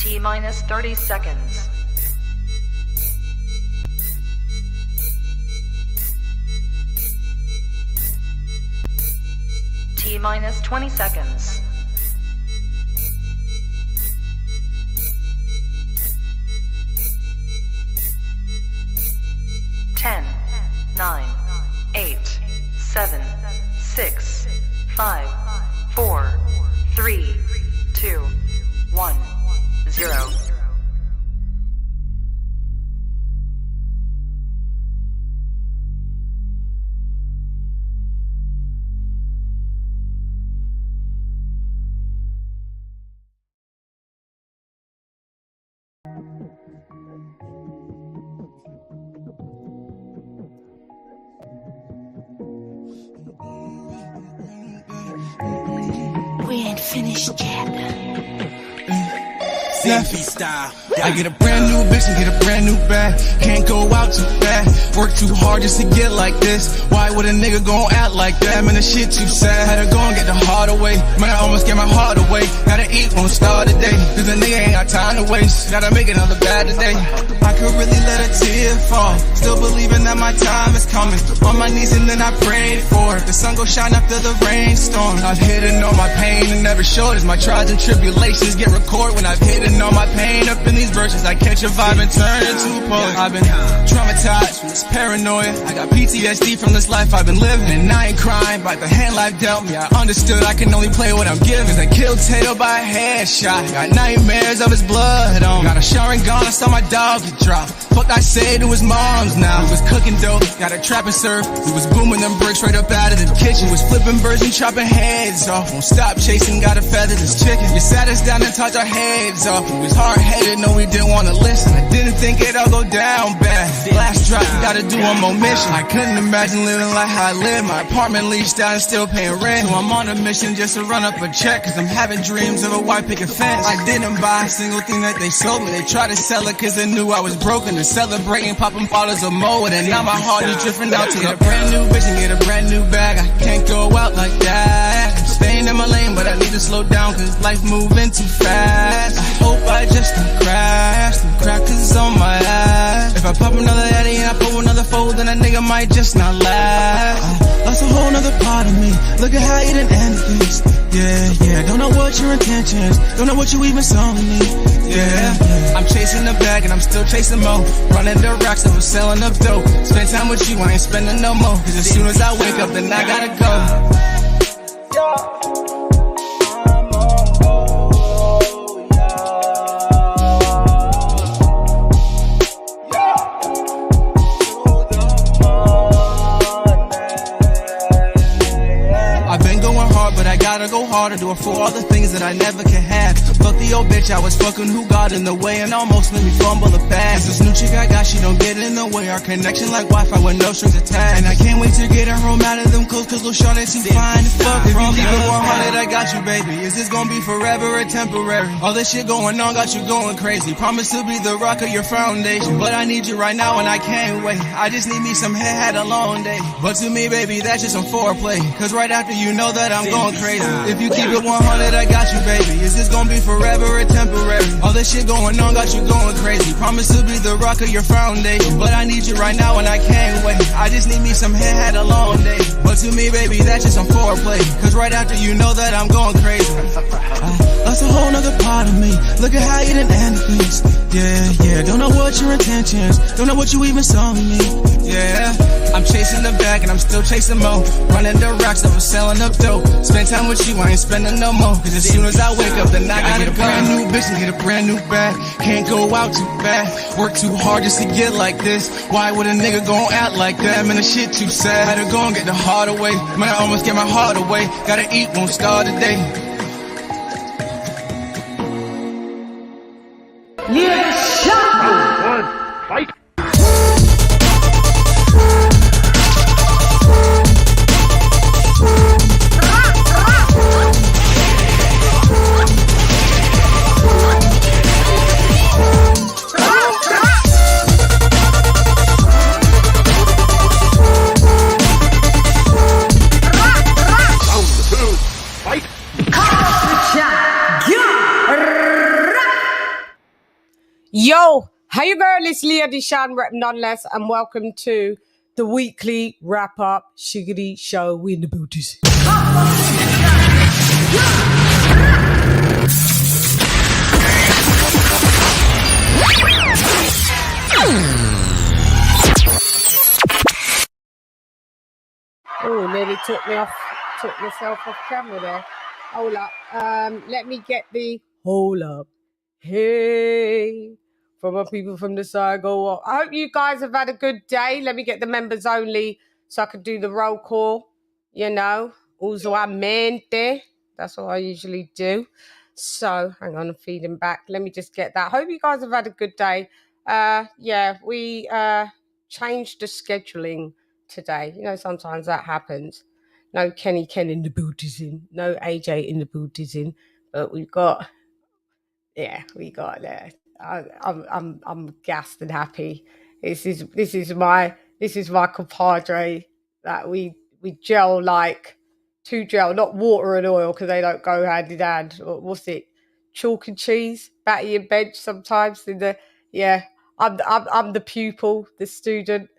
T-minus 30 seconds. T-minus 20 seconds. Ten, 9, 8, 7, 6, 5, 4, 3, 2, 1, 0. We ain't finished yet. Style. I get a brand new bitch and get a brand new bag. Can't go out too fast. Work too hard just to get like this. Why would a nigga gon' act like that? Man, the shit too sad. Had to go and get the heart away. Man, I almost get my heart away. Gotta eat, won't start today. Cause the nigga ain't got time to waste. Gotta make another bad today. I could really let a tear fall. Still believing that my time is coming. On my knees and then I prayed for it. The sun gon' shine after the rainstorm. I've hidden all my pain and never showed as my trials and tribulations get recorded. When I've hidden all my pain up in these verses, I catch a vibe and turn into a poet. I've been traumatized from this paranoia. I got PTSD from this life I've been living. And I ain't crying by the hand life dealt me. I understood I can only play what I'm given. Cause I killed Tato by a headshot. Got nightmares of his blood on. Got a shower and gone, I saw my dog get dropped. Fuck I said to his mom's now. We was cooking dope, got a trap and serve. We was booming them bricks right up out of the kitchen. Was flipping birds and chopping heads off. Won't stop chasing, gotta feather this chicken. You sat us down and touched our heads off. We was hard-headed, no we didn't wanna listen. I didn't think it'd all go down bad. Last drop, gotta do one more mission. I couldn't imagine living like how I live. My apartment leased out and still paying rent. So I'm on a mission just to run up a check. Cause I'm having dreams of a white picket fence. I didn't buy a single thing that they sold me. They tried to sell it cause they knew I was broken. They're celebrating, popping bottles of Moe. And now my heart is drifting out to get a brand new bitch and get a brand new bag. I can't go out like that. I'm staying in my lane but I need to slow down cause life moving too fast. I hope I just don't crash. Don't crack cause it's on my ass. If I pop another Addy and I pull another fold, then a nigga might just not last. Lost a whole nother part of me. Look at how you done ended things. Yeah, don't know what your intentions. Don't know what you even saw in me. Yeah, I'm chasing the bag and I'm still chasing more. Running the racks and I'm selling up dope. Spend time with you, I ain't spending no more. Cause as soon as I wake up, then I gotta go. But I gotta go harder, do it for all the things that I never can have. Fuck the old bitch I was fucking who got in the way and almost made me fumble the bag. This new chick I got, she don't get in the way. Our connection like Wi-Fi with no strings attached. And I can't wait to get her home out of them clothes cause Lil' Shawty too fine to fuck. If you keep it 100, I got you baby. Is this gonna be forever or temporary? All this shit going on got you going crazy. Promise to be the rock of your foundation. But I need you right now and I can't wait. I just need me some hair, had a long day. But to me baby, that's just some foreplay. Cause right after you know that I'm going crazy. If you keep it 100, I got you, baby. Is this gonna be forever or temporary? All this shit going on got you going crazy. Promise to be the rock of your foundation. But I need you right now and I can't wait. I just need me some hair, had a long day. But to me, baby, that's just some foreplay. Cause right after you know that I'm going crazy. That's a whole nother part of me. Look at how you done ended things. Yeah, don't know what your intentions. Don't know what you even saw in me. Yeah, I'm chasing the bag and I'm still chasing more. Running the racks, I'm selling up dope. Spend time with you, I ain't spending no more. Cause as soon as I wake up, then I gotta get a brand new bitch and get a brand new bag. Can't go out too fast. Work too hard just to get like this. Why would a nigga gon' act like that? Man, the shit too sad. Had to go and get the heart away. Man, I almost get my heart away. Gotta eat, won't start today. Fight! Fight! Yo, how you girl? It's LadyChann, rep nonetheless, and welcome to the weekly wrap-up shiggity show in the booties. Oh, nearly took myself off camera there. Hold up. Let me get the hold up. Hey, from my people from the side, go up. I hope you guys have had a good day. Let me get the members only so I can do the roll call. You know, usualmente. That's what I usually do. So, hang on, I'm feeding back. Let me just get that. Hope you guys have had a good day. Yeah, we changed the scheduling today. You know, sometimes that happens. No Kenny Ken in the boot is in. No AJ in the boot is in. But we got there. I'm gassed and happy. This is my compadre that we gel like two gel, not water and oil because they don't go hand in hand. What's it? Chalk and cheese, batty and bench sometimes in the I'm the pupil, the student,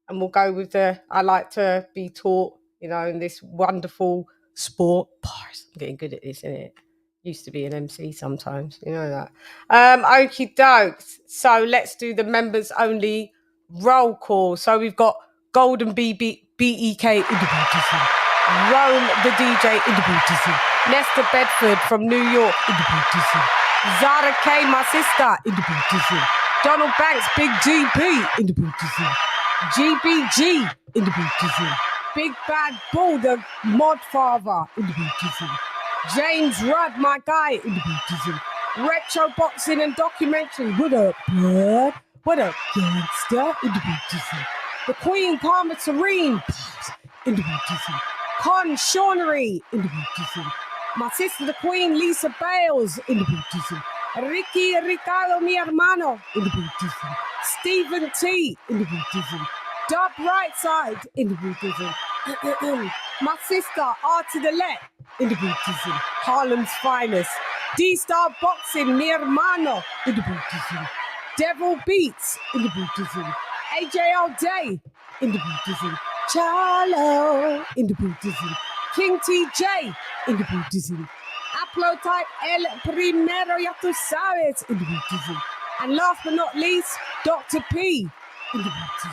and we'll go with I like to be taught, you know, in this wonderful sport. Bars. I'm getting good at this, isn't it? Used to be an MC sometimes, you know that. Okie dokes. So let's do the members only roll call. So we've got Golden BEK in the booty. Rome the DJ in the booty. Nesta Bedford from New York in the booty. Zara K, my sister, in the booty. Donald Banks, Big GB in the booty. GBG in the booty. Big Bad Bull, the mod father in the booty. James Rudd, my guy in the booty. Retro boxing and documentary. What up, blood? What up, gangster? In the booty. The Queen Karma Serene in the booty. Con Shaunery in the booty. My sister, the Queen Lisa Bales in the booty. Ricardo, mi hermano in the booty. Stephen T in the booty. Dub Right Side in the booty. My sister, R to the left in the booty. Harlem's finest. D-Star Boxing, mi hermano in the booty. Devil Beats in the booty. AJ All Day in the booty. Charlo in the booty. King TJ in the booty. Upload type El Primero, ya tú sabes, in the booty. And last but not least, Dr. P in the booty.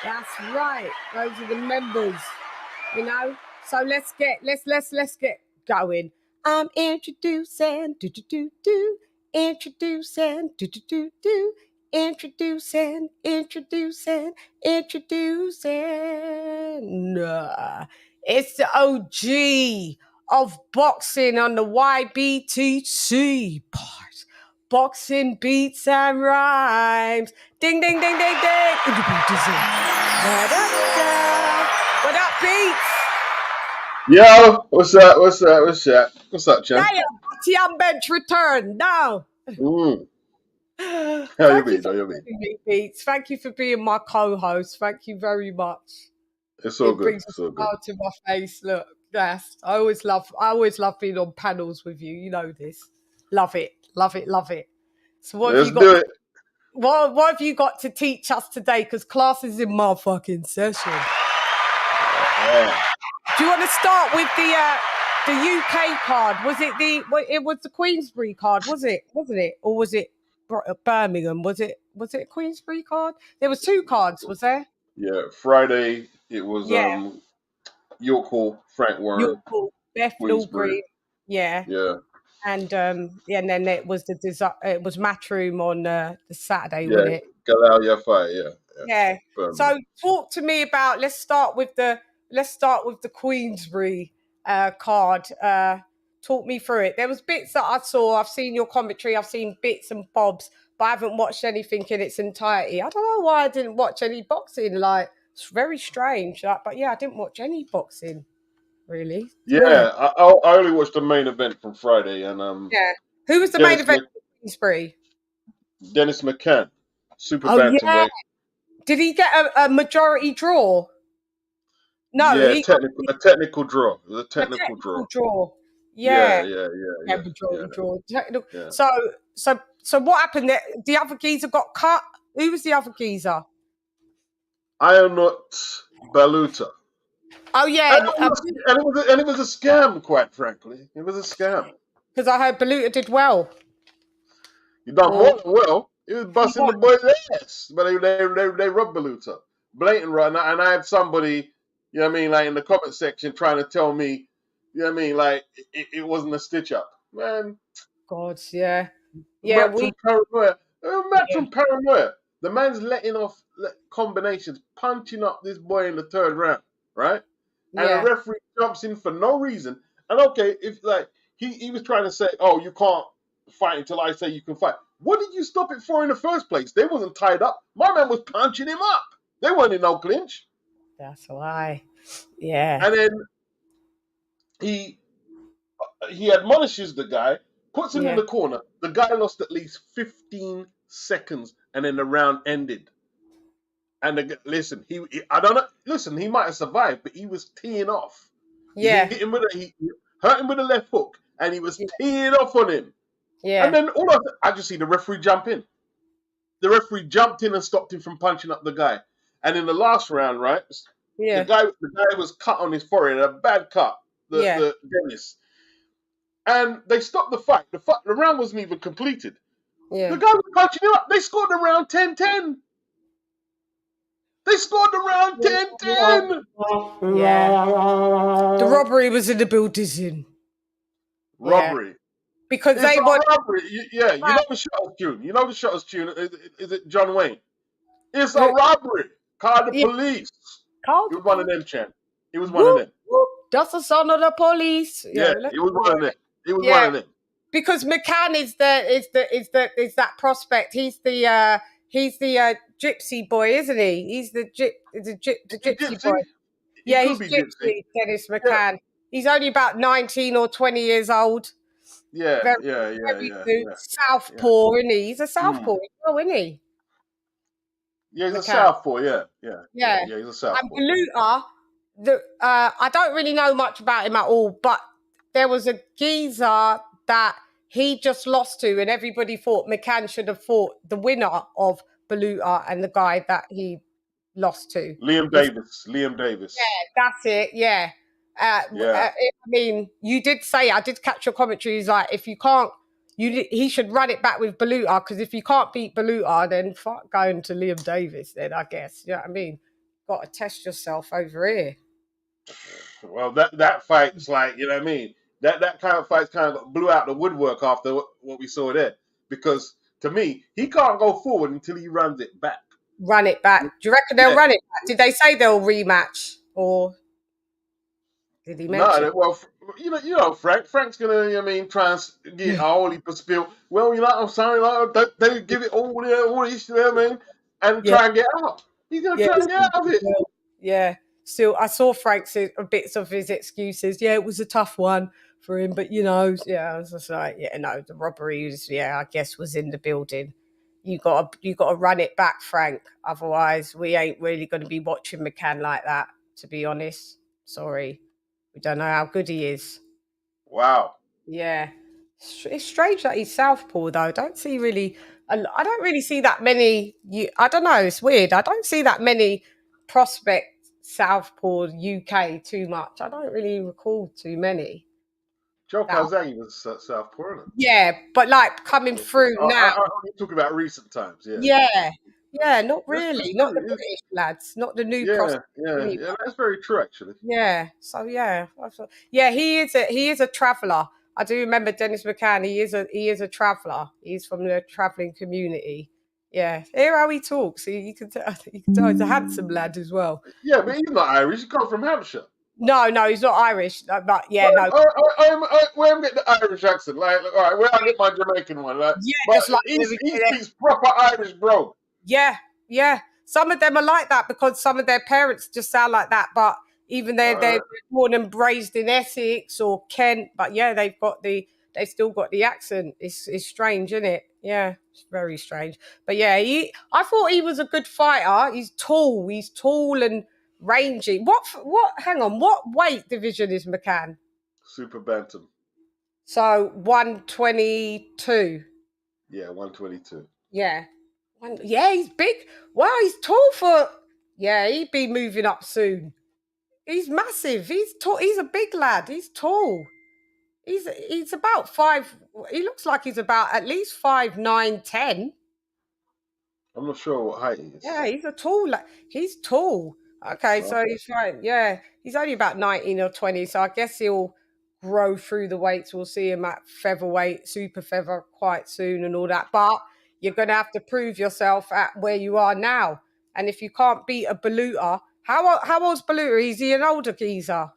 That's right. Those are the members, you know. So let's get going. I'm introducing, introducing, introducing. It's the OG of boxing on the YBTC part. Boxing beats and rhymes. Ding, ding, ding, ding, ding. What up, Beats? Yo, what's up, Chan? Tian Bench return now. How you been? Beats. Thank you for being my co-host. Thank you very much. It's all it good. brings It's a all good. smile to my face. Look, yes, I always love being on panels with you. You know this. Love it. So what Let's do it. What have you got to teach us today? Because class is in my fucking session. Do you want to start with the UK card? It was the Queensbury card, wasn't it? Or was it Birmingham? Was it a Queensbury card? There was two cards, was there? Yeah, Friday it was York Hall, Frank Warren, York Hall, Bethnal Green. Yeah. And and then it was it was Matchroom on the Saturday, wasn't it? Galal fight, yeah. So talk to me about. Let's start with the Queensbury card. Talk me through it. There was bits that I saw. I've seen your commentary. I've seen bits and bobs, but I haven't watched anything in its entirety. I don't know why I didn't watch any boxing. Like, it's very strange. But yeah, I didn't watch any boxing. Really? Yeah, I only watched the main event from Friday, and who was the main event for Queensbury? Dennis McCann, super bantamweight. Did he get a majority draw? No, a technical draw. It was a technical draw. draw. Yeah. Majority draw. So So what happened? The other geezer got cut. Who was the other geezer? I am not Baluta. Oh yeah, And it was a scam, quite frankly. It was a scam. because I heard Baluta did well. You done more than well. He was busting What? the boy's ass, but they rubbed Baluta, blatant right. And I had somebody, you know what I mean, like in the comment section trying to tell me, you know what I mean, like it wasn't a stitch up, man. God, yeah, yeah. Matt from paranoia. From paranoia. The man's letting off combinations, punching up this boy in the third round, right? And the referee jumps in for no reason. And okay, if like he was trying to say, oh, you can't fight until I say you can fight. What did you stop it for in the first place? They wasn't tied up. My man was punching him up. They weren't in no clinch. That's why. Yeah. And then he admonishes the guy, puts him in the corner. The guy lost at least 15 seconds, and then the round ended. And listen, I don't know. Listen, he might have survived, but he was teeing off. Yeah. He hurt him with a left hook, and he was teeing off on him. Yeah. And then I just see the referee jump in. The referee jumped in and stopped him from punching up the guy. And in the last round, right? Yeah. The guy was cut on his forehead, a bad cut. The Dennis. And they stopped the fight. The round wasn't even completed. Yeah. The guy was punching him up. They scored the round 10-10. They scored the round 10-10. Yeah. The robbery was in the building. Robbery. Yeah. Because it's they were robbery. You know the Shutters tune. You know the Shutters tune. Is it John Wayne? It's a robbery. Call the police. It was one of them, Chan. It was one of them. That's the son of the police. Yeah, it was one of them. It was one of them. Because McCann is that prospect. He's the gypsy boy, isn't he? He's the gypsy boy. Yeah, he's gypsy. Dennis McCann. Yeah. He's only about 19 or 20 years old. Yeah, very Southpaw, isn't he? He's a Southpaw, isn't he? Yeah, he's a Southpaw. Yeah, he's a Southpaw. And Baluta, I don't really know much about him at all, but there was a geezer that he just lost to, and everybody thought McCann should have fought the winner of Baluta and the guy that he lost to. Liam Davis. Yeah, that's it. Yeah. I mean, you did say, I did catch your commentary. He's like, if you can't, he should run it back with Baluta, because if you can't beat Baluta, then fuck going to Liam Davis then, I guess. You know what I mean? Got to test yourself over here. Well, that fight's like, you know what I mean? That kind of fight kind of blew out the woodwork after what we saw there. Because, to me, he can't go forward until he runs it back. Run it back. Do you reckon they'll run it back? Did they say they'll rematch? Or did he mention? No, well, you know, Frank's gonna, you know what I mean, try and get a whole heap of spill. Well, you know, I'm sorry, like, they give it all this, you know what I mean, and try and get out. He's gonna try and get out of it. Yeah. Still, I saw Frank's bits of his excuses. Yeah, it was a tough one for him, but you know, I was just like, the robbery was, I guess, was in the building. You got to run it back, Frank. Otherwise, we ain't really going to be watching McCann like that. To be honest, sorry, we don't know how good he is. Wow. Yeah, it's strange that he's Southpaw though. I don't really see that many. I don't know. It's weird. I don't see that many prospect Southpaw UK too much. I don't really recall too many. Joe Calzaghe was Southpaw, isn't it? Yeah, but like coming through now. I'm talking about recent times, Yeah, not really. Not the British lads, not the new prospect. Yeah, that's very true, actually. Yeah, so he is a traveller. I do remember Dennis McCann. He is a traveller. He's from the travelling community. Yeah, hear how he talks. You can tell he's a handsome lad as well. Yeah, but he's not Irish. He comes from Hampshire. No, he's not Irish. But where I'm getting the Irish accent, like all right, where I get my Jamaican one, like just like he's proper Irish, bro. Yeah. Some of them are like that because some of their parents just sound like that. But even they're born and raised in Essex or Kent. But yeah, they've still got the accent. It's strange, isn't it? Yeah, it's very strange. But yeah, I thought he was a good fighter. He's tall and rangy. Hang on, what weight division is McCann? Super bantam. So 122. Yeah, 122. Yeah. Yeah, he's big. Wow, he's tall for. Yeah, he'd be moving up soon. He's massive. He's tall. He's a big lad. He's tall. He's about 5. He looks like he's about at least 5'9", 10. I'm not sure what height he is. Yeah, he's a tall. He's tall. Okay, so Okay. he's fine. Yeah, he's only about 19 or 20, so I guess he'll grow through the weights. We'll see him at featherweight, super feather quite soon, and all that. But you're going to have to prove yourself at where you are now. And if you can't beat a Baluta, how old's Baluta? Is he an older geezer?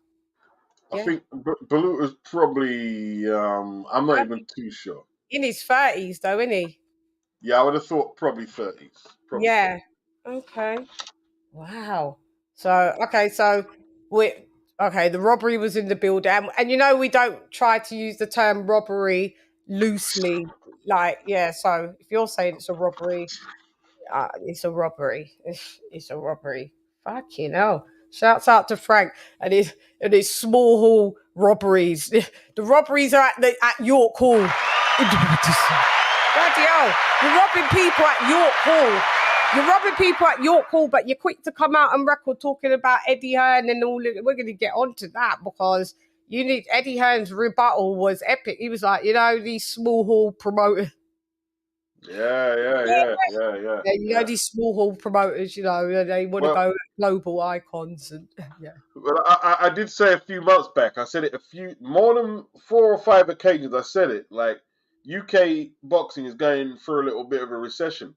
I Yeah, think Baluta's probably. I'm not I even think too sure. in his 30s though, isn't he? Yeah, I would have thought probably 30s. Probably 30s. Yeah. Okay. Wow. So we the robbery was in the building, and you know we don't try to use the term robbery loosely. Like, yeah. So if you're saying it's a robbery, it's a robbery. It's a robbery. Fucking hell. Shouts out to Frank and his small hall robberies. The robberies are at York Hall. Bloody hell. You're robbing people at York Hall. You're robbing people at York Hall, but you're quick to come out and record talking about Eddie Hearn and all. We're going to get onto that because Eddie Hearn's rebuttal was epic. He was like, these small hall promoters. Yeah. You know, these small hall promoters, they want to go global icons. And yeah. Well, I did say a few months back. I said it more than 4 or 5 occasions. I said it like UK boxing is going through a little bit of a recession.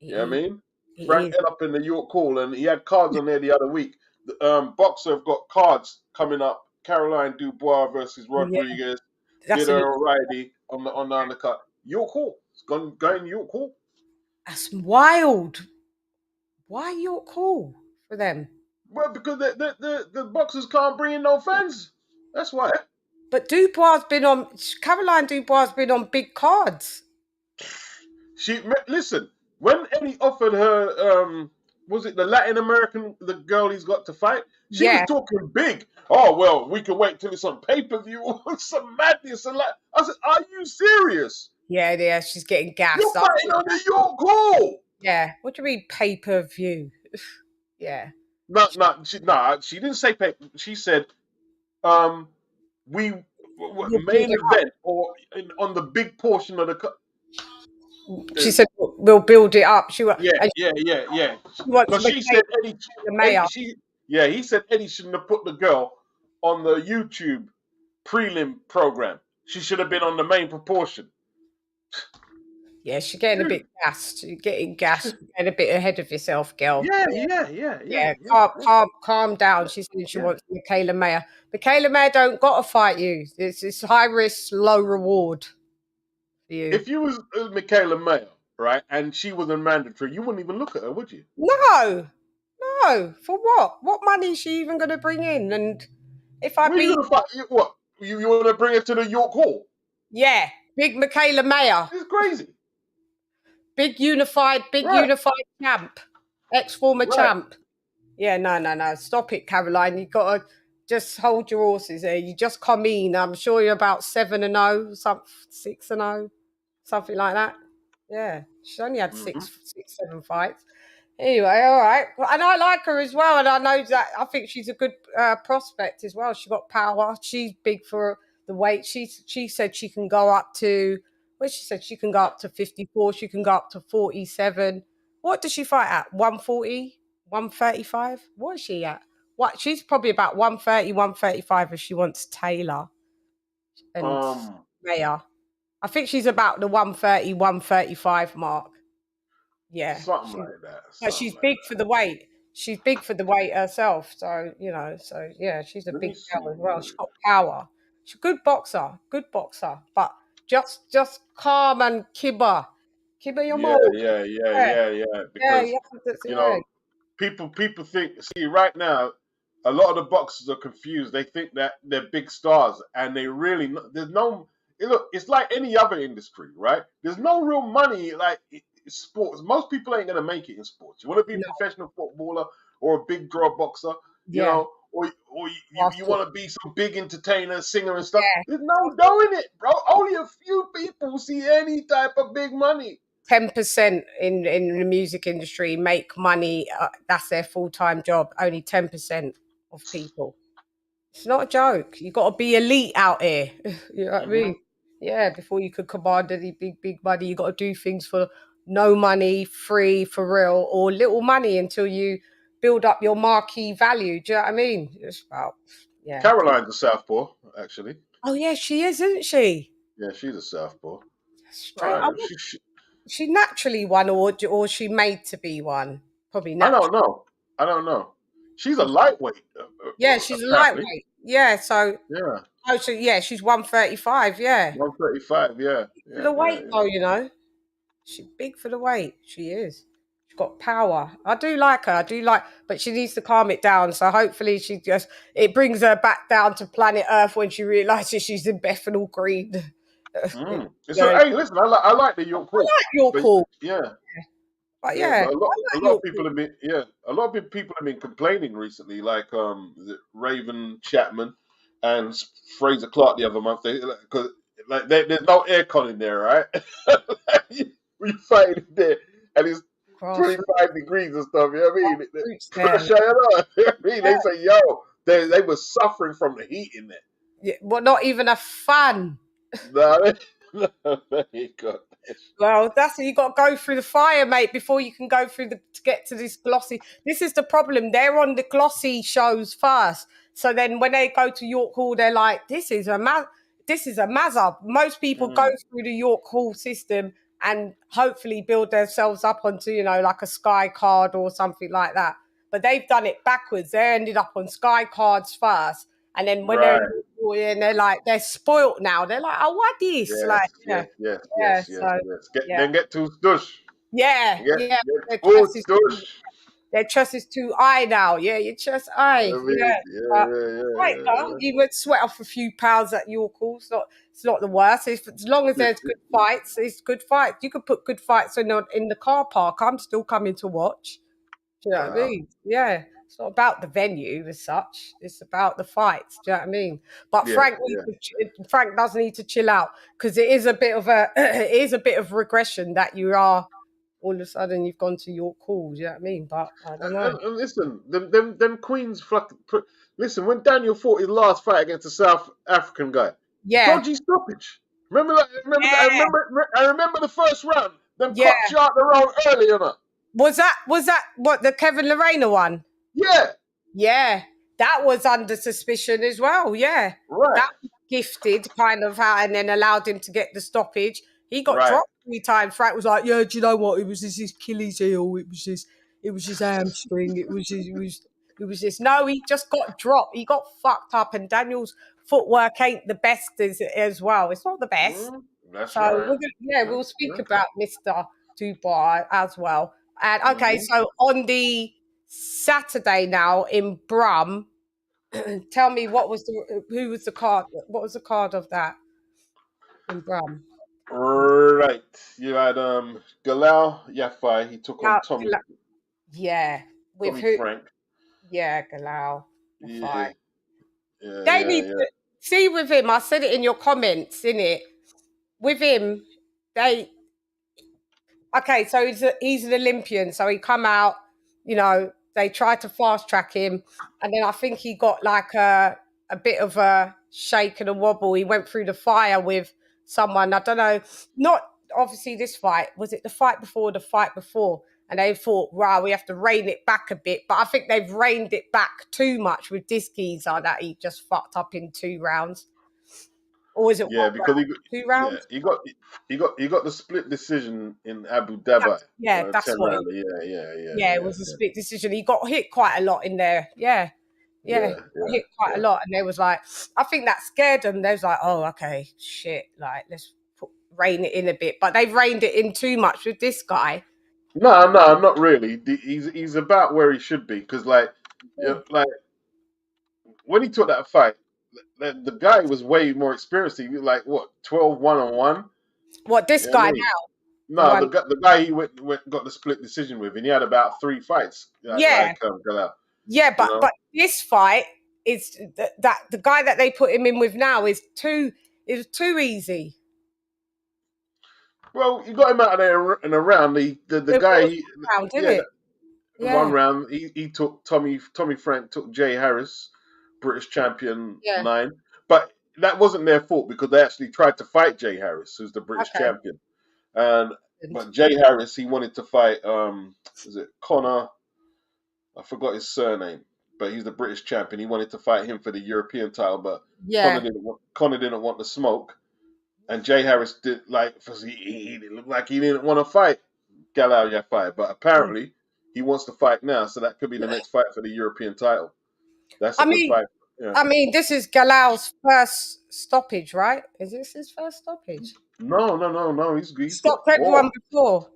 You know what I mean? Frank ended up in the York Hall, and he had cards on there the other week. The Boxer have got cards coming up. Caroline Dubois versus Rodriguez. Bitter O'Reilly on the undercut. York Hall. It's going York Hall. That's wild. Why York Hall for them? Well, because the boxers can't bring in no fans. That's why. But Caroline Dubois has been on big cards. Listen, when Eddie offered her, was it the Latin American, the girl he's got to fight? She was talking big. Oh, well, we can wait till it's on pay-per-view. Some madness. And I said, are you serious? Yeah, she's getting gassed. You're fighting on the York Hall. Yeah. What do you mean pay-per-view? Yeah. No, she didn't say pay. She said, we main event or on the big portion of the. She said we'll build it up. Yeah. She said he said Eddie shouldn't have put the girl on the YouTube prelim program. She should have been on the main proportion. Yeah, she's getting a bit gassed. You're getting gassed. Getting a bit ahead of yourself, girl. Yeah. Calm down. She said she wants Michaela Mayer. Michaela Mayer don't got to fight you. It's high risk, low reward for you. If you was Michaela Mayer, right, and she was a mandatory, you wouldn't even look at her, would you? No. For what? What money is she even going to bring in? And if I beat what? You want to bring her to the York Hall? Yeah, big Michaela Mayer. It's crazy. Big unified champ, ex-former champ. Yeah, no. Stop it, Caroline. You've got to just hold your horses there. You just come in. I'm sure you're about 7-0, 6-0, something like that. Yeah, she's only had 6-7 fights. Anyway, all right. And I like her as well. And I know that I think she's a good prospect as well. She's got power. She's big for the weight. She said she can go up to... Well, she said she can go up to 54. She can go up to 47. What does she fight at? 140? 135? What is she at? What? She's probably about 130, 135 if she wants Taylor and Mayer. I think she's about the 130, 135 mark. Yeah. Something like that. But she's big for the weight. She's big for the weight herself. So, yeah, she's a big girl as well. She's got power. She's a good boxer. But just calm and kibber your mouth. Yeah. Because people think. See, right now, a lot of the boxers are confused. They think that they're big stars, and they really there's no. Look, it's like any other industry, right? There's no real money like sports. Most people ain't gonna make it in sports. You want to be a professional footballer or a big draw boxer, you know, or you Basket. want to be some big entertainer, singer and stuff. Yeah. There's no doing it, bro. Only a few people see any type of big money. 10% in the music industry make money. That's their full-time job. Only 10% of people. It's not a joke. You got to be elite out here. You know what I mean? Yeah. Before you could command any big money, you got to do things for no money, free, for real, or little money until you build up your marquee value. Do you know what I mean? It's about Caroline's a southpaw, actually. Oh yeah, she is, isn't she? Yeah, she's a southpaw. Straight. She naturally one, or she made to be one? Probably natural. I don't know. She's a lightweight. Yeah, she's a apparently. lightweight. Yeah, so Yeah. Oh, so yeah, she's 135. Yeah, 135. Yeah. for the weight though, you know, she's big for the weight. She is. She's got power. I do like her. But she needs to calm it down. So hopefully, it brings her back down to planet Earth when she realizes she's in Bethnal Green. So hey, listen, I like the York Hall. I like York Hall. Yeah. But yeah, but a lot of people have been people have been complaining recently, like Raven Chapman and Fraser Clark the other month. There's no aircon in there, right? We fight in there, and it's 25 degrees and stuff. You know what I mean? Pressure, you know what I mean? They say, yo, they were suffering from the heat in there. Yeah, well, not even a fan. No, you got. Well, that's it. You got to go through the fire, mate, before you can go through to get to this glossy. This is the problem. They're on the glossy shows first, so then when they go to York Hall, they're like, "This is a mazza." Most people go through the York Hall system and hopefully build themselves up onto, you know, like a Sky Card or something like that. But they've done it backwards. They ended up on Sky Cards first. And then when they're like, they're spoilt now. They're like, oh, what this? Yes. Get to stush. Their chest is too high now. Yeah, your chest high. You would sweat off a few pounds at York Hall. It's not the worst. As long as there's good fights, it's good fights. You could put good fights in the car park. I'm still coming to watch. Do you know what I mean? Yeah. It's not about the venue as such. It's about the fights. Do you know what I mean? But Frank does need to chill out, because it is a bit of regression that you are all of a sudden you've gone to York Hall. Do you know what I mean? But I don't know. And listen, them Queens. Listen, when Daniel fought his last fight against the South African guy, dodgy stoppage. Remember I remember the first round. Them cops you out the round early or not? Was that what, the Kevin Lorena one? Yeah, that was under suspicion as well. Yeah, that was gifted kind of how, and then allowed him to get the stoppage. He got dropped 3 times. Frank was like, "Yeah, do you know what? It was his Achilles heel. It was his hamstring. It was this." No, he just got dropped. He got fucked up, and Daniel's footwork ain't the best as well. It's not the best. That's so right. we'll speak about Mr. Dubois as well. And okay, so on the Saturday now in Brum, tell me who was the card? What was the card of that in Brum? Right, you had Galal Yafai. He took on Tommy. With Tommy who? Frank. Yeah, Galal Yafai. They need to see with him. I said it in your comments, innit? With him, so he's an Olympian, so he come out, you know, they tried to fast track him, and then I think he got like a bit of a shake and a wobble. He went through the fire with someone, I don't know, not obviously this fight. Was it the fight before? And they thought, wow, we have to rein it back a bit. But I think they've reined it back too much with this geezer that he just fucked up in 2 rounds. Or was it because round? 2 rounds? Yeah, he got the split decision in Abu Dhabi. That's what. It was a split decision. He got hit quite a lot in there. Hit quite a lot, and they was like, I think that scared them. They was like, oh, okay, shit, like let's rein it in a bit. But they've reined it in too much with this guy. No, not really. He's about where he should be, because like when he took that fight, the guy was way more experienced. He was like 12 1-on-1. What, this guy now? No, the guy he got the split decision with, and he had about 3 fights. But this fight, it's that the guy that they put him in with now is too easy. Well, you got him out of there and around. The guy, round, isn't it? Yeah. 1 round. He took Tommy Frank took Jay Harris, British champion 9. But that wasn't their fault because they actually tried to fight Jay Harris, who's the British champion. But Jay Harris, he wanted to fight. Is it Connor? I forgot his surname, but he's the British champion. He wanted to fight him for the European title, but Connor didn't want the smoke. And Jay Harris did he looked like he didn't want to fight Galal Yafai, but apparently he wants to fight now, so that could be the next fight for the European title. That's a good fight. Yeah. I mean, this is Galal's first stoppage, right? Is this his first stoppage? No. He's stopped everyone before.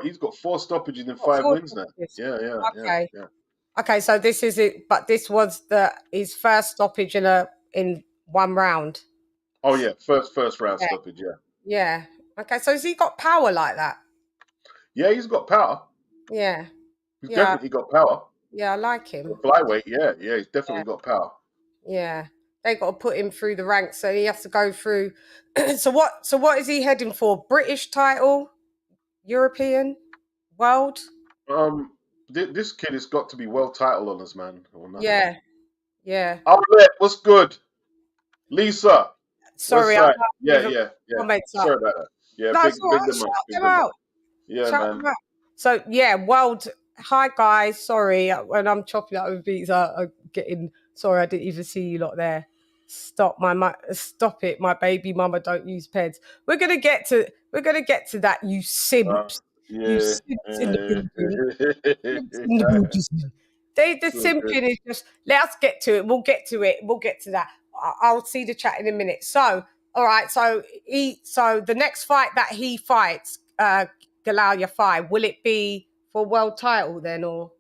He's got 4 stoppages and 5 wins stoppages. now. Yeah. Okay, so this is it, but this was his first stoppage in 1 round. Oh yeah, first round stoppage, Yeah. Okay, so has he got power like that? Yeah, he's got power. Yeah. He's definitely got power. Yeah, I like him. Flyweight, he's definitely got power. Yeah. They got to put him through the ranks, so he has to go through. So what is he heading for? British title? European? World? This kid has got to be world title on us, man. Yeah. ALOT, what's good? Lisa. Sorry, yeah. Sorry about that. Yeah, no, big them out. Yeah, man. So world. Hi guys, sorry when I'm chopping up with beats. I'm getting sorry. I didn't even see you lot there. Stop it, my baby mama don't use PEDs. We're gonna get to that. You simps. You simps in the building. The simping is just. Let's get to it. We'll get to it. We'll get to that. I'll see the chat in a minute. So, all right. So the next fight that he fights, Galal Yafai, will it be for world title then, or?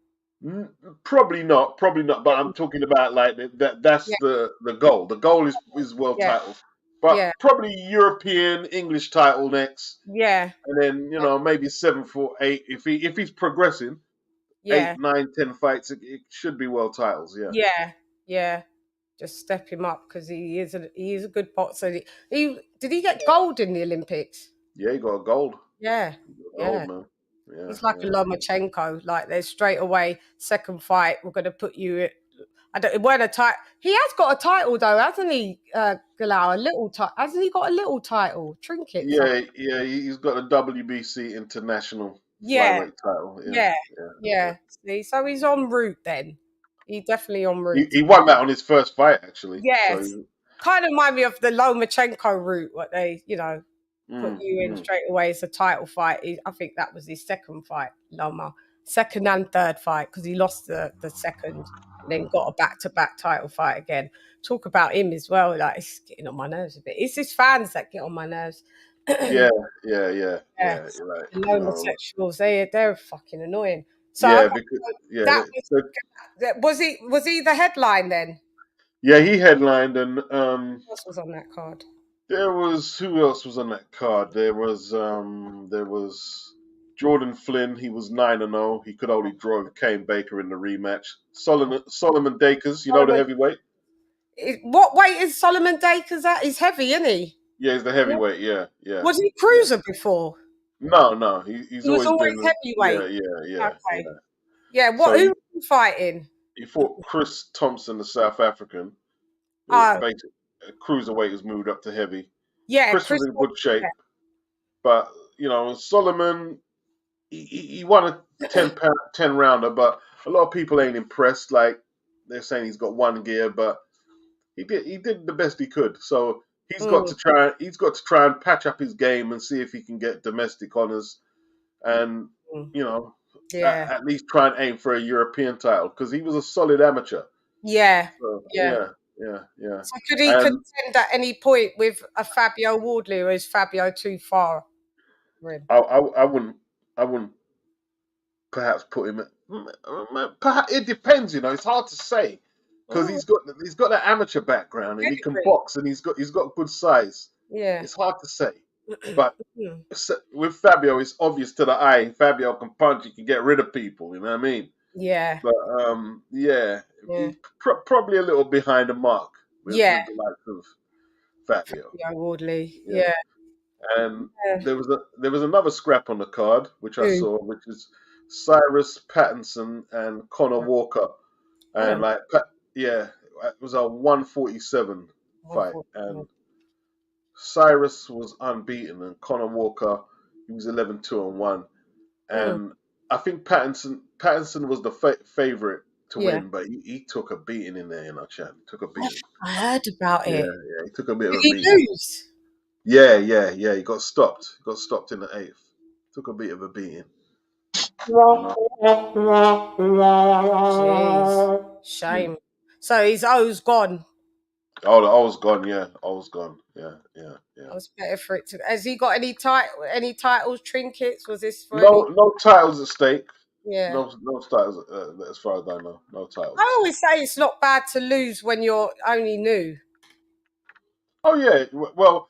Probably not. But I'm talking about like that's the goal. The goal is world title, but probably European English title next. Yeah, and then maybe 7 for 8 if he's progressing. 8, 9, 10 fights. It should be world titles. Yeah. Just step him up because he is a good boxer. Did he get gold in the Olympics? Yeah, he got a gold. Yeah, gold, man. Yeah, he's like a Lomachenko. Like there's straight away second fight. We're going to put you. It weren't a title. He has got a title though, hasn't he, Galal? A little title. Hasn't he got a little title? Trinket. Yeah. He's got a WBC international flyweight title. Yeah. See, so he's en route then. He's definitely en route. He won that on his first fight, actually. Yes. So kind of remind me of the Lomachenko route, what they, put you in straight away as a title fight. I think that was his second fight, Loma. Second and third fight, because he lost the second and then got a back-to-back title fight again. Talk about him as well. Like, it's getting on my nerves a bit. It's his fans that get on my nerves. Yeah. The homosexuals, they're fucking annoying. So was he the headline then? Yeah, he headlined, and who else was on that card? Who else was on that card? There was Jordan Flynn. He was 9-0. He could only draw with Kane Baker in the rematch. Solomon Dakers, the heavyweight. What weight is Solomon Dakers at? He's heavy, isn't he? Yeah, he's the heavyweight. Yeah. Was he cruiser before? No. He's always been heavyweight. Yeah. Okay. Yeah. Who was he fighting? He fought Chris Thompson, the South African. Basically, cruiserweight has moved up to heavy. Yeah, Chris was in good shape, but Solomon, he won a 10 rounder, but a lot of people ain't impressed. Like they're saying he's got 1 gear, but he did the best he could. So he's got to try and patch up his game and see if he can get domestic honors, and at least try and aim for a European title because he was a solid amateur. Yeah. So could he contend at any point with a Fabio Wardley, or is Fabio too far? I wouldn't perhaps put him. Perhaps it depends. It's hard to say because he's got that amateur background and he can box and he's got good size. Yeah, it's hard to say. But with Fabio, it's obvious to the eye. Fabio can punch. He can get rid of people. You know what I mean? Yeah. But probably a little behind the mark with Yeah. the likes of Fabio. Yeah, Wardley. Yeah. Yeah. And there was another scrap on the card which I Who? saw, which is Cyrus Pattinson and Connor Walker, and it was a 147 fight, and Cyrus was unbeaten, and Connor Walker, he was 11-2-1, and I think Pattinson was the favorite to win, but he took a beating in there, Chan. Took a beating. I heard about it. Yeah, he took a bit of a Did beating. he lose? Yeah. He got stopped. He got stopped in the 8th. Took a bit of a beating. Jeez. Shame. So his O's gone. Oh, the O's gone. Yeah, O's gone. Yeah. I was better for it to. Has he got any titles, trinkets? Was this for no titles at stake? Yeah. No titles as far as I know. No titles. I always say it's not bad to lose when you're only new. Oh yeah. Well,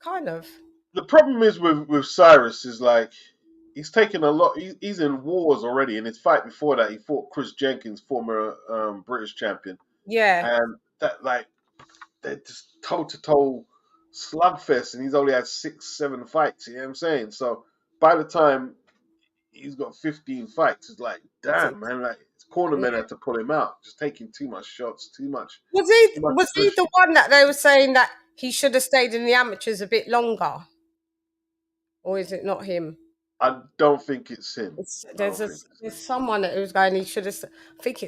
kind of. The problem is with Cyrus is like he's taken a lot. He's in wars already. In his fight before that, he fought Chris Jenkins, former British champion. Yeah. And that they're just toe-to-toe slugfest, and he's only had 6-7 fights. You know what I'm saying? So by the time he's got 15 fights, it's like, damn, man, like his cornermen had to pull him out, just taking too much shots, too much. Was he the one that they were saying that he should have stayed in the amateurs a bit longer, or is it not him? I don't think it's him. There's someone that was going. He should have. I think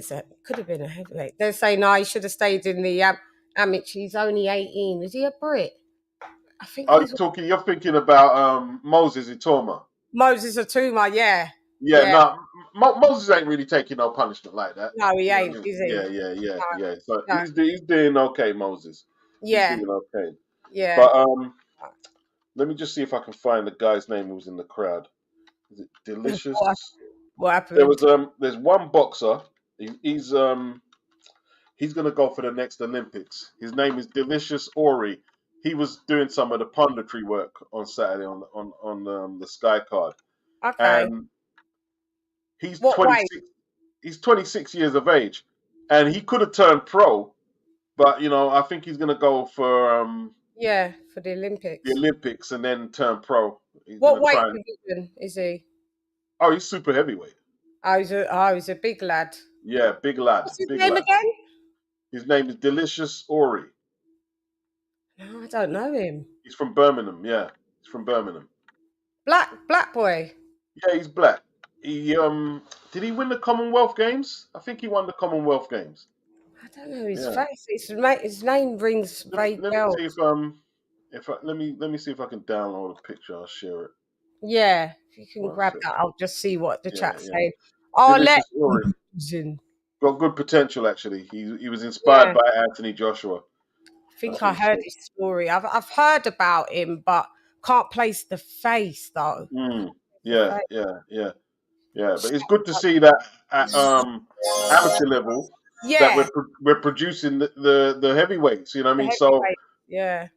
could have been a heavyweight. They're saying no, he should have stayed in the amateurs. He's only 18. Is he a Brit? I think. You're thinking about Moses Etioma. Moses Etioma, yeah. Yeah. No, Moses ain't really taking no punishment like that. No, he ain't, is he? Yeah. So he's doing okay, Moses. Yeah. He's doing okay. Yeah. But let me just see if I can find the guy's name who was in the crowd. Is it Delicious? What happened? There's one boxer. He's gonna go for the next Olympics. His name is Delicious Ori. He was doing some of the punditry work on Saturday on the Sky card. Okay. And he's 26. He's 26 years of age, and he could have turned pro, but I think he's gonna go for for the Olympics. The Olympics, and then turn pro. What weight division is he? Oh, he's super heavyweight. He's a big lad. Yeah, big lad. What's his name again? His name is Delicious Ori. No, I don't know him. He's from Birmingham. Yeah, he's from Birmingham. Black boy. Yeah, he's black. He did he win the Commonwealth Games? I think he won the Commonwealth Games. I don't know his face. His name rings vague bells. Let me see if I can download a picture. I'll share it. Yeah, if you can grab that, I'll just see what the chat's saying. I'll let him. Got good potential, actually. He was inspired by Anthony Joshua. I think I heard his story. I've heard about him, but can't place the face though. Yeah. But it's good to see that at amateur level. Yeah, that we're producing the heavyweights. You know what I mean? So yeah.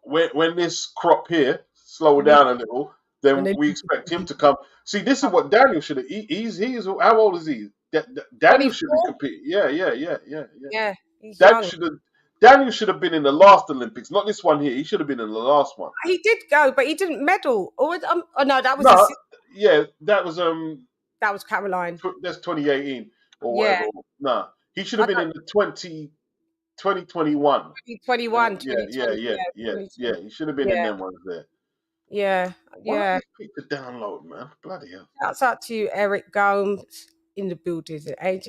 When this crop here slow down a little, then we expect him to come. See, this is what Daniel should have. He's how old is he? Daniel should be competing. Yeah. Daniel should have been in the last Olympics, not this one here. He should have been in the last one. He did go, but he didn't medal. Oh no, that was that was Caroline. That's 2018 or whatever. No, he should have been in the 2021. 2021. Yeah. He should have been in them ones there. Yeah. Why click the download, man? Bloody hell. That's up to you, Eric Gomes in the building.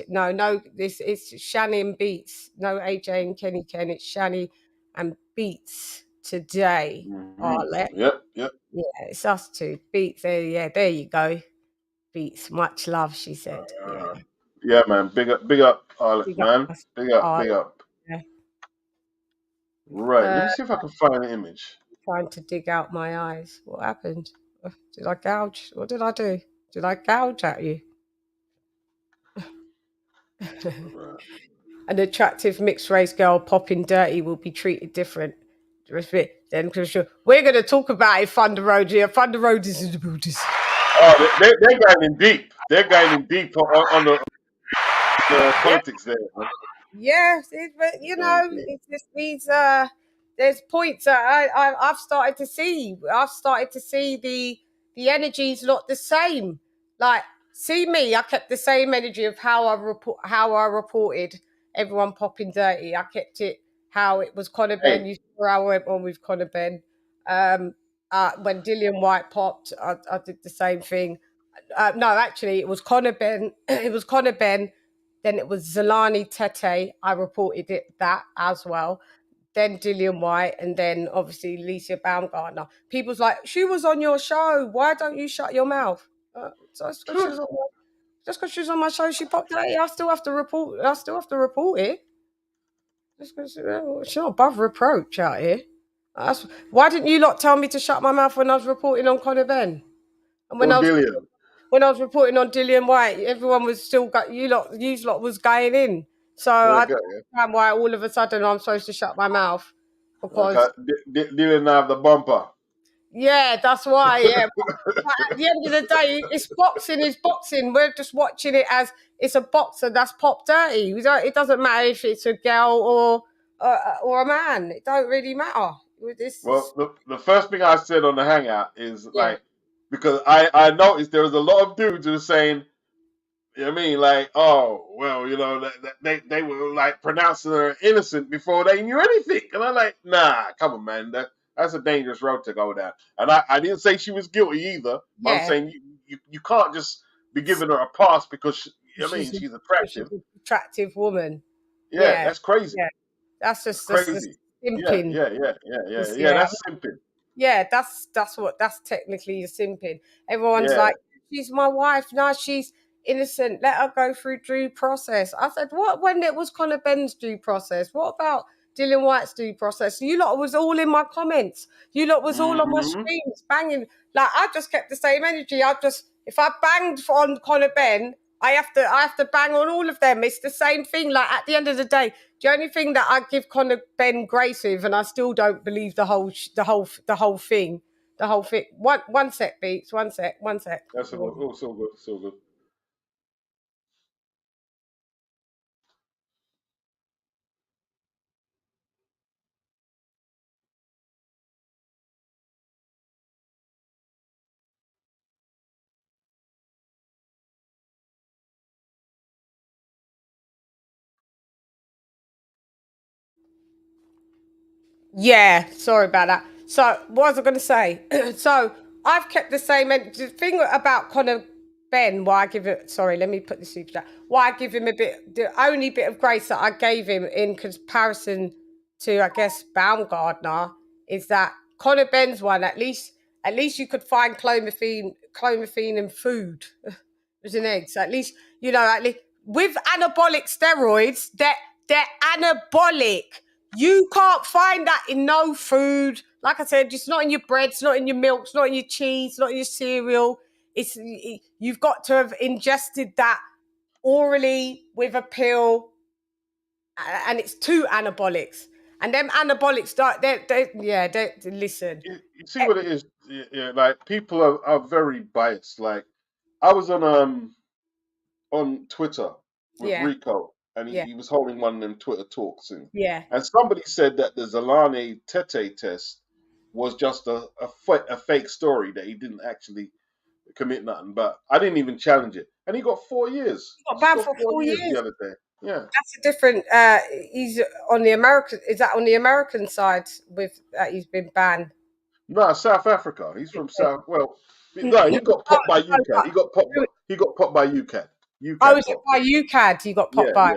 No, this is Shanny and Beats. No AJ and Kenny Ken. It's Shanny and Beats today. Yep. Yeah, it's us two. Beats. There you go. Beats. Much love, she said. Yeah, man. Big up, Alex, man. Big up. Yeah. Right. Let me see if I can find an image. Trying to dig out my eyes. What happened? Did I gouge? What did I do? Did I gouge at you? Right. An attractive mixed race girl popping dirty will be treated different. Then we're going to talk about it. Thunder Road here. Thunder Road is in the buildings. Oh, they're going in deep. they're going in deep on the politics there. Man. Yes, but you know, it's just these. There's points that I've started to see. I've started to see the energy's not the same. Like, see me, I kept the same energy of how I reported everyone popping dirty. I kept it how it was Conor Ben. Hey, You saw how I went on with Conor Ben. When Dillian White popped, I did the same thing. No, actually, it was Conor Ben. It was Conor Ben. Then it was Zylani Tete. I reported that as well. Then Dillian White, and then obviously ALYCIA BAUMGARDNER. People's like, she was on your show. Why don't you shut your mouth? Just because she was on my show, she popped out. I still have to report. I still have to report it. Just because she's not above reproach out here. Why didn't you lot tell me to shut my mouth when I was reporting on Conor Ben? And or Dillian. when I was reporting on Dillian White, everyone was still you lot was going in. So I don't understand why all of a sudden I'm supposed to shut my mouth because Dillian have the bumper. Yeah, that's why. Yeah, but at the end of the day, it's boxing is boxing. We're just watching it as it's a boxer that's popped dirty. It doesn't matter if it's a girl or a man. It don't really matter. Well, the first thing I said on the hangout is like, because I noticed there was a lot of dudes who were saying, you know what I mean, like, oh, well, you know, they were like pronouncing her innocent before they knew anything. And I'm like, nah, come on, man. That's a dangerous road to go down. And I didn't say she was guilty either. But I'm saying you can't just be giving her a pass because, she's attractive. She's an attractive woman. Yeah, that's crazy. Yeah. That's just crazy. Simping. Yeah, that's simping. Yeah, that's technically simping. Everyone's like, she's my wife. No, she's innocent. Let her go through due process. I said, what? When it was Conor Ben's due process? What about Dillian White's due process? You lot was all in my comments. You lot was all on my streams banging. Like, I just kept the same energy. If I banged on Conor Ben, I have to bang on all of them. It's the same thing. Like, at the end of the day, the only thing that I give Conor Ben grace with, and I still don't believe the whole thing. One sec, Beats. One sec. That's so good. Yeah, sorry about that. So, what was I going to say? So, I've kept the same. And the thing about Conor Ben, why I give it. Sorry, let me put this super chat. Why I give him the only bit of grace that I gave him in comparison to, I guess, Baumgardner, is that Conor Ben's one. At least you could find clomiphene in food. There's an egg. So at least with anabolic steroids, they're anabolic. You can't find that in no food. Like I said, it's not in your bread, it's not in your milk, it's not in your cheese, it's not in your cereal. You've got to have ingested that orally with a pill, and it's two anabolics. And them anabolics, they listen. You see what it is? Yeah, like people are very biased. Like I was on Twitter with Rico, and he was holding one of them Twitter talks, and somebody said that the Zylani Tete test was just a fake story, that he didn't actually commit nothing. But I didn't even challenge it, and he got 4 years. He got banned for 4 years the other day. Yeah, that's a different. He's on the American. Is that on the American side with he's been banned? No, South Africa. He's from South. Well, no, he got popped by UCAD. He got popped by UCAD. Oh, is it by UCAD? He got popped by.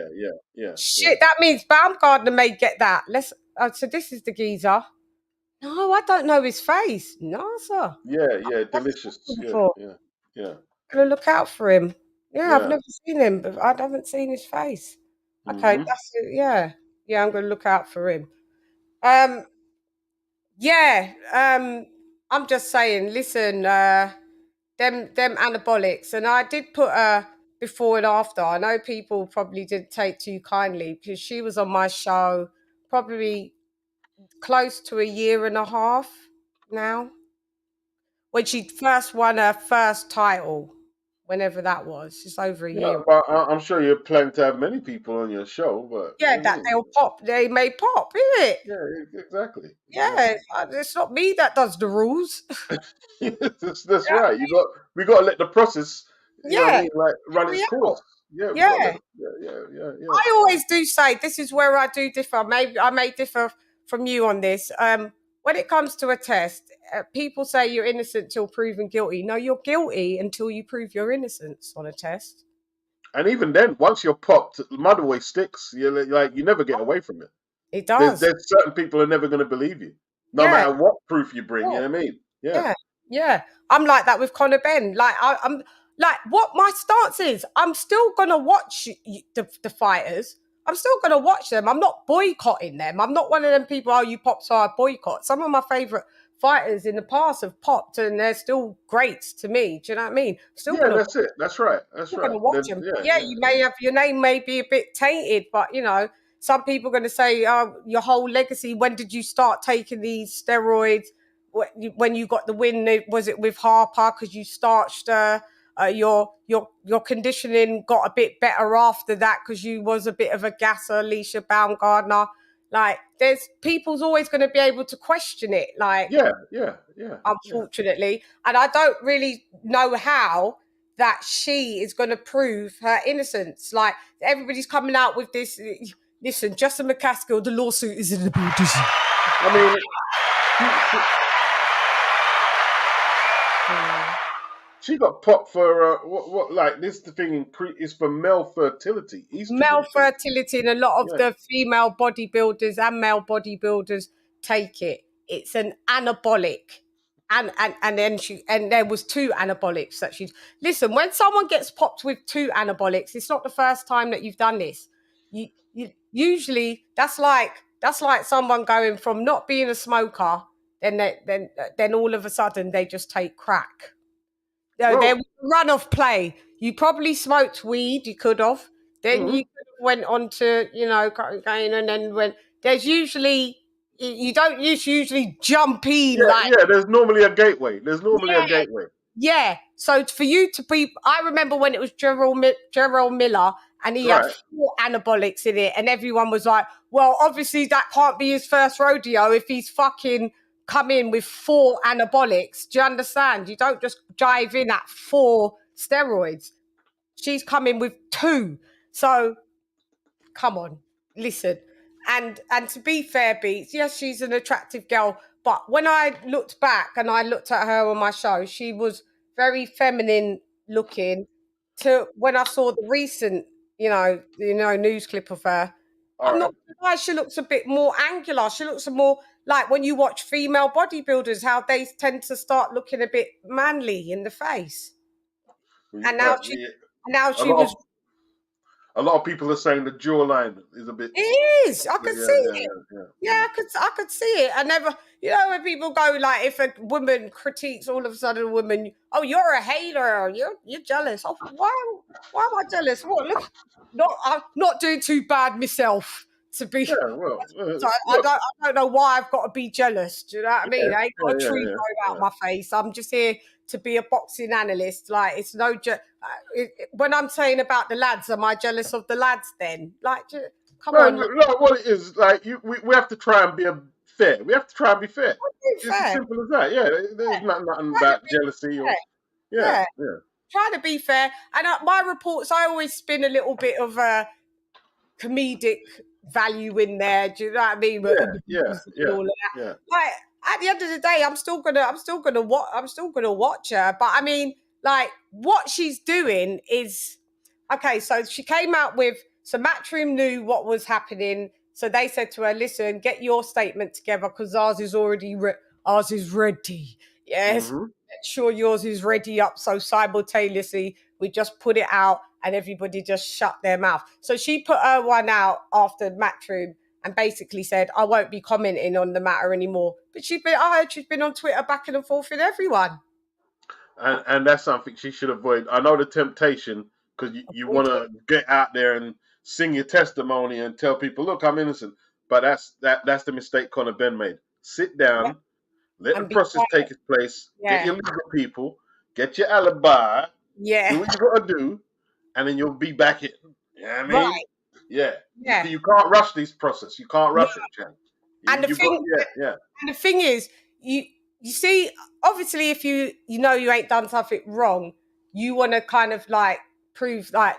Yeah. Shit, that means Baumgardner may get that. So this is the geezer. No, I don't know his face. No, sir. Yeah, delicious. Yeah. Gonna look out for him. Yeah, I've never seen him, but I haven't seen his face. Okay, that's it. Yeah, I'm gonna look out for him. I'm just saying. Listen, them anabolics, and I did put a before and after. I know people probably didn't take too kindly because she was on my show probably close to a year and a half now when she first won her first title. whenever that was. It's over a Yeah, year. but I'm sure you're planning to have many people on your show, but Yeah, that they'll pop. They may pop, isn't it? yeah, exactly. Yeah, it's not me that does the rules. That's Yeah, right. We got to let the process, you know what I yeah, mean, like run carry its out. course. Yeah, we got to let Yeah. it, yeah. I always do say this is where I do differ. Maybe I may differ from you on this. When it comes to a test, people say you're innocent till proven guilty. No, you're guilty until you prove your innocence on a test. And even then, once you're popped, the mud always sticks. You never get away from it. It does. There's certain people who are never going to believe you, no Yeah. matter what proof you bring. Yeah. You know what I mean? Yeah. Yeah. I'm like that with Conor Ben. Like I'm like what my stance is. I'm still gonna watch the fighters. I'm still gonna watch them. I'm not boycotting them. I'm not one of them people. Oh, you popped, so I boycott. Some of my favorite fighters in the past have popped, and they're still great to me. Do you know what I mean? Still Yeah, gonna. that's it. That's right. That's You're right. going to watch them. Yeah, you may have your name may be a bit tainted, but you know, some people are going to say, "Oh, your whole legacy. When did you start taking these steroids? When you got the win? Was it with Harper? Because you starched your conditioning got a bit better after that because you was a bit of a gasser, ALYCIA BAUMGARDNER. Like, there's people's always going to be able to question it. Like, yeah. Unfortunately, and I don't really know how that she is going to prove her innocence. Like, everybody's coming out with this. Listen, Justin McCaskill, the lawsuit is in the building. I mean, she got popped for what like this the thing is for male fertility. Male fertility, and a lot of the female bodybuilders and male bodybuilders take it. It's an anabolic. And then there was 2 anabolics that she's listen, when someone gets popped with 2 anabolics, it's not the first time that you've done this. You usually that's like someone going from not being a smoker, then all of a sudden they just take crack. There was a run of play. You probably smoked weed, you could have. Then you could have went on to, you know, cocaine, and then when there's usually you don't usually jump in there's normally a gateway. A gateway. Yeah. So for you to be, I remember when it was Gerald Miller, and he had 4 anabolics in it, and everyone was like, well, obviously that can't be his first rodeo if he's fucking come in with 4 anabolics. Do you understand? You don't just dive in at 4 steroids. She's come in with 2. So come on, listen. And to be fair, Beats, yes, she's an attractive girl, but when I looked back and I looked at her on my show, she was very feminine looking. To when I saw the recent, news clip of her, I'm not surprised she looks a bit more angular. She looks more like when you watch female bodybuilders, how they tend to start looking a bit manly in the face. And now she was. A lot of people are saying the jawline is a bit. It is. I could see it. Yeah, I could see it. I never, when people go like, if a woman critiques all of a sudden a woman, oh, you're a hater, you're jealous. Oh, why am I jealous? What? Look, I'm not doing too bad myself to be. Yeah, well, I don't know why I've got to be jealous. Do you know what I mean? I ain't got a tree growing out my face. I'm just here to be a boxing analyst. Like, it's no when I'm saying about the lads, am I jealous of the lads then? Like, come on. No, what it is, like, we have to try and be fair. We have to try and be fair. It's as simple as that. Yeah, there's nothing about jealousy. Yeah. Trying to be fair. And my reports, I always spin a little bit of a comedic value in there. Do you know what I mean? Yeah. Like, at the end of the day, I'm still gonna watch her. But I mean, like, what she's doing is okay. So she came out with, so Matchroom knew what was happening, so they said to her, "Listen, get your statement together because ours is ready. Yes, make sure yours is ready up. So simultaneously, we just put it out, and everybody just shut their mouth. So she put her one out after Matchroom." And basically said, I won't be commenting on the matter anymore. But I heard she's been on Twitter backing and forth with everyone. And that's something she should avoid. I know the temptation, because you want to get out there and sing your testimony and tell people, look, I'm innocent. But that's the mistake Conor Ben made. Sit down, let the process take its place, get your legal people, get your alibi, Yeah. Do what you got to do, and then you'll be back in. You know what I mean? Right. Yeah. Yeah. You can't rush this process. You can't rush it, Chan. And the thing is, you see, obviously, if you know you ain't done something wrong, you want to kind of like prove, like,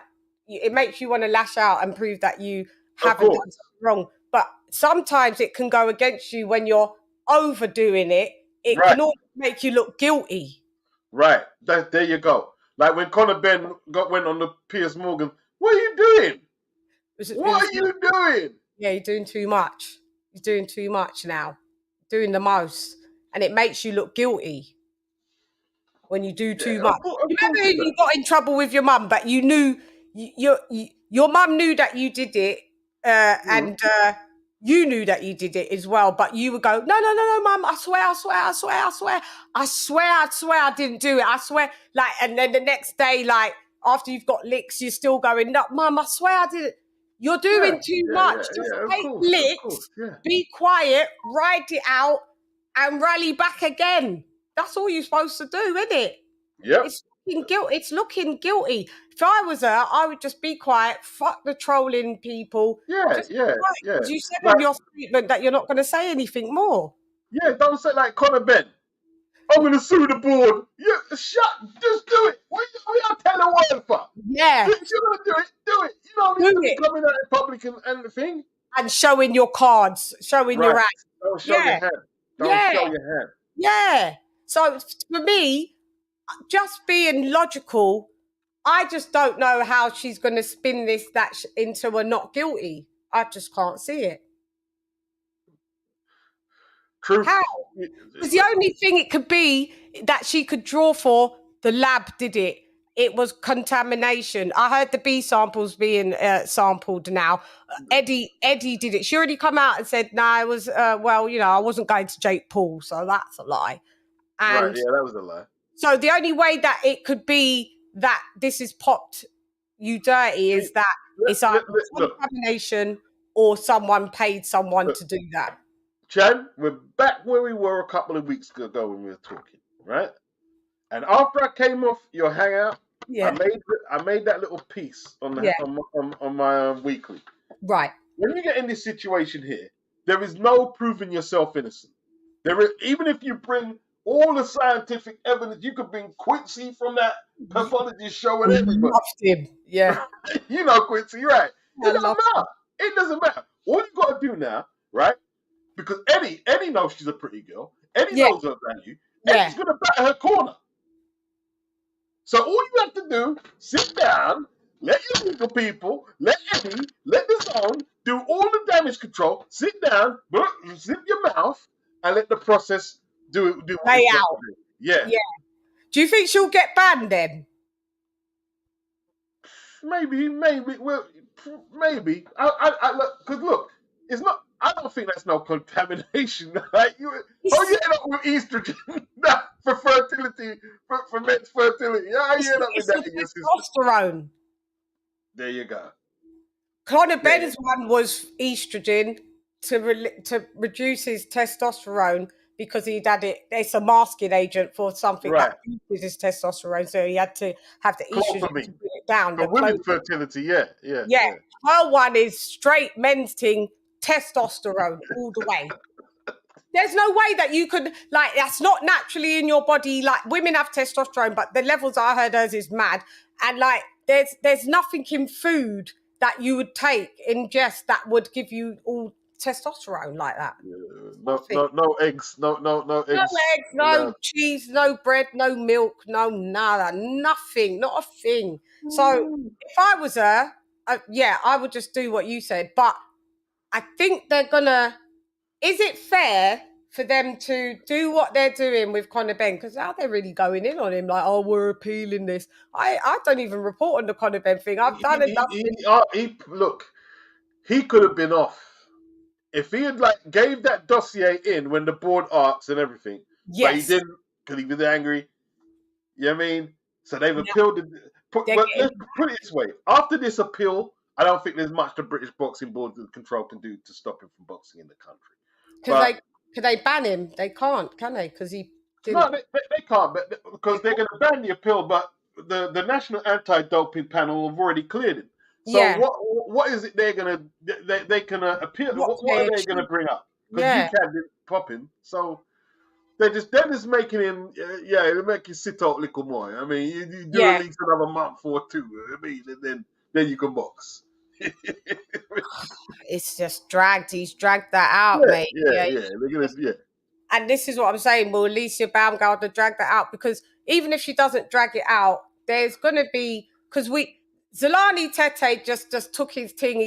it makes you want to lash out and prove that you haven't done something wrong. But sometimes it can go against you when you're overdoing it. It can also make you look guilty. Right. There you go. Like when Conor Ben went on the Piers Morgan, what are you doing? What are you doing? Yeah, you're doing too much. You're doing too much now. Doing the most. And it makes you look guilty when you do too much. You remember you got in trouble with your mum, but you knew your mum knew that you did it, and you knew that you did it as well. But you would go, no, mum, I swear I didn't do it. I swear. Like, and then the next day, like after you've got licks, you're still going, no, mum, I swear I did it. You're doing too much. Just take licks, be quiet, ride it out, and rally back again. That's all you're supposed to do, isn't it? Yeah. It's looking guilty. If I was her, I would just be quiet. Fuck the trolling people. Yeah. You said in your statement that you're not going to say anything more. Yeah, don't say like Conor Ben. I'm going to sue the board. Yeah, just do it. What y'all tell a word for? Yeah. If you're going to do it. You don't need to be coming out in public and the thing. And showing your cards, showing your act. Don't show your hand. Don't show your hand. Yeah. So for me, just being logical, I just don't know how she's going to spin this into a not guilty. I just can't see it. True. How? Because the only thing it could be that she could draw for, the lab did it. It was contamination. I heard the B samples being sampled now. Eddie did it. She already come out and said, no, it was, I wasn't going to Jake Paul, so that's a lie. And yeah, that was a lie. So the only way that it could be that this is popped you dirty is that it's either contamination or someone paid someone to do that. Chan, we're back where we were a couple of weeks ago when we were talking, right? And after I came off your hangout, I made that little piece on my weekly. Right. When you get in this situation here, there is no proving yourself innocent. Even if you bring all the scientific evidence, you could bring Quincy from that pathologist show and everybody. Loved him. Yeah. You know Quincy, right? It doesn't matter. It doesn't matter. All you got to do now, right? Because Eddie knows she's a pretty girl. Eddie knows her value. Eddie's going to bat her corner. So all you have to do, sit down, let your legal people, let Eddie, let the zone do all the damage control, sit down, zip your mouth, and let the process do what Lay out. Yeah. Do you think she'll get banned then? Maybe. Well, maybe. Because look, it's not. I don't think that's no contamination. Like you end up with estrogen for fertility, for men's fertility. Yeah, you end up with that in your system. Testosterone. There you go. Conor Ben's one was estrogen to reduce his testosterone because he'd had it. It's a masking agent for something that reduces his testosterone, so he had to have the estrogen to bring it down. For women's fertility, yeah. Her one is straight men's thing. Testosterone all the way. There's no way that you could, like, that's not naturally in your body. Like, women have testosterone, but the levels I heard hers is mad. And like, there's nothing in food that you would ingest that would give you all testosterone like that. No eggs, no eggs. No eggs, no cheese, no bread, no milk, no nada, nothing, not a thing. So if I was her, I would just do what you said. But I think they're gonna. Is it fair for them to do what they're doing with Conor Ben? Because how they're really going in on him, like, oh, we're appealing this. I don't even report on the Conor Ben thing. I've done it. Look, he could have been off if he had gave that dossier in when the board asked and everything. Yes. But he didn't because he was angry. You know what I mean? So they've appealed it. But let's put it this way: after this appeal, I don't think there's much the British Boxing Board control can do to stop him from boxing in the country. Could they ban him? They can't, can they? Because he didn't. No, they can't, but because they're going to ban the appeal. But the National Anti-Doping Panel have already cleared him. So Yeah. what is it they're gonna they can appeal? What are they gonna bring up? Because UCAN didn't pop him, so they're just making him they make you sit out a little more. I mean, you do at least another month or two. I mean, and then you can box. It's just dragged. He's dragged that out, mate. They're gonna And this is what I'm saying. Will ALYCIA Baumgardner drag that out? Because even if she doesn't drag it out, there's gonna be Zylani Tete just took his thing.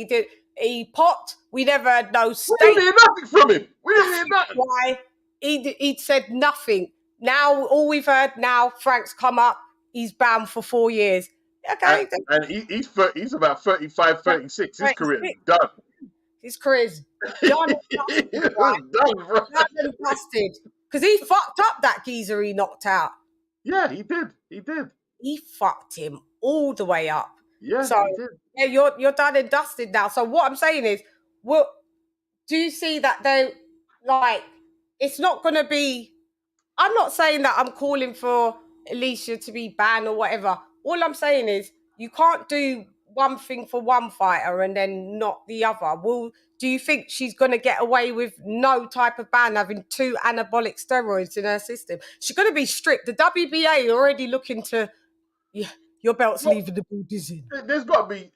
He popped. We never had no state. We didn't hear nothing from him. We didn't hear nothing. Why? He'd said nothing. Now all we've heard Frank's come up. He's banned for 4 years. Okay. And he's about 35, 36. His career's done. His career's done. Done, bro. Done and dusted. Because he fucked up that geezer he knocked out. Yeah, he did. He fucked him all the way up. Yeah, so, he did. Yeah, you're done and dusted now. So what I'm saying is, do you see that they it's not going to be? I'm not saying that I'm calling for ALYCIA to be banned or whatever. All I'm saying is you can't do one thing for one fighter and then not the other. Do you think she's going to get away with no type of ban, having 2 anabolic steroids in her system? She's going to be stripped. The WBA already looking to, your belt's leaving the ball dizzy. There's got to be,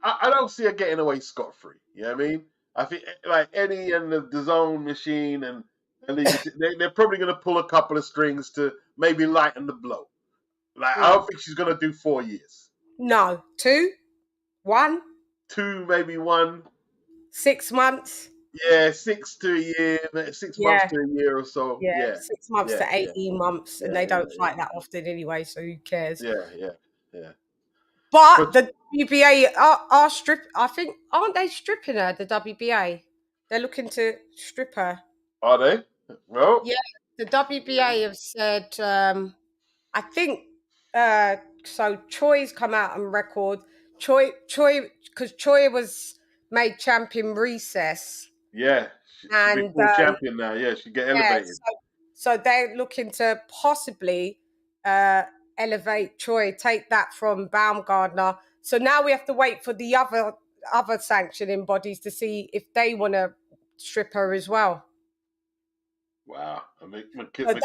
I don't see her getting away scot-free. You know what I mean? I think like Eddie and the zone machine and they're probably going to pull a couple of strings to maybe lighten the blow. I don't think she's going to do 4 years. No. 2? 1? 2, maybe 1. 6 months? Yeah, 6 to a year, 6 months to a year or so. Yeah. 6 months to 18 months. And they don't fight that often anyway, so who cares? Yeah. But the WBA are I think, aren't they stripping her, the WBA? They're looking to strip her. Are they? Well, yeah, the WBA have said, I think, so Choi's come out on record. Choi, because Choi was made champion recess. Yeah, she's full champion now. Yeah, she get elevated. So they're looking to possibly elevate Choi, take that from Baumgardner. So now we have to wait for the other sanctioning bodies to see if they want to strip her as well. Wow, I mean, Michaela,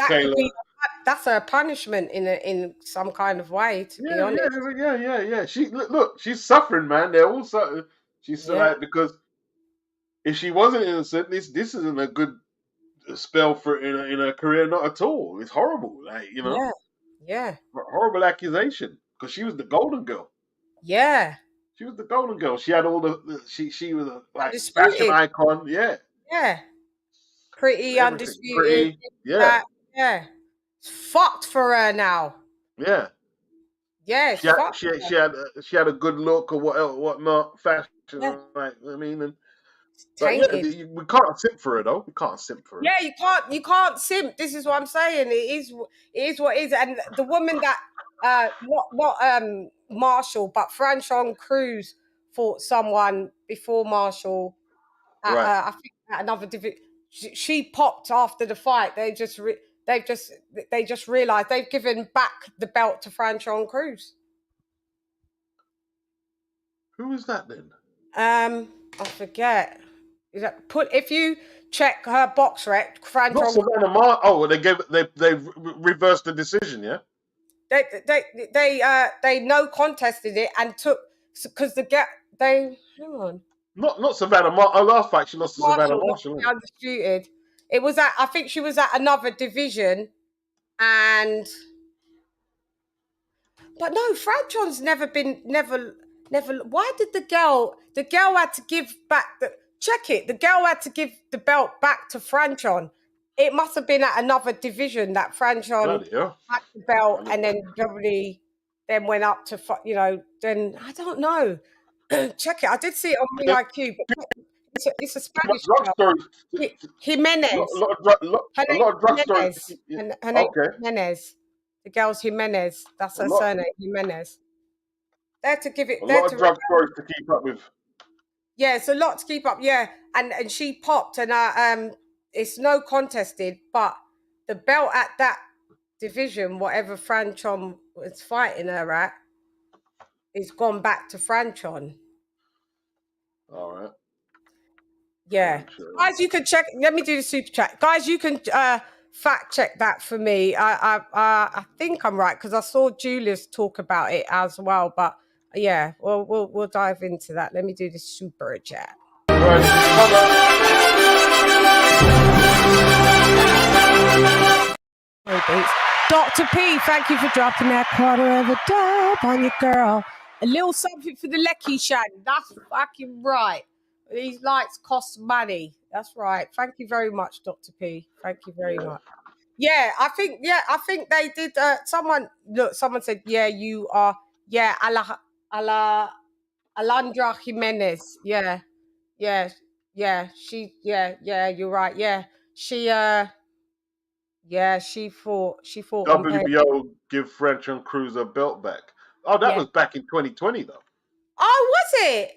that's a punishment in some kind of way. To be honest, yeah. Look, she's suffering, man. They're also she's like, because if she wasn't innocent, this isn't a good spell for in her career, not at all. It's horrible, horrible accusation, because she was the golden girl. Yeah, she was the golden girl. She had all the she was a fashion icon. Yeah. Pretty undisputed. Yeah. It's fucked for her now. Yeah. Yeah. She had a good look or whatnot, fashion. Yeah. I mean, we can't simp for her though. We can't simp for her. Yeah, you can't simp. This is what I'm saying. It is what it is. And the woman that not Marshall, but Franchon Cruz fought someone before Marshall. I think at another division. She popped after the fight. They just realized they've given back the belt to Franchon Cruz. Who is that then? I forget. If you check her box rec, Franchon. They reversed the decision. Yeah. They no contested it and took because hang on. Not Savannah Marshall. Her last fight, she lost to Savannah Marshall. Undisputed. It was I think she was at another division, but no, Franchon's never. Why did the girl had to give back the girl had to give the belt back to Franchon. It must have been at another division that Franchon had the belt, and then probably then went up to then I don't know. Check it. I did see it on IQ, but it's a Spanish girl. Jimenez. A lot of drug stories. Her name Jimenez. The girl's Jimenez. That's her surname, Jimenez. They're to give it. A lot of drug stories to keep up with. Yeah, it's a lot to keep up. Yeah, and she popped, and it's no contested, but the belt at that division, whatever Franchon was fighting her at is gone back to Franchon. All right. Yeah. Guys, you can check. Let me do the super chat. Guys, you can fact check that for me. I think I'm right because I saw Julius talk about it as well. But yeah, we'll dive into that. Let me do the super chat. Dr. P, thank you for dropping that quarter of a dub on your girl. A little something for the LadyChann. That's fucking right. These lights cost money. That's right. Thank you very much, Dr. P. Thank you very much. Yeah, I think they did. Someone said, yeah, you are. Yeah, Alondra Jimenez. Yeah. You're right. Yeah, she fought on WBO give French and Cruz a belt back. Oh, that was back in 2020 though. Oh, was it?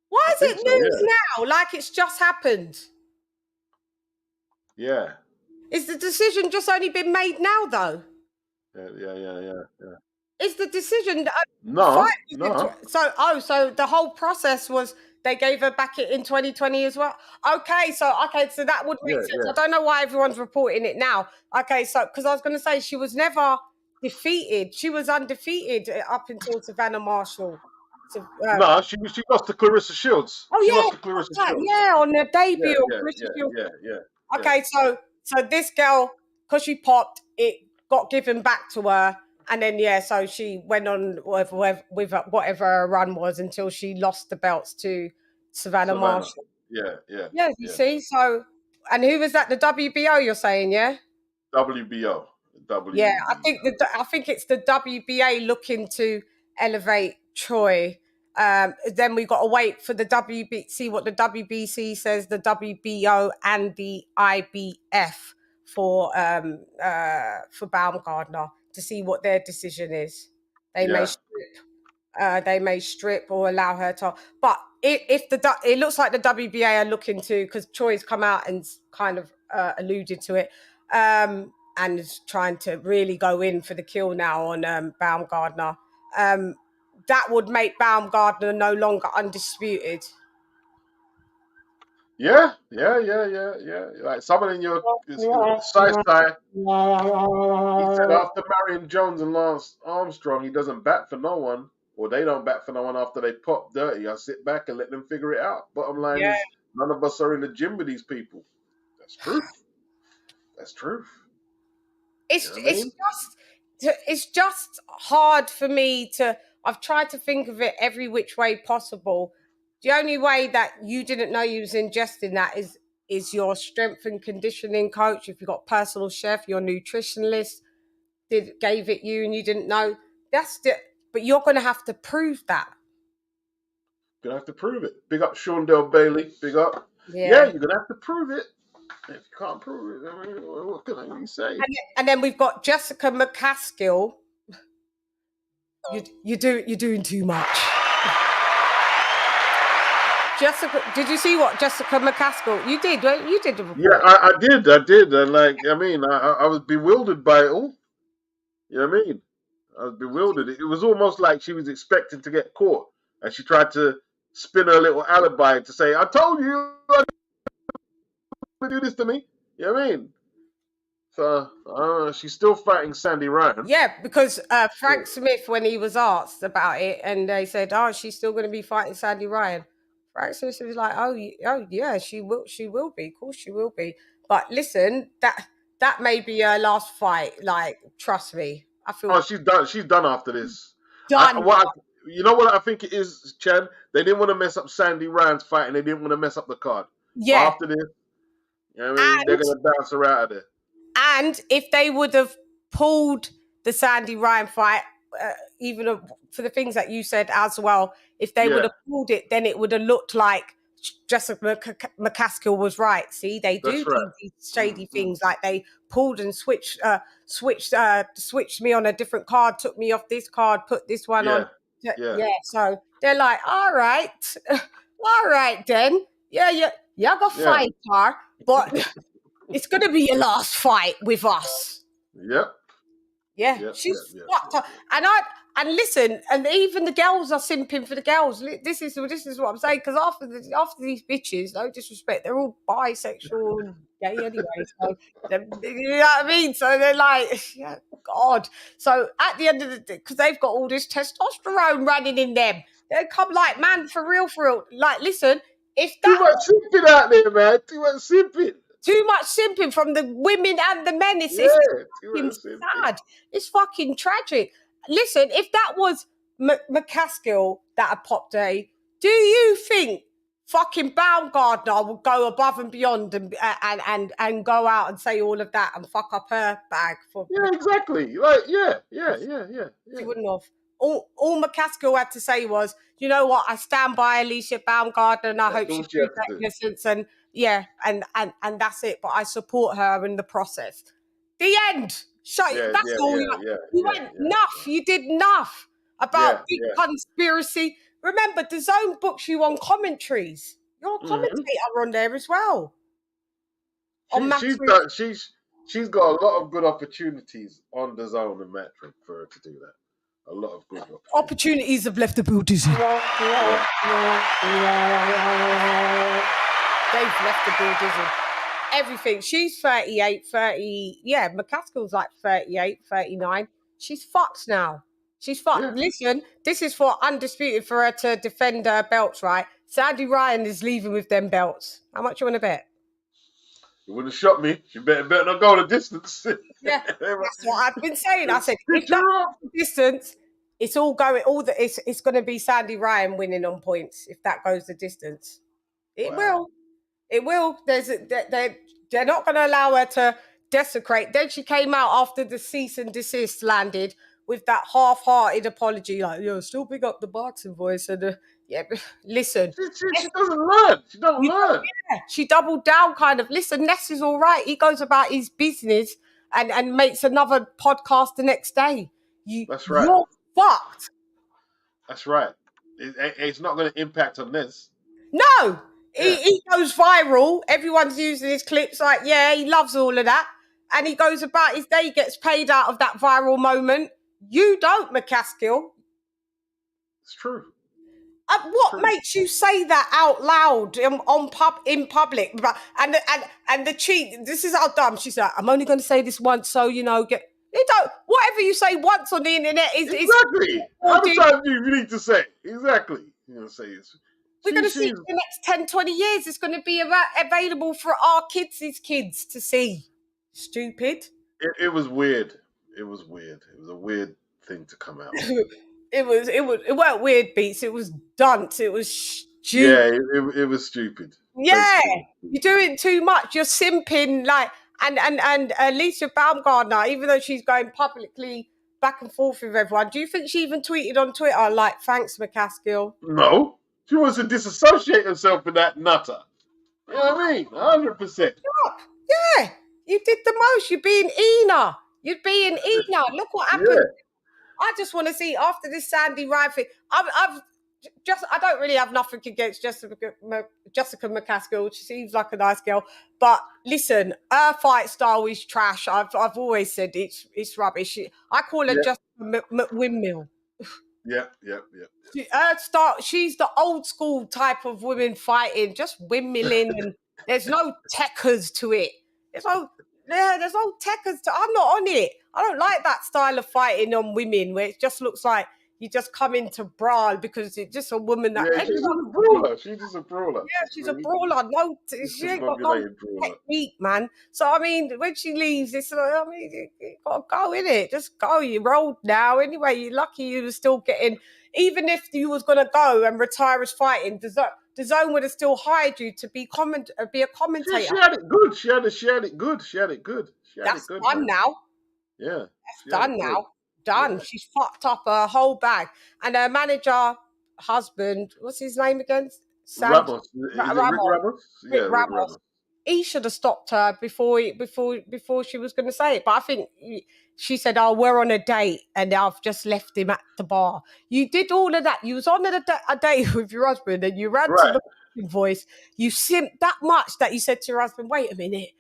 Why is it news now? Like it's just happened. Yeah. Is the decision just only been made now though? Yeah. Is the decision no. So the whole process was they gave her back in 2020 as well. Okay, so that would make sense. Yeah. I don't know why everyone's reporting it now. Okay, so because I was going to say she was never defeated. She was undefeated up until Savannah Marshall. No, she lost to Clarissa Shields. Oh, she yeah, lost to Clarissa Shields. Yeah, on the debut of Clarissa Shields. Yeah. Okay, so this girl, because she popped, it got given back to her. And then, so she went on with whatever her run was until she lost the belts to Savannah Marshall. Yeah, you see? So, and who was that? The WBO, you're saying, yeah? WBO. Yeah, I think it's the WBA looking to elevate Troy. Then we got to wait for the see what the WBC says, the WBO and the IBF for Baumgardner to see what their decision is. They may strip or allow her to. But it looks like the WBA are looking to, because Troy's come out and kind of alluded to it. And is trying to really go in for the kill now on Baumgardner. That would make Baumgardner no longer undisputed. Yeah. Like someone in your side, he said after marrying Jones and Lance Armstrong, he doesn't bat for no one, or they don't bat for no one after they pop dirty. I sit back and let them figure it out. Bottom line is, none of us are in the gym with these people. That's truth. That's truth. It's just hard for me to. I've tried to think of it every which way possible. The only way that you didn't know you was ingesting that is your strength and conditioning coach. If you got personal chef, your nutritionist gave it you and you didn't know. But you're going to have to prove that. You're going to have to prove it. Big up Shondell Bailey. Big up. Yeah, you're going to have to prove it. If you can't prove it, I mean, what can I really say? And then we've got Jessica McCaskill. You're doing too much. Jessica, did you see what Jessica McCaskill? You did, right? You did the report. Yeah, I did. And I was bewildered by it all. You know what I mean? I was bewildered. It was almost like she was expecting to get caught, and she tried to spin her little alibi to say, "I told you to do this to me." You know what I mean? So she's still fighting Sandy Ryan. Yeah, because Frank Smith, when he was asked about it, and they said, "Oh, she's still going to be fighting Sandy Ryan." Frank Smith was like, "Oh yeah, she will be. Of course, she will be." But listen, that may be her last fight. Like, trust me, I feel. Oh, she's done. She's done after this. Done. You know what I think it is, Chan? They didn't want to mess up Sandy Ryan's fight, and they didn't want to mess up the card. Yeah. But after this, you know what I mean? They're going to bounce her out of there. And if they would have pulled the Sandy Ryan fight, even for the things that you said as well, if they would have pulled it, then it would have looked like Jessica McCaskill was right. See, they do these shady things, like they pulled and switched me on a different card, took me off this card, put this one on. Yeah. So they're like, all right then. Yeah, got fight her, but it's going to be your last fight with us. Yep. Yeah, she's fucked up. And listen, and even the girls are simping for the girls. This is what I'm saying, because after these bitches, no disrespect, they're all bisexual and gay anyway. So you know what I mean? So they're like, yeah, God. So at the end of the day, because they've got all this testosterone running in them, they come like, man, for real. Like, listen, if that too much simping out there, man. Too much simping. Too much simping from the women and the men. It's fucking sad. It's fucking tragic. Listen, if that was McCaskill that had popped do you think fucking Baumgardner would go above and beyond and go out and say all of that and fuck up her bag for? Yeah, exactly. Like, yeah. She wouldn't have. All McCaskill had to say was, you know what, I stand by ALYCIA BAUMGARDNER and I hope she proves her innocence, and yeah, and that's it. But I support her in the process. The end. That's all. You went enough. You did enough about big conspiracy. Remember, the Zone books you on commentaries. You're a commentator on there as well. She's got a lot of good opportunities on the Zone and Matchroom for her to do that. A lot of good opportunities have left the building. They've left the building. Everything. She's 38, 30. Yeah, McCaskill's like 38, 39. She's fucked now. She's fucked. Yeah. Listen, this is for undisputed for her to defend her belts, right? Sandy Ryan is leaving with them belts. How much you want to bet? You wouldn't have shot me. You better not go the distance. Yeah, that's what I've been saying. I said, if that's the distance, it's all going. It's going to be Sandy Ryan winning on points if that goes the distance. It will. It will. They're not going to allow her to desecrate. Then she came out after the cease and desist landed with that half-hearted apology, like, still pick up the boxing voice. And listen. She doesn't learn. She don't learn. Yeah, she doubled down kind of. Listen, Ness is all right. He goes about his business and makes another podcast the next day. That's right. You're fucked. That's right. It's not going to impact on this. No. Yeah. He goes viral. Everyone's using his clips like, he loves all of that. And he goes about his day, gets paid out of that viral moment. You don't, McCaskill. It's true. What makes you say that out loud in public? And the cheat. This is how dumb she's like. I'm only going to say this once, so get. You don't. Whatever you say once on the internet is exactly. How many times do you need to say? Exactly. You're going to say this. We're going to see in the next 10, 20 years. It's going to be available for our kids to see. Stupid. It was weird. It was weird. It was a weird thing to come out. It weren't weird, Beats. It was dunce. It was stupid. Yeah, it was stupid. Yeah, you're doing too much. You're simping, like, and ALYCIA BAUMGARDNER, even though she's going publicly back and forth with everyone, do you think she even tweeted on Twitter like, "Thanks, McCaskill"? No, she wants to disassociate herself with that nutter. You know what I mean? 100%. Yeah, you did the most. You're being Ena. You're being Ena. Look what happened. Yeah. I just want to see after this Sandy Ryan thing. I don't really have nothing against Jessica McCaskill. She seems like a nice girl, but listen, her fight style is trash. I've always said it's rubbish. I call her Jessica McWindmill. Yeah. She's the old school type of women fighting, just windmilling, and there's no techers to it. There's no techers to. I'm not on it. I don't like that style of fighting on women where it just looks like you just come in to brawl because it's just a woman that. Yeah, she's a brawler. She's just a brawler. Yeah, she's a brawler. No, she ain't got no technique, man. So I mean, when she leaves, it's like, you gotta go in it. Just go. You're old now. Anyway, you're lucky you were still getting. Even if you was gonna go and retire as fighting, the Zone would have still hired you to be a commentator. She had it good. She had it good. That's done now. Yeah. That's done now. Done. Yeah. She's fucked up her whole bag. And her manager, husband, what's his name again? Ramos. Rick Ramos. He should have stopped her before she was going to say it. But I think she said, we're on a date and I've just left him at the bar. You did all of that. You was on a date with your husband and you ran to the voice. You simped that much that you said to your husband, wait a minute.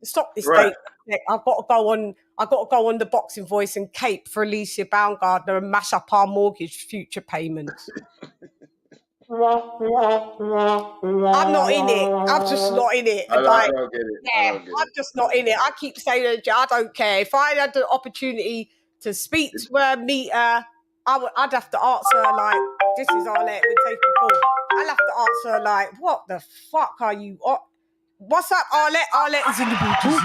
Stop this Right. date. I've got to go on. I've got to go on the Boxing Voice and cape for ALYCIA BAUMGARDNER and mash up our mortgage future payments. I'm not in it. I'm just not in it. I don't get it. Yeah, I'm just not in it. I keep saying I don't care. If I had the opportunity to speak to her, meet her, I'd have to answer her like, this is Arlette, we're taking a call. I'd have to answer her like, what the fuck are you? What's up, Arlette? Arlette is in the booty.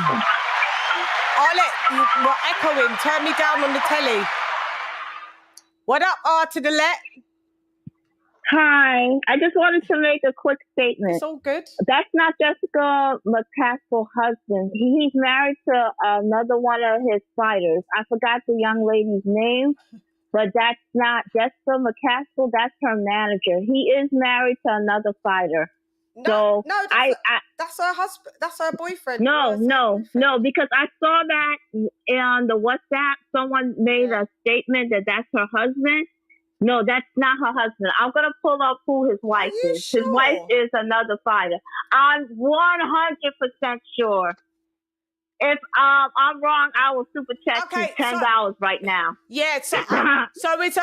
Arlette, you're echoing. Turn me down on the telly. What up, to the left? Hi, I just wanted to make a quick statement. It's all good. That's not Jessica McCaskill's husband. He's married to another one of his fighters. I forgot the young lady's name, but that's not Jessica McCaskill. That's her manager. He is married to another fighter. No, that's her husband. That's her boyfriend. No, because I saw that on the WhatsApp. Someone made a statement that that's her husband. No, that's not her husband. I'm going to pull up who his wife is. Sure? His wife is another fighter. I'm 100% sure. If I'm wrong, I will super chat you $10 right now. Yeah, so is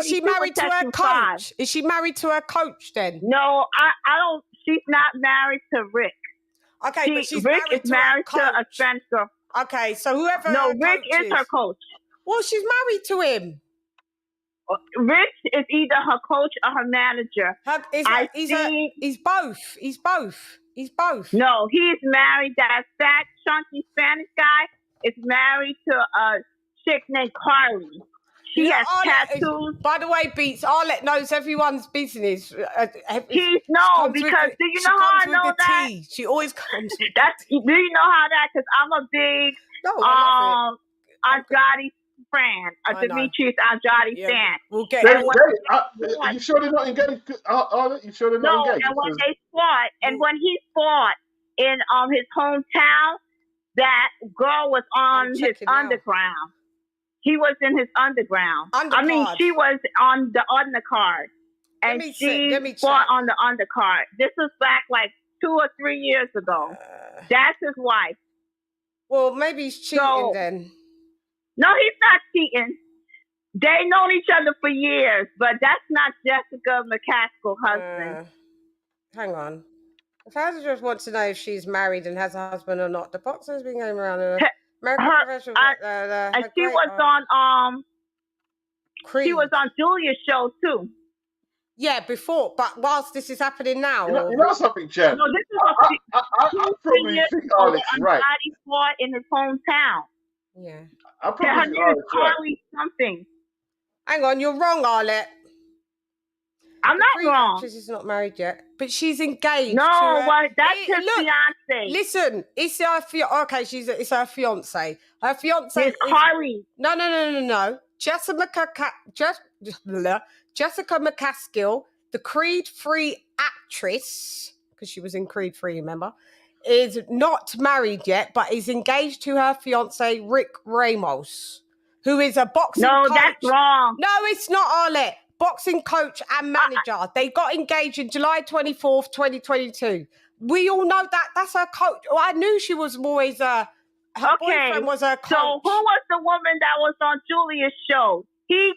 she married to her coach? Is she married to her coach then? No, I don't. She's not married to Rick. Okay, but she's Rick married is married to a strength girl. Okay, so whoever. No, Rick is her coach. Well, she's married to him. Rick is either her coach or her manager. He's both. He's both. He's both. No, he's married. That fat, chunky Spanish guy is married to a chick named Carly. She has tattoos. By the way, Beats, Arlette knows everyone's business. Do you know how I know that? She always comes with that. Do you know how that? Because I'm a big Andrade fan, a Demetrius Andrade fan. We'll get you sure they're not engaged? You sure they're not engaged? And when they fought, and when he fought in his hometown, that girl was on his underground. He was in his underground. I mean, she was on the undercard, and she fought on the undercard. This was back like 2 or 3 years ago. That's his wife. Well, maybe he's cheating then. No, he's not cheating. They known each other for years, but that's not Jessica McCaskill's husband. Hang on. If I just want to know if she's married and has a husband or not, the boxer's been going around. American professional. And she was on Creed. She was on Julia's show too. Yeah, before, but whilst this is happening now. You know something, Chen? No, this is I probably think Alex is right. He fought in his hometown. Yeah. I probably think Alex is Carly something. Hang on, you're wrong, Arlette. I'm not wrong. She's not married yet, but she's engaged. No, that's his fiance. Listen, it's her fiance. Okay, it's her fiance. Her fiance is Carly. No. Jessica McCaskill, the Creed 3 actress, because she was in Creed 3, remember, is not married yet, but is engaged to her fiance Rick Ramos, who is a boxing coach. No, that's wrong. No, it's not, Arlette. Boxing coach and manager. They got engaged in July 24th, 2022. We all know that. That's her coach. Well, I knew she was always her boyfriend was her coach. So who was the woman that was on Julia's show? She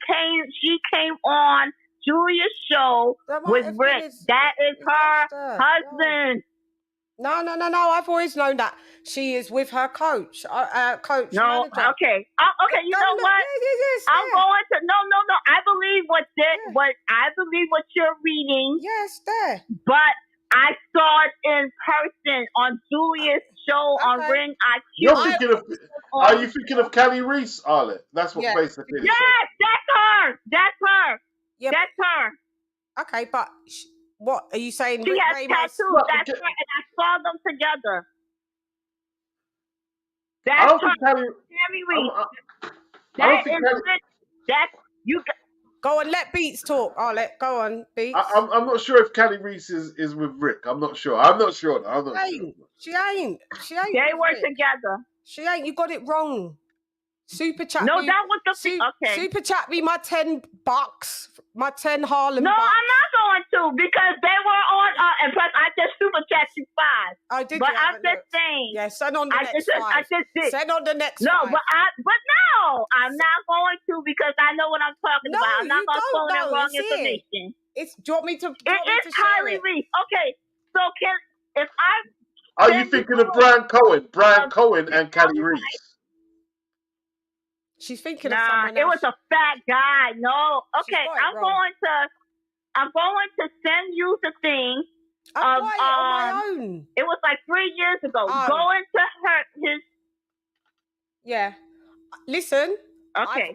came on Julia's show with Rick. That is her husband. No. I've always known that she is with her coach. Coach. No. Manager. Okay. Okay. You know what? I'm going to. No. I believe what you're reading. Yes, there. But I saw it in person on Julia's show on Ring IQ. Are you thinking of Callie Reese, Arlette? That's what basically. Yes, that's her. Yeah, that's her. Okay, but. What are you saying? She has tattoos. That's right, and I saw them together. That's Tammy Reese. Go on, let Beats talk. Go on, Beats. I'm not sure if Callie Reese is with Rick. I'm not sure. She ain't. They were together. She ain't. You got it wrong. Super chat. No, me, that was the okay. Super chat me my $10, my 10 Harlem. No, bucks. I'm not going to because they were on. And plus, I just super chat you 5. Oh, did but you? I'm just saying. Yeah, send on the next 5. I just did. Send on the next 5. No, but no, I'm not going to because I know what I'm talking about. I'm not going to phone in wrong information. Do you want me to? It is Kylie Reese. Okay, so if I. Are you thinking of Brian Cohen? Brian Cohen and Kylie Reese. She's thinking of someone else. It was a fat guy. No. Okay, I'm going to send you the thing. I've got it on my own. It was like 3 years ago. Oh. Go into his. Yeah. Listen. Okay.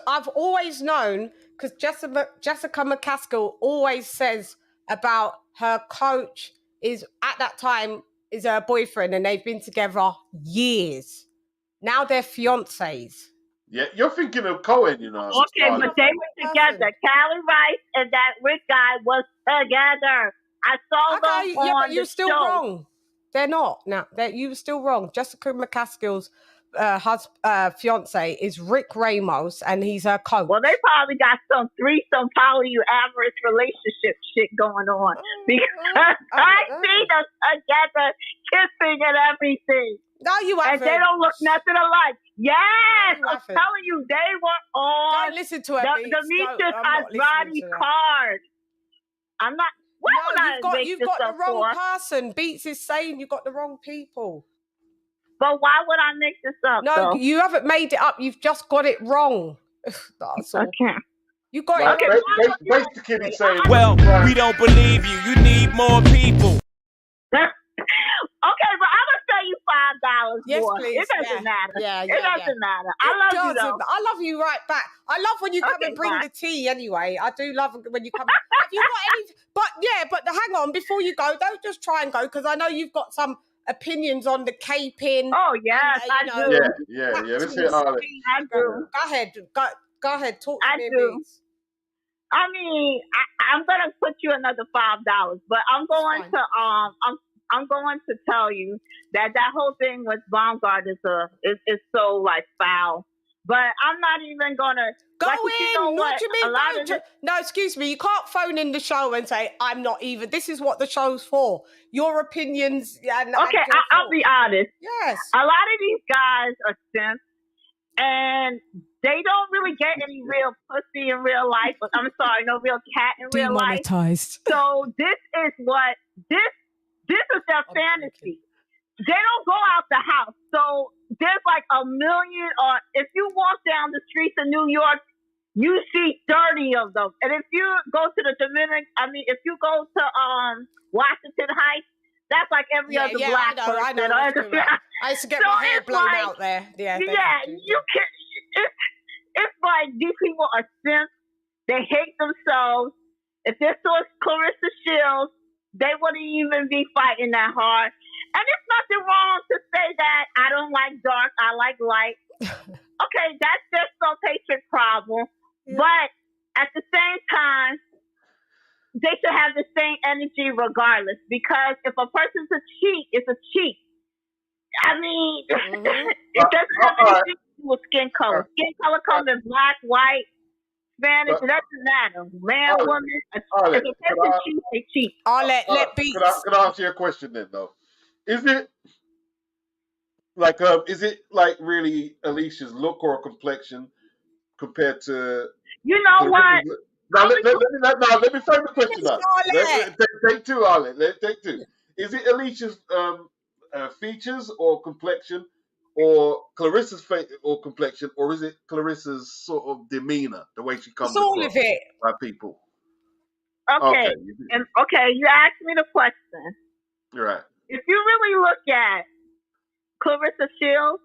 I've always known because Jessica McCaskill always says about her coach is at that time is her boyfriend and they've been together years. Now they're fiancés. Yeah, you're thinking of Cohen, you know. Okay, but they were together. Callie Rice and that Rick guy was together. I saw them on but you're the still show. wrong. They're not. No, you were still wrong. Jessica McCaskill's fiance is Rick Ramos, and he's her coach. Well, they probably got some threesome polyamorous relationship shit going on because I see them together kissing and everything. No, you haven't. And they don't look nothing alike. Yes, I'm telling you, they were on. Don't listen to her. Demetrius Andrade card. I'm not. You've got the wrong person. Beats is saying you've got the wrong people. But why would I mix this up? No, though? You haven't made it up. You've just got it wrong. That's all. Okay. You got it. Okay. The kid is saying. Well, we don't believe you. You need more people. Okay, but I'm gonna pay you $5 yes, more. Please. It doesn't matter. Yeah, it doesn't matter. I love you though. I love you right back. I love when you come and bring the tea anyway. I do love when you come. Have you got any? But hang on, before you go, don't just try and go because I know you've got some opinions on the caping. Oh yes, I do. Yeah. Let's hear all it. I do. Go ahead. Talk to me. I do. I mean, I'm gonna put you another $5, but I'm going to I'm going to tell you that whole thing with Baumgardner is so like foul. But I'm not even gonna go in. What do you mean? No, excuse me. You can't phone in the show and say I'm not even. This is what the show's for. Your opinions. Okay, I'll be honest. Yes. A lot of these guys are simps, and they don't really get any real pussy in real life. I'm sorry, no real cat in real life. Demonetized. So this is what this is their fantasy. They don't go out the house. So there's like a million, or if you walk down the streets of New York, you see 30 of them. And if you go to if you go to Washington Heights, that's like every other black person. I know. I used to get my hair blown out there. Yeah, you can. It's like these people are simps. They hate themselves. If this was Clarissa Shields, they wouldn't even be fighting that hard. And there's nothing wrong to say that I don't like dark, I like light. Okay, that's just a patient problem. Yeah. But at the same time, they should have the same energy regardless. Because if a person's a cheat, it's a cheat. I mean, it doesn't have anything to do with skin color. Skin color comes in black, white, Spanish, it doesn't matter. Man, woman, if a person cheats, they cheat. Let Beats. Can I ask you a question then, though? Is it like really Alicia's look or complexion compared to? You know what? Now let me frame the question up. Take two, Arlette. Let's take two. Is it Alicia's features or complexion, or Clarissa's face or complexion, or is it Clarissa's sort of demeanor, the way she comes all of it by people? Okay. You asked me the question. You're right. If you really look at Clarissa Shields,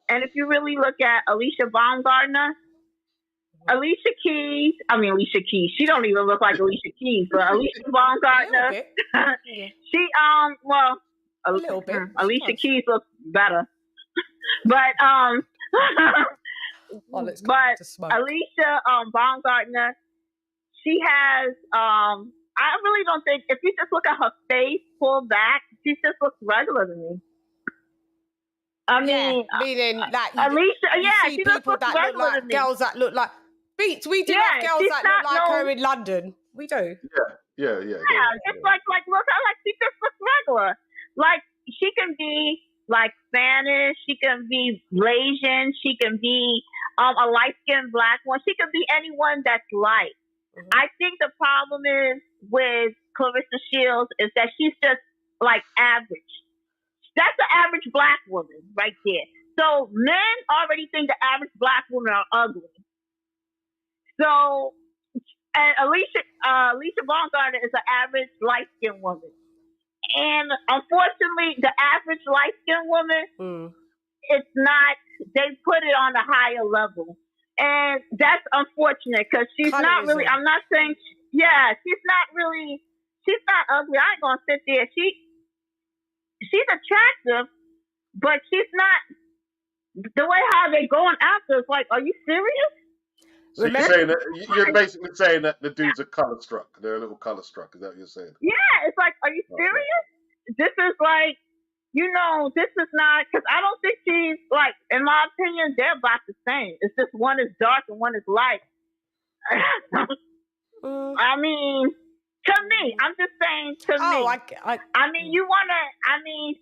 and if you really look at Alicia Baumgardner, Alicia Keys, she don't even look like Alicia Keys, but Alicia Baumgardner, she, a little bit. Alicia Keys looks better. But, Alicia Baumgardner, she has, I really don't think, if you just look at her face pulled back, she just looks regular to me. I mean, meaning that ALYCIA, see people that look like girls that look like Beats. We do have girls that look like her in London. We do. Yeah. It's like look, she just looks regular. Like she can be like Spanish, she can be Malaysian, she can be a light-skinned black one. She can be anyone that's light. Mm-hmm. I think the problem is with Clarissa Shields is that she's just like average. That's the average black woman right there. So men already think the average black women are ugly. So, and ALYCIA BAUMGARDNER is an average light-skinned woman. And unfortunately, the average light-skinned woman, it's not, they put it on a higher level. And that's unfortunate because she's not really, I'm not saying, she's not ugly. I ain't going to sit there. She's attractive, but she's not, the way how they going after is like, are you serious? So you're basically saying that the dudes are color struck. They're a little color struck. Is that what you're saying? Yeah, it's like, are you serious? This is like, this is not, because I don't think she's like, in my opinion, they're about the same. It's just one is dark and one is light. I mean, to me, I'm just saying to me. I mean, you want to,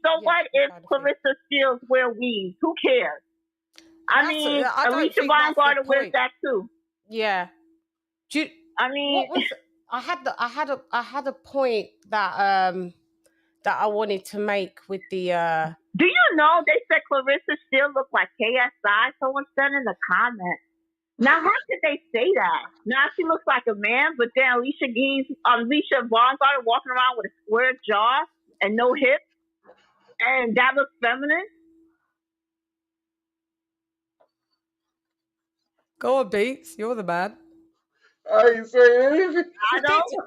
so what if Clarissa Shields wear weaves? Who cares? ALYCIA BAUMGARDNER wears that too. Yeah. I had a point that that I wanted to make with the Do you know they said Clarissa still looked like KSI? Someone said in the comments. Now how could they say that? Now she looks like a man, but then ALYCIA BAUMGARDNER walking around with a square jaw and no hips, and that looks feminine. Go on, Beats. You're the man. I ain't saying anything.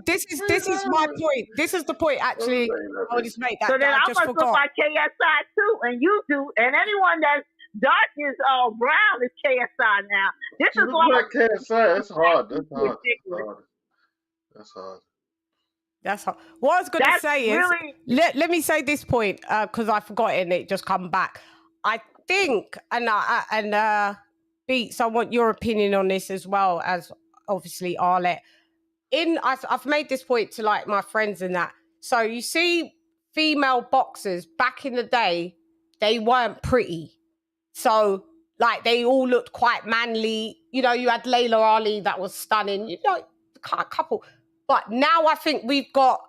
This is my point. This is the point, actually. I want to make that. So then I must look like KSI too, and you do, and anyone that's dark is brown is KSI now. This is like KSI. That's hard. That's hard. What I was going to say is, let me say this point because I forgot it and it just come back. I think, and Beats, I want your opinion on this as well as obviously ALOT. I've made this point to like my friends and that. So you see female boxers back in the day, they weren't pretty. So like they all looked quite manly. You had Layla Ali that was stunning, a couple. But now I think we've got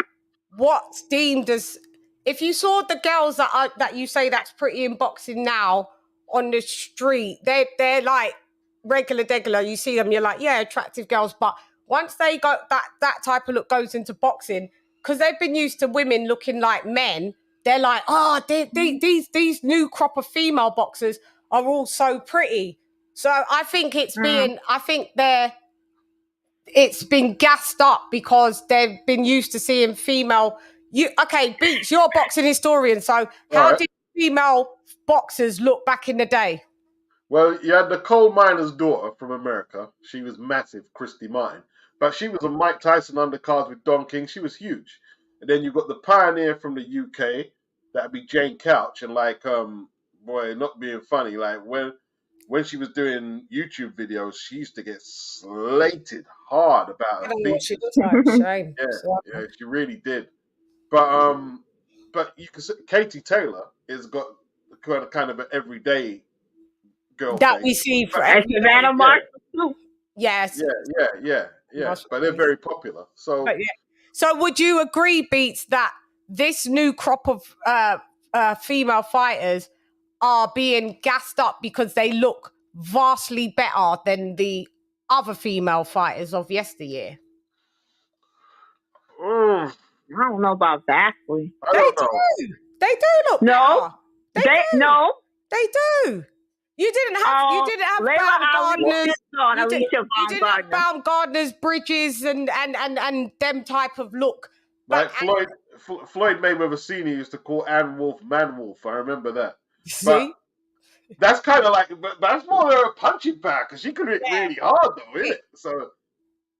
what's deemed as, if you saw the girls that you say that's pretty in boxing now on the street, they're like regular. You see them, you're like, yeah, attractive girls. But once they go that type of look goes into boxing, because they've been used to women looking like men, they're like, these new crop of female boxers are all so pretty. So I think it's been gassed up because they've been used to seeing female. Beats, you're a boxing historian, so how did female boxers look back in the day? Well, you had the coal miner's daughter from America. She was massive, Christy Martin. But she was a Mike Tyson undercard with Don King. She was huge. And then you got the pioneer from the UK. That'd be Jane Couch. And like, not being funny, like when she was doing YouTube videos, she used to get slated hard about her features. Yeah, she really did. But you can say Katie Taylor has got kind of an everyday girl that face. We see for Savannah Marshall too. Yes. Yeah. But they're very popular. So would you agree, Beats, that this new crop of female fighters are being gassed up because they look vastly better than the other female fighters of yesteryear? I don't know about vastly. They do look better. They do. You didn't have Baumgardners. You didn't have Baumgardners, Bridges, and them type of look. Like Floyd Mayweather Sr. used to call Ann Wolf Man Wolf. I remember that. See? But that's kind of like, but that's more of a punching power because she could hit really hard though, isn't it? So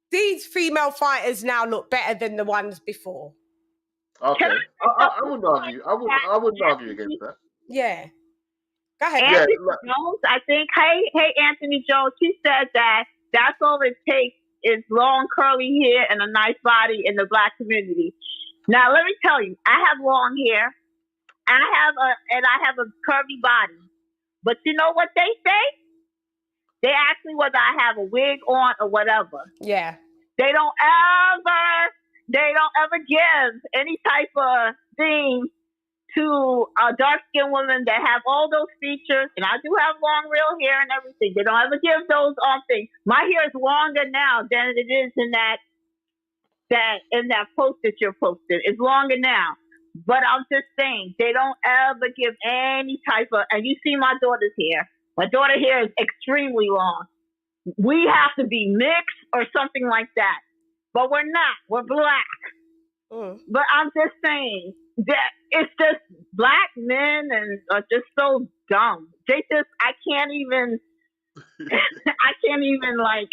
these female fighters now look better than the ones before. Okay, I wouldn't argue. I wouldn't argue against that. Yeah. Go ahead. Anthony Jones, I think. Hey, Anthony Jones. She said that that's all it takes is long curly hair and a nice body in the black community. Now, let me tell you, I have long hair. I have a curvy body. But you know what they say? They ask me whether I have a wig on or whatever. Yeah. They don't ever give any type of thing to a dark-skinned woman that have all those features, and I do have long, real hair and everything. They don't ever give those things. My hair is longer now than it is in that post that you're posting. It's longer now. But I'm just saying, they don't ever give any type of, and you see my daughter's hair. My daughter's hair is extremely long. We have to be mixed or something like that. But we're not. We're black. But I'm just saying that it's just black men and are just so dumb. They just, I can't even like,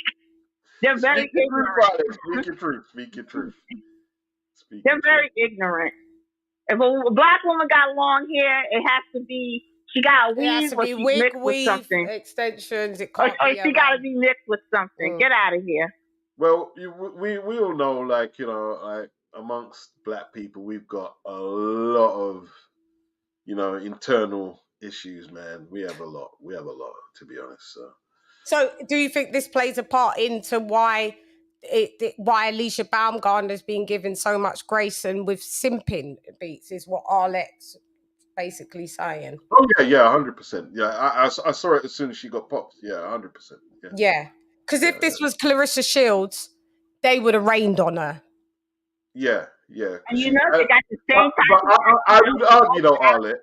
they're very ignorant. Speak your truth. They're very ignorant. If a black woman got long hair, it has to be, she got a weave or she's mixed with something. Extensions, it or can't be she got to be mixed with something. Get out of here. Well, we all know, like, you know, like amongst black people, we've got a lot of, you know, internal issues, man. We have a lot, to be honest. So do you think this plays a part into why ALYCIA Baumgardner's been given so much grace and with simping beats is what ALOT's basically saying? Oh yeah, 100%. Yeah, I saw it as soon as she got popped. Yeah, 100%. Yeah, because if this was Clarissa Shields, they would have rained on her. Yeah. And you know they got the same type of I would argue though, ALOT.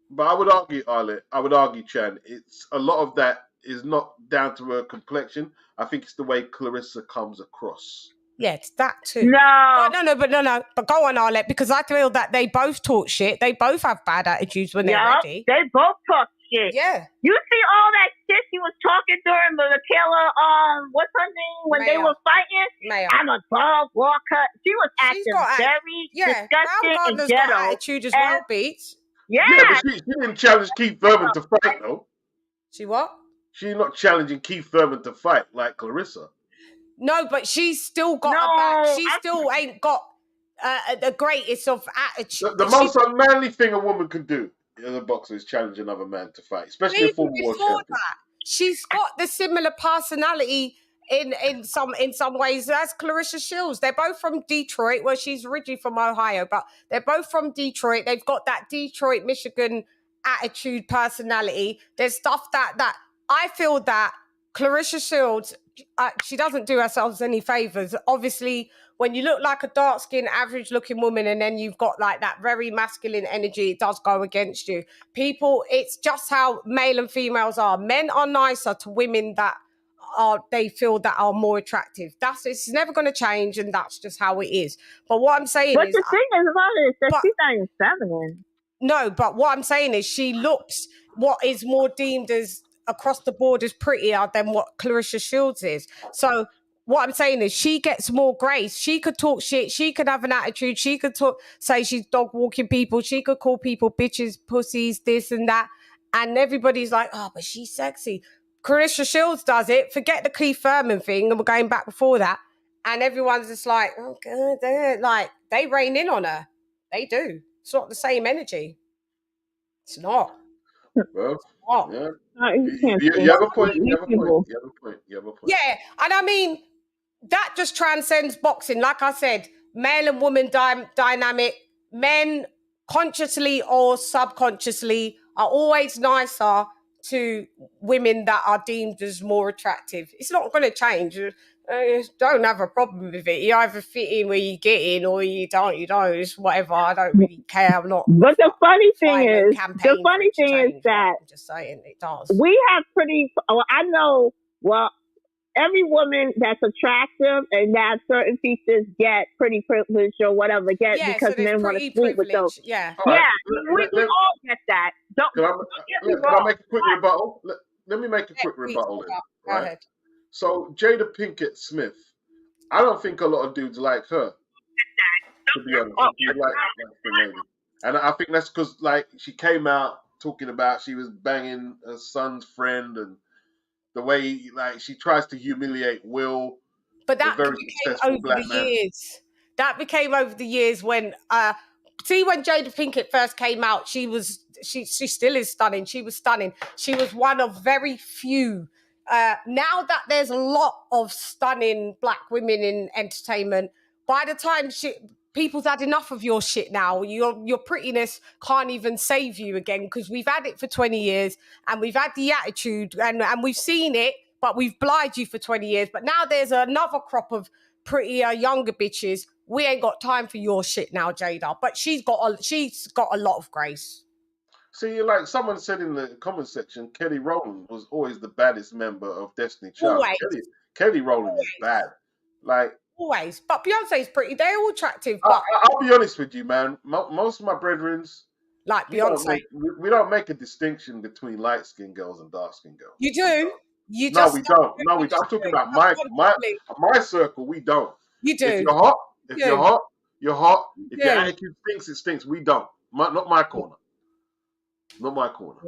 But I would argue, ALOT. I would argue, Chan. It's a lot of that is not down to her complexion. I think it's the way Clarissa comes across. Yeah, it's that too. No. But go on, ALOT, because I feel that they both talk shit. They both have bad attitudes when they're ready. They both talk shit. Yeah. You see all that shit she was talking during the Michaela, what's her name, when they were fighting? I'm a dog walker. She was acting very disgusting and ghetto. Got attitude as well, Beats. Yeah. But she didn't challenge Keith Thurman to fight, though. She what? She's not challenging Keith Thurman to fight like Clarissa. No, but she's still got a back. She still ain't got the greatest of attitude. The most unmanly thing a woman can do as a boxer is challenge another man to fight, especially a former world champion. She's got the similar personality in some ways as Clarissa Shields. They're both from Detroit. Well, she's originally from Ohio, but they're both from Detroit. They've got that Detroit, Michigan attitude, personality. There's stuff that I feel that Clarissa Shields, she doesn't do herself any favors. Obviously, when you look like a dark-skinned, average-looking woman and then you've got like that very masculine energy, it does go against you. People, it's just how male and females are. Men are nicer to women that they feel that are more attractive. It's never going to change, and that's just how it is. But what I'm saying is... But the thing is about it is that she's not even feminine. No, but what I'm saying is she looks what is more deemed as across the board as prettier than what Clarissa Shields is. So what I'm saying is she gets more grace. She could talk shit. She could have an attitude. She could say she's dog walking people. She could call people bitches, pussies, this and that. And everybody's like, oh, but she's sexy. Clarissa Shields does it. Forget the Keith Thurman thing. And we're going back before that. And everyone's just like, oh, God, like they rein in on her. They do. It's not the same energy. It's not. Well, yeah. You have a point. You have a point. Yeah, and I mean, that just transcends boxing. Like I said, male and woman dynamic. Men, consciously or subconsciously, are always nicer to women that are deemed as more attractive. It's not going to change. Don't have a problem with it. You either fit in where you get in or you don't. It's whatever. I don't really care. I'm not. But the funny thing is that I'm just saying it does. We have I know. Well, every woman that's attractive and that certain features get pretty privileged or whatever because men want to sleep with those. Yeah. Right. We all get that. Can I make a quick rebuttal? Let me make a quick rebuttal. Go ahead. So Jada Pinkett Smith, I don't think a lot of dudes like her. To be honest, like the lady, and I think that's because like she came out talking about she was banging her son's friend and the way like she tries to humiliate Will, but the that very became successful over black the man. years. That became over the years when see when Jada Pinkett first came out, she still is stunning. She was stunning. She was one of very few. Now that there's a lot of stunning black women in entertainment, by the time people's had enough of your shit now. Your prettiness can't even save you again, because we've had it for 20 years and we've had the attitude and we've seen it, but we've blinded you for 20 years. But now there's another crop of prettier, younger bitches. We ain't got time for your shit now, Jada. But she's got a lot of grace. See, like someone said in the comment section, Kelly Rowland was always the baddest member of Destiny Child. Kelly Rowland is bad. Like always. But Beyonce's pretty. They're all attractive. But I'll be honest with you, man. Most of my brethrens, like Beyonce, we don't make a distinction between light-skinned girls and dark-skinned girls. You do. We don't. No, we don't. I'm talking about my circle. We don't. You do. If you're hot, you're hot. You're hot. If your attitude stinks, it stinks. We don't. Not my corner. Not my corner.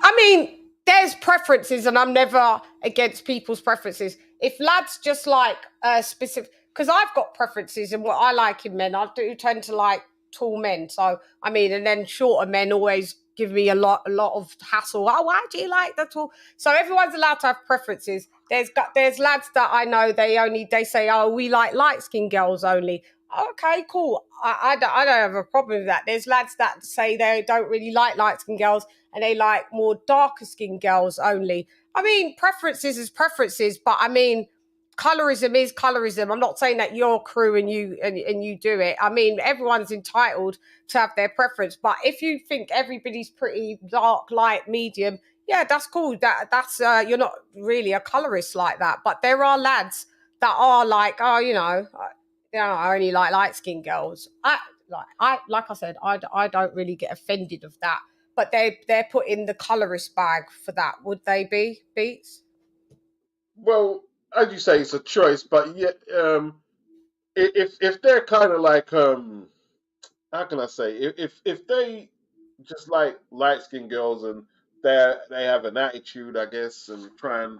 I mean, there's preferences, and I'm never against people's preferences. If lads just like specific, because I've got preferences in what I like in men. I do tend to like tall men. So I mean, and then shorter men always give me a lot of hassle. Oh, why do you like that tall? So everyone's allowed to have preferences. There's lads that I know they say, oh, we like light skinned girls only. Okay, cool. I don't have a problem with that. There's lads that say they don't really like light-skinned girls and they like more darker-skinned girls only. I mean, preferences is preferences, but I mean, colorism is colorism. I'm not saying that you're crew and you do it. I mean, everyone's entitled to have their preference. But if you think everybody's pretty dark, light, medium, yeah, that's cool. That's you're not really a colorist like that. But there are lads that are like, oh, I only like light-skinned girls. Like I said, I don't really get offended of that. But they're put in the colorist bag for that. Would they be, Beats? Well, as you say, it's a choice. But yet, if they're kind of like, how can I say, if they just like light-skinned girls and they have an attitude, I guess, and try and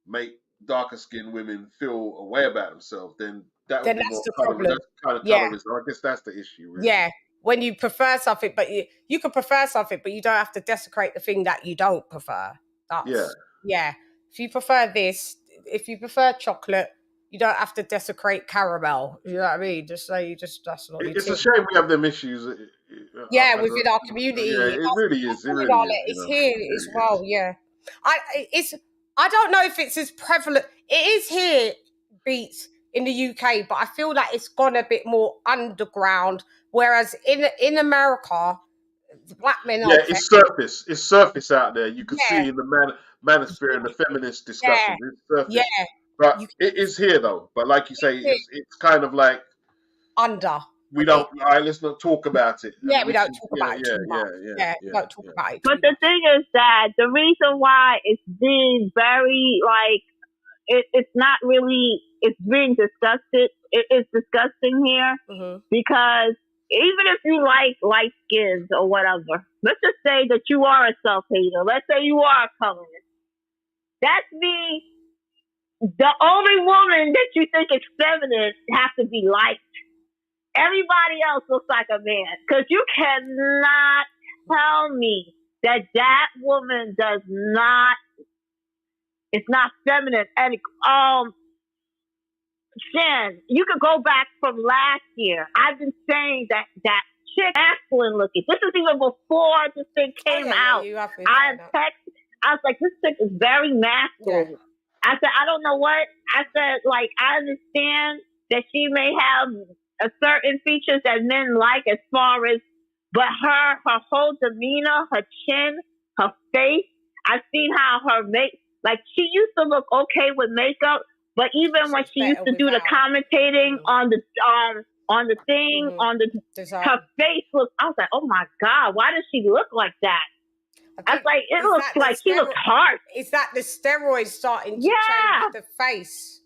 make darker-skinned women feel a way about themselves, then that's the problem. That's kind of colorist. I guess that's the issue, really. Yeah, when you prefer something, but you can prefer something, but you don't have to desecrate the thing that you don't prefer. Yeah. If you prefer this, if you prefer chocolate, you don't have to desecrate caramel. You know what I mean? Just say that's what it's a shame we have them issues. Within our community. Yeah, it really is. It's here as well. Yeah, I don't know if it's as prevalent. It is here, Beats, in the UK, but I feel like it's gone a bit more underground. Whereas in America, the black men are it's surface. It's surface out there. You can see in the manosphere and the feminist discussion. It's surface. Yeah. But it is here though. But like you say, it's kind of like under. We don't. All right, let's not talk about it. Yeah, we don't talk about it too much. We don't talk about it. But the thing is that the reason why it's being very it's not really. It's being disgusted. It's disgusting here because even if you like light skins or whatever, let's just say that you are a self-hater. Let's say you are a colorist. That's the only woman that you think is feminine has to be liked. Everybody else looks like a man. Because you cannot tell me that woman it's not feminine. And Shan, you could go back from last year. I've been saying that chick masculine looking. This is even before this thing came out. I was like, this chick is very masculine. Yeah. I said, I don't know what. I said, I understand that she may have a certain features that men like as far as, but her whole demeanor, her chin, her face, I've seen how her she used to look okay with makeup, but even when she used to do the commentating on the thing, her face looked, I was like, oh my God, why does she look like that? I was like, it looks like she looks hard. Is that the steroids starting to change the face?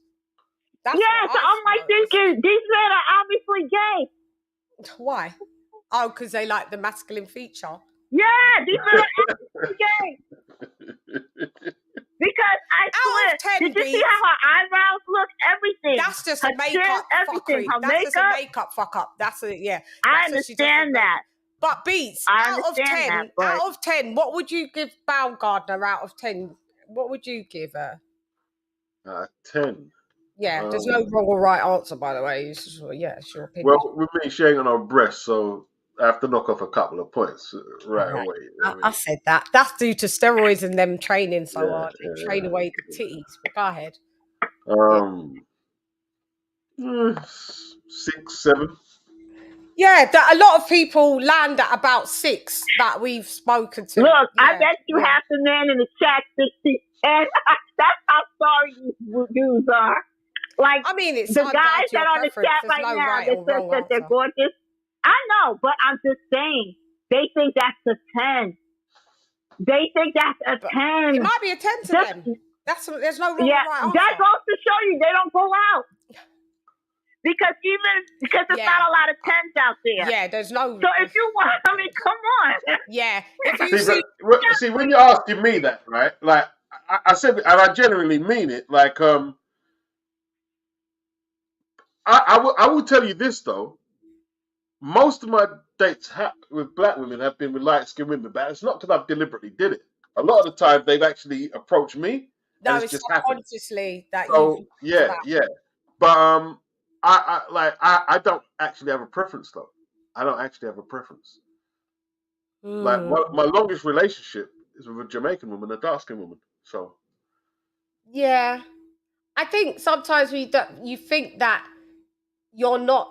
So I'm like thinking, these men are obviously gay. Why? Oh, because they like the masculine feature. Yeah, these are the games. Because I swear, did you see how her eyebrows look? Everything. That's just her a makeup everything. fuckery. Her That's makeup. just a makeup fuck up. That's a I understand that. But Beats, out of 10, what would you give Baumgardner out of 10? What would you give her? 10. Yeah, there's no wrong or right answer, by the way. It's just, it's your opinion. Well, with me, she ain't got no breasts, so I have to knock off a couple of points right away. I said that. That's due to steroids and them training so hard. They train away the titties. But go ahead. 6, 7. Yeah, a lot of people land at about 6 that we've spoken to. Look, I bet you half the men in the chat 60, and that's how sorry you dudes are. Like, I mean, it's the guys that are on the chat right now that says that they're gorgeous. I know, but I'm just saying, they think that's a 10. They think that's a 10. It might be a 10 to them. There's no wrong or right answer. That goes to show you they don't go out. Because there's not a lot of 10s out there. Yeah, there's no. So if you want, I mean, come on. Yeah. See, when you're asking me that, right? Like I said, and I genuinely mean it. Like I will tell you this though. Most of my dates with black women have been with light-skinned women, but it's not because I've deliberately did it. A lot of the time, they've actually approached me. No, and it's just subconsciously that you. Yeah. But I don't actually have a preference though. I don't actually have a preference. Like my longest relationship is with a Jamaican woman, a dark-skinned woman. So. Yeah, I think sometimes you think that you're not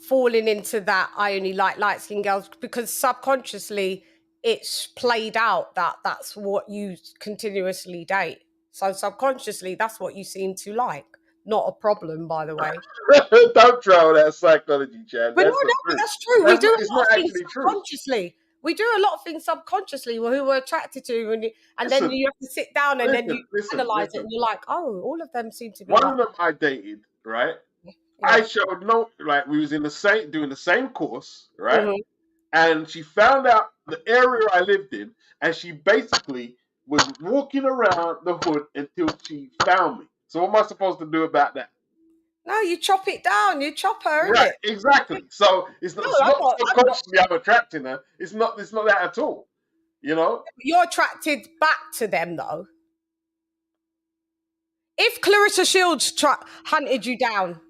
falling into that. I only like light-skinned girls because subconsciously it's played out that that's what you continuously date. So subconsciously that's what you seem to like. Not a problem, by the way. Don't throw that psychology, Chan. But that's true. We do a lot of things subconsciously. We do a lot of things subconsciously who we're attracted to, and then you have to sit down and then you analyze it, and you're like, oh, all of them seem to be. One of them I dated, right? Yeah. I showed we was in doing the same course, right? Mm-hmm. And she found out the area I lived in, and she basically was walking around the hood until she found me. So what am I supposed to do about that? No, you chop it down. You chop her, right? Exactly. So it's not subconsciously I'm attracting her. It's not that at all. You know. You're attracted back to them though. If Clarissa Shields hunted you down,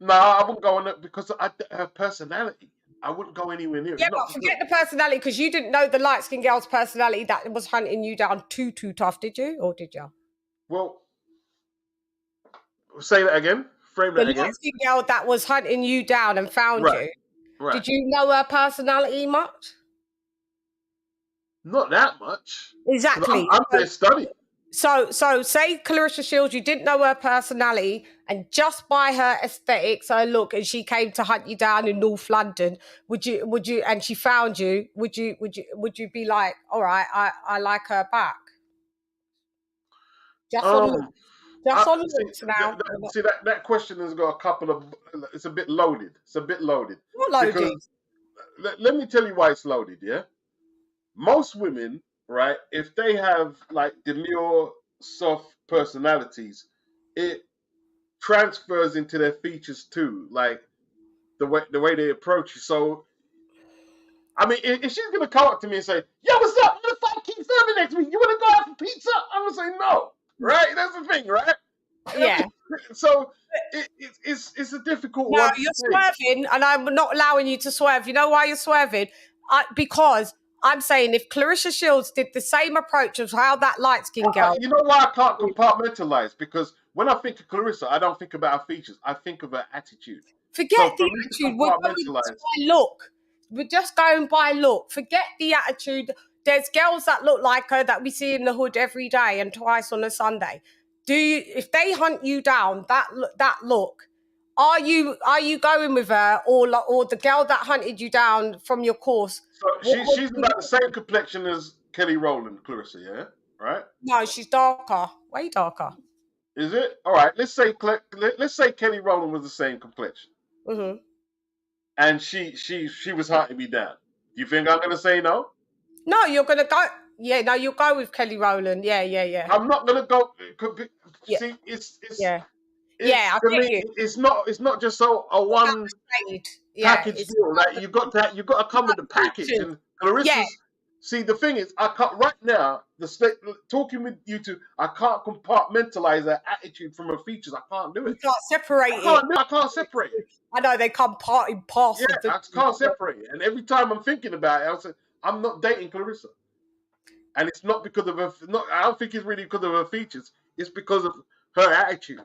no, I wouldn't go on it because her personality. I wouldn't go anywhere near it. Yeah, but forget the personality because you didn't know the light-skinned girl's personality that was hunting you down too tough, did you? Or did you? Well. Say that again. Frame that again. The light-skinned girl that was hunting you down and found you. Right. Did you know her personality much? Not that much. Exactly. I'm there studying. So say Clarissa Shields, you didn't know her personality, and just by her aesthetics, her look, and she came to hunt you down in North London, would you, and she found you, would you be like, all right, I like her back? Just on looks. Just on looks now. That question has got a couple of. It's a bit loaded. What loaded? Because, let me tell you why it's loaded. Yeah, most women, right? If they have like demure, soft personalities, it transfers into their features too, like the way they approach you. So, I mean, if she's gonna come up to me and say, "Yo, what's up? I'm gonna keep serving next week. You wanna go out for pizza?" I'm gonna say no. Right, that's the thing, right? Yeah. So it's a difficult one. No, you're swerving, and I'm not allowing you to swerve. You know why you're swerving? Because I'm saying if Clarissa Shields did the same approach of how that light-skinned girl. You know why I can't compartmentalize? Because when I think of Clarissa, I don't think about her features. I think of her attitude. Forget the attitude. We're going by look. We're just going by look. Forget the attitude. There's girls that look like her that we see in the hood every day and twice on a Sunday. If they hunt you down, that look, are you going with her or the girl that hunted you down from your course? So she's about the same complexion as Kelly Rowland, Clarissa, yeah, right? No, she's darker, way darker. Is it? All right. Let's say Kelly Rowland was the same complexion, mm-hmm. and she was hunting me down. You think I'm gonna say no? No, you're gonna go. Yeah, no, you'll go with Kelly Rowland. Yeah. I'm not gonna go. See, it's I get me. you. It's not just a one package deal. Like you got to come with the package. And Clarissa's. See, the thing is, I can't right now. Talking with you two, I can't compartmentalize her attitude from her features. I can't do it. You can't separate it. I can't separate it. I know they come part and parcel. Yeah, I can't separate it. And every time I'm thinking about it, I say, I'm not dating Clarissa. And it's not because of her. I don't think it's really because of her features. It's because of her attitude.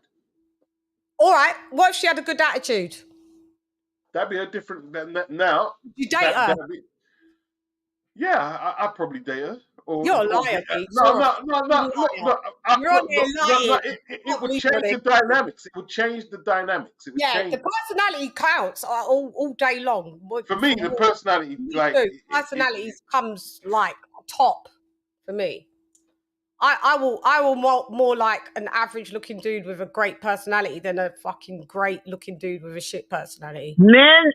All right. What if she had a good attitude? That'd be a different. Now you date her? Yeah, I'd probably date her. You're a liar, Pete. No. It would change the dynamics. It would change the dynamics. It would change. The personality counts all day long. For me, the personality, personality comes like top for me. I will more like an average looking dude with a great personality than a fucking great looking dude with a shit personality. Men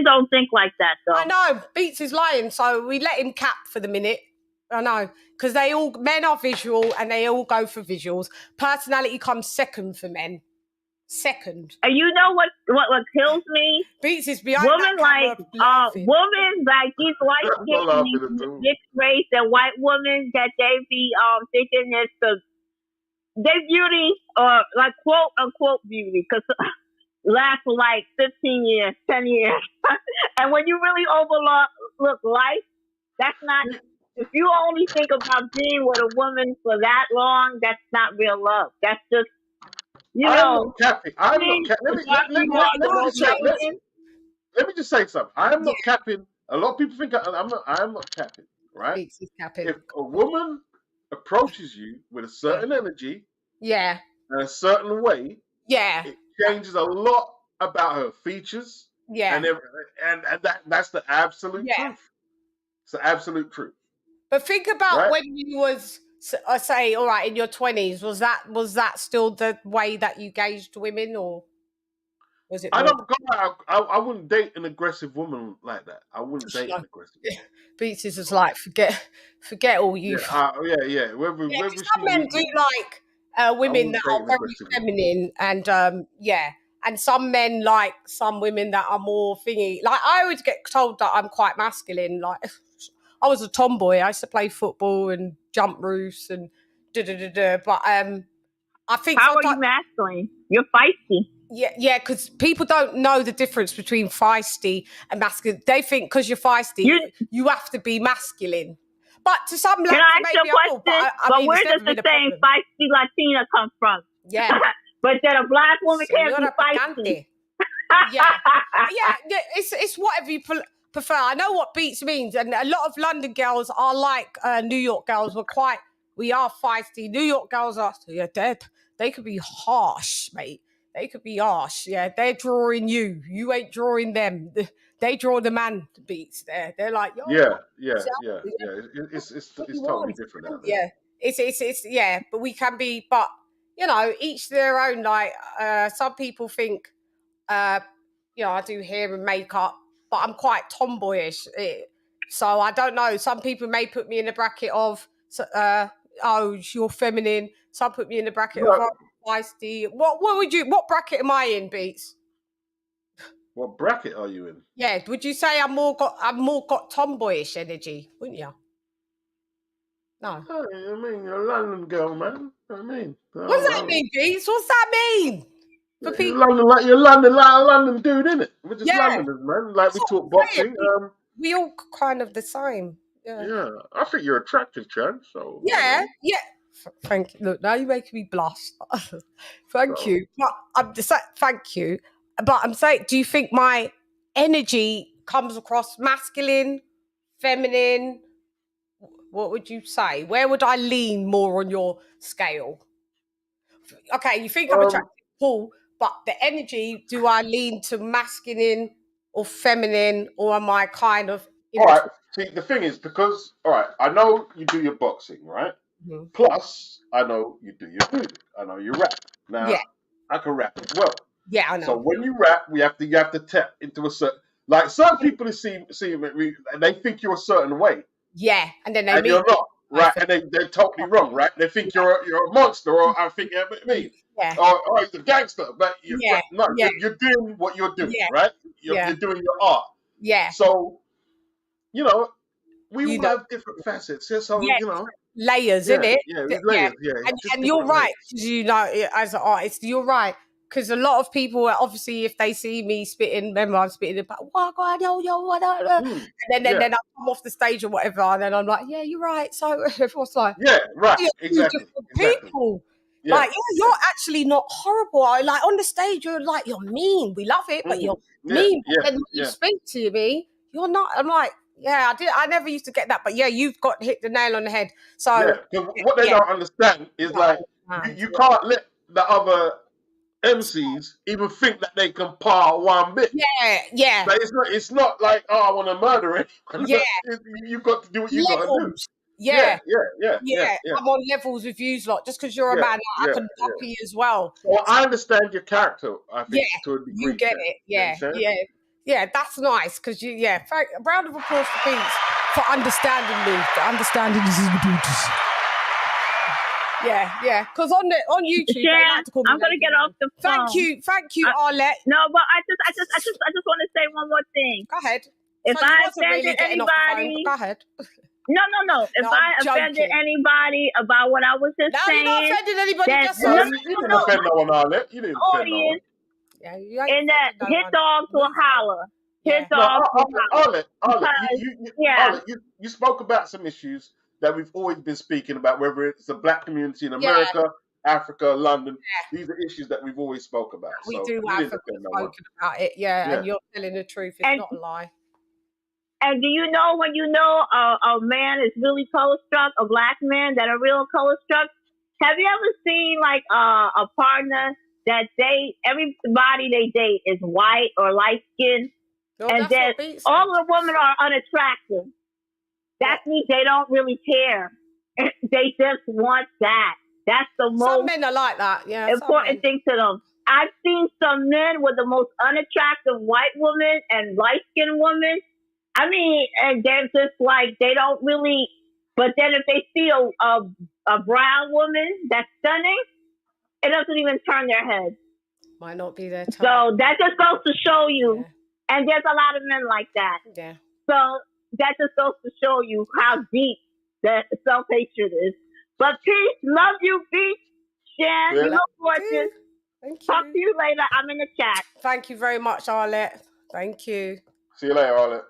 don't think like that though. I know, Beats is lying, so we let him cap for the minute. I know, because men are visual and they all go for visuals. Personality comes second for men. Second. And you know what kills me? Beats is behind women like these light skinned mixed race and white women that they be thinking it's their beauty or like quote unquote beauty because last for like 15 years, 10 years. And when you really overlook life, that's not. If you only think about being with a woman for that long, that's not real love. That's just. I'm not capping. Let me just say something. I am not capping. A lot of people think I am not capping, right? If a woman approaches you with a certain energy, in a certain way, it changes a lot about her features, and that's the absolute truth. It's the absolute truth. But think about when you was. I say, all right, in your 20s, was that still the way that you gauged women, or was it? I wouldn't date an aggressive woman like that. I wouldn't date an aggressive woman. Beats is just like forget all you. Some men do like women that are very feminine, and and some men like some women that are more thingy. Like I always get told that I'm quite masculine, like. I was a tomboy. I used to play football and jump roofs and But I think how are you masculine? You're feisty. Yeah, because people don't know the difference between feisty and masculine. They think because you're feisty, you have to be masculine. But to some lads, maybe I will. But where does the saying feisty Latina come from? Yeah. But that a black woman can't be feisty. It's whatever you prefer. I know what beats means, and a lot of London girls are like New York girls. We are feisty. New York girls are they could be harsh, mate. They could be harsh. Yeah, they're drawing you. You ain't drawing them. They draw the man beats. They're like, It's totally different out there. It's but we can be. But each their own. Like some people think, I do hair and makeup. But I'm quite tomboyish, so I don't know. Some people may put me in the bracket of, you're feminine. Some put me in the bracket of feisty. What bracket am I in, Beats? What bracket are you in? Yeah, would you say I've more got tomboyish energy, wouldn't you? No. I mean, you're a London girl, man. I mean, what does that mean, Beats? What's that mean? For people, you're London dude, innit? We're just Londoners, man. Like we talk boxing. We all kind of the same. Yeah. I think you're attractive, Chan. So yeah. Thank you. Look, now you're making me blush. Thank you. But I'm just thank you. But I'm saying, do you think my energy comes across masculine, feminine? What would you say? Where would I lean more on your scale? Okay, you think I'm attractive, cool. But the energy, do I lean to masculine or feminine, or am I kind of... All right. See, the thing is, because, all right, I know you do your boxing, right? Mm-hmm. Plus, I know you do your music. I know you rap. Now, I can rap as well. Yeah, I know. So when you rap, you have to tap into a certain... Like some people see it, and they think you're a certain way. Yeah, and then you're not, right? And they're totally wrong, right? They think you're a monster, or I think me, or he's a gangster. But you're doing what you're doing, right? You're doing your art. Yeah. So, we all have different facets. So layers, isn't it? Yeah, layers. Yeah. And you're right, as an artist, you're right. Because a lot of people, obviously, if they see me spitting, remember I'm spitting about, and then I come off the stage or whatever, and then I'm like, yeah, you're right. So everyone's like, exactly. People. Yeah. Like, you're actually not horrible. Like, on the stage, you're mean. We love it, but you're mean. But then when you speak to me, you're not. I'm like, I never used to get that. But you've hit the nail on the head. So what they don't understand is you can't let the other MCs even think that they can par one bit. Yeah. But it's not like, I want to murder it. You've got to do what you got to do. Yeah. I'm on levels with you lot. Just because you're a man, I can duck you as well. Well, I understand your character, I think, to a degree. You get it. Yeah, that's nice. Because a round of applause for Beats for understanding me. For understanding this is the duties. Yeah. Because on YouTube, I'm gonna get off the phone. Thank you, Arlette. No, but I just want to say one more thing. Go ahead. If I offended anybody, go ahead. No. If I offended anybody about what I was just saying, you're not offended anybody. You didn't offend no one, Arlette. You didn't offend no one. And that hit dogs will holler. Hit dogs will holler. You spoke about some issues that we've always been speaking about, whether it's the black community in America, Africa, London. These are issues that we've always spoke about. We do have spoken about it, and you're telling the truth. It's not a lie. And do you know when you know a man is really color struck, a black man that are real color struck? Have you ever seen like a partner that everybody they date is white or light skinned, and that all the women are unattractive? That means they don't really care. They just want that. That's the most some men are like that. Yeah, important thing to them. I've seen some men with the most unattractive white woman and light skinned woman. I mean, and they're just like they don't really. But then if they see a brown woman that's stunning, it doesn't even turn their head. Might not be their type. So that just goes to show you. And there's a lot of men like that. Yeah. So that just goes to show you how deep that self-hatred is. But peace, love you, peace. Shan, you look gorgeous. Thank you. Talk to you later. I'm in the chat. Thank you very much, Arlette. Thank you. See you later, Arlette.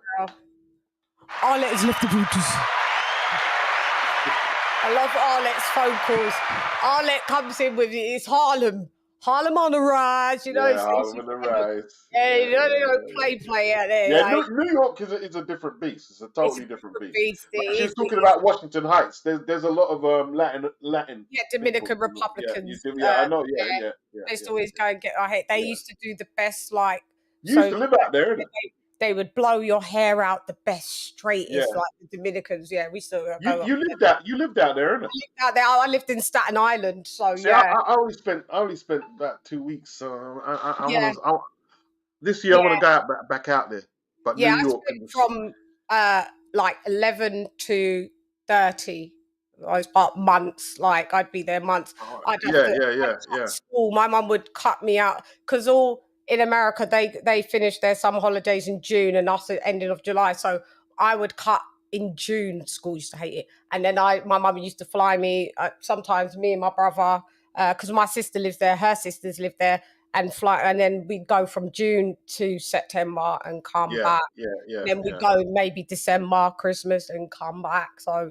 Arlette has left the Brutus. I love Arlette's phone calls. Arlette comes in with it's Harlem. Harlem on the rise, Harlem on the rise. They don't play out there. Yeah, New York is a different beast. It's a totally different beast. She's talking about Washington Heights. There's a lot of Latin. Yeah, Dominican Republicans. I know. Yeah. They used to always go and get. They used to do the best. Like you used to live out there, innit? They would blow your hair out the best straightest, like the Dominicans. Yeah, we still go. You lived out there, innit? I lived out there. I lived in Staten Island, so I only spent about 2 weeks. So this year I want to go back out there. But New York I spent from like 11 to 30. I was about months. Like I'd be there months. I'd have school. My mum would cut me out because in America, they finished their summer holidays in June and us at the ending of July. So I would cut in June. School used to hate it. And then my mum used to fly me, sometimes me and my brother, because my sister lives there, her sisters live there, and fly. And then we'd go from June to September and come back. Then we'd go maybe December, Christmas, and come back. So,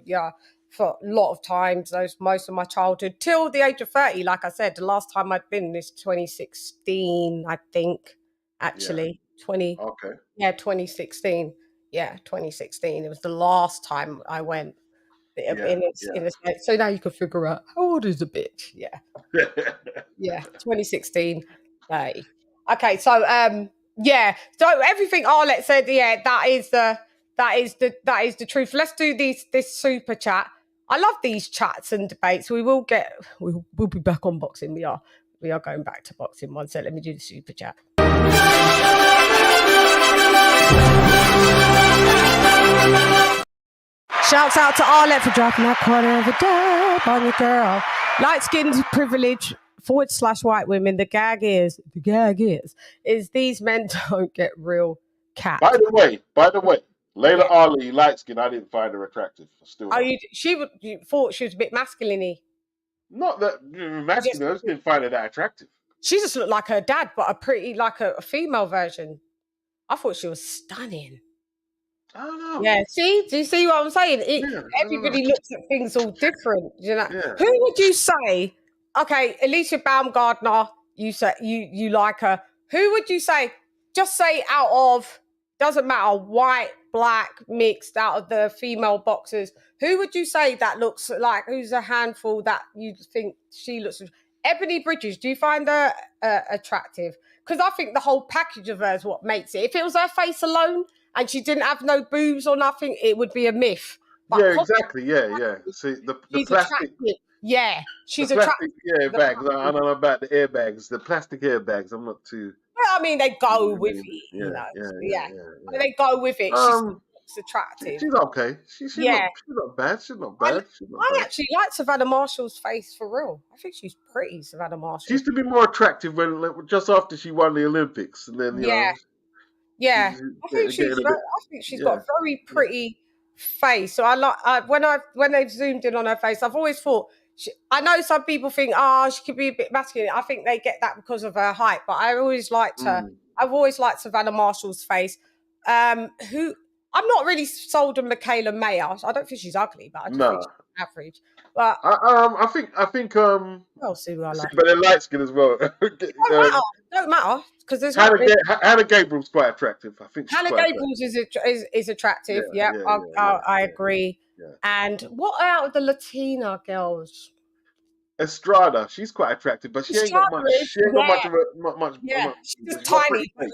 for a lot of times, most of my childhood till the age of 30. Like I said, the last time I'd been is 2016, I think. Actually, 2016. Yeah, 2016. It was the last time I went in the States. So now you can figure out how old is a bitch. Yeah, 2016. Okay, so so everything Arlette said, that is the truth. Let's do this super chat. I love these chats and debates. We'll be back on boxing. We are going back to boxing. One sec. Let me do the super chat. Shouts out to Arlette for dropping that corner of a dab on your girl. Light-skinned privilege / white women. The gag is these men don't get real cat. By the way, Layla Ali, light skin, I didn't find her attractive. Still. Oh, you thought she was a bit masculine-y? Not that masculine. I just didn't find her that attractive. She just looked like her dad, but a pretty like a female version. I thought she was stunning. I don't know. Yeah, see? Do you see what I'm saying? Everybody looks at things all different. You know, who would you say? Okay, ALYCIA BAUMGARDNER. You say you like her. Who would you say? Just say out of, doesn't matter, white, black, mixed, out of the female boxers. Who would you say that looks like? Who's a handful that you think she looks? Ebony Bridges. Do you find her attractive? Because I think the whole package of her is what makes it. If it was her face alone and she didn't have no boobs or nothing, it would be a myth. But yeah, exactly. Yeah. See, the plastic. Attractive. Yeah, she's attractive. Yeah, bags. I don't know about the airbags. The plastic airbags, I'm not too. Well, I mean, they go with it. Yeah. They go with it. She's attractive. She's okay. She's not bad. She's not bad. I actually like Savannah Marshall's face for real. I think she's pretty, Savannah Marshall. She used to be more attractive when just after she won the Olympics, and then I think she's got a very pretty face. So I like when they've zoomed in on her face. I've always thought. I know some people think, she could be a bit masculine. I think they get that because of her height, but I always liked her. I've always liked Savannah Marshall's face. I'm not really sold on Michaela Mayer. I don't think she's ugly, but I just think she's average. But I think what else do I like? But they're light skin as well. Don't matter because there's Hannah Gabriel's quite attractive. I think Hannah Gabriel's is attractive. I agree. Yeah. And what out of the Latina girls? Estrada, she's quite attractive, but she ain't got much. She ain't got much. Yeah, she's just tiny. But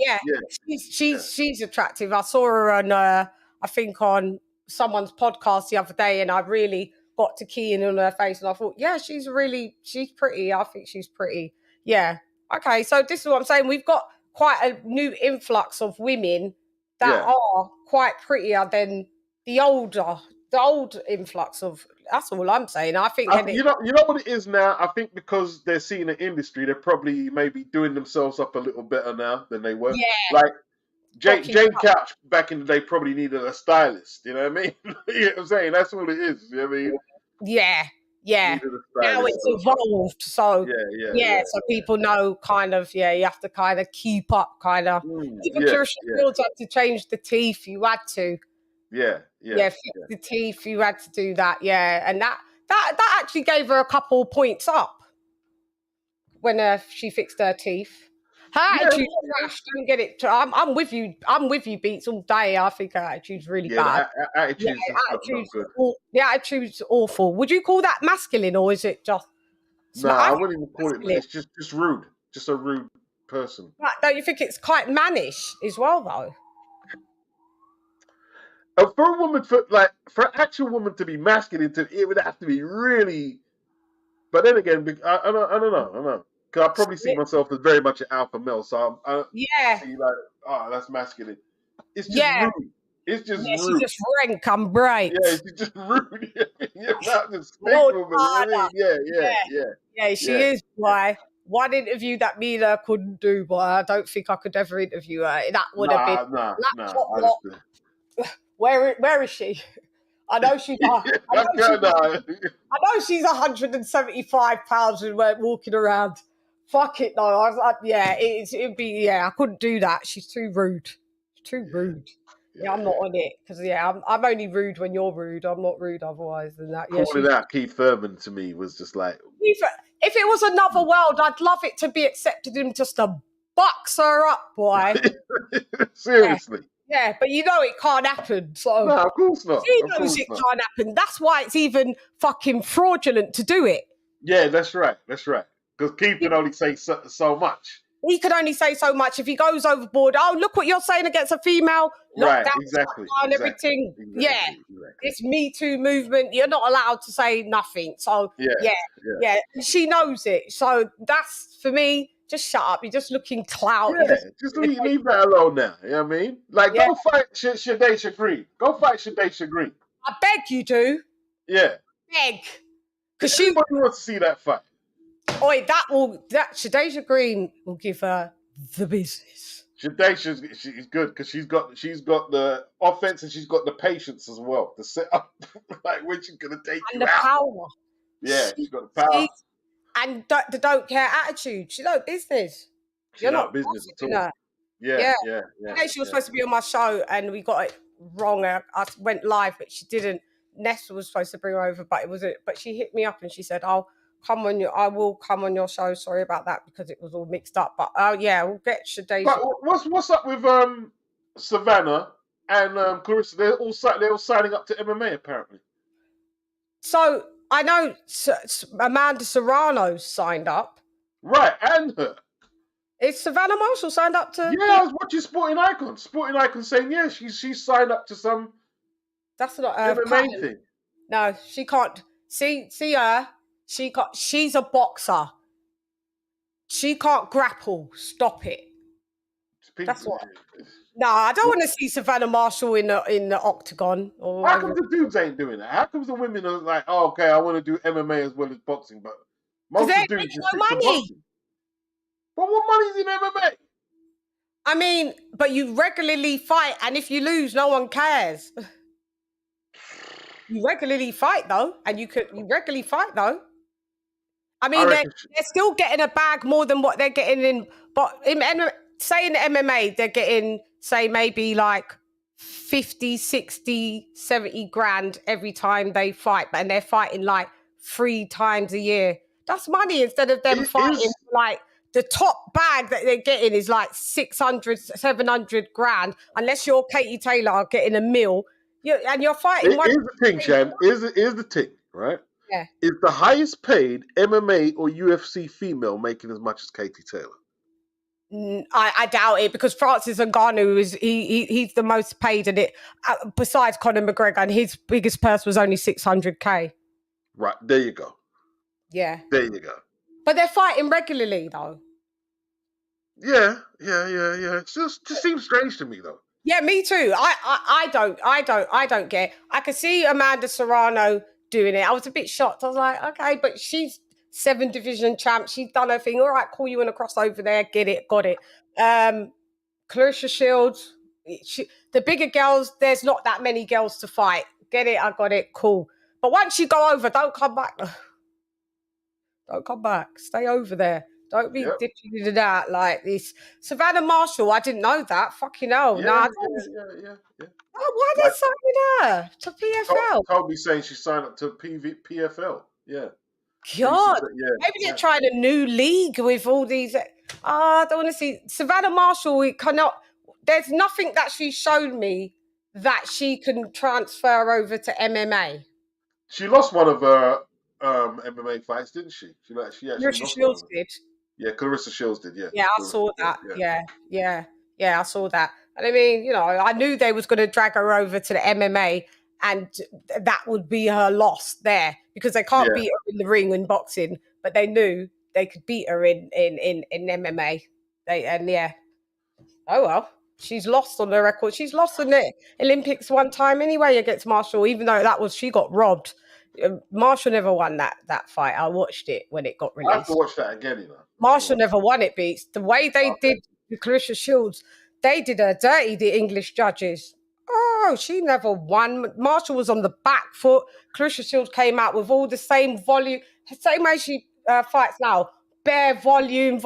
she's attractive. I saw her on I think on someone's podcast the other day, and I really got to key in on her face, and I thought, she's pretty. I think she's pretty. Yeah. Okay, so this is what I'm saying. We've got quite a new influx of women that are quite prettier than the old influx of. That's all I'm saying. I think you know what it is now. I think because they're seeing the industry, they're probably maybe doing themselves up a little better now than they were. Yeah. Like Jane Couch back in the day probably needed a stylist. You know what I mean? You know what I'm saying? That's all it is. You know what I mean? Yeah. Now it's evolved. So so people know kind of, you have to kind of keep up kind of. Even Kirsten Fields had to change the teeth. You had to. Fix the teeth. You had to do that. And that actually gave her a couple points up when she fixed her teeth. Her attitude's trash. Don't get it. I'm with you. Beats all day. I think her attitude's really bad. The attitude's awful. Would you call that masculine, or is it just? No, I wouldn't even call it. It's just rude. Just a rude person. Right, don't you think it's quite mannish as well, though? For a woman, for an actual woman to be masculine, it would have to be really. But then again, I don't know. Because I probably see myself as very much an alpha male, so I see that's masculine. It's just rude. It's just rude. She's just rank. I'm bright. Yeah, she's just rude. You're not despicable. She is. Why? One interview that me and her couldn't do, but I don't think I could ever interview her. That would have been. Where is she? I know she's. I know she's 175 pounds and we're walking around. Fuck it, no. It'd be. I couldn't do that. She's too rude. I'm not on it because I'm only rude when you're rude. I'm not rude otherwise than that. Calling out Keith Thurman to me was just like. If it was another world, I'd love it to be accepted him just to box her up, boy. Seriously. Yeah, but you know it can't happen. So no, of course not. He knows it can't happen. That's why it's even fucking fraudulent to do it. Yeah, that's right. Because Keith can only say so much. He can only say so much. If he goes overboard, look what you're saying against a female. Right, exactly. Everything. Exactly. It's Me Too movement. You're not allowed to say nothing. So, yeah. She knows it. So that's, for me, just shut up. You're just looking clout. Yeah, just leave that alone now. You know what I mean? Like, go fight Shadesha Green. Go fight Shadesha Green. I beg you do. Yeah. Beg. Because everybody wants to see that fight. Oi, that Shadesha Green will give her the business. Shadesha, she's good because she's got the offense and she's got the patience as well to set up like when she's gonna take and you the out. Power. Yeah, she's got the power. And the don't care attitude. She's no business. You're not business at all. Yeah. She was supposed to be on my show and we got it wrong. I went live, but she didn't. Nessa was supposed to bring her over, but she hit me up and she said, I will come on your show. Sorry about that because it was all mixed up. But we'll get Shadesha. But what's up with Savannah and Clarissa? They're all signing up to MMA apparently. So I know Amanda Serrano signed up. Right, and her. Is Savannah Marshall signed up to? Yeah, I was watching Sporting Icon. Sporting Icon saying, yeah, she's signed up to some. That's not MMA thing. No, she can't. See her. She's a boxer. She can't grapple. Stop it. That's what. No, I don't want to see Savannah Marshall in the octagon. How come the dudes ain't doing that? How come the women are like, oh, okay, I want to do MMA as well as boxing, but most of the dudes just stick to boxing. But what money's in MMA? I mean, but you regularly fight, and if you lose, no one cares. You regularly fight though, and you regularly fight though. I mean, they're still getting a bag more than what they're getting in. But say in the MMA, they're getting, say, maybe like 50, 60, 70 grand every time they fight, and they're fighting like 3 times a year. That's money instead of them fighting like. The top bag that they're getting is like 600, 700 grand, unless you're Katie Taylor getting a meal. And you're fighting. Here's the thing, Chan. Here's the thing, right? Yeah. Is the highest paid MMA or UFC female making as much as Katie Taylor? I doubt it because Francis Ngannou he's the most paid in it. Besides Conor McGregor, and his biggest purse was only 600K. Right there, you go. Yeah. There you go. But they're fighting regularly, though. Yeah. It just seems strange to me, though. Yeah, me too. I don't get it. I could see Amanda Serrano doing it. I was a bit shocked. I was like, okay, but she's 7 division champ. She's done her thing. All right, cool. You want to cross over there? Get it, got it. Clarissa Shields. The bigger girls, there's not that many girls to fight. Get it? I got it. Cool. But once you go over, don't come back. Don't come back. Stay over there. Don't be dipping into that like this. Savannah Marshall, I didn't know that. Fucking hell. Yeah. Oh, why are they signing her to PFL? Toby saying she signed up to PFL. Yeah. God. Maybe they're trying a new league with all these. I don't want to see. Savannah Marshall, there's nothing that she showed me that she can transfer over to MMA. She lost one of her MMA fights, didn't she? Clarissa Shields did. Yeah, Clarissa Shields did. Yeah, I saw that. Yeah, I saw that. And I mean, I knew they was going to drag her over to the MMA, and that would be her loss there because they can't beat her in the ring in boxing, but they knew they could beat her in MMA. Oh well. She's lost on the record. She's lost in the Olympics one time anyway against Marshall, even though she got robbed. Marshall never won that fight. I watched it when it got released. I have to watch that again, Marshall never won it, Beats. The way they did Clarissa Shields, they did her dirty, the English judges. Oh, she never won. Marshall was on the back foot. Clarissa Shields came out with all the same volume, same way she fights now. Bare volume.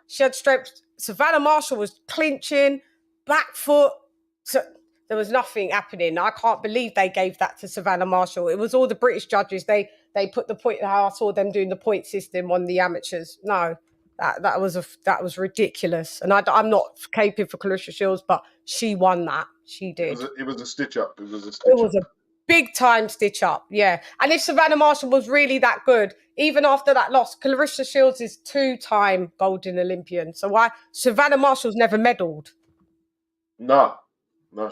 She had strength. Savannah Marshall was clinching, back foot. So there was nothing happening. I can't believe they gave that to Savannah Marshall. It was all the British judges. They put the point. How I saw them doing the point system on the amateurs. No, that was ridiculous. And I'm not caping for Clarissa Shields, but she won that. She did. It was a stitch up. It was a big time stitch up. Yeah. And if Savannah Marshall was really that good, even after that loss, Clarissa Shields is 2-time golden Olympian. So why Savannah Marshall's never medalled? No,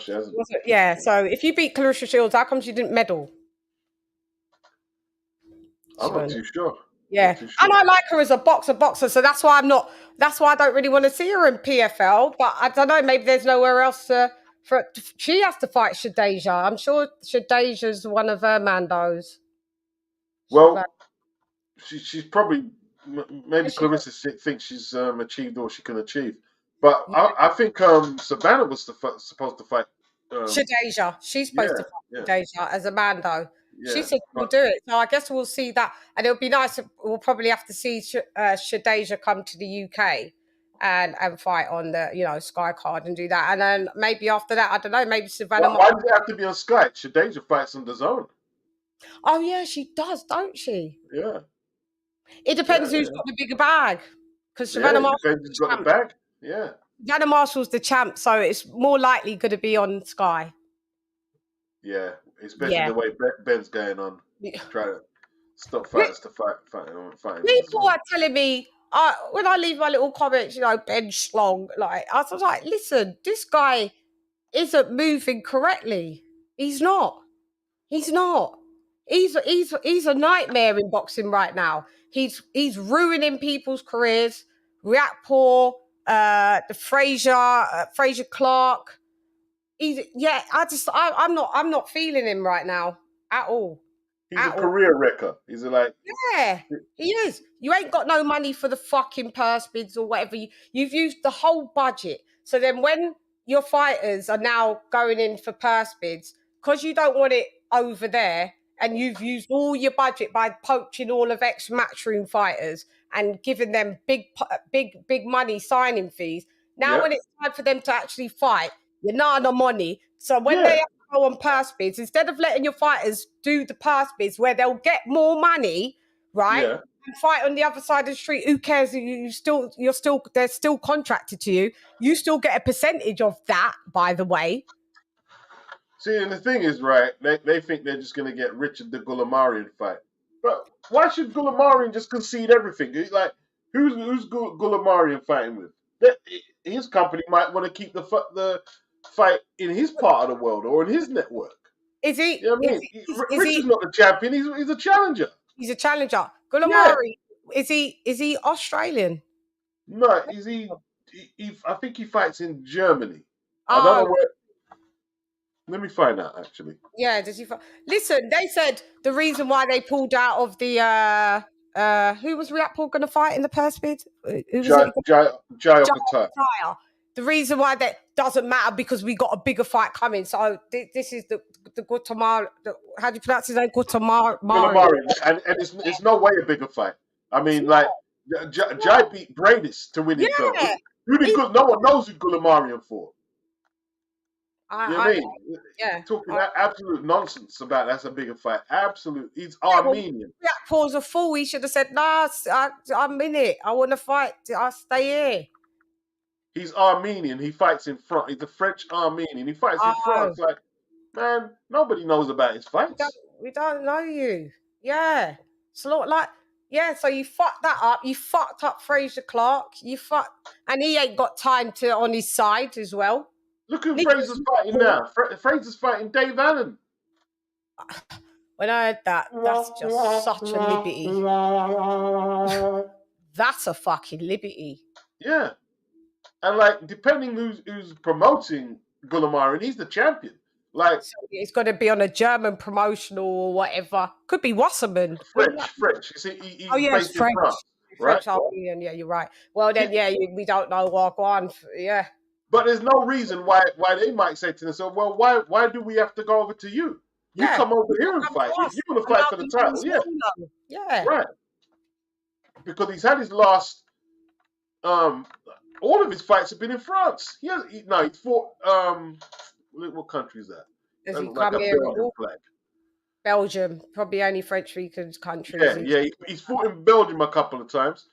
she hasn't. Yeah, so if you beat Clarissa Shields, how come she didn't medal? I'm not too sure. Yeah, Not too sure. and I like her as a boxer, so that's why I don't really want to see her in PFL. But I don't know, maybe there's nowhere else she has to fight Shadeja. I'm sure Shadeja's one of her Mandos. Well, she's probably, maybe Clarissa thinks she's achieved all she can achieve. But I think Savannah was supposed to fight Shadeja. She's supposed to fight Shadeja as a Mando. Yeah, she said we'll do it. So I guess we'll see that. And it'll be nice. We'll probably have to see Shadeja come to the UK and fight on the, Sky card and do that. And then maybe after that, I don't know, maybe Savannah. Why does it have to be on Sky? Shadeja fights on DAZN. Oh, yeah, she does, don't she? Yeah. It depends who's got the bigger bag. Because Savannah Marshall's got the bag. Yeah. Savannah Marshall's the champ, so it's more likely going to be on Sky. Yeah, especially the way Ben's going on. Try to stop fighters to fight. People are telling me, when I leave my little comments, Ben Schlong, I was like, listen, this guy isn't moving correctly. He's not. He's a nightmare in boxing right now. He's ruining people's careers. Riakporhe, the Fraser Clark. I'm not feeling him right now at all. He's a career wrecker. He's like, yeah, he is. You ain't got no money for the fucking purse bids or whatever. You've used the whole budget. So then when your fighters are now going in for purse bids, because you don't want it over there, and you've used all your budget by poaching all of ex-Matchroom fighters and giving them big money signing fees. Now when it's time for them to actually fight, you're not on the money. So when they have to go on purse bids, instead of letting your fighters do the purse bids where they'll get more money, right? Yeah. And fight on the other side of the street, who cares? They're still contracted to you. You still get a percentage of that, by the way. See, and the thing is, right, they think they're just going to get Richard the Goulamarian fight. But why should Goulamarian just concede everything? Like, who's Goulamarian fighting with? His company might want to keep the fight in his part of the world or in his network. Is he? You know what I mean? Richard's not the champion. He's a challenger. He's a challenger. Goulamari, is he Australian? No, I think he fights in Germany. I don't know where. Let me find out, actually. Yeah, does he? Listen, they said the reason why they pulled out of the who was Riakporhe going to fight in the purse bid? Jai. The reason why that doesn't matter because we got a bigger fight coming. So this is the Guatemala. How do you pronounce his name? Guatemala. And it's no way a bigger fight. I mean, like Jai beat Bradis to win it. Though. No one knows who Goulamarian for. Talking absolute nonsense about that's a bigger fight. Absolute. He's Armenian. Riakporhe's a fool. He should have said, "Nah, I'm in it. I want to fight. I'll stay here." He's Armenian. He fights in front. He's a French Armenian. He fights in front. It's like, man, nobody knows about his fights. We don't know you. Yeah. So so you fucked that up. You fucked up Fraser Clark. And he ain't got time on his side as well. Look who Fraser's fighting now. Fraser's fighting Dave Allen. When I heard that, that's just such a liberty. That's a fucking liberty. Yeah. And like, depending who's promoting Goulamarian, he's the champion. Like, so it's got to be on a German promotional or whatever. Could be Wasserman. French. You see, he's based French. in France, French Armenian. Yeah, you're right. Well, then, we don't know what on. Yeah. But there's no reason why they might say to themselves, well, why do we have to go over to you? You come over here and fight. You want to fight for the title, yeah. Right. Because he's had his last, all of his fights have been in France. He fought, what country is that? Does he come here? Belgium, probably only French-speaking countries. Yeah, he's fought in Belgium a couple of times,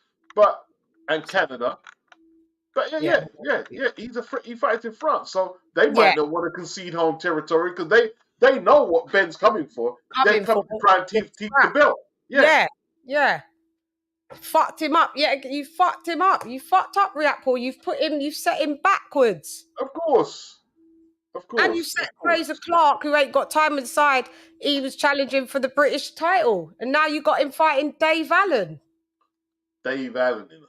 and Canada. But he fights in France, so they might not want to concede home territory because they know what Ben's coming for. They're coming to try and keep the belt. Yeah. Fucked him up. Yeah, you fucked him up. You fucked up Riakporhe. You've set him backwards. Of course. And you set Fraser Clark, who ain't got time inside. He was challenging for the British title, and now you got him fighting Dave Allen. Dave Allen, you know.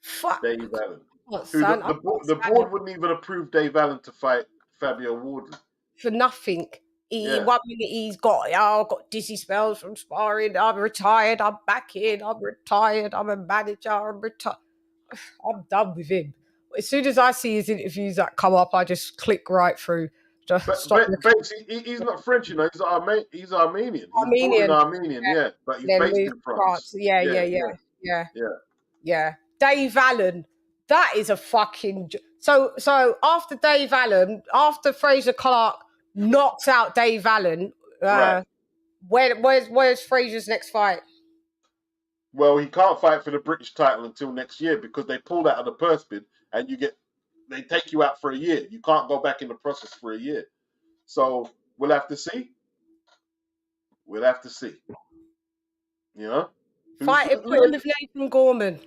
Fuck. Dave Allen. What, Who son? the board wouldn't even approve Dave Allen to fight Fabio Wardley. For nothing. Yeah. 1 minute he's got, I've got dizzy spells from sparring. I'm retired. I'm back in. I'm retired. I'm a manager. I'm retired. I'm done with him. As soon as I see his interviews that come up, I just click right through. Just he's not French, you know. He's Armenian. He's Armenian. Armenian, yeah. But he's based in France. Yeah. Dave Allen, that is a fucking. So after Dave Allen, after Fraser Clark knocks out Dave Allen, right. Where's Fraser's next fight? Well, he can't fight for the British title until next year because they pulled out of the purse bid, and they take you out for a year. You can't go back in the process for a year. So we'll have to see. You know? Put him with Nathan Gorman.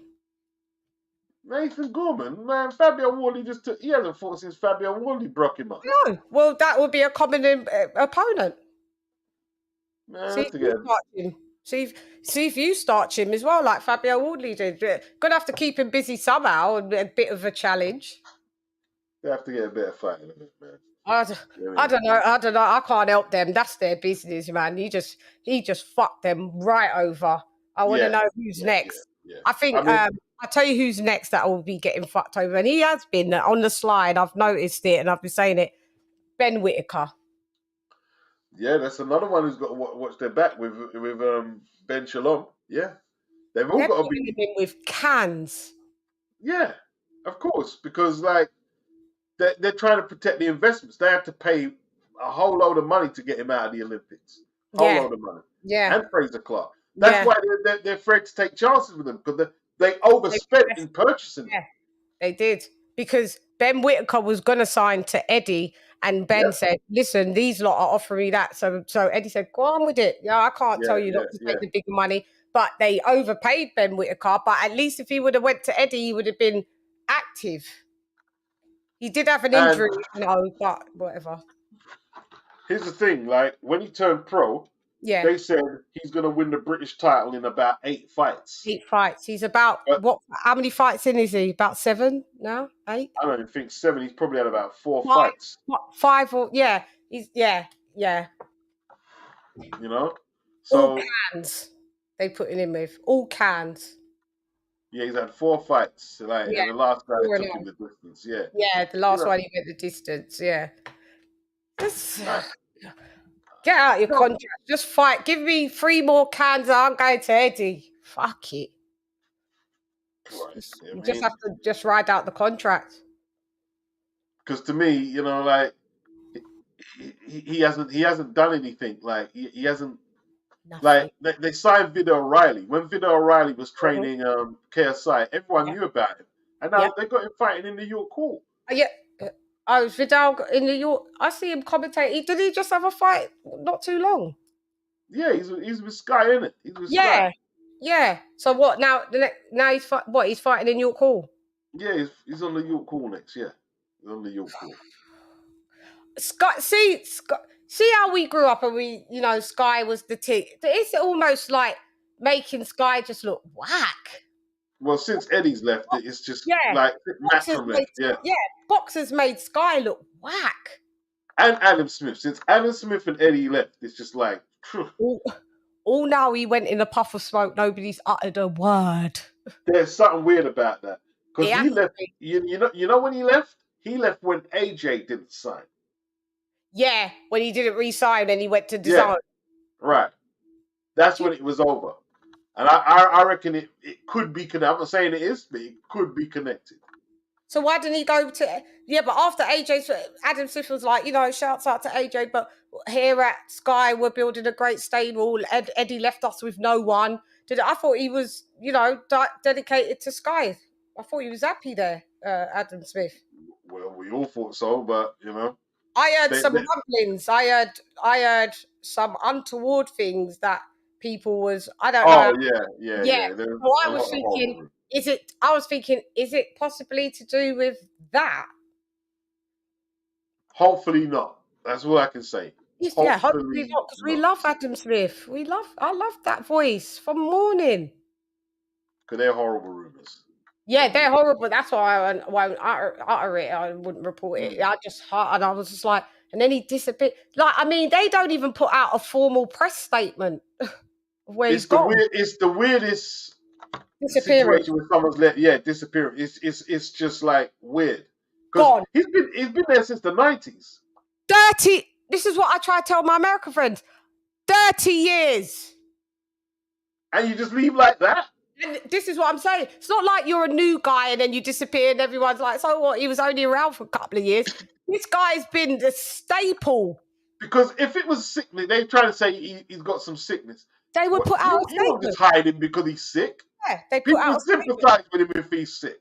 Nathan Gorman? Man, Fabio Wardley he hasn't fought since Fabio Wardley broke him up. No. Well, that would be a common opponent. Man, See if you starch him as well, like Fabio Wardley did. Gonna have to keep him busy somehow, and a bit of a challenge. They have to get a bit of fighting in it, man. I don't know. I can't help them. That's their business, man. He just fucked them right over. I want to know who's next. Yeah. I think I'll tell you who's next that will be getting fucked over, and he has been on the slide. I've noticed it, and I've been saying it. Ben Whittaker. Yeah, that's another one who's got to watch their back with Ben Shalom. Yeah, they've all got to be in with cans. Yeah, of course, because like they're trying to protect the investments. They have to pay a whole load of money to get him out of the Olympics. Whole load of money. Yeah, and Fraser Clark. That's why they're afraid to take chances with them because they overspent in purchasing. Yeah, they did because Ben Whittaker was going to sign to Eddie. And Ben said, listen, these lot are offering me that. So Eddie said, go on with it. Yeah, I can't tell you not to take the bigger money. But they overpaid Ben Whittaker. But at least if he would have went to Eddie, he would have been active. He did have an injury, but whatever. Here's the thing, like when he turned pro, they said he's going to win the British title in about 8 fights. 8 fights. He's about, how many fights in is he? About 7 now? 8? I don't even think 7. He's probably had about 4 fights. 5 or, He's, yeah. You know? So, all cans they put him in with. All cans. Yeah, he's had 4 fights. Like, and the last guy took him the distance, Yeah, the last one he went the distance, Get out your contract. Just fight. Give me 3 more cans. I'm going to Eddie. Fuck it. You just have to just ride out the contract. Because to me, you know, like he hasn't done anything. Like he hasn't. Nothing. Like they signed Vida O'Reilly when Vida O'Reilly was training KSI. Everyone knew about him, and now they got him fighting in New York Court. Oh, Vidal in New York. I see him commentate. Did he just have a fight not too long? Yeah, he's with Sky, isn't it? He's with Sky. Yeah. So what now? Now he's he's fighting in York Hall. Yeah, he's on the York Hall next. Yeah, he's on the York Hall. Sky, see how we grew up, and we, Sky was the tick. It's almost like making Sky just look whack. Well, since Eddie's left, it's just like Matchroom left. Boxers made Sky look whack. And Adam Smith. Since Adam Smith and Eddie left, it's just like... all now he went in a puff of smoke. Nobody's uttered a word. There's something weird about that. Because he left... You know when he left? He left when AJ didn't sign. Yeah, when he didn't re-sign and he went to design. Yeah, right. That's when it was over. And I reckon it could be connected. I'm not saying it is, but it could be connected. So why didn't he go to... Yeah, but after AJ, Adam Smith was like, shouts out to AJ, but here at Sky, we're building a great stable. Eddie left us with no one. I thought he was, dedicated to Sky. I thought he was happy there, Adam Smith. Well, we all thought so, but, I heard some rumblings. I heard some untoward things that people was... I don't know. Oh, yeah. So I was thinking... Is it possibly to do with that? Hopefully not. That's all I can say. Hopefully not, because we love Adam Smith. I love that voice from morning. Because they're horrible rumors. Yeah, they're horrible. That's why I won't utter it. I wouldn't report it. I was just like, and then he disappeared. Like, I mean, they don't even put out a formal press statement of where he's gone. It's the weirdest situation when someone's disappearing. It's just like weird. Because he's been there since the 90s. 30. This is what I try to tell my American friends. 30 years. And you just leave like that? And this is what I'm saying. It's not like you're a new guy and then you disappear and everyone's like, so what? He was only around for a couple of years. This guy's been the staple. Because if it was sickness, they're trying to say he's got some sickness. They would put out a statement. You don't just hide him because he's sick. Yeah, they put out a statement. People sympathize with him if he's sick.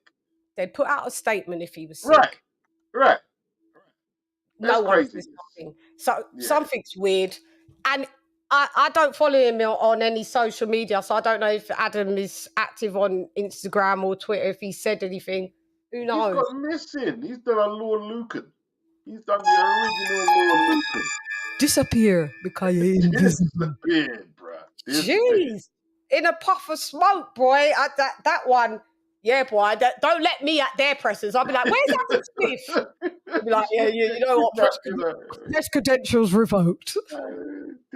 They'd put out a statement if he was sick. Right. No one says nothing. So something's weird. And I don't follow him on any social media, so I don't know if Adam is active on Instagram or Twitter, if he said anything. Who knows? He's got missing. He's done a Lord Lucan. He's done the original Lord Lucan. Disappear because you're invisible. Disappeared, bro. Jeez. In a puff of smoke, boy. That one, yeah, boy. Don't let me at their presses. I'll be like, where's Adam Smith? I'll be like, yeah, you know what? Press credentials revoked.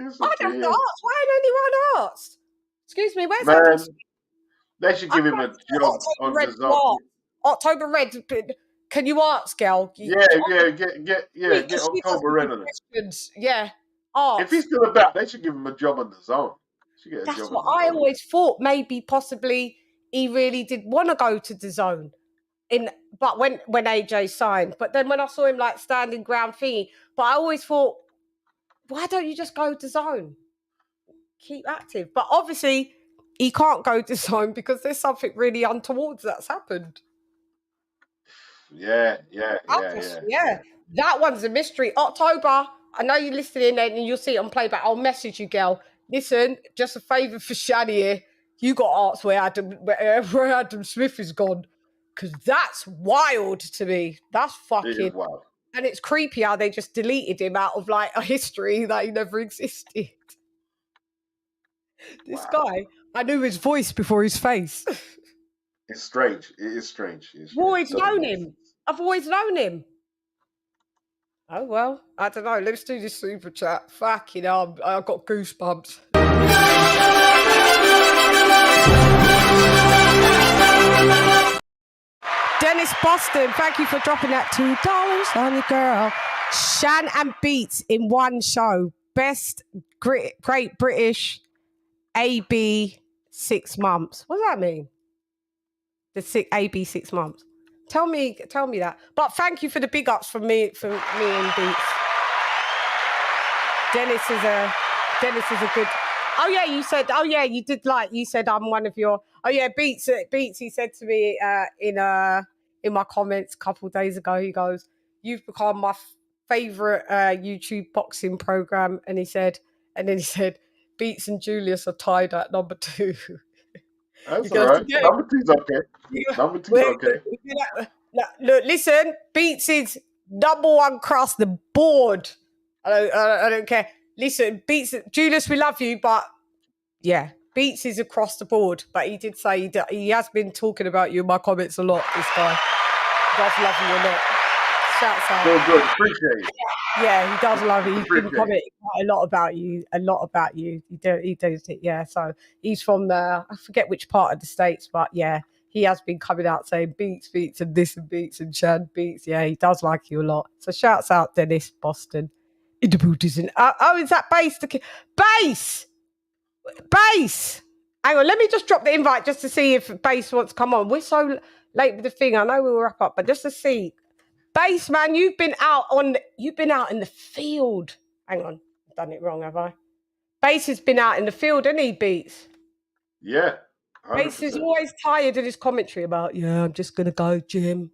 I don't know. Why ain't anyone asked? Excuse me, where's Adam Smith? They should give him a job on the zone. October Red. Can you ask, girl? Get October Red on it. Yeah. Ask. If he's still about, they should give him a job on the zone. That's what I always thought. Maybe, possibly, he really did want to go to the zone. But when AJ signed, but then when I saw him like standing ground thingy, but I always thought, why don't you just go to zone? Keep active. But obviously, he can't go to zone because there's something really untoward that's happened. Yeah. That one's a mystery. October, I know you're listening and you'll see it on playback. I'll message you, girl. Listen, just a favour for Shani here. You got to ask where Adam Smith is gone. Because that's wild to me. That's fucking wild. And it's creepy how they just deleted him out of like a history that he never existed. This guy, I knew his voice before his face. It's strange. It is strange. I've always known him. Oh, well, I don't know. Let's do this super chat. Fucking hell, I've got goosebumps. Dennis Boston, thank you for dropping that $2 on your girl. CHANN and Beats in one show. Best Great British AB 6 months. What does that mean? The AB 6 months. Tell me that. But thank you for the big ups from me and Beats. Dennis is a good. Oh yeah, you said. Oh yeah, you did you said I'm one of your. Oh yeah, Beats. He said to me in my comments a couple of days ago. He goes, "You've become my favorite YouTube boxing program," and then he said, "Beats and Julius are tied at number 2." That's all right. Number 2's okay. Number 2's okay. Look, listen. Beats is number 1 across the board. I don't care. Listen, Beats, Julius, we love you, but yeah, Beats is across the board. But he did say he has been talking about you in my comments a lot. This guy does love you a lot. Shouts out. So good, appreciate it. Yeah, he does love you. He's been commenting quite a lot about you. He does it. Yeah, so he's from I forget which part of the States, but yeah, he has been coming out saying Beats, and this and Beats and CHANN Beats. Yeah, he does like you a lot. So shouts out Dennis Boston. In the Buddhism. Is that Bass? Bass! Hang on, let me just drop the invite just to see if Bass wants to come on. We're so late with the thing. I know we'll wrap up, but just to see. Bass, man, you've been out in the field. Hang on, I've done it wrong, have I? Bass has been out in the field, hasn't he, Beats? Yeah. 100%. Bass is always tired of his commentary about, I'm just going to go gym.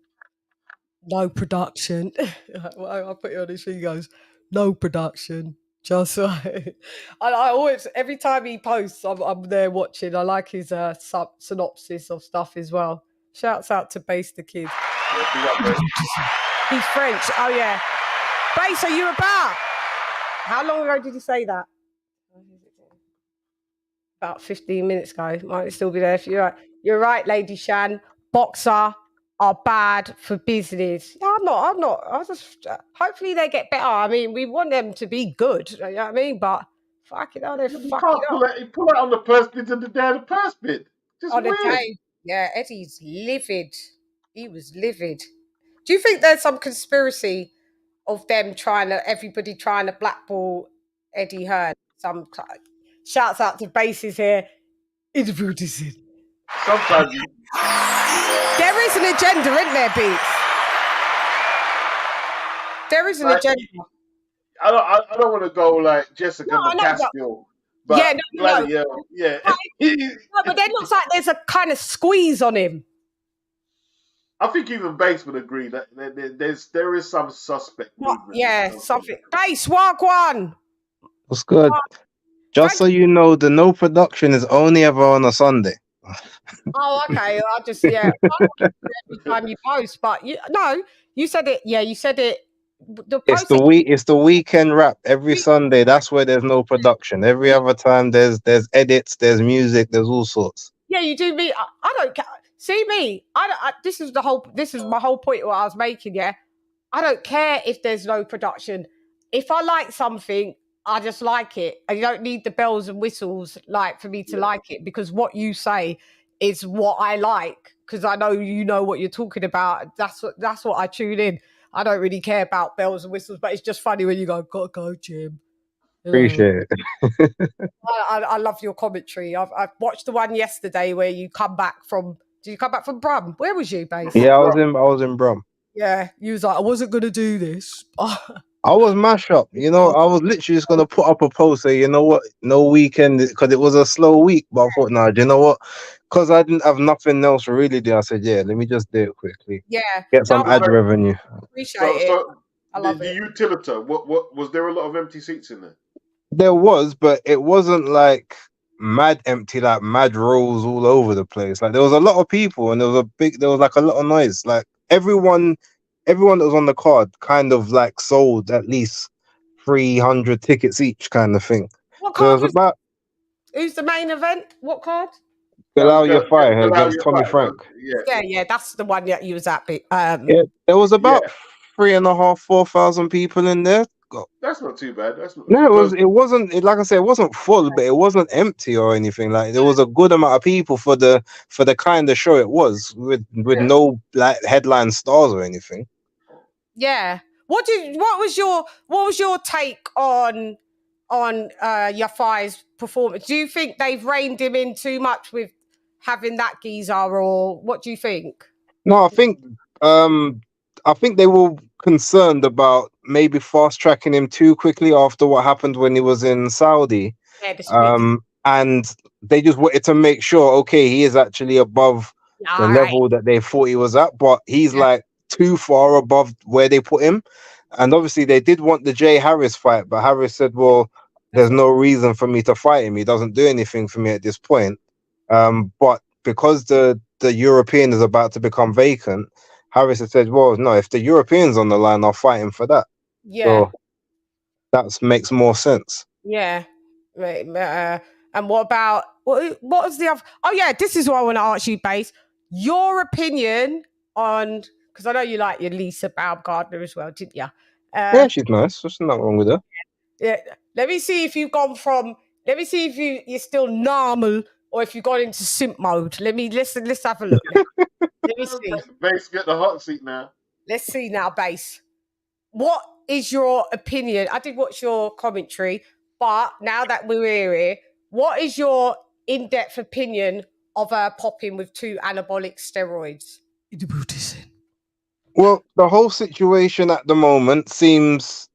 No production. I put it on his thing, he goes, no production. Just like, I always, every time he posts, I'm there watching. I like his synopsis of stuff as well. Shouts out to Bass the Kid. Yeah, he's French. Oh, yeah. Bass, are you about? How long ago did you say that? About 15 minutes ago. Might still be there if you're right. You're right, LadyChann. Boxer are bad for business. I'm not. I just hopefully they get better. I mean, we want them to be good. You know what I mean? But fucking hell, they're You fucking can't up. pull out on the purse bid and the day of the purse bid. Just On the weird. day, yeah, Eddie's livid. He was livid. Do you think there's some conspiracy of them everybody trying to blackball Eddie Hearn? Some shouts out to bases here. Sometimes there is an agenda, isn't there, Beats? There is an agenda. I don't want to go like Jessica McCaskill. But yeah, yeah. But then looks like there's a kind of squeeze on him. I think even Base would agree that there is some suspect movement. Yeah, something. Base, walk one. What's good? Just so you know, the no production is only ever on a Sunday. Oh, okay. I just every time you post, but you said it. Yeah, you said it. It's the weekend wrap every Sunday. That's where there's no production. Every other time there's edits, there's music, there's all sorts. Yeah, you do me. I don't see me. This is my whole point. What I was making. Yeah, I don't care if there's no production. If I like something, I just like it. And you don't need the bells and whistles for me to like it, because what you say is what I like, because I know you know what you're talking about. That's what I tune in. I don't really care about bells and whistles, but it's just funny when you gotta go, Jim. Appreciate it. I love your commentary. I've watched the one yesterday where you come back from. Did you come back from Brum? Where was you, based? Yeah, I was in Brum. Yeah, you was like, I wasn't gonna do this. I was mash up. You know, I was literally just gonna put up a post say, you know what, no weekend, because it was a slow week. But I thought, nah, do you know what? Because I didn't have nothing else to really do. I said, yeah, let me just do it quickly. Yeah, get some ad revenue. Appreciate it. I love the it. Utilita. What was there a lot of empty seats in there? There was, but it wasn't like mad empty, like mad rows all over the place. Like there was a lot of people, and there was like a lot of noise. Like everyone that was on the card kind of like sold at least 300 tickets each, kind of thing. What card was about? Who's the main event? What card? ALYCIA Fire against Tommy Frank. Yeah, that's the one that you was at. Yeah, there was about 3,500-4,000 people in there. That's not too bad. It wasn't like I said, it wasn't full, but it wasn't empty or anything. Like there was a good amount of people for the kind of show it was, with no like headline stars or anything. Yeah. What was your take on Yafai's performance? Do you think they've reined him in too much with having that geezer, or what do you think? No, I think they were concerned about maybe fast tracking him too quickly after what happened when he was in Saudi. And they just wanted to make sure, okay, he is actually above the level that they thought he was at, but he's like too far above where they put him. And obviously they did want the Jay Harris fight, but Harris said, well, there's no reason for me to fight him. He doesn't do anything for me at this point. But because the European is about to become vacant, Harris had said, well, no, if the European's on the line, I'll fight him for that. Yeah. So that makes more sense. Yeah. Right. And what about, what was the other? Oh, yeah, this is what I want to ask you, Base. Your opinion on, because I know you like your Lisa Baumgardner as well, didn't you? Yeah, she's nice. There's nothing wrong with her. Yeah. Let me see if you've gone from, let me see if you're still normal or if you've gone into simp mode. Let's have a look now. Let me see. Base, get the hot seat now. Let's see now, Base. What is your opinion? I did watch your commentary, but now that we're here, what is your in-depth opinion of her popping with 2 anabolic steroids? Well, the whole situation at the moment seems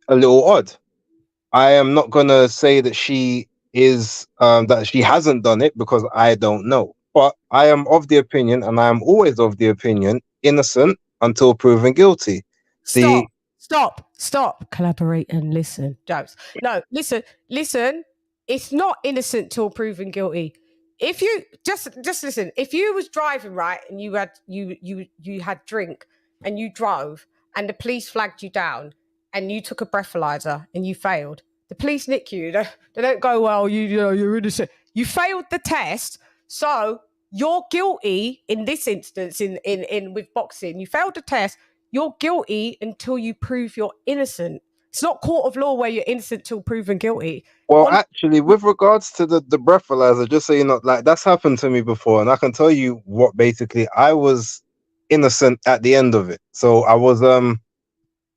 a little odd. I am not going to say that she is that she hasn't done it, because I don't know. But I am of the opinion, and I am always of the opinion, innocent until proven guilty. Stop. Collaborate and listen. Jokes. No, listen. It's not innocent till proven guilty. If you just listen, if you was driving right and you had drink and you drove and the police flagged you down and you took a breathalyzer and you failed, the police nick you. They don't go, well, you're innocent. You failed the test, so you're guilty in this instance. In with boxing, you failed the test. You're guilty until you prove you're innocent. It's not court of law where you're innocent till proven guilty. Well, actually, with regards to the breathalyzer, just so you know, like that's happened to me before, and I can tell you what basically I was innocent at the end of it. So I was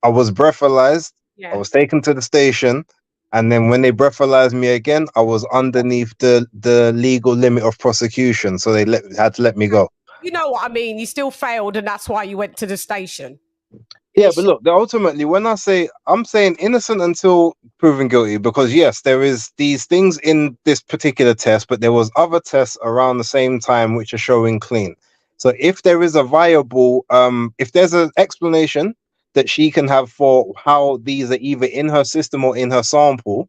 breathalyzed. Yeah. I was taken to the station, and then when they breathalyzed me again, I was underneath the legal limit of prosecution, so they had to let me go. You know what I mean? You still failed, and that's why you went to the station. Yeah, but look, ultimately, when I'm saying innocent until proven guilty, because yes, there is these things in this particular test, but there was other tests around the same time which are showing clean. So if there is a viable, if there's an explanation that she can have for how these are either in her system or in her sample,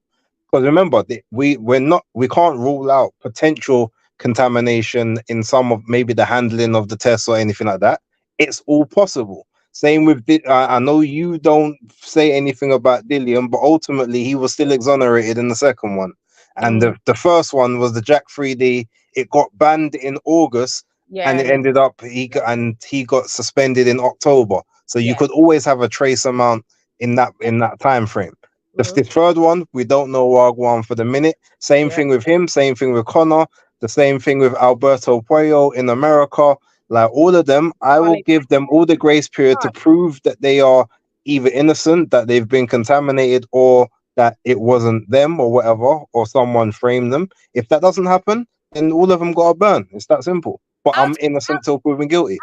because remember, we can't rule out potential contamination in some of maybe the handling of the tests or anything like that. It's all possible. Same with I know you don't say anything about Dillian, but ultimately he was still exonerated in the second one. And the first one was the Jack 3D. It got banned in August, and it ended up he got suspended in October. So you could always have a trace amount in that time frame. The third one, we don't know Wagwan for the minute. Same thing with him. Same thing with Connor. The same thing with Alberto Puello in America. Like all of them, I will give them all the grace period to prove that they are either innocent, that they've been contaminated, or that it wasn't them or whatever, or someone framed them. If that doesn't happen, then all of them got to burn. It's that simple. But I'm innocent till proven guilty.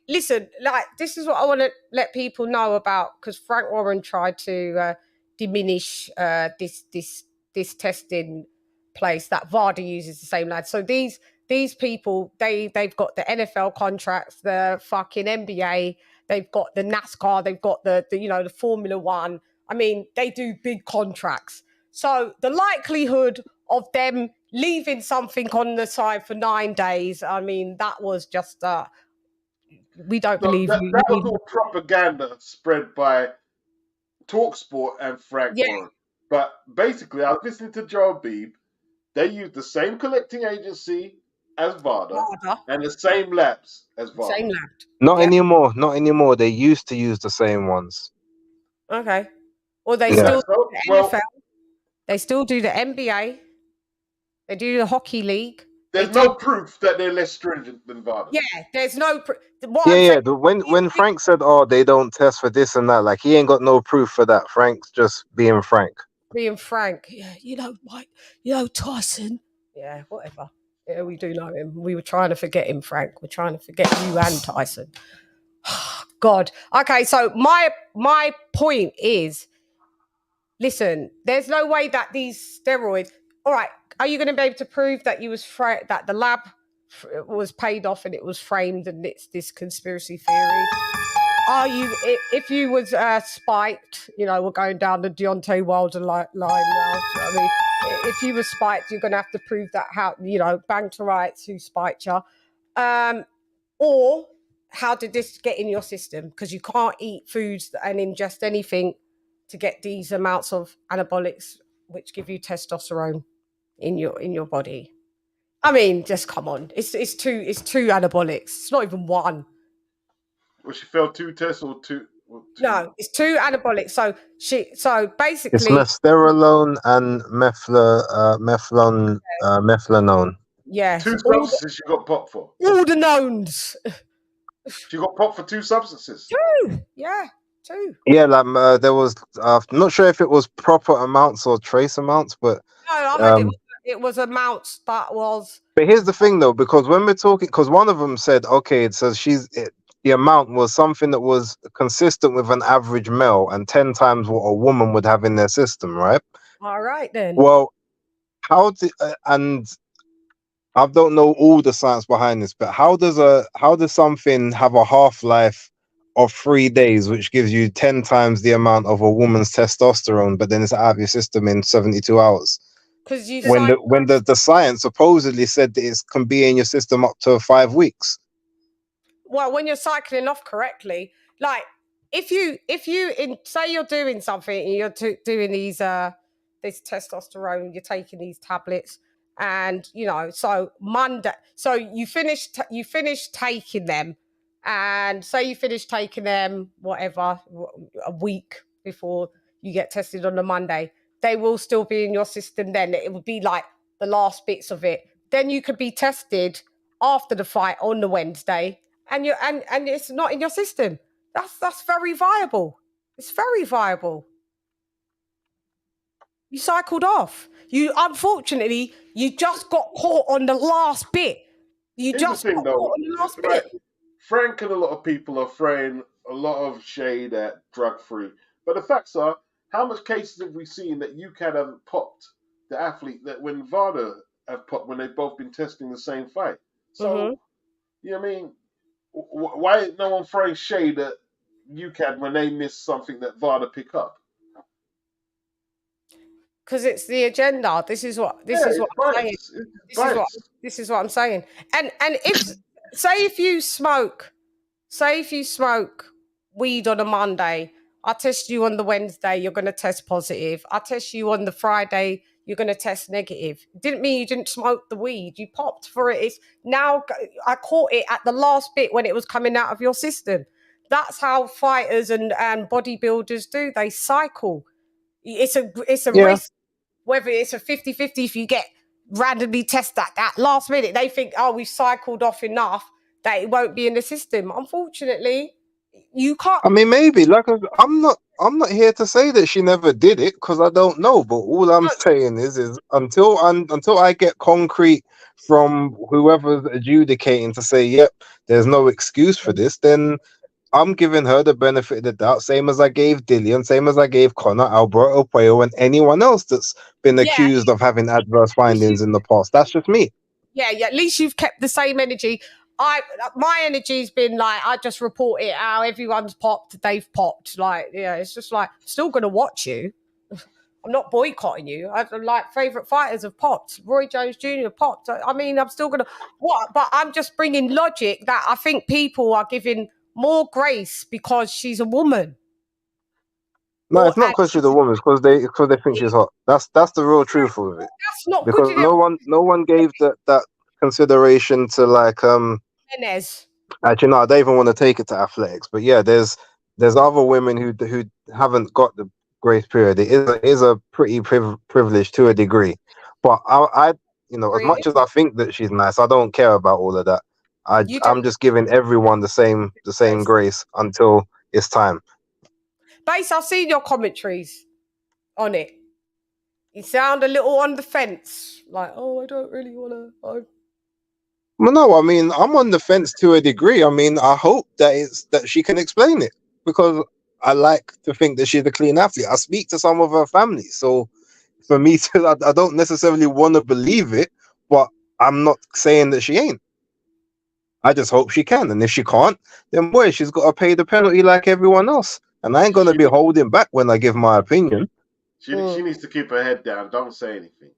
Listen, like this is what I want to let people know about, because Frank Warren tried to diminish this testing place that VADA uses the same lad. So these people, they've got the NFL contracts, the fucking NBA, they've got the NASCAR, they've got the the Formula One. I mean, they do big contracts. So the likelihood of them leaving something on the side for 9 days, I mean, that was just we don't believe that, you. That was all propaganda spread by TalkSport and Frank Warren. But basically, I was listening to Joe Beeb. They used the same collecting agency as VADA and the same labs as VADA. Same lab. Not anymore. Not anymore. They used to use the same ones. Okay. Well, they still do the NFL. They still do the NBA. They do the hockey league. There's no proof that they're less stringent than VADA. Yeah, there's no proof. When Frank said, "Oh, they don't test for this and that," like he ain't got no proof for that. Frank's just being Frank. Being Frank, yeah, Mike, Tyson. Yeah, whatever. Yeah, we do know him. We were trying to forget him, Frank. We're trying to forget you and Tyson. God. Okay, so my point is, listen, there's no way that these steroids. All right, are you going to be able to prove that that the lab was paid off and it was framed and it's this conspiracy theory? Are you, if you was spiked, we're going down the Deontay Wilder line now. I mean, if you were spiked, you're going to have to prove that bang to rights who spiked you. Or how did this get in your system? Because you can't eat foods and ingest anything to get these amounts of anabolics, which give you testosterone in your body. I mean, just come on. It's two anabolics. It's not even one. Well, she failed 2 tests or two. No, it's 2 anabolics. So basically, it's mesterolone and methylonone. Yeah, 2 substances she got popped for. All the knowns. She got popped for 2 substances. 2, yeah, 2. Yeah, like there was. I'm not sure if it was proper amounts or trace amounts, but no, I heard it was amounts that was. But here's the thing, though, because when we're talking, because one of them said, okay, it says the amount was something that was consistent with an average male and 10 times what a woman would have in their system, right? All right, then. Well, and I don't know all the science behind this, but how does something have a half-life of 3 days, which gives you 10 times the amount of a woman's testosterone, but then it's out of your system in 72 hours? When the science supposedly said that it can be in your system up to 5 weeks. Well, when you're cycling off correctly, like if you say you're doing something and you're doing these this testosterone, you're taking these tablets, And you know, so Monday, so you finish taking them, and say you finish taking them whatever, a week before you get tested on the Monday, they will still be in your system. Then it will be like the last bits of it. Then you could be tested after the fight on the Wednesday, and you and it's not in your system. That's very viable. It's very viable. You cycled off. You unfortunately you just got caught on the last bit. You Here's just the thing, got caught on the last bit. Frank and a lot of people are throwing a lot of shade at drug-free, but the facts are, how much cases have we seen that UCAD haven't popped the athlete that when VADA have popped when they've both been testing the same fight? So, you know what I mean? Why is no one throwing shade at UCAD when they miss something that VADA pick up? Because it's the agenda. This is what I'm saying. This is what I'm saying. And if if you smoke weed on a Monday, I test you on the Wednesday, you're going to test positive. I test you on the Friday, you're going to test negative. Didn't mean you didn't smoke the weed. You popped for it. It's now I caught it at the last bit when it was coming out of your system. That's how fighters and bodybuilders do. They cycle. It's a risk, whether it's a 50-50, if you get randomly tested at that last minute, they think, oh, we've cycled off enough that it won't be in the system. Unfortunately, you can't. I mean, maybe like I'm not here to say that she never did it because I don't know. But all I'm saying is until I get concrete from whoever's adjudicating to say, yep, there's no excuse for this, then I'm giving her the benefit of the doubt, same as I gave Dillian, same as I gave Connor, Alberto Puello, and anyone else that's been accused of having adverse findings in the past. That's just me. Yeah. At least you've kept the same energy. My energy's been like, I just report it how everyone's popped, they've popped. Like, yeah, it's just like, still going to watch you. I'm not boycotting you. I like favourite fighters have popped. Roy Jones Jr. popped. I mean, I'm still going to but I'm just bringing logic that I think people are giving more grace because she's a woman. No, it's not because she's a woman. It's because they think she's hot. That's the real truth of it. That's not because good. No one gave that consideration to like Inez. Actually, no, I don't even want to take it to athletics. But yeah, there's other women who haven't got the grace period. It is a pretty privilege to a degree. But I you know, as much as I think that she's nice, I don't care about all of that. I'm just giving everyone the same grace until it's time. Base, I've seen your commentaries on it. You sound a little on the fence, like, oh, I don't really want to. Well, no, I mean, I'm on the fence to a degree. I mean, I hope that she can explain it because I like to think that she's a clean athlete. I speak to some of her family, so for me to, I don't necessarily want to believe it, but I'm not saying that she ain't. I just hope she can, and if she can't, then boy, she's got to pay the penalty like everyone else. And I ain't gonna be holding back when I give my opinion. She needs to keep her head down. Don't say anything.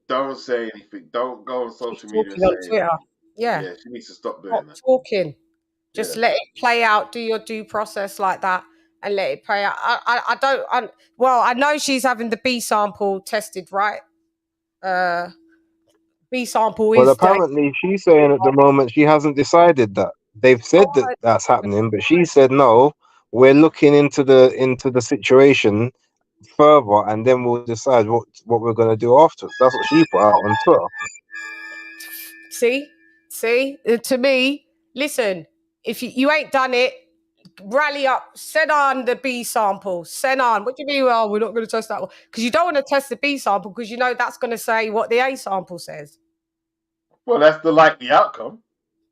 Don't say anything. Don't go on social media. Yeah, she needs to stop doing that. Talking. Just let it play out. Do your due process like that, and let it play out. I know she's having the B sample tested, right? B sample is. Well, apparently she's saying at the moment she hasn't decided that. They've said that's happening, but she said no. We're looking into the situation further, and then we'll decide what we're going to do afterwards. That's what she put out on Twitter. See, to me, listen, if you ain't done it, rally up, send on the B sample, send on. What do you mean? Well, we're not going to test that one because you don't want to test the B sample because you know that's going to say what the A sample says. Well, that's the likely outcome.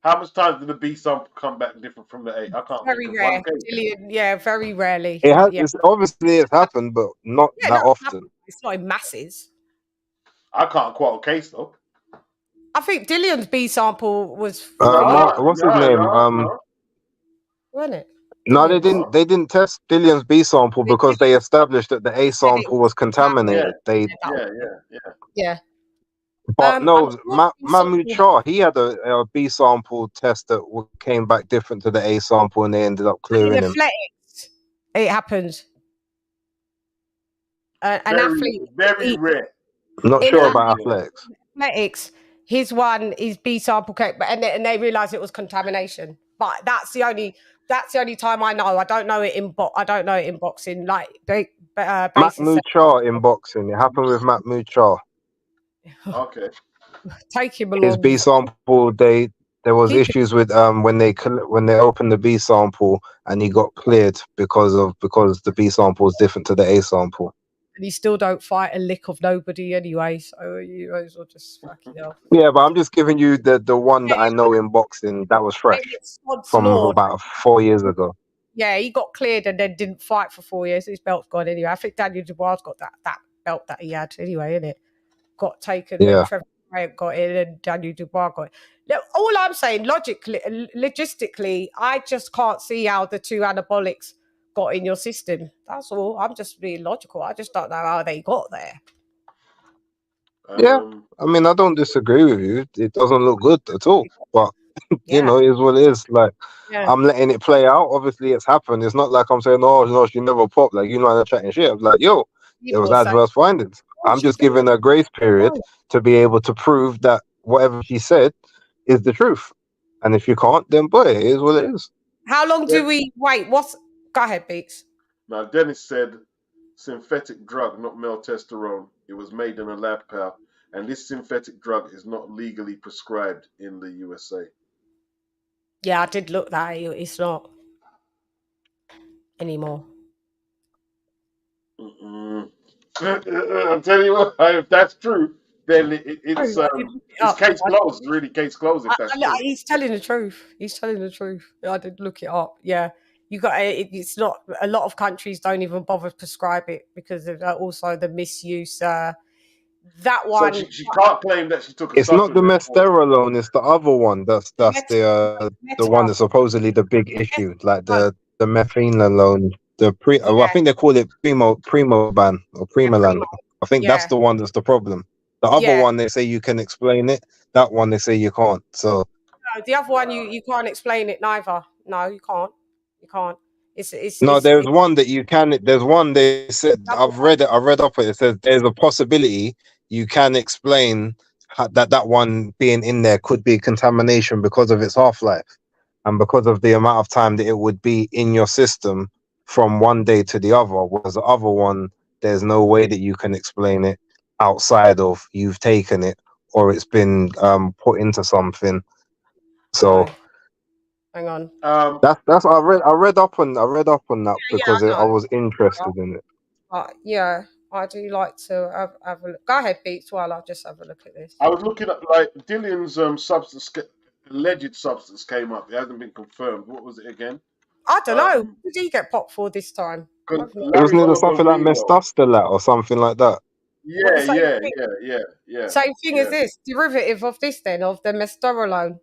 How much times did the B sample come back different from the A? I can't. Very rare. Yeah, very rarely. It has. Obviously, it's happened, but not that often. It's not in masses. I can't quote a case though. I think Dillian's B sample was. What's his name? Wasn't it? No, they didn't. They didn't test Dillian's B sample because they established that the A sample was contaminated. Yeah. But no, Mahmoud Shah, he had a B sample test that came back different to the A sample, and they ended up clearing him. Athletics, it happens. an athlete. Very rare. I'm not sure about athletics. Athletics, his one is B sample cake, but and they realised it was contamination. But that's the only time I know. I don't know it in boxing. Like Mahmoud Shah in boxing. It happened with Mahmoud Shah. Okay. Take him along. His B sample, there was issues with when they opened the B sample and he got cleared because the B sample is different to the A sample. And you still don't fight a lick of nobody anyway, so you guys will just fucking hell. Yeah, but I'm just giving you the one that I know in boxing that was fresh from about 4 years ago. Yeah, he got cleared and then didn't fight for 4 years. His belt's gone anyway. I think Daniel Dubois got that belt that he had anyway, innit? Got taken. Yeah. Trevor Bryant got it and Daniel Dubois got it. Now, all I'm saying, logistically, I just can't see how the two anabolics got in your system. That's all. I'm just being logical. I just don't know how they got there. Yeah, I mean, I don't disagree with you. It doesn't look good at all, but you know, it is what it is. Like, I'm letting it play out. Obviously, it's happened. It's not like I'm saying, "Oh, no, she never popped." Like, you know, I'm chatting shit. I'm like, "Yo, there was adverse findings." I'm just giving her a grace period to be able to prove that whatever she said is the truth. And if you can't, then boy, it is what it is. How long do we wait? Go ahead, Beaks. Now, Dennis said synthetic drug, not male testosterone. It was made in a lab, pal. And this synthetic drug is not legally prescribed in the USA. Yeah, I did look that. It's not anymore. I'm telling you what, if that's true, then it's case closed. It's really case closed if that's true. He's telling the truth. I did look it up. Yeah. You got it's not a lot of countries don't even bother to prescribe it because of also the misuse. That one, so she can't claim that she took. It's not the mesterolone; it's the other one. That's the one that's supposedly the big issue, like the methylene. I think they call it Primoban or Primalan. I think that's the one that's the problem. The other one they say you can explain it. That one they say you can't. So no, the other one you can't explain it neither. No, you can't. You can't. There's one that you can. There's one they said. I've read it. I read up it. It says there's a possibility you can explain that one being in there could be contamination because of its half-life and because of the amount of time that it would be in your system from one day to the other. Whereas the other one, there's no way that you can explain it outside of you've taken it or it's been put into something. So. Hang on. That's I read up on that because I was interested in it. Yeah, I do like to have a look. Go ahead, Beats, while I just have a look at this. I was looking at like Dillian's alleged substance came up. It hasn't been confirmed. What was it again? I don't know. What did he get popped for this time? Wasn't it something like Mestostelat or something like that? Yeah. Same thing as this derivative of this then of the mesterolone.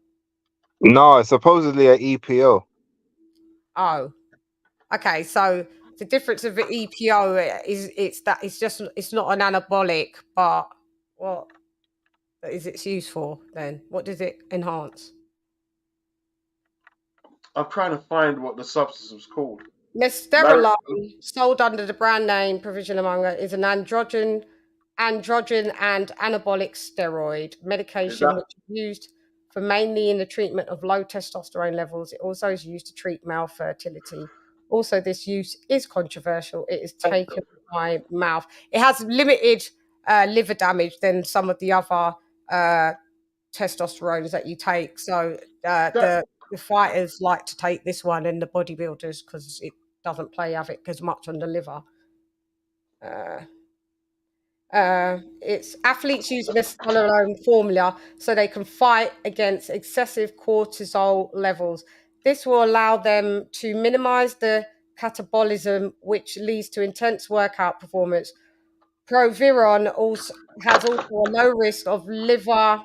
No, it's supposedly an EPO. Oh, okay. So the difference of the EPO is it's not an anabolic, but what is its use for then? What does it enhance? I'm trying to find what the substance was called. Mesterolone, sold under the brand name Provision among it, is an androgen and anabolic steroid medication which is used for mainly in the treatment of low testosterone levels. It also is used to treat male fertility. Also, this use is controversial. It is taken by mouth. It has limited liver damage than some of the other testosterones that you take. So the fighters like to take this one and the bodybuilders because it doesn't play havoc as much on the liver. It's athletes use the mesterolone formula so they can fight against excessive cortisol levels. This will allow them to minimize the catabolism, which leads to intense workout performance. Proviron has a low risk of liver,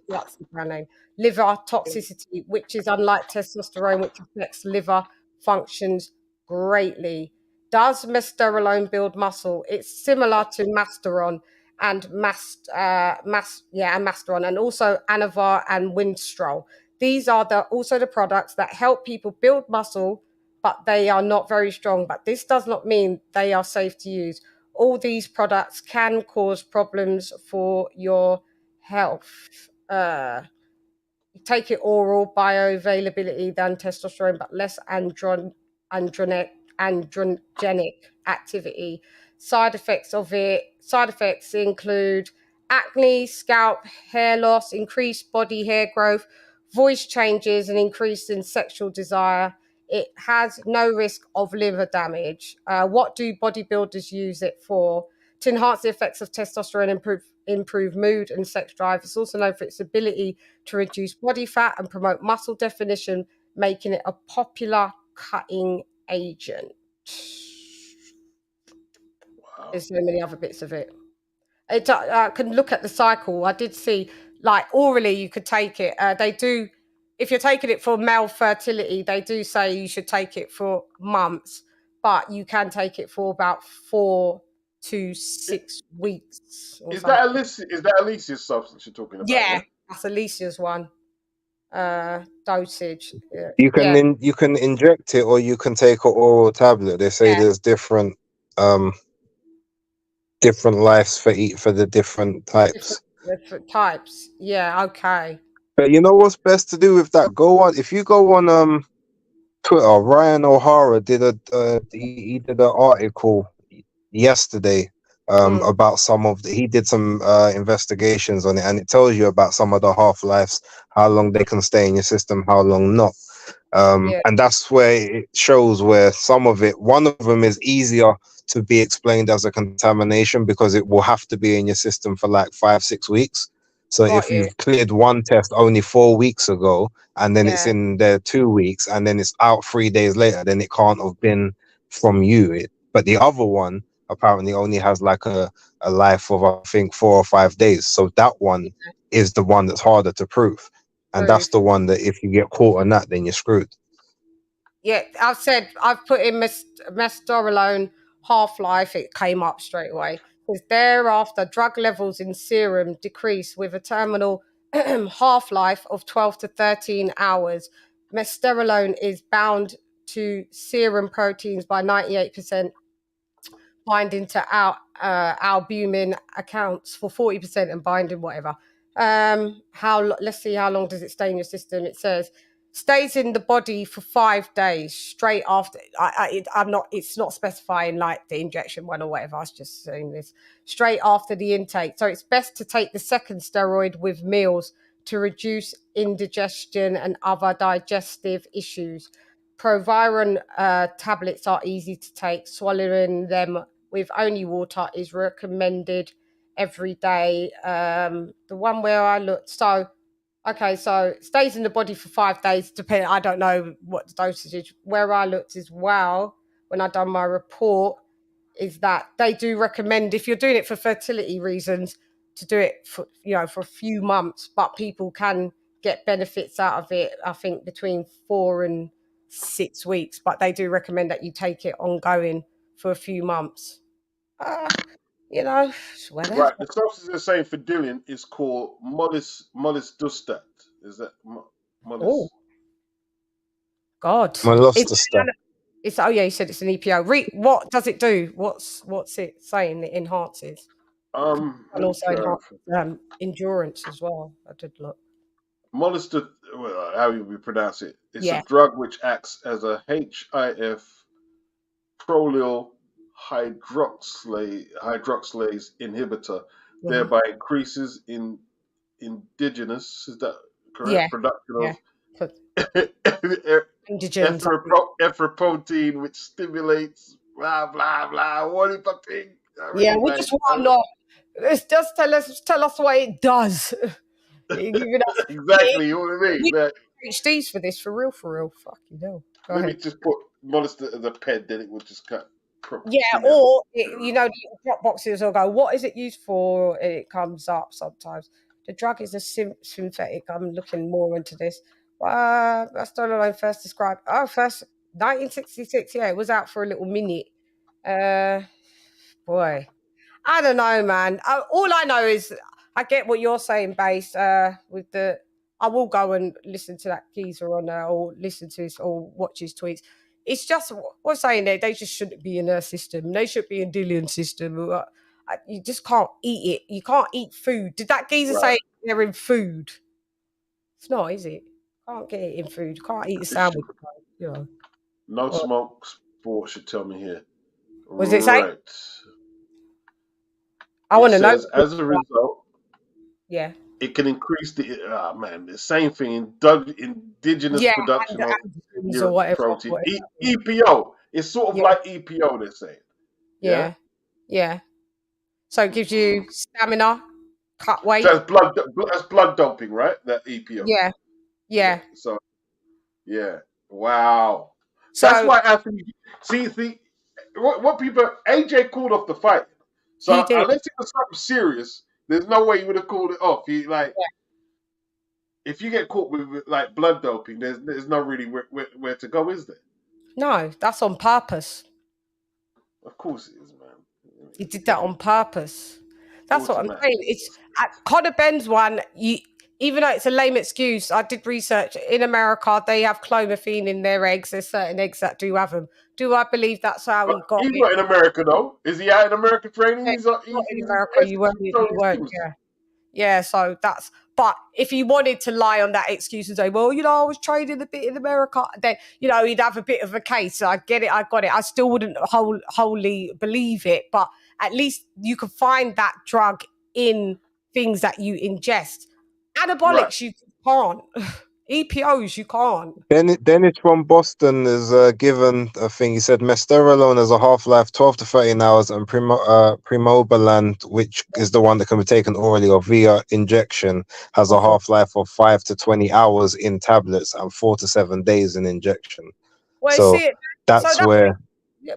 that's the brand name, liver toxicity, which is unlike testosterone, which affects liver functions greatly. Does mesterolone build muscle? It's similar to Masteron and Masteron, and also Anavar and Winstrol. These are also the products that help people build muscle, but they are not very strong. But this does not mean they are safe to use. all these products can cause problems for your health. You take it oral, bioavailability than testosterone, but less androgenic activity. Side effects of it. Side effects include acne, scalp, hair loss, increased body hair growth, voice changes, and increase in sexual desire. It has no risk of liver damage. What do bodybuilders use it for? To enhance the effects of testosterone, improve mood and sex drive. It's also known for its ability to reduce body fat and promote muscle definition, making it a popular cutting agent. Wow. There's so many other bits of it. I can look at the cycle. I did see, like, orally you could take it. They do, if you're taking it for male fertility, they do say you should take it for months, but you can take it for about 4 to 6 weeks. Is that ALYCIA's substance you're talking about? Yeah, that's ALYCIA's one. Dosage. You can inject it, or you can take an oral tablet. They say there's different lives for the different types. Different types. Yeah. Okay. But you know what's best to do with that? If you go on Twitter, Ryan O'Hara did he did an article yesterday about he did some investigations on it, and it tells you about some of the half-lives, how long they can stay in your system, how long not. And that's where it shows where one of them is easier to be explained as a contamination, because it will have to be in your system for like 5-6 weeks. So if you've cleared one test only 4 weeks ago, and then it's in there 2 weeks, and then it's out 3 days later, then it can't have been from you. But the other one apparently only has like a life of, I think, 4 or 5 days. So that one is the one that's harder to prove. And that's the one that if you get caught on that, then you're screwed. Yeah, I've put in mesterolone half-life, it came up straight away. Because thereafter, drug levels in serum decrease with a terminal half-life of 12 to 13 hours. Mesterolone is bound to serum proteins by 98%, binding to albumin accounts for 40%, and binding whatever. Let's see how long does it stay in your system. It says stays in the body for 5 days straight after. It's not specifying like the injection one or whatever. I was just saying this straight after the intake. So it's best to take the second steroid with meals to reduce indigestion and other digestive issues. Proviron tablets are easy to take. Swallowing them with only water is recommended every day. The one where I looked, so it stays in the body for 5 days, depending, I don't know what the dosage is. Where I looked as well, when I done my report, is that they do recommend, if you're doing it for fertility reasons, to do it for a few months, but people can get benefits out of it, I think, between 4 and 6 weeks, but they do recommend that you take it ongoing for a few months. Whatever. Right, the substance they're saying for Dylan is called mollustustat. Is that Oh God, mollustustat? You said it's an EPO. What does it do? What's it saying? It enhances. And also enhances endurance as well. I did look. Mollustustat, how you pronounce it? It's a drug which acts as a HIF prolyl hydroxylase inhibitor, thereby increases in indigenous, is that correct? Production of erythropoietin, which stimulates blah blah blah. What if I think? We just want to know. Just tell us what it does. Exactly, you know what I mean? PhDs for this, for real. Fucking hell. Maybe just put mollustus as a PED, then it would just cut. Or the drop boxes will go, what is it used for? And it comes up sometimes. The drug is a synthetic. I'm looking more into this. That's Dollar first described. 1966. Yeah, it was out for a little minute. Boy, I don't know, man. All I know is I get what you're saying, Base. With the, I will go and listen to that geezer on there, or listen to his, or watch his tweets. it's just what's saying there. They just shouldn't be in her system. They should be in Dillian's system. You just can't eat it. You can't eat food. Did that geezer say they're in food? It's not, is it? Can't get it in food. Can't eat a sandwich. You know. No smoke sport should tell me here. Was it say? I want to know. As a result, it can increase the same thing. Indigenous production of protein. EPO. It's sort of like EPO. They're saying. Yeah. So it gives you stamina, cut weight. So that's blood doping, right? That EPO. Yeah. So, wow. So that's why athletes see what people. AJ called off the fight. So unless it was something serious, there's no way he would have called it off. If you get caught with like blood doping, there's no really where to go, is there? No, that's on purpose. Of course it is, man. He did that on purpose. That's what I'm saying. It's Conor Benn's one. Even though it's a lame excuse, I did research. In America, they have clomiphene in their eggs. There's certain eggs that do have them. Do I believe that's how he got it? He's not in America, though. Is he out in America training? He's not in America. You weren't. Yeah, so that's... But if he wanted to lie on that excuse and say, well, I was training a bit in America, then, he'd have a bit of a case. I get it. I got it. I still wouldn't wholly believe it. But at least you can find that drug in things that you ingest. Anabolics, you can't. EPOs, you can't. Dennis from Boston is given a thing. He said mesterolone has a half-life 12 to 13 hours, and primobolan, which is the one that can be taken orally or via injection, has a half-life of 5 to 20 hours in tablets and 4 to 7 days in injection. Well, that's where...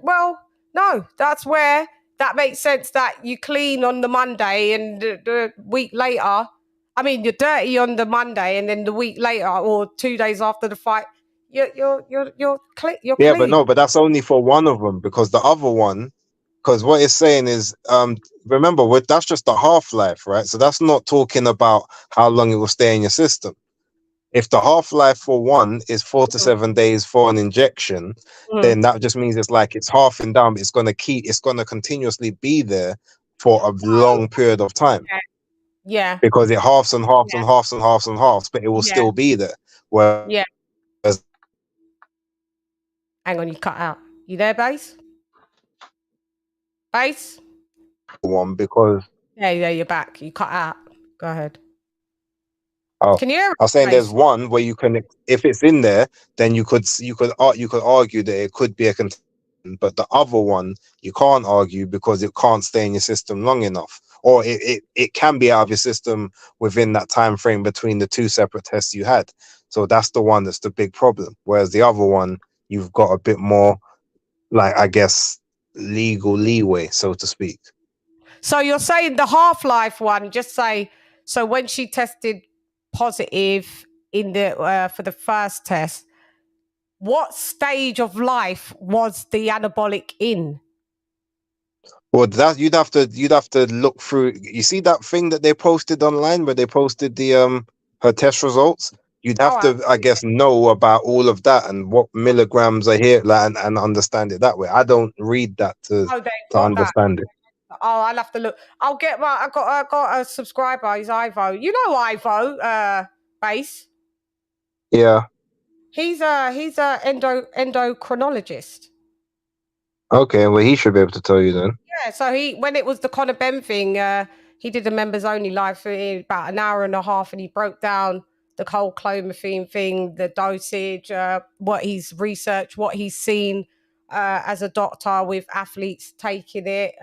Well, no, that's where that makes sense that you clean on the Monday and the week later... I mean, you're dirty on the Monday, and then the week later or 2 days after the fight, you're clean. Yeah, but that's only for one of them, because the other one, because what it's saying is, remember, that's just the half-life, right? So that's not talking about how long it will stay in your system. If the half-life for one is 4 to 7 days for an injection, then that just means it's halving down. It's going to continuously be there for a long period of time. Yeah, because it halves and halves and halves and halves and halves, but it will still be there. Hang on, you cut out. You there, Base? Base? One, because you're back. You cut out. Go ahead. Oh, can you hear? I was saying there's one where you can, if it's in there, then you could argue that it could be a contaminant, but the other one you can't argue because it can't stay in your system long enough. Or it can be out of your system within that time frame between the two separate tests you had. So that's the one that's the big problem. Whereas the other one, you've got a bit more, like, I guess, legal leeway, so to speak. So you're saying the half-life one, just say, so when she tested positive in the for the first test, what stage of life was the anabolic in? Well, that you'd have to look through. You see that thing that they posted online where they posted the her test results? You'd have to, I guess, know about all of that and what milligrams are here, like, and understand it that way. I don't read that to understand it. Oh, I'll have to look. I got a subscriber. He's Ivo. You know Ivo, Base. Yeah. He's a endocrinologist. Okay, well, he should be able to tell you then. Yeah, so when it was the Conor Benn thing, he did a members only live for about an hour and a half, and he broke down the whole clomiphene thing, the dosage, what he's researched, what he's seen as a doctor with athletes taking it.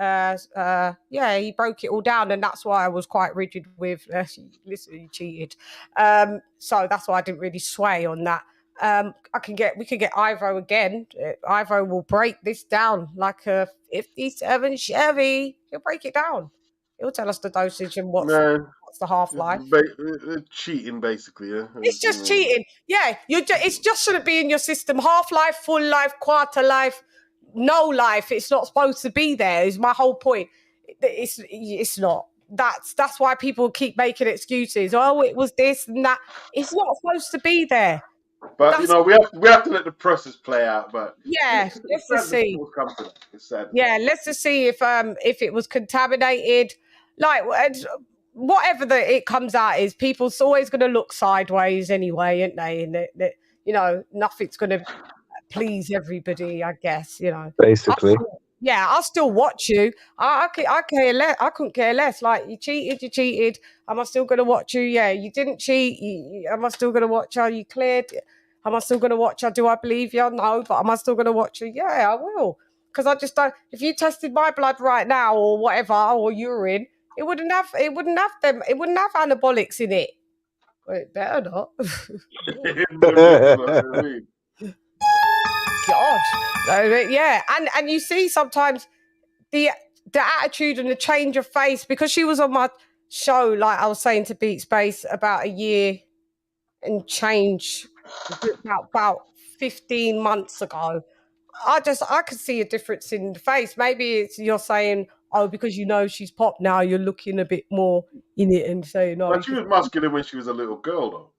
He broke it all down, and that's why I was quite rigid with, listen, you cheated. So that's why I didn't really sway on that. We could get Ivo again. Ivo will break this down like a 57 Chevy. He'll break it down. He'll tell us the dosage and what's the half-life. Cheating, basically. Yeah. It's just cheating. Yeah, it just shouldn't be in your system. Half-life, full life, quarter life, no life. It's not supposed to be there. Is my whole point. It's not. That's why people keep making excuses. Oh, it was this and that. It's not supposed to be there. But you know, we have to let the process play out. But yeah, let's just see. Come to that. It's sad. Yeah, let's just see if it was contaminated. Like whatever it comes out is, people's always going to look sideways anyway, aren't they? And that you know, nothing's going to please everybody, I guess. You know, basically. I'll still watch you. I care less. I couldn't care less. Like, you cheated. Am I still going to watch you? Yeah, you didn't cheat. Am I still going to watch you? You cleared. Am I still going to watch you? Do I believe you? No, but am I still going to watch you? Yeah, I will. Because I just don't. If you tested my blood right now or whatever, or urine, it wouldn't have them. It wouldn't have anabolics in it. Well, it better not. God, yeah, and you see sometimes the attitude and the change of face, because she was on my show, like I was saying, to Beat Space about a year and change, about 15 months ago. I could see a difference in the face. Maybe it's, you're saying, oh, because you know she's pop now, you're looking a bit more in it and saying, no. But she was muscular when she was a little girl, though.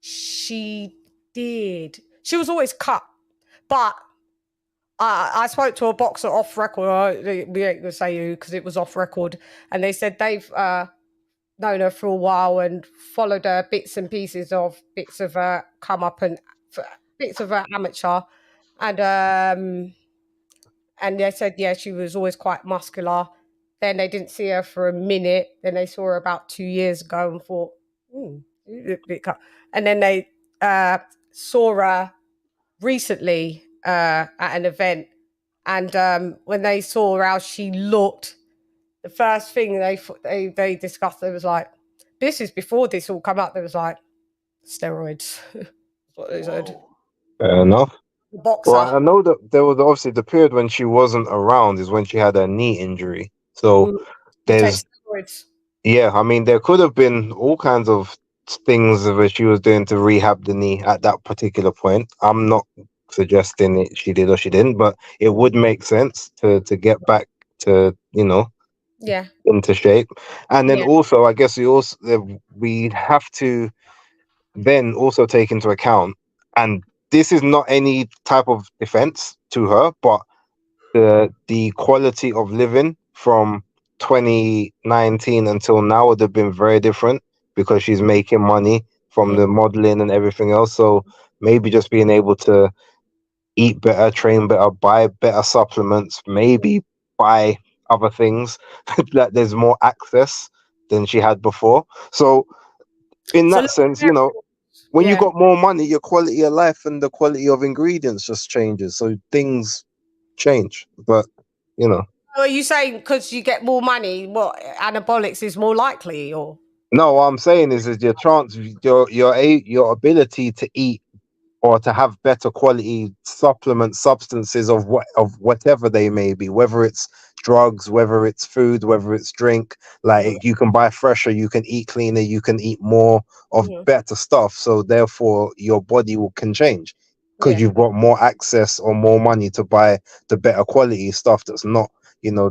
She did. She was always cut. But I spoke to a boxer off record. We ain't going to say who, because it was off record. And they said they've known her for a while and followed her bits and pieces of bits of her come up and bits of her amateur. And they said, yeah, she was always quite muscular. Then they didn't see her for a minute. Then they saw her about 2 years ago and thought, you look a bit cut. And then they saw her recently at an event, and when they saw how she looked, the first thing they discussed, they was like, this is before this all come up, there was like, steroids. That's what they said. Fair enough. Boxer. Well, I know that there was obviously the period when she wasn't around is when she had a knee injury. So there's steroids. Yeah, I mean, there could have been all kinds of things that she was doing to rehab the knee at that particular point. I'm not suggesting she did or she didn't, but it would make sense to get back to, into shape. And then also, I guess we have to then also take into account, and this is not any type of defense to her, but the quality of living from 2019 until now would have been very different, because she's making money from the modeling and everything else. So maybe just being able to eat better, train better, buy better supplements, maybe buy other things that there's more access than she had before. So in that sense, when you got more money, your quality of life and the quality of ingredients just changes. So things change, but Are you saying because you get more money, what anabolics is more likely, or? No, what I'm saying is your chance, your ability to eat or to have better quality substances of whatever they may be, whether it's drugs, whether it's food, whether it's drink, like you can buy fresher, you can eat cleaner, you can eat more of better stuff. So therefore your body can change because you've got more access or more money to buy the better quality stuff that's not,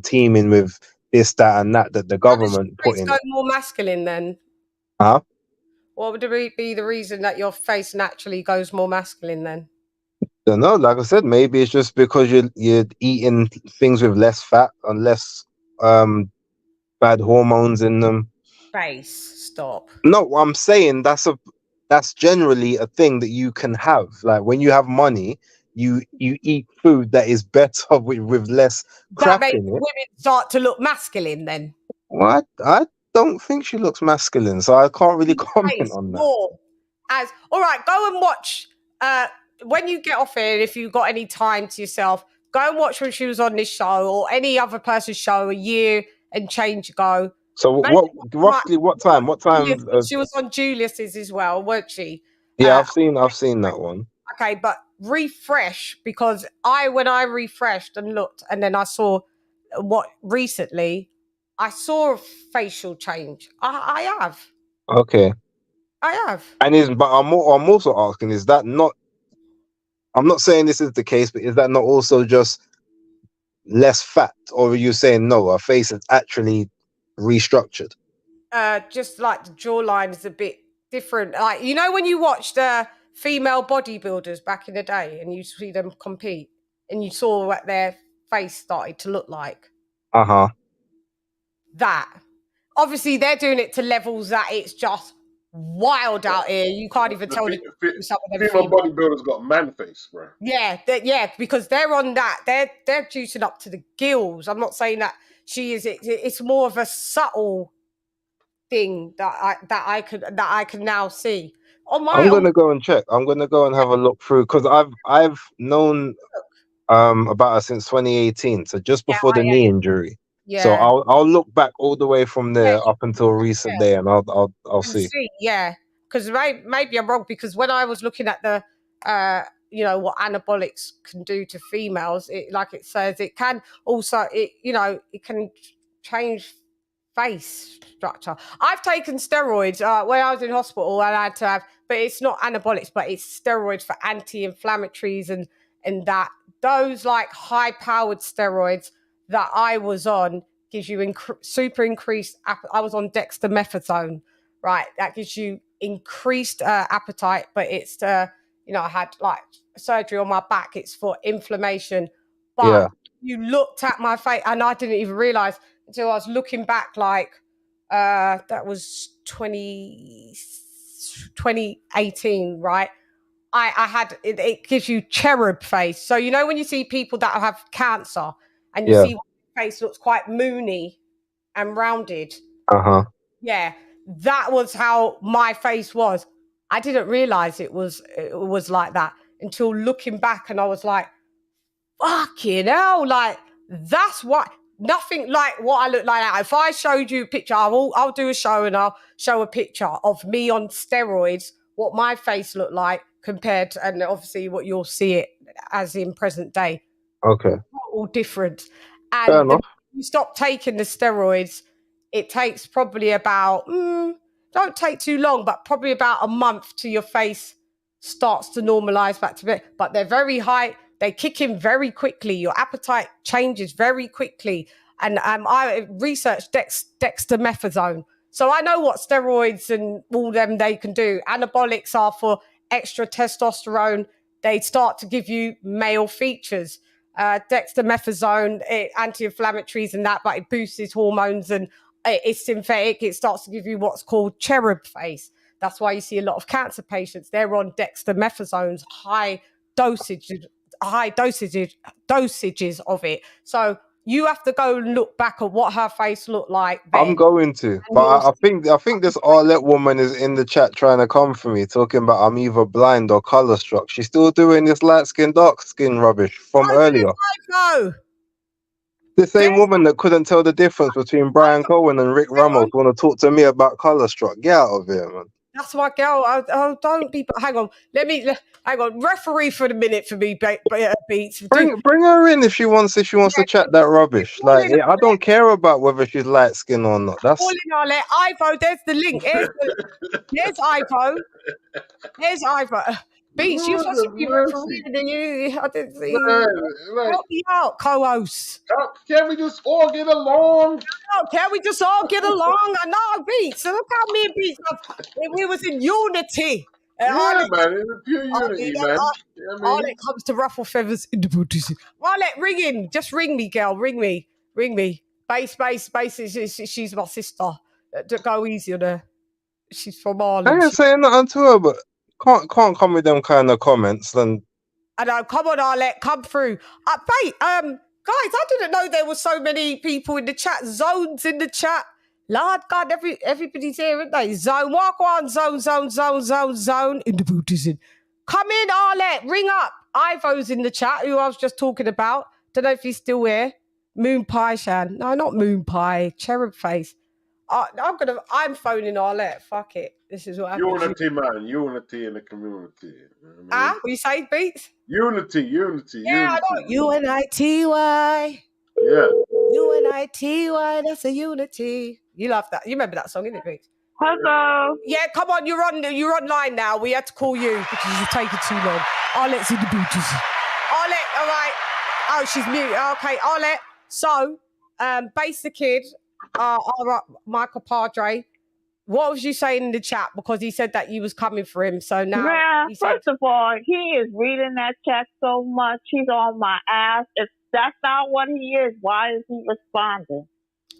teeming with this, that, and that the government put in. Go more masculine then? Huh? What would be the reason that your face naturally goes more masculine then? Don't know. Like I said, maybe it's just because you're eating things with less fat and less bad hormones in them. Stop. No, I'm saying that's generally a thing that you can have. Like when you have money, you eat food that is better with less crap in it. Women start to look masculine then? What? I don't think she looks masculine, so I can't really comment on that. All right, go and watch when you get off here, if you've got any time to yourself, go and watch when she was on this show or any other person's show a year and change ago. So roughly what time? What time? She was on Julius's as well, weren't she? Yeah, I've seen that one. Okay, but refresh, because when I refreshed and looked, and then I saw recently I saw a facial change. I have. Okay. I have. But I'm also asking, is that not? I'm not saying this is the case, but is that not also just less fat, or are you saying no? Her face is actually restructured. Just like the jawline is a bit different. Like when you watch the female bodybuilders back in the day, and you see them compete, and you saw what their face started to look like. That. Obviously, they're doing it to levels that it's just wild out here. You can't even tell some of them female bodybuilders got man face, bro. Yeah, because they're on that. They're juicing up to the gills. I'm not saying that she is. It's more of a subtle thing that I can now see. I'm gonna go and check. I'm gonna go and have a look through, because I've known about her since 2018, so just before the knee injury. Yeah. So I'll look back all the way from there up until recent day, and I'll see. Yeah, because maybe I'm wrong, because when I was looking at the you know, what anabolics can do to females, it, like it says, it can also, it, you know, it can change face structure. I've taken steroids when I was in hospital, and I had to have, but it's not anabolics, but it's steroids for anti-inflammatories and that. Those like high-powered steroids that I was on gives you super increased. I was on dextromethasone, right? That gives you increased appetite, but it's you know, I had like surgery on my back. It's for inflammation. But you looked at my face, and I didn't even realize until I was looking back, like that was 2018, right? I had it gives you cherub face. So you know when you see people that have cancer and you see their face looks quite moony and rounded. Yeah, that was how my face was. I didn't realize it was like that until looking back, and I was like, fucking hell, like that's what, nothing like what I look like now. If I showed you a picture, I'll do a show and I'll show a picture of me on steroids, what my face looked like compared to, and obviously what you'll see it as in present day. Okay. All different. And you stop taking the steroids, it takes probably about, don't take too long, but probably about a month till your face starts to normalize back to it. But they're very high. They kick in very quickly. Your appetite changes very quickly. And I researched dextromethasone. So I know what steroids and all them they can do. Anabolics are for extra testosterone. They start to give you male features. Dextromethasone, anti-inflammatories and that, but it boosts hormones and it's synthetic. It starts to give you what's called cherub face. That's why you see a lot of cancer patients. They're on dextromethasones, high dosages of it. So you have to go and look back at what her face looked like then. I'm going to, but I think this ALOT woman is in the chat trying to come for me, talking about I'm either blind or color struck. She's still doing this light skin, dark skin rubbish from earlier. The same woman that couldn't tell the difference between Brian Cohen and Rick Ramos want to talk to me about color struck. Get out of here, man. That's my girl. Don't be. Hang on. Hang on. Referee for the minute for me, Beats. Bring her in if she wants to chat that rubbish. Like I don't care about whether she's light skinned or not. That's Ivo. There's the link. Here's Ivo. Here's Ivo. Beats, you're supposed to be refereeing, and you. I didn't see. Help me out, co-host. Can we just all get along? Can we just all get along? I know, Beats. Look how me and Beats, we was in unity. Yeah, man, it's a pure unity, man. All it comes to ruffle feathers in the booty. Arlette, ring in. Just ring me, girl. Ring me. Base. She's my sister. Go easy on her. She's from Ireland. I ain't saying nothing to her, but can't come with them kind of comments. And I know. Come on, Arlette. Come through. Guys, I didn't know there were so many people in the chat. Zones in the chat. Lord God, everybody's here, aren't they? Zone, walk on, zone in the booties. Come in, Arlette, ring up. Ivo's in the chat, who I was just talking about. Don't know if he's still here. Moon Pie Shan. No, not Moon Pie. Cherub Face. I'm phoning Arlette. Fuck it. This is what happens. Unity, man. Unity in the community. What you say, Beats? Unity. Yeah, I know. UNITY. Yeah. UNITY, that's a unity. You love that. You remember that song, innit, Beats? Hello. Yeah, come on, you're online now. We had to call you because you're taking too long. Arlette's in the booties. Arlette, all right. Oh, she's mute. Okay, Arlette. So, Base the Kid, Michael Padre, what was you saying in the chat? Because he said that you was coming for him. So now, yeah. First of all, he is reading that chat so much. He's on my ass. If that's not what he is, why is he responding?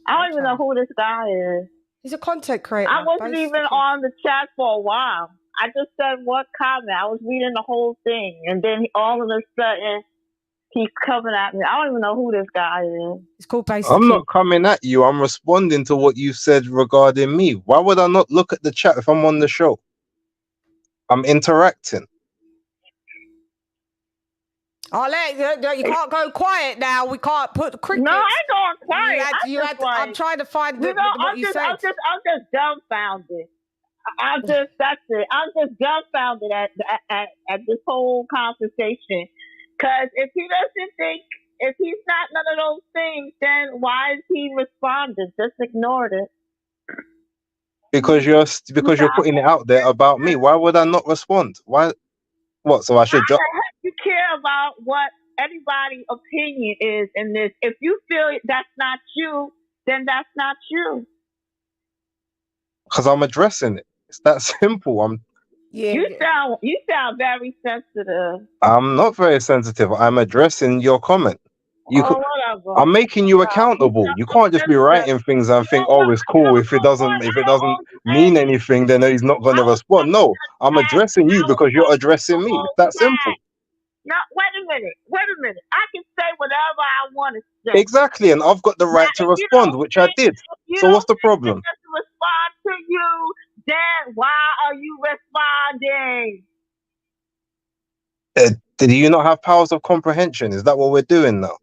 I don't even know who this guy is. He's a content creator. I wasn't even on the chat for a while. I just said what comment. I was reading the whole thing, and then all of a sudden he's coming at me. I don't even know who this guy is. It's called Basic. I'm not coming at you. I'm responding to what you said regarding me. Why would I not look at the chat if I'm on the show? I'm interacting. You can't go quiet now. We can't put the crickets. No, I ain't going quiet. I'm trying to find what you said. I'm just dumbfounded. That's it. I'm just dumbfounded at this whole conversation. Because if he doesn't think, if he's not none of those things, then why is he responding? Just ignored it. Because you're putting it out there about me. Why would I not respond? Why? What? So I should drop? You care about what anybody's opinion is in this. If you feel that's not you, then that's not you. Because I'm addressing it. It's that simple. You sound very sensitive. I'm not very sensitive. I'm addressing your comment. Whatever. I'm making you accountable. You can't just be writing things and think, oh, it's cool. If it doesn't mean anything, then he's not going to respond. No, I'm addressing you because you're addressing me. It's that simple. No, wait a minute. I can say whatever I want to say. Exactly, and I've got the right to respond, which I did. So what's the problem? Respond to you, then why are you responding? Do you not have powers of comprehension? Is that what we're doing now?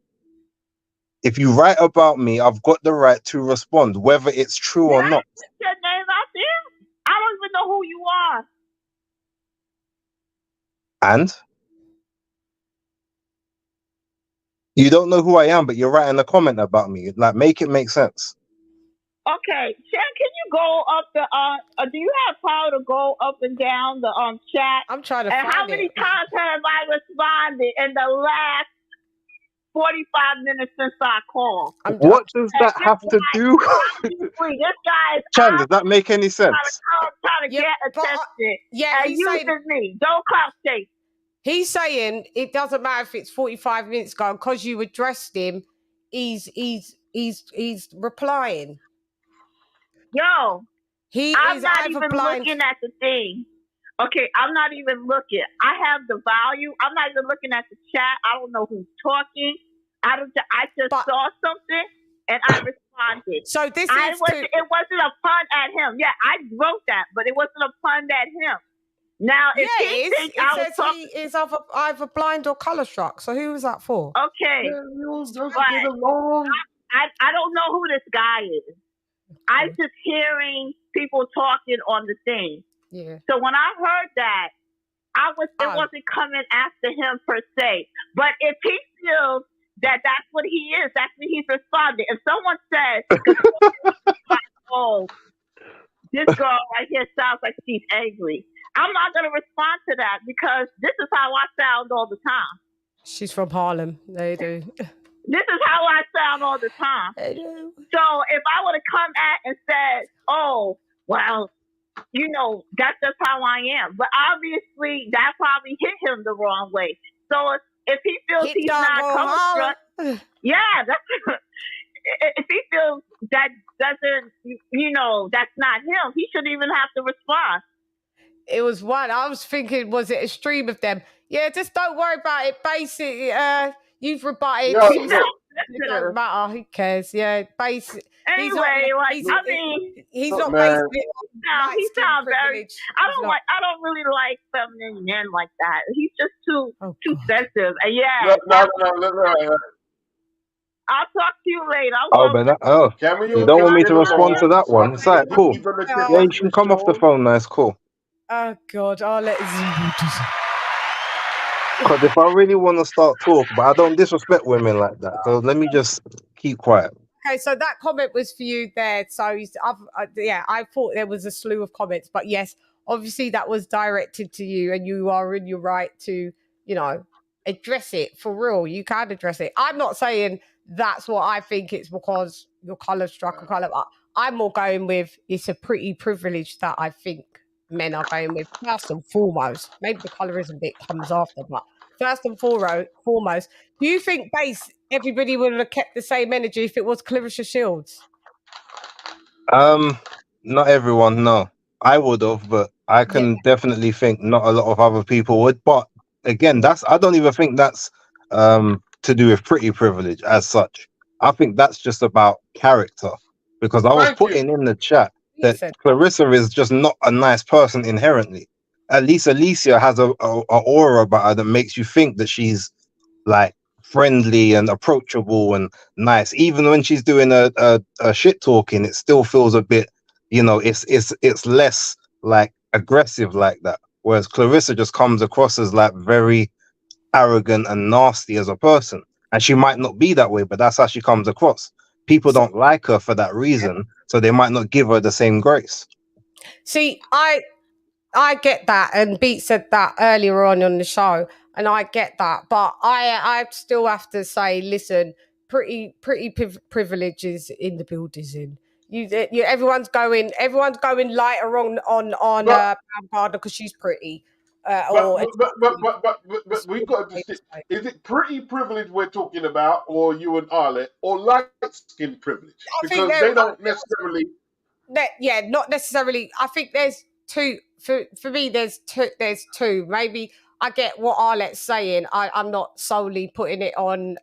If you write about me, I've got the right to respond, whether it's true or not. Your name out there? I don't even know who you are. And? You don't know who I am, but you're writing a comment about me. Like, make it make sense. Okay, Chan, can you go up the do you have power to go up and down the chat? I'm trying to find it. And how many times have I responded in the last 45 minutes since I called? What does that have to do? This guy is Chan, does that make any sense? Trying to get attention. Yeah, and uses me. Don't clout chase. He's saying it doesn't matter if it's 45 minutes ago because you addressed him. He's replying. Yo, I'm not even looking at the thing. Okay, I'm not even looking. I have the value. I'm not even looking at the chat. I don't know who's talking. I just saw something and I responded. So this it wasn't a pun at him. Yeah, I wrote that, but it wasn't a pun at him. Now, if he thinks I was talking, he is either blind or color struck. So who was that for? Okay, I don't know who this guy is. I'm just hearing people talking on the thing. Yeah. So when I heard that, it wasn't coming after him per se. But if he feels that that's what he is, that's what he's responding. If someone says, "Oh, this girl right here sounds like she's angry," I'm not going to respond to that because this is how I sound all the time. She's from Harlem. They do. This is how I sound all the time. I do. So if I would have come at and said, "Oh, well, you know, that's just how I am," but obviously that probably hit him the wrong way. So if he feels he's not coming from, if he feels that doesn't, you know, that's not him, he shouldn't even have to respond. It was one. I was thinking, was it a stream of them? Yeah, just don't worry about it. Basically, you've rebutted. It doesn't matter. Who cares? Yeah, basic. Anyway, he's not basically. No, he sounds very. I don't really like feminine men like that. He's just too sensitive. And yeah. No. I'll talk to you later. You don't want me to respond to that one? It's like cool. Yeah, you can come off the phone. Nice, cool. Oh God, I'll let Because if I really want to start talk, but I don't disrespect women like that, so let me just keep quiet. Okay, so that comment was for you there. So I thought there was a slew of comments, but yes, obviously that was directed to you, and you are in your right to, you know, address it for real. You can address it. I'm not saying that's what I think it's because you're color struck or color. I'm more going with it's a pretty privilege that I think men are going with first and foremost. Maybe the colorism bit comes after, but first and foremost, do you think everybody would have kept the same energy if it was Clarissa Shields? Not everyone, no. I would have, but I can definitely think not a lot of other people would. But again, I don't even think that's to do with pretty privilege as such. I think that's just about character. Because I was putting in the chat that Clarissa is just not a nice person inherently. At least ALYCIA has a aura about her that makes you think that she's like friendly and approachable and nice. Even when she's doing a shit talking, it still feels a bit, it's less like aggressive like that. Whereas Clarissa just comes across as like very arrogant and nasty as a person. And she might not be that way, but that's how she comes across. People don't like her for that reason, so they might not give her the same grace. See, I get that, and Beat said that earlier on the show, and I get that, but I still have to say, listen, pretty privilege is in the building. Everyone's going lighter on Baumgardner because she's pretty. But we've got to distinct. Is it pretty privilege we're talking about, or you and Arlette, or light skin privilege? Because they don't necessarily. Not necessarily. I think there's two. For me, there's two. Maybe I get what Arlette's saying. I'm not solely putting it on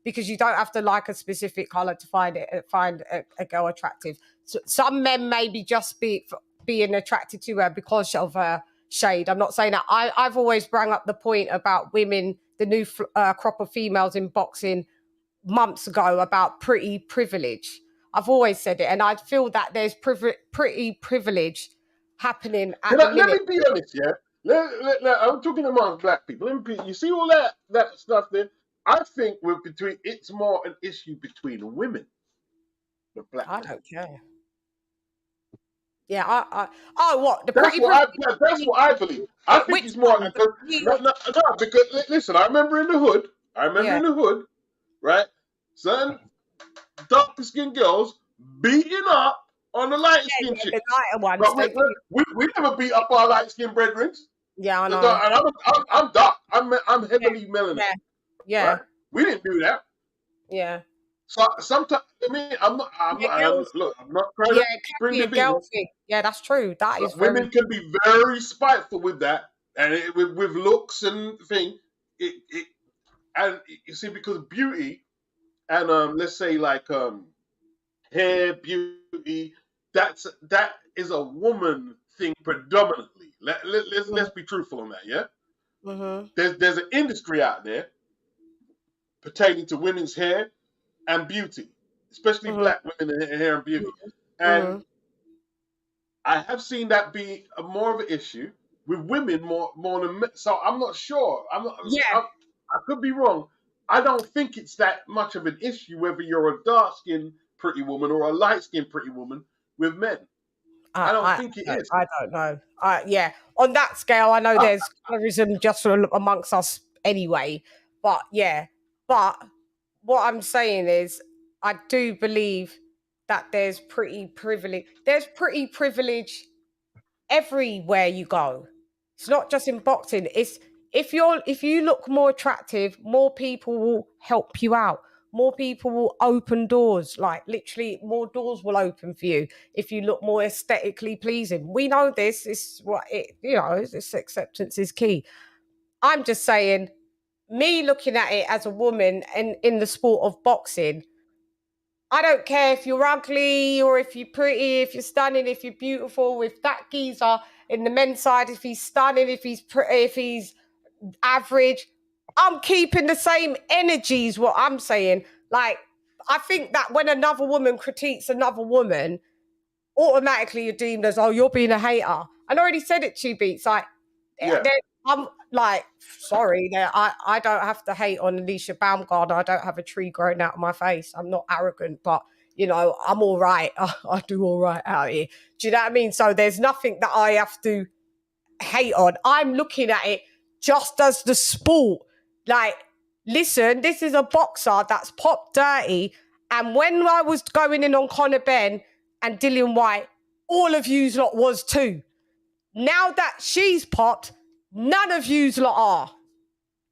because you don't have to like a specific color to find a girl attractive. So some men maybe just being attracted to her because of her shade. I'm not saying that. I've always brought up the point about women, the new crop of females in boxing months ago about pretty privilege. I've always said it, and I feel that there's pretty privilege happening at the minute. Let me be honest, yeah. I'm talking among black people. You see all that stuff there? I think it's more an issue between women. The black. I don't care. Yeah, That's what I believe. I think it's more because listen, I remember in the hood, right? Certain dark skinned girls beating up on the light skin chicks. The lighter ones. But we never beat up our light skin brethren. Yeah, I know. And I'm dark. I'm heavily melanin. Yeah. Right? We didn't do that. Yeah. So sometimes, I mean, I'm not trying to bring the girl thing. Yeah, that's true. That is women can be very spiteful with that, and with looks and thing. And you see, because beauty and let's say like hair, beauty, that is a woman thing predominantly. Let's be truthful on that, yeah. Mm-hmm. There's an industry out there pertaining to women's hair and beauty, especially black women in hair and beauty. And I have seen that be more of an issue with women more than men. So I'm not sure. I could be wrong. I don't think it's that much of an issue whether you're a dark-skinned pretty woman or a light-skinned pretty woman with men. I don't think it is. I don't know. On that scale, I know there's colorism just amongst us anyway. But what I'm saying is, I do believe that there's pretty privilege. There's pretty privilege everywhere you go. It's not just in boxing. It's if you look more attractive, more people will help you out. More people will open doors. Like literally, more doors will open for you if you look more aesthetically pleasing. We know this. This is what this acceptance is key. I'm just saying, me looking at it as a woman and in the sport of boxing, I don't care if you're ugly or if you're pretty, if you're stunning, if you're beautiful. If that geezer in the men's side, if he's stunning, if he's pretty, if he's average, I'm keeping the same energy is what I'm saying. Like, I think that when another woman critiques another woman, automatically you're deemed as, oh, you're being a hater. I already said it to you, Beats. Like, I'm like, sorry, I don't have to hate on ALYCIA BAUMGARDNER. I don't have a tree growing out of my face. I'm not arrogant, but, I'm all right. I do all right out here. Do you know what I mean? So there's nothing that I have to hate on. I'm looking at it just as the sport. Like, listen, this is a boxer that's popped dirty. And when I was going in on Conor Ben, and Dillian White, all of yous lot was too. Now that she's popped, none of yous lot are.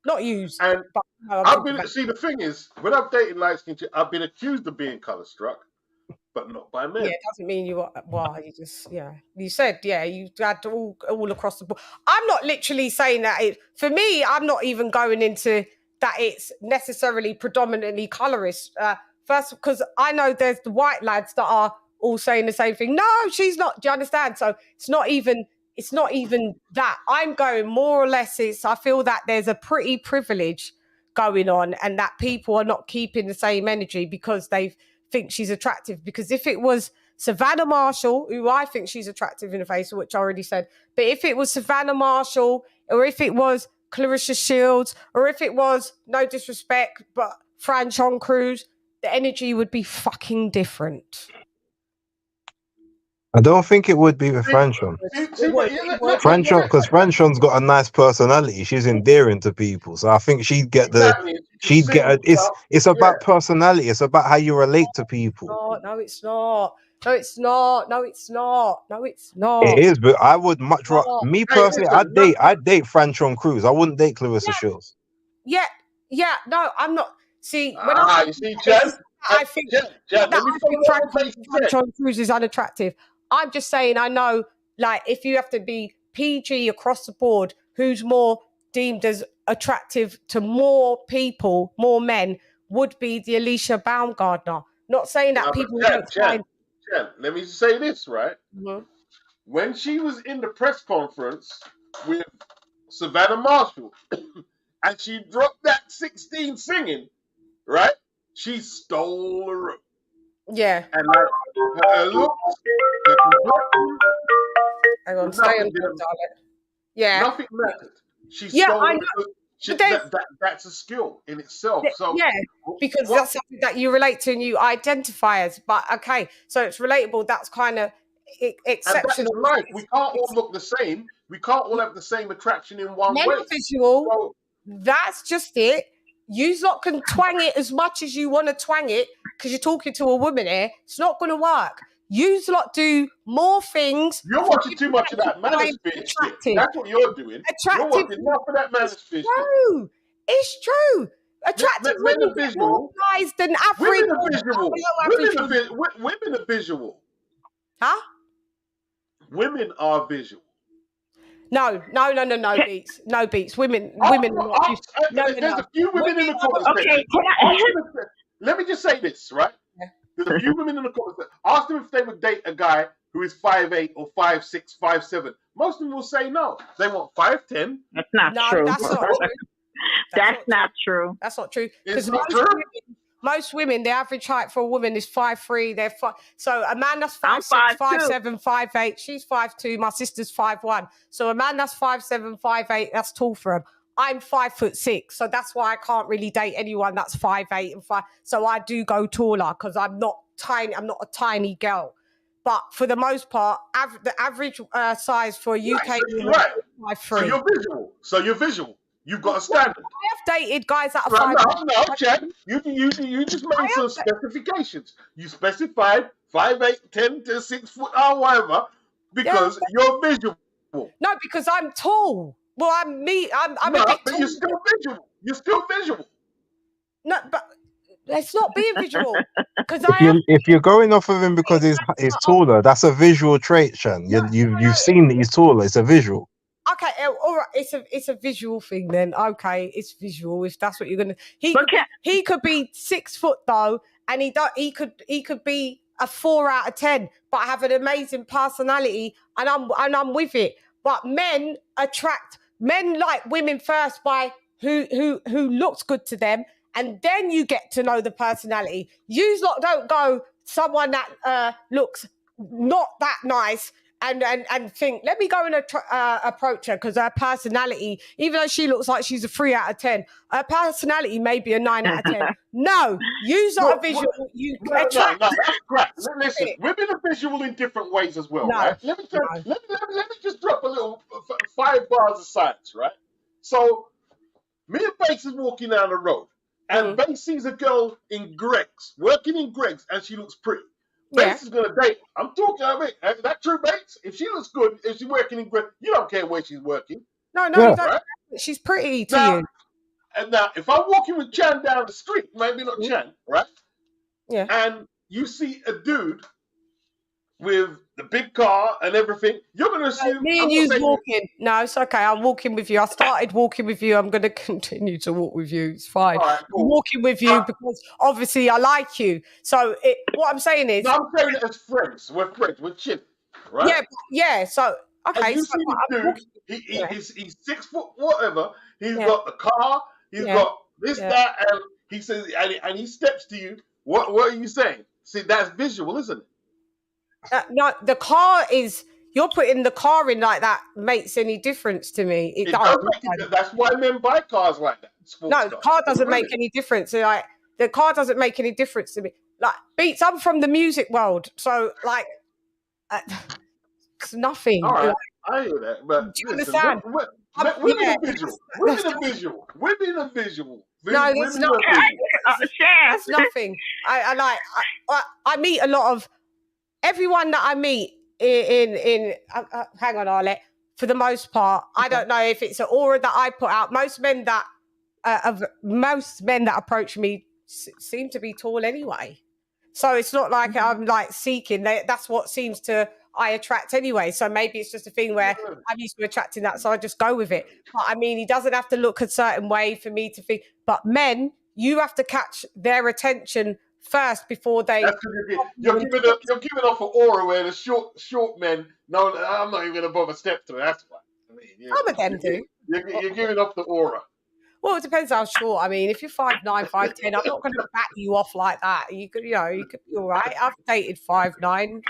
Not yous. And but, the thing is, when I've dated light-skinned chicks, I've been accused of being colour-struck, but not by men. Yeah, it doesn't mean you are. Well, you just, you said, you had all across the board. I'm not literally saying that for me, I'm not even going into that it's necessarily predominantly colorist. First, because I know there's the white lads that are all saying the same thing. No, she's not. Do you understand? So it's not even that. I'm going more or less. I feel that there's a pretty privilege going on, and that people are not keeping the same energy because they think she's attractive. Because if it was Savannah Marshall, who I think she's attractive in the face, which I already said, but if it was Savannah Marshall, or if it was Clarissa Shields, or if it was, no disrespect, but Franchon Cruz, the energy would be fucking different. I don't think it would be with Franchon. Franchon, because Franchon's got a nice personality. She's endearing to people, so I think she'd get it's about personality. It's about how you relate to people. No, it's not. No, it's not. No, it's not. No, it's not. It is, but I would much rather. Me personally, I'd date Franchon Cruz. I wouldn't date Clarissa Shields. Yeah. No, I'm not. See, when you see, Jen, I think Franchon Cruz is unattractive. I'm just saying, I know, like, if you have to be PG across the board, who's more deemed as attractive to more people, more men, would be the ALYCIA BAUMGARDNER. Not saying that people don't find... Jen, let me say this, right? Mm-hmm. When she was in the press conference with Savannah Marshall, and she dropped that 16 singing, right? She stole the room. Yeah. And like, her looks, her complexion, hang on, stay on, darling. Yeah. Nothing mattered. She stole I know. That's a skill in itself. So because that's something that you relate to and you identify as. But okay, so it's relatable. That's kind of exceptional. And that is life. We can't all look the same. We can't all have the same attraction in one way. Visual. So, that's just it. You lot can twang it as much as you want to twang it because you're talking to a woman here. It's not going to work. You lot do more things. You're watching too much of that manosphere shit. That's what you're doing. You're watching enough of that manosphere shit. It's true. Attractive women get more guys than average. Women are visual. Women are visual. Huh? Women are visual. No, Beats. No, Beats. Women are not. There's a few women in the comments. Okay, let me just say this, right? Yeah. There's a few women in the comments. Ask them if they would date a guy who is 5'8" or 5'6", 5'7". Most of them will say no. They want 5'10". That's not true. That's not true. That's not true. That's not true. It's not true. Most women, the average height for a woman is 5'3". So a man that's 5'6", 5'7", 5'8", she's 5'2". My sister's 5'1". So a man that's 5'7", 5'8", that's tall for him. I'm 5'6", so that's why I can't really date anyone that's 5'8" and 5. So I do go taller because I'm not tiny. I'm not a tiny girl. But for the most part, the average size for a UK woman is 5'3". So you're visual. You've got a standard. I have dated guys that are 5'8". No, Chad. You just made some specifications. You specified 5'8", 10 to 6 foot or whatever because you're visual. No, because I'm tall. Well, I'm a bit but you're still visual. You're still visual. No, but let's not be visual. Because if you're going off of him because he's taller, that's a visual trait, Chan. You've seen that he's taller. It's a visual. Okay, all right. It's a visual thing then. Okay, it's visual. If that's what you're gonna, he could be 6 foot though, and he could be a 4 out of 10, but have an amazing personality, and I'm with it. But men like women first by who looks good to them, and then you get to know the personality. You lot don't go someone that looks not that nice and think, let me go and approach her because her personality, even though she looks like she's a 3 out of 10, her personality may be a 9 out of 10. No, use a visual. No, that's crap. Listen, women are visual in different ways as well, right? Let me just drop a little 5 bars of science, right? So, me and Banks is walking down the road, and Banks sees a girl in Greggs, working in Greggs, and she looks pretty. Bates is gonna date. I'm talking. I mean, is that true, Bates? If she looks good, if she's working in good, you don't care where she's working. No, you don't. Right? She's pretty to you. And now, if I'm walking with Chan down the street, maybe not Chan, right? Yeah. And you see a dude with the big car and everything, you're going to assume... me and you's walking. No, it's okay. I'm walking with you. I started walking with you. I'm going to continue to walk with you. It's fine. All right, cool. I'm walking with you because obviously I like you. So what I'm saying is... No, I'm saying it as friends. We're friends. We're chill, right? Yeah. So, okay. And you see the dude, he's 6 foot whatever. He's got the car. He's got this, that, and he says, and he steps to you. What are you saying? See, that's visual, isn't it? No, the car is. You're putting the car in like that makes any difference to me. It doesn't make that's why men buy cars like that. No, the car doesn't make any difference. Like the car doesn't make any difference to me. Like Beats, I'm from the music world, so like it's nothing. All right, like, I hear that, but do you understand? Women are visual. Women are visual. Women are visual. No, it's not. That's nothing. I meet a lot of. Everyone that I meet in hang on, Arlette. For the most part, I don't know if it's an aura that I put out. Most men that approach me seem to be tall anyway, so it's not like I'm like seeking. That's what seems to I attract anyway. So maybe it's just a thing where I'm used to attracting that, so I just go with it. But I mean, he doesn't have to look a certain way for me to think. But men, you have to catch their attention first before they. You're giving off an aura where the short men. No, I'm not even going to bother step to it. That's why. I mean, some of them do. You're giving off the aura. Well, it depends how short. I mean, if you're 5'9", 5'10", I'm not going to back you off like that. You could be all right. I've dated 5'9".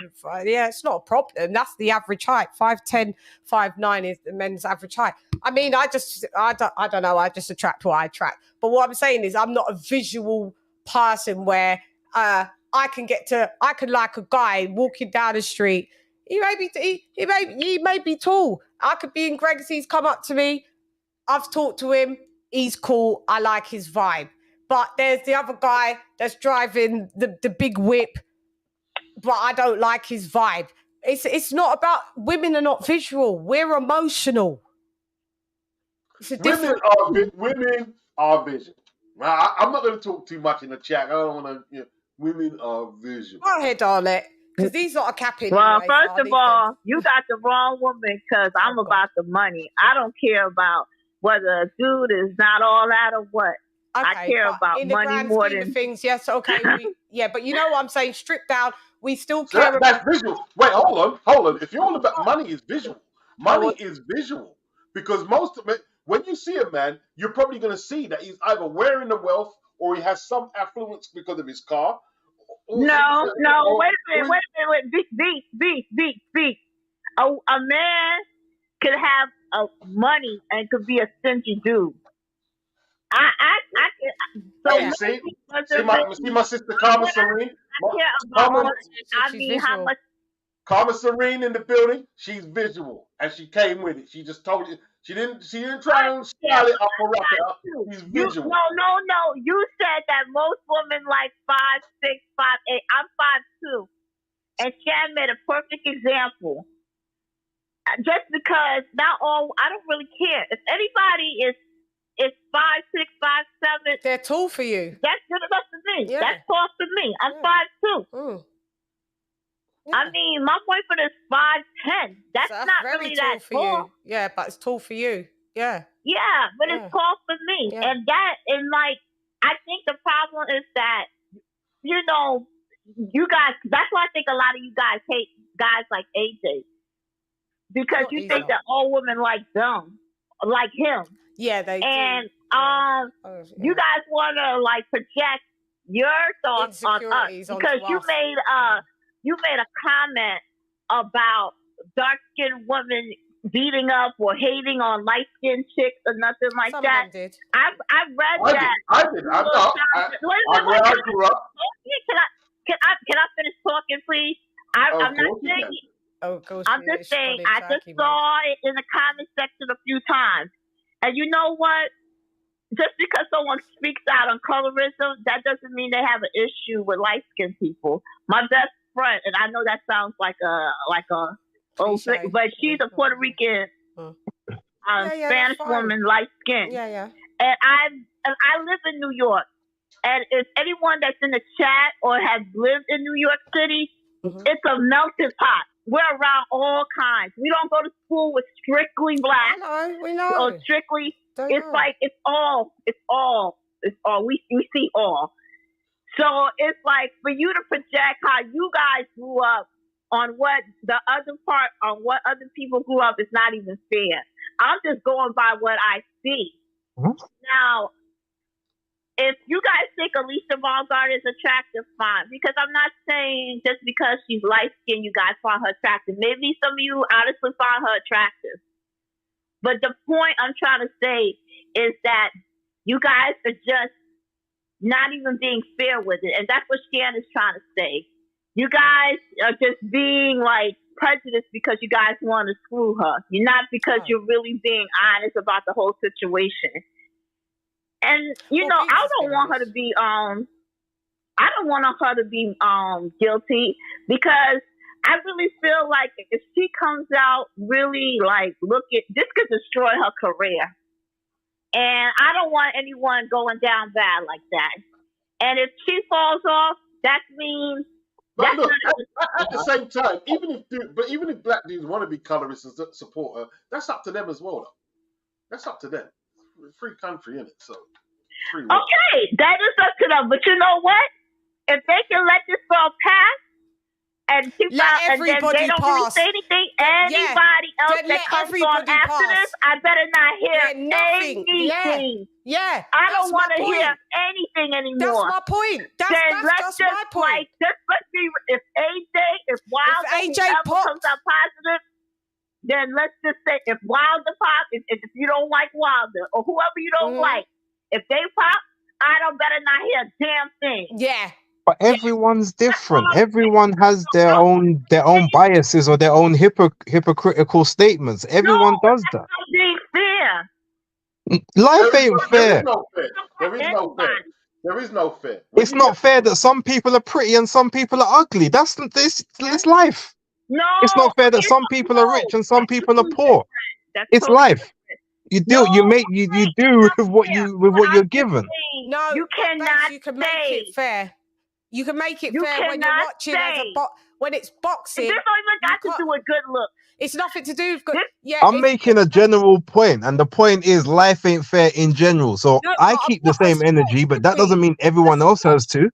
Yeah, it's not a problem. That's the average height. 5'10", 5'9" is the men's average height. I mean, I don't know. I just attract what I attract. But what I'm saying is, I'm not a visual person where I can like a guy walking down the street. He may be tall. I could be in Greg's. He's come up to me. I've talked to him. He's cool. I like his vibe. But there's the other guy that's driving the big whip, but I don't like his vibe. It's not about women are not visual. We're emotional. Women are visual. I'm not going to talk too much in the chat. I don't want to. Women are visual. Go ahead, Arlette, because these lot are capping. Well, first of all, you got the wrong woman because I'm about the money. I don't care about whether a dude is not all that or what. Okay, I care about money more than things. Yes, okay, but you know what I'm saying. Stripped down, we still care. That's visual. Wait, hold on. If you're all about money, is visual. Money is visual because most of it. When you see a man, you're probably going to see that he's either wearing the wealth or he has some affluence because of his car. No, wait a minute. Beat. A man could have money and could be a stingy dude. See my sister Karma Serene. How much. Karma Serene in the building. She's visual, and she came with it. She just told you. She didn't try and style it up or wrap it up. She's visual. No. You said that most women like 5'6", 5'8". I'm 5'2", and Chan made a perfect example. Just because not all, I don't really care. If anybody is 5'6", 5'7", they're tall for you. That's good enough for me. Yeah. That's tall for me. I'm 5'2". Yeah. I mean, my boyfriend is 5'10". That's not really that tall. You. Yeah, but it's tall for you. Yeah. Yeah, but it's tall for me. Yeah. And I think the problem is that, you guys, that's why I think a lot of you guys hate guys like AJ. Because you think that all women like them, like him. Yeah, they do. And you guys want to project your thoughts on us because you made a comment about dark-skinned women beating up or hating on light-skinned chicks or nothing like that. Did. I read that. I did. I know. I grew up. Can I finish talking, please? I'm not saying. I'm just saying. I just saw it in the comment section a few times, and you know what? Just because someone speaks out on colorism, that doesn't mean they have an issue with light-skinned people. My best friend, and I know that sounds like a old thing, but she's a Puerto Rican Spanish woman, light skin. Yeah. And I live in New York, and if anyone that's in the chat or has lived in New York City, it's a melting pot. We're around all kinds. We don't go to school with strictly black. We know. Or strictly, it's all. We see all. So it's like for you to project how you guys grew up on what other people grew up is not even fair. I'm just going by what I see. Now, if you guys think ALYCIA Baumgardner is attractive, fine. Because I'm not saying just because she's light-skinned, you guys find her attractive. Maybe some of you honestly find her attractive. But the point I'm trying to say is that you guys are just not even being fair with it. And that's what CHANN is trying to say. You guys are just being like prejudiced because you guys want to screw her. You're not because you're really being honest about the whole situation. And I don't want her to be guilty, because I really feel like if she comes out really like this could destroy her career. And I don't want anyone going down bad like that. And if she falls off, that means. But look, at the same time, even if black dudes want to be colorists and support her, that's up to them as well, though. That's up to them. It's a free country, isn't it? So, free world. Okay, that is up to them. But you know what? If they can let this girl pass, and people and then they don't really say anything, anybody else that comes on after this, I better not hear anything. Yeah. I don't want to hear anything anymore. That's my point. That's my point. Let's see if Wilder comes out positive, then let's just say if Wilder pops, if you don't like Wilder or whoever you don't like, if they pop, I don't better not hear a damn thing. Yeah. But everyone's different. Everyone has their own biases or their own hypocritical statements. Everyone does that. Being fair. Life ain't fair. There is no fair. It's not fair that some people are pretty and some people are ugly. That's life. No. It's not fair that some people are rich and some people are poor. It's life. You do you do with what you're given. No, you cannot. You can make it fair. You can make it fair when you're watching when it's boxing. This don't even got to do with good look. It's nothing to do with good. I'm making a general point, and the point is life ain't fair in general. So I keep the same energy, but that doesn't mean everyone else has to.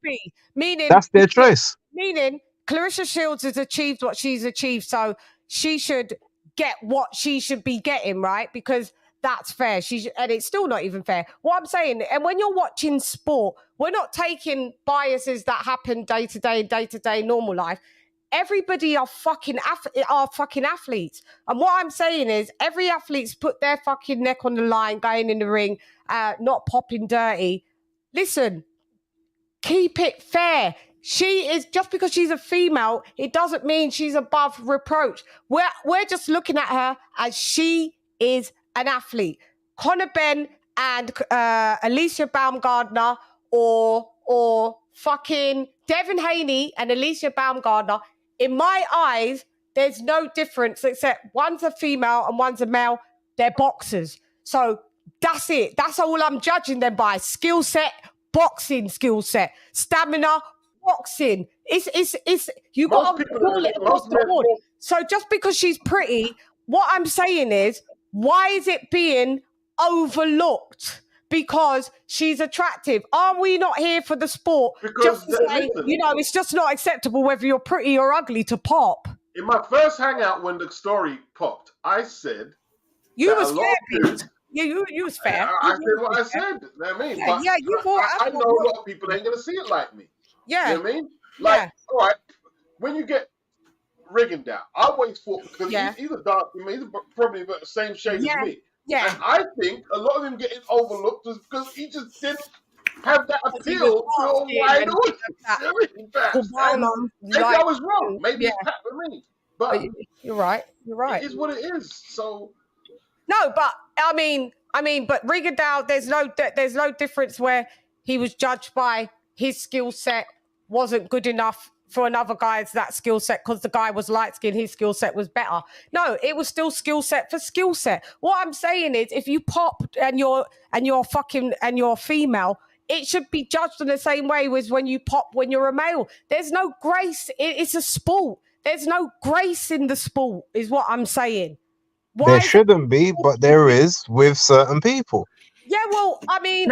Meaning that's their choice. Meaning Clarissa Shields has achieved what she's achieved, so she should get what she should be getting, right? Because that's fair. And it's still not even fair. What I'm saying, and when you're watching sport, we're not taking biases that happen day to day, normal life. Everybody are fucking athletes. And what I'm saying is every athlete's put their fucking neck on the line, going in the ring, not popping dirty. Listen, keep it fair. She is, just because she's a female, it doesn't mean she's above reproach. We're just looking at her as she is an athlete. Conor Benn and ALYCIA Baumgardner or fucking Devin Haney and ALYCIA Baumgardner, in my eyes, there's no difference except one's a female and one's a male. They're boxers. So that's it. That's all I'm judging them by. Skill set, boxing skill set, stamina, boxing. It's you got to call it across the board. So just because she's pretty, what I'm saying is, why is it being overlooked? Because she's attractive. Are we not here for the sport? Because just to say, it's just not acceptable whether you're pretty or ugly to pop. In my first hangout when the story popped, I said you was fair, Pete. You was fair. I said what I said. You know what I mean? Yeah, I know a lot of people ain't gonna see it like me. Yeah. You know what I mean? Like, all right, when you get Rigondeaux, I always thought, because he's a dark, he's probably about the same shade as me. Yeah. And I think a lot of him getting overlooked was because he just didn't have that appeal to a wide audience. Maybe I was wrong. Maybe it's Pat for me. But you're right. It is what it is. So no, but I mean, but Rigondeaux, there's no difference where he was judged by his skill set wasn't good enough for another guy's that skill set because the guy was light skinned, his skill set was better. No, it was still skill set for skill set. What I'm saying is, if you pop and you're female, it should be judged in the same way as when you pop when you're a male. There's no grace. It's a sport. There's no grace in the sport, is what I'm saying. There shouldn't be, but there is with certain people. Yeah, well, I mean,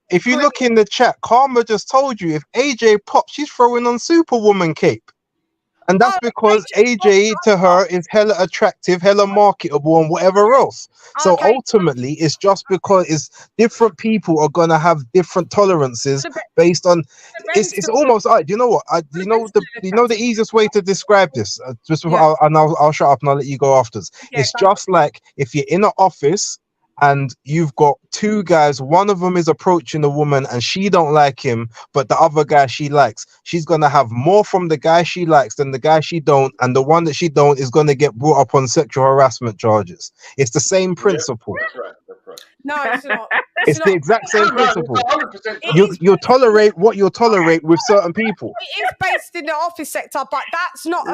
if you look in the chat, Karma just told you if AJ pops, she's throwing on Superwoman cape. And that's because AJ to her is hella attractive, hella marketable, and whatever else. So ultimately, it's just because it's different people are gonna have different tolerances based on. It's almost like, you know what? You know the easiest way to describe this. I'll shut up and I'll let you go afterwards. It's just like if you're in an office and you've got two guys, one of them is approaching the woman and she don't like him, but the other guy she likes. She's going to have more from the guy she likes than the guy she don't, and the one that she don't is going to get brought up on sexual harassment charges. It's the same principle. Yeah, that's right. No, it's not. It's the exact same principle. You tolerate what you tolerate with certain people. It is based in the office sector, but that's not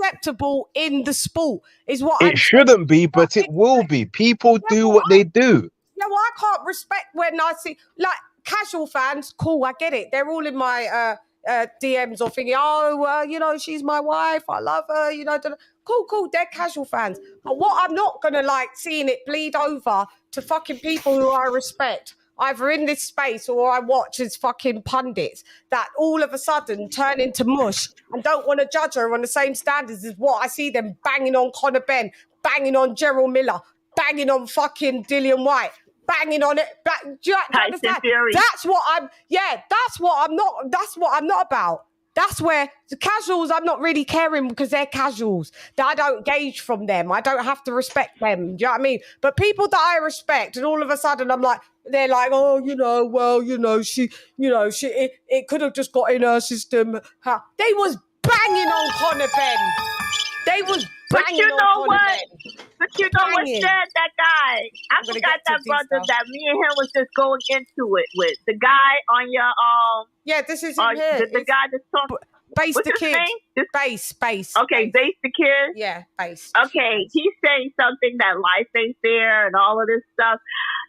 acceptable in the sport, is what it shouldn't be, but it will be. People do what they do. Yeah, well, I can't respect when I see like casual fans. Cool, I get it. They're all in my DMs or thinking, you know, she's my wife. I love her. You know, cool. They're casual fans. But what I'm not gonna like seeing it bleed over to fucking people who I respect, either in this space or I watch as fucking pundits, that all of a sudden turn into mush and don't want to judge her on the same standards as what I see them banging on Conor Ben, banging on Gerald Miller, banging on fucking Dillian White, banging on it. Do you understand? That's what I'm not about. That's where the casuals, I'm not really caring because they're casuals. That I don't gauge from them. I don't have to respect them. Do you know what I mean? But people that I respect, and all of a sudden I'm like, they're like, oh, you know, well, you know, it could have just got in her system. They was banging on Conor Ben. They was banging on Conor Ben. But you know what said that guy? I forgot that brother that me and him was just going into it with. The guy on your yeah, this is him here. The guy that's talking. Base What's the his kid. name? Base. Okay, Base the kid. Yeah, Base. Okay, he's saying something that life ain't fair and all of this stuff.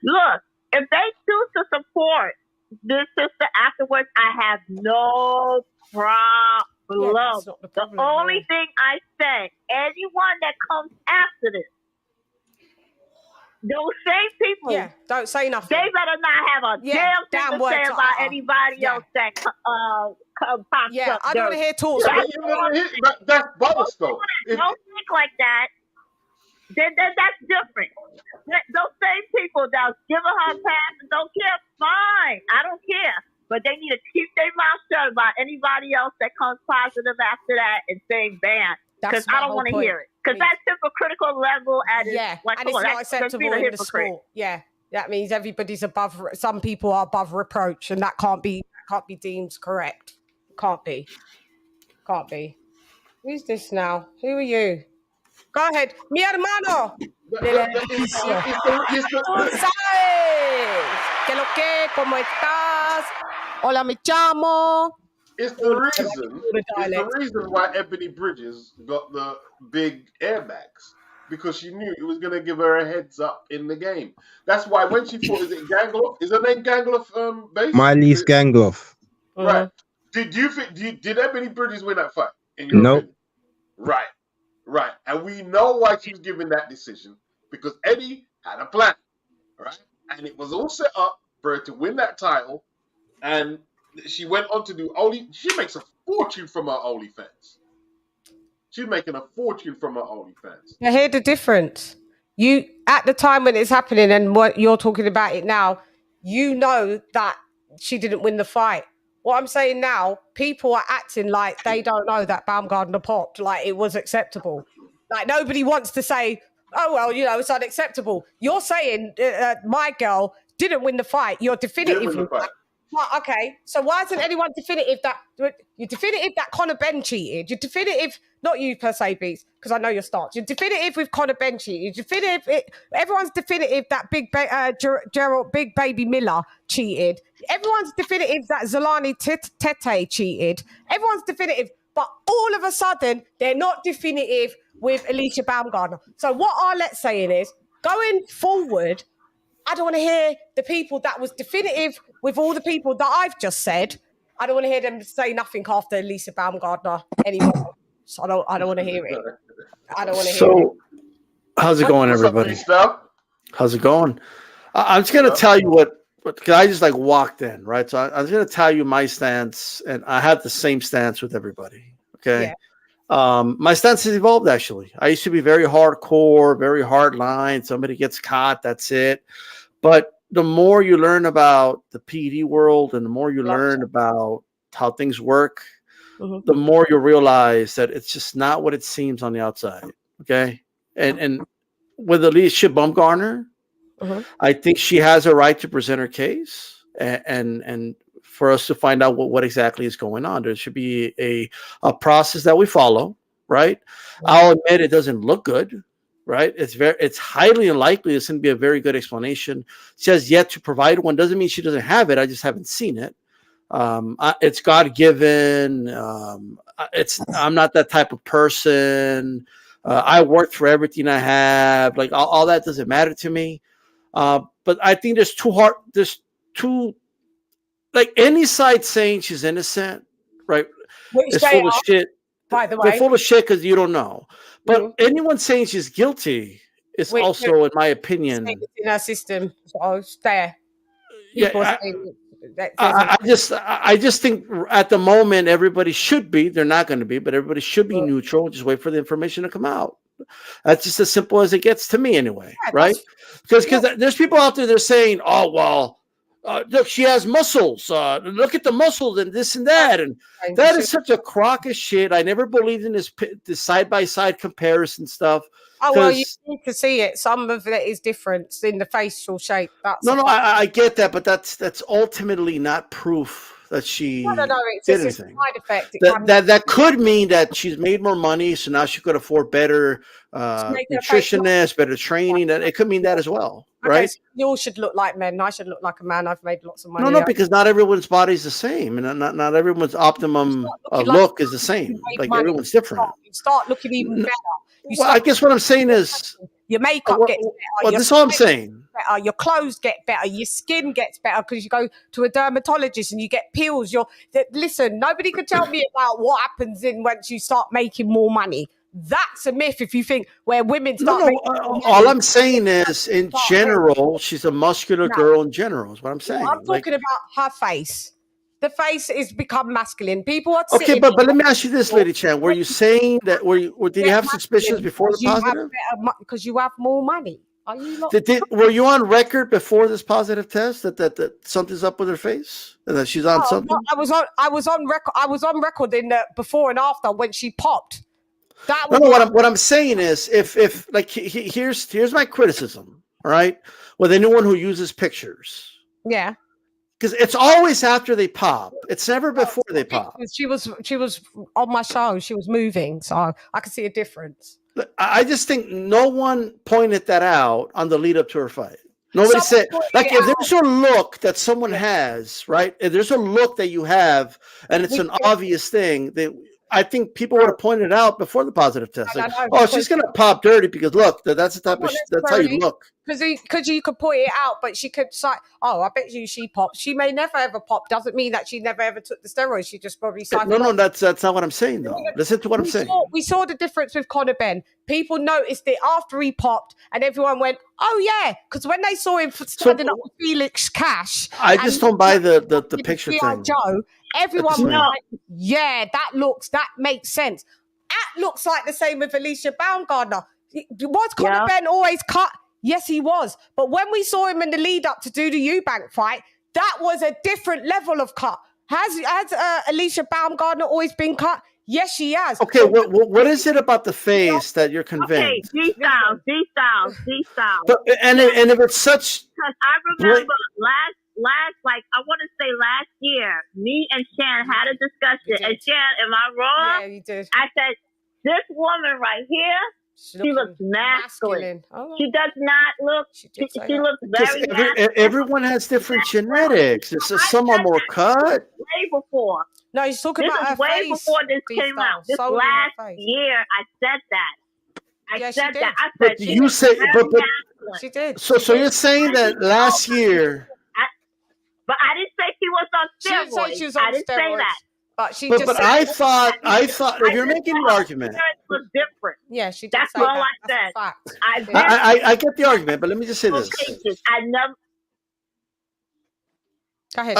Look, if they choose to support this sister afterwards, I have no problem. Yeah, the only thing I say, anyone that comes after this, those same people, don't say nothing. They better not have a damn thing to say about anybody else that pops up. I don't want to hear talks. That's butterscotch. Don't think like that. Then that's different. Those same people that's giving her a pass and don't care, fine. I don't care. But they need to keep their mouth shut about anybody else that comes positive after that and saying ban. Because I don't want to hear it. Because that's hypocritical level at its and it's not acceptable in the sport. Yeah, that means everybody's above. Some people are above reproach, and that can't be deemed correct. Can't be. Who's this now? Who are you? Go ahead, mi hermano. ¿Qué lo que? ¿Cómo estás? Hola, me chamo. It's the reason why Ebony Bridges got the big airbags, because she knew it was going to give her a heads up in the game. That's why when she fought, is it Gangloff? Is her name Gangloff? Base? Miley's Gangloff. Right. Did Ebony Bridges win that fight? In your opinion? Right. And we know why she was giving that decision, because Eddie had a plan, right? And it was all set up for her to win that title, and she went on to do she makes a fortune from her OnlyFans. She's making a fortune from her OnlyFans. Now, hear the difference. You, at the time when it's happening and what you're talking about it now, you know that she didn't win the fight. What I'm saying now, people are acting like they don't know that Baumgardner popped, like it was acceptable. Like nobody wants to say, oh, well, you know, it's unacceptable. You're saying my girl didn't win the fight. You're definitively Well, okay, so why isn't anyone definitive that you're definitive that Conor Ben cheated? You're definitive, not you per se, Beats, because I know your stance. You're definitive with Conor Ben cheated. You're definitive. Everyone's definitive that Big Baby Miller cheated. Everyone's definitive that Zylani Tete cheated. Everyone's definitive, but all of a sudden they're not definitive with ALYCIA Baumgardner. So what ALOT's saying is, going forward, I don't want to hear the people that was definitive with all the people that I've just said. I don't want to hear them say nothing after ALYCIA Baumgardner anymore. So I don't want to hear it. I don't want to hear it. So, how's it going, everybody? How's it going? I'm just going to tell you because I just walked in, right? So I was going to tell you my stance, and I have the same stance with everybody, okay? Yeah. My stance has evolved, actually. I used to be very hardcore, very hard line. Somebody gets caught, that's it. But the more you learn about the PED world and the more you learn about how things work, the more you realize that it's just not what it seems on the outside, okay? And with ALYCIA Baumgardner, I think she has a right to present her case and for us to find out what exactly is going on. There should be a process that we follow, right? I'll admit it doesn't look good, right? It's highly unlikely it's going to be a very good explanation. She has yet to provide one. Doesn't mean she doesn't have it. I just haven't seen it. It's God-given. I'm not that type of person. I worked for everything I have. All that doesn't matter to me. But I think there's two, any side saying she's innocent, right? It's full of shit. By the way, they're full of shit because you don't know. But anyone saying she's guilty is also, in my opinion, in our system. So it's there. I just think at the moment everybody should be. They're not going to be, but everybody should be neutral. Just wait for the information to come out. That's just as simple as it gets to me, anyway. Right? Because there's people out there. They're saying, "Oh well, look, she has muscles. Look at the muscles and this and that." And that is such a crock of shit. I never believed in this side-by-side comparison stuff. Oh, well, you need to see it. Some of it is different in the facial shape. I get that, but that's ultimately not proof that she it's did just anything. A side effect. That could mean that she's made more money, so now she could afford better nutritionists, better training. It could mean that as well, right? So you all should look like men. I should look like a man. I've made lots of money. No, because not everyone's body is the same, and not everyone's optimum look is the same. Everyone's different. You start looking even better. I guess what I'm saying is your makeup gets better. Well, that's all I'm saying. Better. Your clothes get better. Your skin gets better because you go to a dermatologist and you get peels. Listen, nobody could tell me about what happens once you start making more money. That's a myth if you think where women start making more money. All I'm saying is, in general, she's a muscular girl in general is what I'm saying. I'm talking about her face. The face is become masculine. People are okay, but let me ask you this, LadyChann. Were you saying that? Did you have suspicions before the positive? Because you have more money. Are you not? Were you on record before this positive test that something's up with her face and that she's on something? No, I was on record. I was on record in the before and after when she popped. What I'm saying is, if here's my criticism. All right, with anyone who uses pictures. Yeah. Because it's always after they pop. It's never before they pop. She was on my show. She was moving, so I could see a difference. I just think no one pointed that out on the lead up to her fight. Nobody said, if there's a look that someone has, right? If there's a look that you have, and it's an obvious thing, I think people would have pointed it out before the positive test. She's going to pop dirty because look, that's the type of that's how you look. Because you could point it out, but she could say, "Oh, I bet you she popped." She may never ever pop. Doesn't mean that she never ever took the steroids. She just probably No, that's not what I'm saying though. Listen to what I'm saying. We saw the difference with Conor Ben. People noticed it after he popped, and everyone went, "Oh yeah," because when they saw him standing up with Felix Cash, I just don't buy the picture thing. Joe, everyone was like, "Yeah, that makes sense." That looks like the same with ALYCIA Baumgardner. Was Conor Ben always cut? Yes, he was. But when we saw him in the lead up to do the Eubank fight, that was a different level of cut. Has ALYCIA Baumgardner always been cut? Yes, she has. Okay, what is it about the face that you're convinced? Okay, D-Styles. But and if it's such... Because I remember I want to say last year, me and Shan had a discussion. And Shan, am I wrong? Yeah, you did. I said, this woman right here, she looks masculine. Oh. She does not look, she looks very masculine. Everyone has different genetics. Some are more cut. Way before. No, he's talking about her way face. Before this came out. This last year, I said that. I said that. I said, but you said, but she did. So you're saying that last year. But I didn't say she was on steroids. She was on I didn't say that. But she but I thought if you're making the argument. Was different. Yeah, she did. That's all I said. I get the argument, but let me just say this. I never. Go ahead,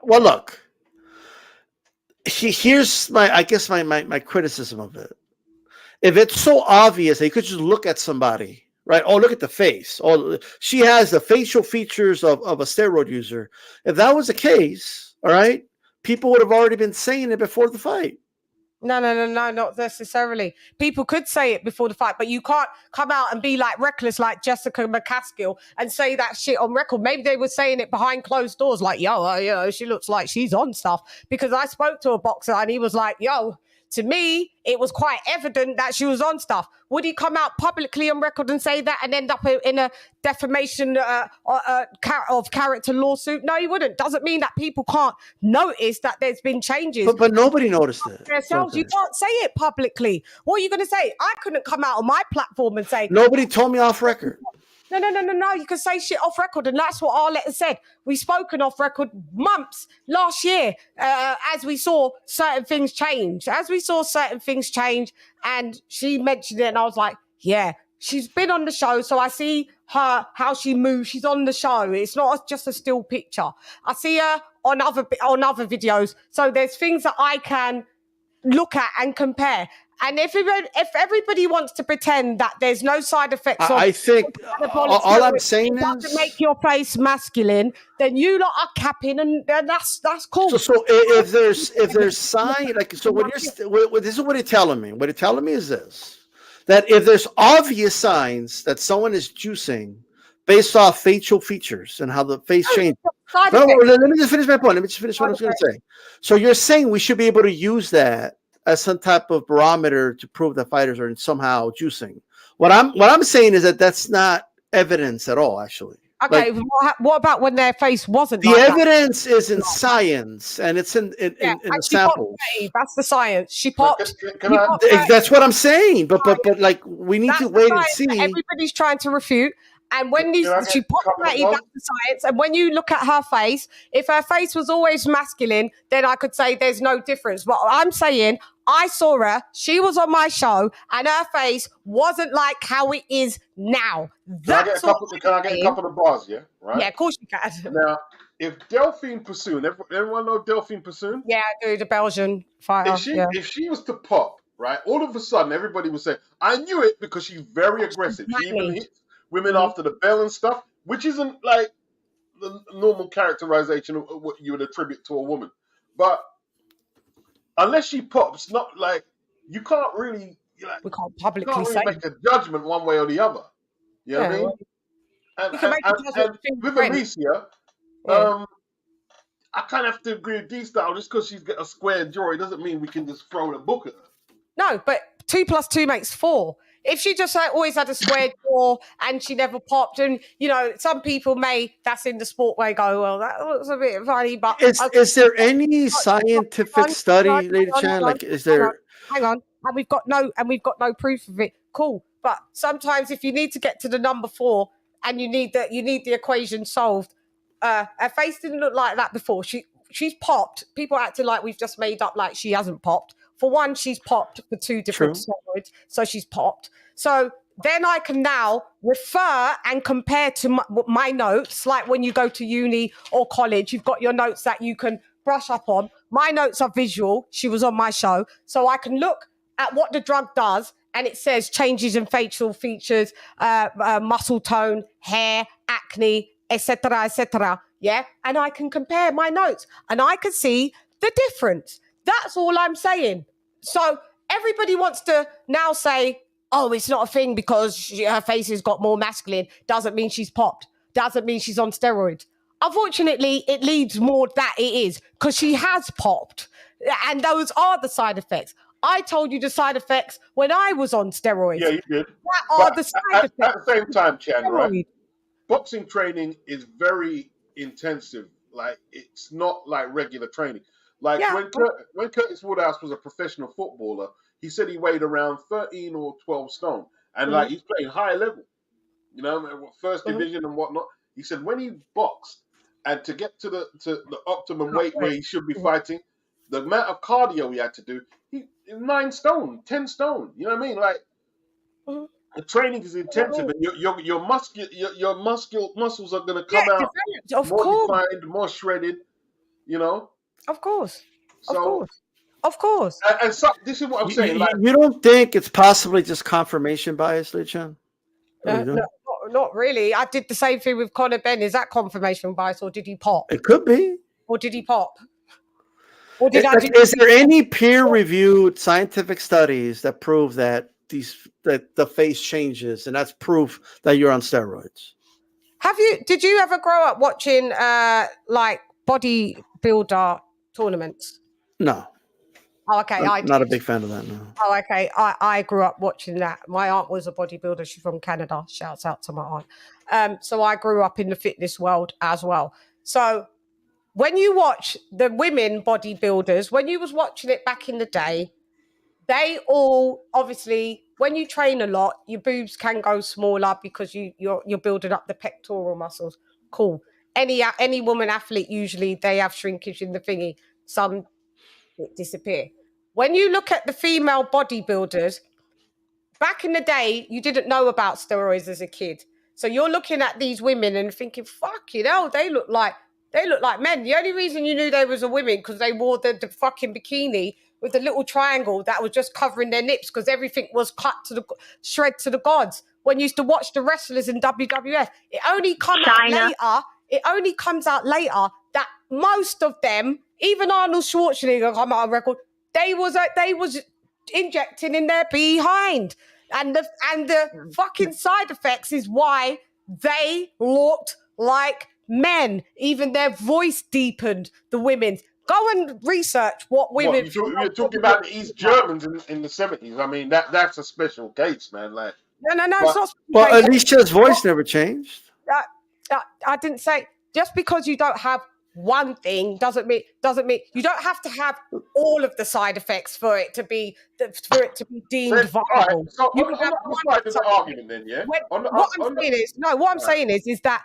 well, look. Here's my criticism of it. If it's so obvious, you could just look at somebody, right? Oh, look at the face. Oh, she has the facial features of a steroid user. If that was the case, all right, people would have already been saying it before the fight. No, not necessarily. People could say it before the fight, but you can't come out and be like reckless like Jessica McCaskill and say that shit on record. Maybe they were saying it behind closed doors like, yo, she looks like she's on stuff. Because I spoke to a boxer and he was like, yo, to me, it was quite evident that she was on stuff. Would he come out publicly on record and say that and end up in a defamation of character lawsuit? No, he wouldn't. Doesn't mean that people can't notice that there's been changes. But nobody noticed it. Themselves. You can't say it publicly. What are you going to say? I couldn't come out on my platform and say... Nobody told me off record. No. You can say shit off record, and that's what Arletta said. We've spoken off record months last year as we saw certain things change. And she mentioned it, and I was like, yeah, she's been on the show, so I see her, how she moves. She's on the show. It's not just a still picture. I see her on other videos. So there's things that I can look at and compare. And if everybody wants to pretend that there's no side effects, I think all I'm saying is to make your face masculine, then you lot are capping, and that's cool. So if there's sign like so, this is what you're telling me. What you're telling me is this: that if there's obvious signs that someone is juicing based off facial features and how the face changes. Let me just finish my point. Let me just finish what I was going to say. So you're saying we should be able to use that as some type of barometer to prove that fighters are somehow juicing. What I'm saying is that that's not evidence at all, actually. Okay, what about when their face wasn't? The evidence is in science, and it's in the samples. That's the science. She popped. That's what I'm saying. But like we need to wait and see. Everybody's trying to refute. And when she popped that's the science. And when you look at her face, if her face was always masculine, then I could say there's no difference. But I'm saying I saw her, she was on my show, and her face wasn't like how it is now. Can I get a couple of bars, yeah? Right? Yeah, of course you can. Now, if Delphine Pursoon, everyone know Delphine Pursoon? Yeah, I do, the Belgian fighter. If she was to pop, right, all of a sudden everybody would say, I knew it because she's very aggressive. She even hits women after the bell and stuff, which isn't like the normal characterization of what you would attribute to a woman. But unless she pops, not like you can't really we can't publicly say make a judgment one way or the other. You know what I mean? And with Alicia, I kind of have to agree with D-Style. Just because she's got a square jaw, it doesn't mean we can just throw the book at her. No, but 2 + 2 makes 4. If she just always had a square jaw and she never popped, and some people that's in the sport way go, well, that looks a bit funny. But is there any scientific study, LadyChann? Like, is there? Hang on, and we've got no proof of it. Cool, but sometimes if you need to get to the number 4 and you need the equation solved, her face didn't look like that before. She's popped. People acting like we've just made up like she hasn't popped. For one, she's popped for 2 different steroids, so she's popped. So then I can now refer and compare to my notes, like when you go to uni or college, you've got your notes that you can brush up on. My notes are visual. She was on my show. So I can look at what the drug does, and it says changes in facial features, muscle tone, hair, acne, etc., etc. Yeah, and I can compare my notes, and I can see the difference. That's all I'm saying. So everybody wants to now say, oh, it's not a thing because her face has got more masculine. Doesn't mean she's popped. Doesn't mean she's on steroids. Unfortunately, it leads more that it is because she has popped, and those are the side effects. I told you the side effects when I was on steroids. Yeah, you did. What are the side effects? At the same time, Chan, right? Boxing training is very intensive. Like, it's not like regular training. Like, when Curtis Woodhouse was a professional footballer, he said he weighed around 13 or 12 stone. And, like, he's playing high level, you know, first division and whatnot. He said when he boxed, and to get to the optimum weight where he should be fighting, the amount of cardio he had to do, 9 stone, 10 stone. You know what I mean? Like, the training is intensive, and your muscles are going to come out more defined, more shredded. You know? Of course. Of course. And so this is what I'm saying. You don't think it's possibly just confirmation bias, LadyChann? No, not really. I did the same thing with Conor Ben. Is that confirmation bias, or did he pop? It could be. Or did he pop? Or is there any peer-reviewed scientific studies that prove that the face changes, and that's proof that you're on steroids? Did you ever grow up watching like bodybuilder tournaments? No. Oh, okay. I'm not a big fan of that, no. Oh, okay. I grew up watching that. My aunt was a bodybuilder. She's from Canada. Shouts out to my aunt. So I grew up in the fitness world as well. So when you watch the women bodybuilders, when you was watching it back in the day, they all, obviously, when you train a lot, your boobs can go smaller because you're building up the pectoral muscles. Cool. Any woman athlete, usually they have shrinkage in the thingy. Some disappear. When you look at the female bodybuilders, back in the day, you didn't know about steroids as a kid. So you're looking at these women and thinking, fuck, you know, they look like men. The only reason you knew they was a woman because they wore the fucking bikini with the little triangle that was just covering their nips because everything was cut to the shred to the gods. When you used to watch the wrestlers in WWF, it only comes out later that most of them, even Arnold Schwarzenegger, come out on record, they was injecting in their behind, and the fucking side effects is why they looked like men. Even their voice deepened. The women's. Go and research what women. You're talking about the East Germans in the 70s. I mean, that's a special case, man. Like, no. It's not. Well, Alicia's voice never changed. I didn't say just because you don't have one thing doesn't mean you don't have to have all of the side effects for it to be deemed viable. Right, so you can have one side of the argument then, yeah. What I'm saying is that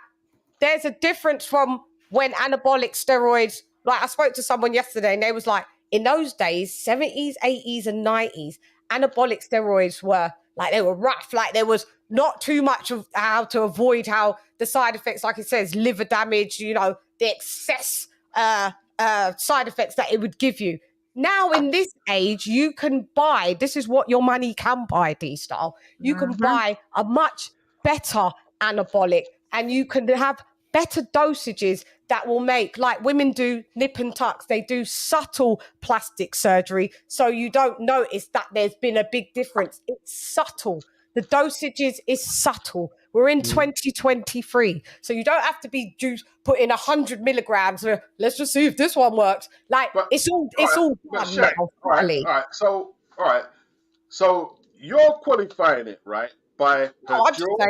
there's a difference from when anabolic steroids. Like I spoke to someone yesterday, and they was like, in those days, 70s, 80s, and 90s, anabolic steroids were like they were rough. Like there was not too much of how to avoid how the side effects, like it says, liver damage. You know, the excess side effects that it would give you. Now, in this age, you can buy. This is what your money can buy, D-Style. You can buy a much better anabolic, and you can have better dosages that will make, like women do nip and tucks, they do subtle plastic surgery, so you don't notice that there's been a big difference. It's subtle. The dosages is subtle. We're in 2023, so you don't have to be put in 100 milligrams. Let's just see if this one works. Like, it's all done now. All right. So you're qualifying it, right? By the jaw.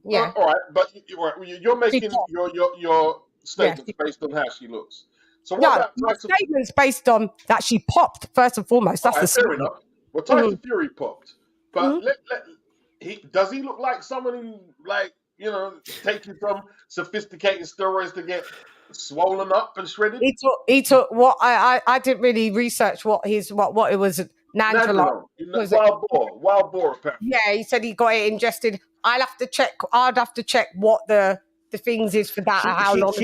Yeah. All right, but you're making your statements based on how she looks. So my statement's based on that she popped first and foremost. That's fair enough. Well, Tyson Fury popped, but does he look like someone who, like, you know, taking some sophisticated steroids to get swollen up and shredded? He took what I didn't really research what it was. Nandrolone. Wild boar, apparently. Yeah, he said he got it ingested. I'd have to check what the things is for that. How long?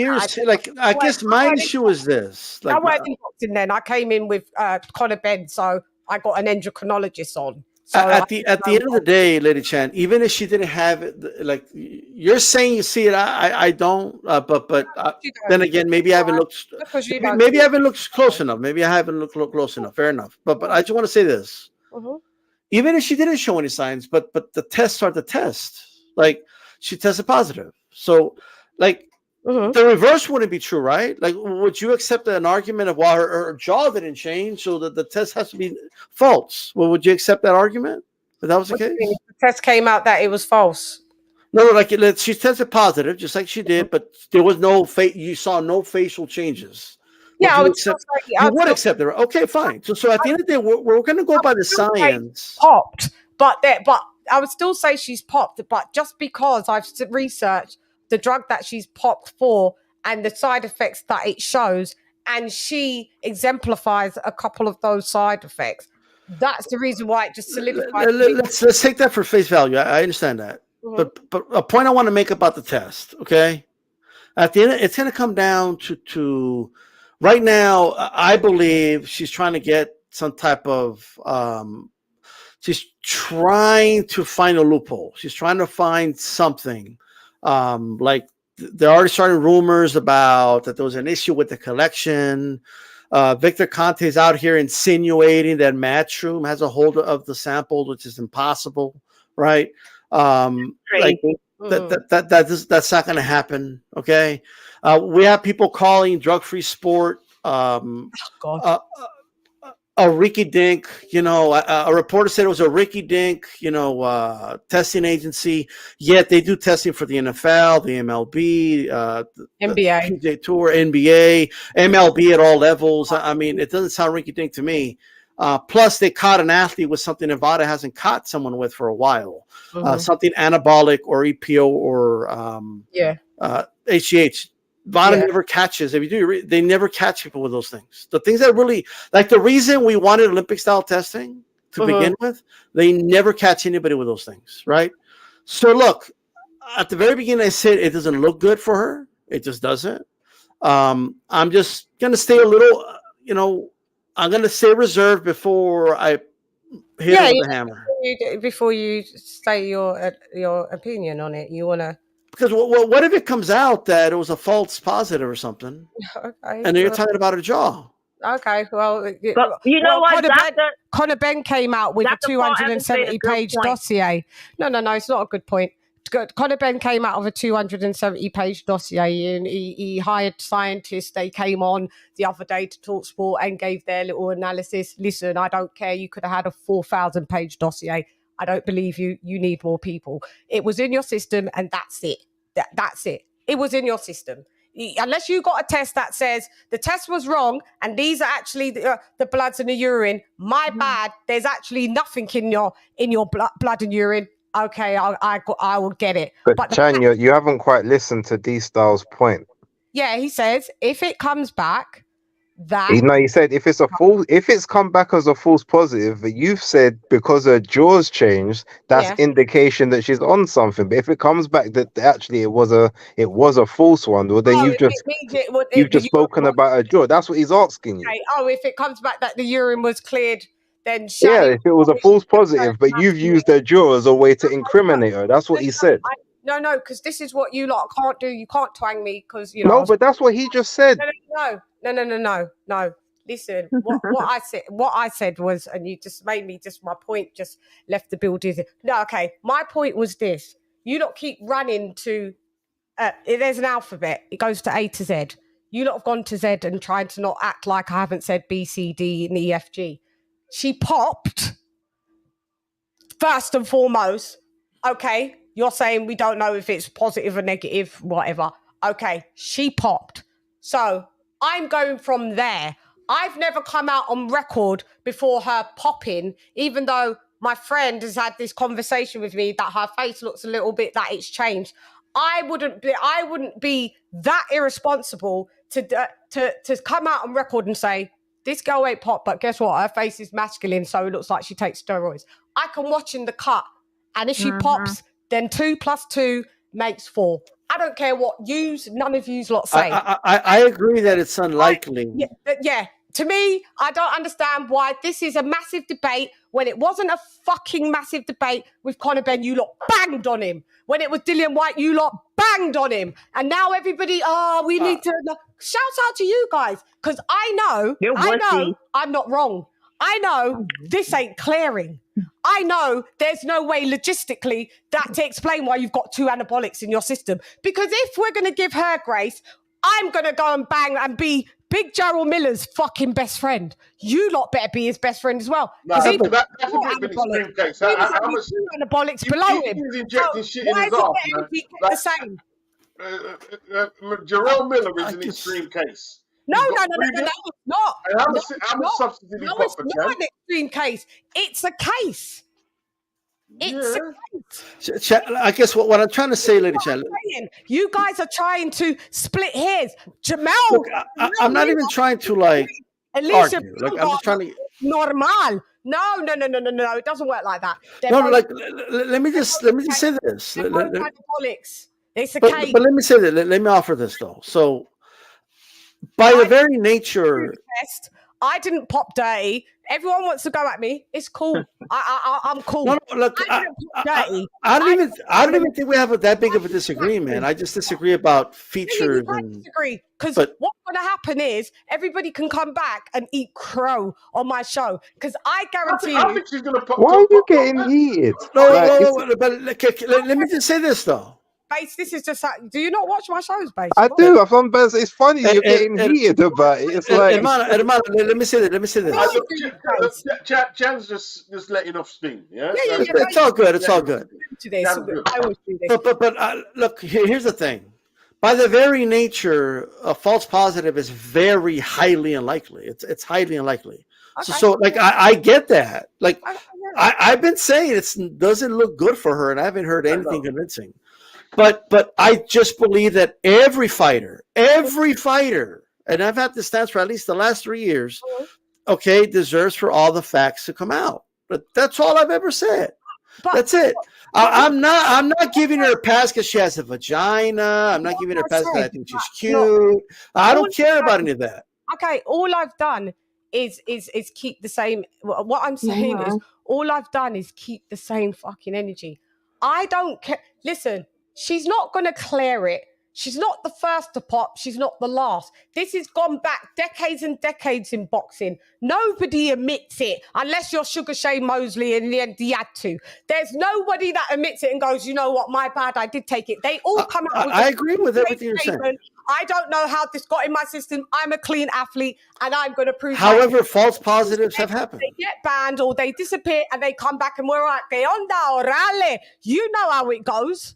I guess my issue is this. I wasn't in boxing then. I came in with Conor Ben, so I got an endocrinologist on. So at the end of the day, LadyChann, even if she didn't have it, like you're saying, you see it, I don't. But then again, maybe I haven't looked. Maybe I haven't looked close enough. Maybe I haven't looked close enough. Fair enough. But I just want to say this. Even if she didn't show any signs, but the tests are the test. Like, she tested positive. So, like, the reverse wouldn't be true, right? Like, would you accept an argument of why her jaw didn't change, so that the test has to be false? Well, would you accept that argument if that was the case? The test came out that it was false. No, like she tested positive, just like she did, but there was no you saw no facial changes. Yeah, you would accept it. Okay, fine. So at the end of the day, we're going to go by the science. Popped, but I would still say she's popped. But just because I've researched the drug that she's popped for and the side effects that it shows, and she exemplifies a couple of those side effects, that's the reason why it just solidifies. Let's take that for face value. I understand that. But a point I want to make about the test, okay? At the end, it's going to come down to right now. I believe she's trying to get some type of. She's trying to find a loophole. She's trying to find something. Like they're already starting rumors about that there was an issue with the collection. Victor Conte is out here insinuating that Matchroom has a hold of the sample, which is impossible, right? Like that's not going to happen. Okay. We have people calling drug-free sport a Ricky Dink, a reporter said it was a Ricky Dink, testing agency. Yet they do testing for the NFL, the MLB, NBA, the PGA Tour, NBA, MLB at all levels. I mean, it doesn't sound Ricky Dink to me. Plus, they caught an athlete with something Nevada hasn't caught someone with for a while, something anabolic or EPO or HGH. Nevada never catches. If you do, they never catch people with those things. The things that really, like the reason we wanted Olympic style testing to begin with, they never catch anybody with those things, right? So look, at the very beginning, I said it doesn't look good for her. It just doesn't. I'm just gonna stay a little, I'm going to stay reserved before I hit it with the hammer. Before you say your opinion on it, you want to... Because what if it comes out that it was a false positive or something? Okay. And then you're talking about a jaw. Okay, well... But you know what, Conor Ben came out with a 270-page dossier. No, it's not a good point. Conor Ben came out of a 270-page dossier, and he hired scientists. They came on the other day to talk sport and gave their little analysis. Listen, I don't care. You could have had a 4,000-page dossier. I don't believe you. You need more people. It was in your system, and that's it. That's it. It was in your system. Unless you got a test that says the test was wrong and these are actually the bloods and the urine, my bad. There's actually nothing in your blood and urine. Okay, I will get it. But Chan, you haven't quite listened to D-Style's point. Yeah, he says if it comes back, he said if it's come back as a false positive, but you've said because her jaw's changed, that's indication that she's on something. But if it comes back that actually it was a false one, well then you've just spoken about her jaw. That's what he's asking you. Okay. Oh, if it comes back that the urine was cleared. Then if it was a false positive, but you've used her jaw as a way to incriminate her. That's what he said. No, because this is what you lot can't do. You can't twang me because No, but that's what he just said. No. Listen, what I said was, and you just made me my point just left the building. No, okay. My point was this: you lot keep running to. There's an alphabet. It goes to A to Z. You lot have gone to Z and trying to not act like I haven't said B, C, D, and E, F, G. She popped, first and foremost. Okay, you're saying we don't know if it's positive or negative, whatever. Okay, she popped. So I'm going from there. I've never come out on record before her popping, even though my friend has had this conversation with me that her face looks a little bit that it's changed. I wouldn't be that irresponsible to come out on record and say, this girl ain't pop, but guess what? Her face is masculine, so it looks like she takes steroids. I can watch in the cut, and if she pops, then 2 + 2 makes 4. I don't care what none of yous lot say. I agree that it's unlikely. Yeah. To me, I don't understand why this is a massive debate when it wasn't a fucking massive debate with Conor Ben. You lot banged on him. When it was Dillian White, you lot banged on him. And now everybody, we need to... Shouts out to you guys, because I know I'm not wrong. I know this ain't clearing. I know there's no way logistically that to explain why you've got 2 anabolics in your system. Because if we're going to give her grace, I'm going to go and bang and be Big Gerald Miller's fucking best friend. You lot better be his best friend as well. No, that's a bit of an extreme case. How much 2 anabolics below him? He's injecting shit in why his is arm, the energy the same? Gerald Miller is an extreme case. No, it's not. And how much substance did he got for it's not an extreme case. It's a case. It's a case. I guess what I'm trying to say, Lady Chann. You guys are trying to split hairs. Jamal. Look, I'm not even trying to like argue. Like, I'm just trying to. Normal. No. It doesn't work like that. Let me just say this. It's a case. But let me say that. Let me offer this though. So, by the very nature, I didn't pop dirty. Everyone wants to go at me. It's cool. I'm cool. No, look, I don't even think we have that big of a disagreement. I just disagree about features. Disagree because what's going to happen is everybody can come back and eat crow on my show because I guarantee you. I think she's going to put. Why are you getting heated? No, but let me just say this though. Base, this is just. Do you not watch my shows, Base? I do. It's funny you're getting heated about it. It's like. Hermano, let me say this. Chann's just letting off steam. Yeah. It's all good. It's all good. I always do this. But look, here's the thing. By the very nature, a false positive is very highly unlikely. It's highly unlikely. Okay. So like I get that. Like I've been saying it doesn't look good for her, and I haven't heard anything convincing. But I just believe that every fighter, and I've had this stance for at least the last 3 years, okay, deserves for all the facts to come out. But that's all I've ever said. That's it. I'm not giving her a pass because she has a vagina. I'm not giving her a pass because I think she's cute. I don't care about any of that. Okay, all I've done is keep the same. What I'm saying is all I've done is keep the same fucking energy. I don't care. Listen. She's not going to clear it. She's not the first to pop. She's not the last. This has gone back decades and decades in boxing. Nobody admits it unless you're Sugar Shane Mosley and the end he had to. There's nobody that admits it and goes, you know what, my bad, I did take it. They all come out with I agree with everything you're saying. I don't know how this got in my system. I'm a clean athlete and I'm going to prove However, false positives have happened. They get banned or they disappear and they come back and we're like, ¿qué onda, orale? You know how it goes.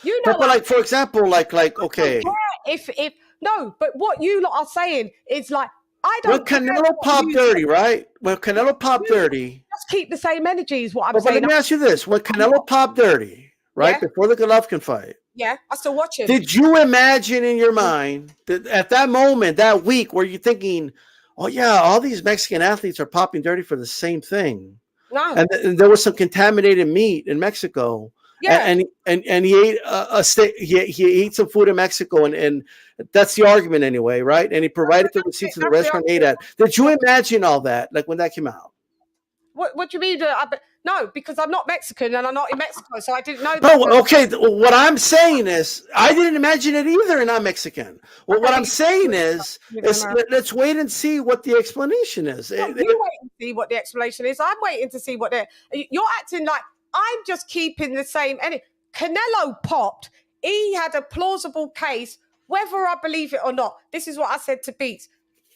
You know, but like for example, like okay. But what you lot are saying is like I don't. When Canelo popped dirty, right? When Canelo popped dirty, just keep the same energy is what I'm saying. But let me ask you this: when Canelo popped dirty, right before the Golovkin fight, I still watch him. Did you imagine in your mind that at that moment, that week, were you thinking, "Oh yeah, all these Mexican athletes are popping dirty for the same thing"? No. And there was some contaminated meat in Mexico. Yeah, and he ate he ate some food in Mexico, and that's the argument anyway, right? And he provided the receipts to the restaurant he ate at. Did you imagine all that, like when that came out? What do you mean? No, because I'm not Mexican and I'm not in Mexico, so I didn't know that. No, okay. What I'm saying is, I didn't imagine it either, and I'm Mexican. Well, what I'm saying is let's wait and see what the explanation is. You wait and see what the explanation is. I'm waiting to see what you're acting like. I'm just keeping the same. And Canelo popped. He had a plausible case, whether I believe it or not. This is what I said to Beats.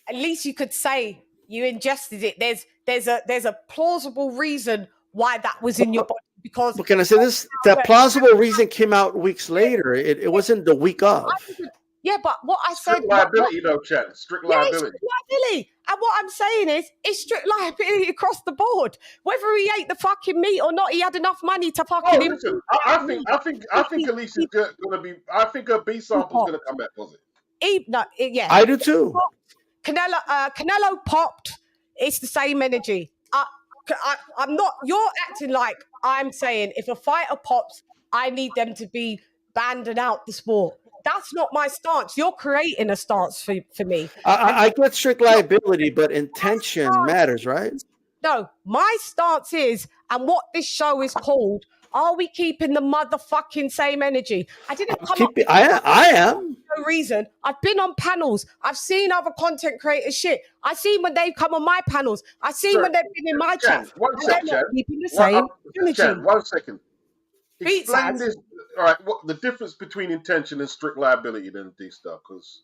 At least you could say you ingested it. There's a plausible reason why that was in your body. Because can I say this? That plausible reason came out weeks later. It wasn't the week of. Yeah, but what I said... Strict liability, though, Chan. Strict liability. Strict liability. And what I'm saying is, it's strict liability across the board. Whether he ate the fucking meat or not, he had enough money to fucking... Listen, I think Alicia's going to be... I think her B sample's going to come back positive. I do too. Canelo popped. It's the same energy. I'm not... You're acting like I'm saying if a fighter pops, I need them to be banned and out the sport. That's not my stance. You're creating a stance for me. I get strict liability, but intention matters, right? No, my stance is, and what this show is called, Are we keeping the motherfucking same energy? I didn't come up. I am. No reason. I've been on panels. I've seen other content creators shit. I've seen when they've come on my panels. I've seen when they've been in my chat. One second. Keeping the same energy. 1 second. Explain this. All right. What the difference between intention and strict liability then, D-Star? Because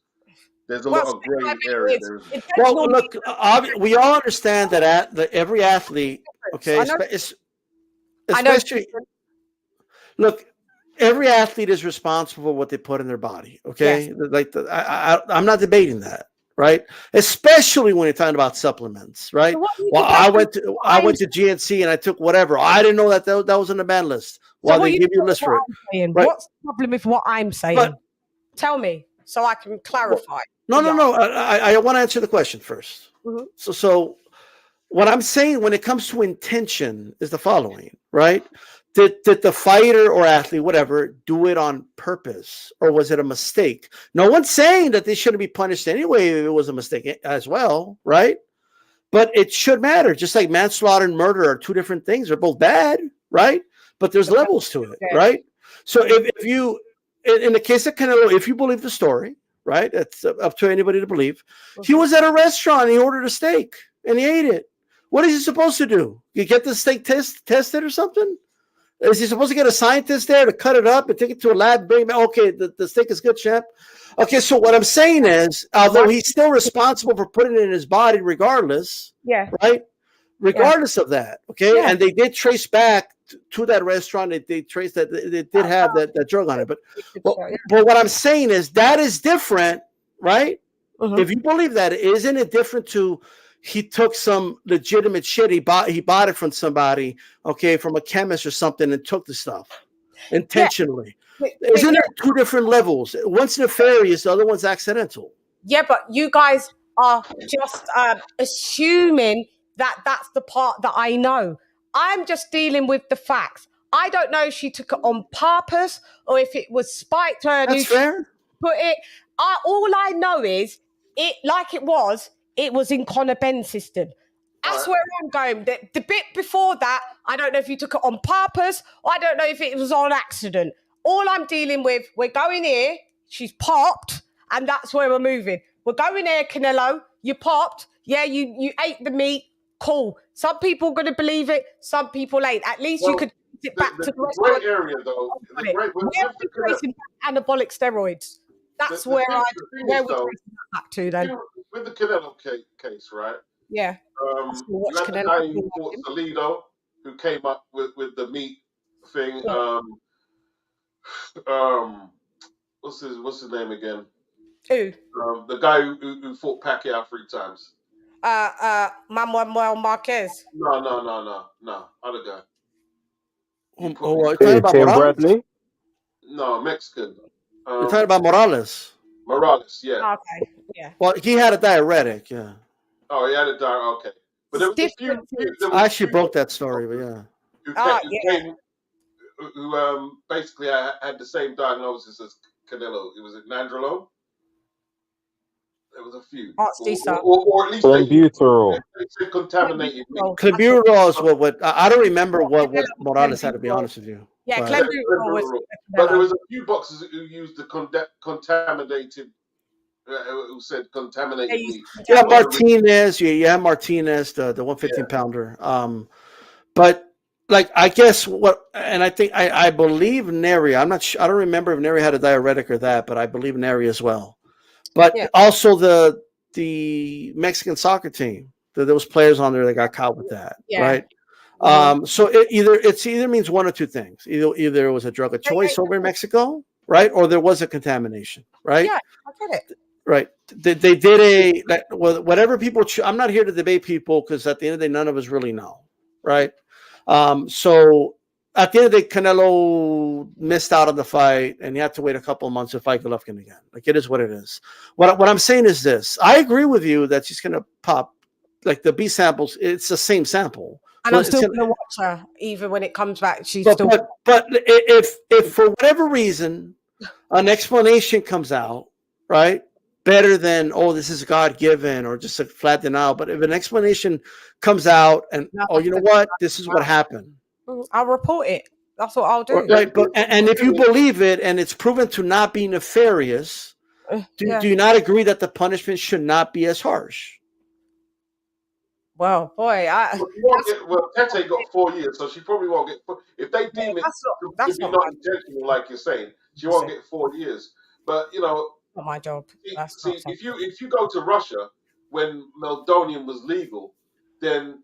there's a lot of gray area there. Well, look, we all understand that every athlete, okay, especially, look, every athlete is responsible for what they put in their body, okay? Yes. Like, I'm not debating that, right? Especially when you're talking about supplements, right? So well, I went to GNC and I took whatever. I didn't know that was on the ban list. Well, they give you a list for it. Right? What's the problem with what I'm saying? Tell me so I can clarify. No. I want to answer the question first. Mm-hmm. So what I'm saying when it comes to intention is the following, right? Did the fighter or athlete, whatever, do it on purpose, or was it a mistake? No one's saying that they shouldn't be punished anyway if it was a mistake as well, right? But it should matter. Just like manslaughter and murder are two different things. They're both bad, right? But there's levels to it, right? So if you, in the case of Canelo, if you believe the story, right? It's up to anybody to believe. He was at a restaurant and he ordered a steak and he ate it. What is he supposed to do? You get the steak tested or something? Is he supposed to get a scientist there to cut it up and take it to a lab? Bring it back? Okay, the steak is good, champ. Okay, so what I'm saying is, although he's still responsible for putting it in his body regardless, right? Regardless of that, okay? And they did trace back to that restaurant. They traced that they did have that drug on it. But what I'm saying is that is different, right? Mm-hmm. If you believe that, isn't it different to he took some legitimate shit. He bought it from somebody, okay, from a chemist or something, and took the stuff intentionally. Isn't there two different levels? One's nefarious, the other one's accidental. Yeah, but you guys are just assuming that that's the part that I know. I'm just dealing with the facts. I don't know if she took it on purpose or if it was spiked her. That's fair. Put it. All I know is it was in Conor Benn's system. That's where I'm going. The bit before that, I don't know if you took it on purpose or I don't know if it was on accident. All I'm dealing with, we're going here, she's popped, and that's where we're moving. We're going here, Canelo, you popped, you ate the meat, cool. Some people are going to believe it, some people ain't. At least you could get back to the rest of the area, though. We're tracing anabolic steroids. That's where we're tracing back to, then. With the Canelo case, right? Yeah. You had the guy who fought Salido, who came up with the meat thing. Yeah. What's his name again? Who? The guy who fought Pacquiao 3 times. Manuel Marquez. No. Other guy. Tim Bradley? No, Mexican. You're talking about Morales. Morales, yeah. Okay, yeah. Well, he had a diuretic, yeah. Oh, he had a diuretic. Okay, but there was a few. I actually broke that story, but yeah. Who basically had the same diagnosis as Canelo. It was Nandrolone. There was a few. Or at least Clenbuterol. They said contaminated. Clenbuterol is what I don't remember what Morales had, to be honest with you. Yeah, Clenbuterol was. But there was a few boxers who used the contaminated. Who said contaminated meat? Yeah, Martinez. You have Martinez, the 115 pounder. But like, I guess and I think I believe Neri. I'm not sure. I don't remember if Neri had a diuretic or that, but I believe Neri as well. But also the Mexican soccer team. There was players on there that got caught with that, right? So it either means one or two things. Either it was a drug of choice over in Mexico, right, or there was a contamination, right? Yeah, I get it. Right. They did whatever people. I'm not here to debate people because at the end of the day, none of us really know, right? So at the end of the day, Canelo missed out on the fight, and he had to wait a couple of months to fight Golovkin again. Like, it is what it is. What I'm saying is this: I agree with you that she's gonna pop, like the B samples. It's the same sample, and I'm still gonna watch her even when it comes back. But if for whatever reason an explanation comes out, right? Better than, this is God-given or just a flat denial. But if an explanation comes out and, you know what, this is what happened. I'll report it. That's what I'll do. Right, and if you believe it and it's proven to not be nefarious, do you not agree that the punishment should not be as harsh? Well, boy, Tete got 4 years, so she probably won't get. If they deem it to be not intentional, like you're saying, she won't get 4 years. But not my job. See, if you go to Russia when Meldonium was legal, then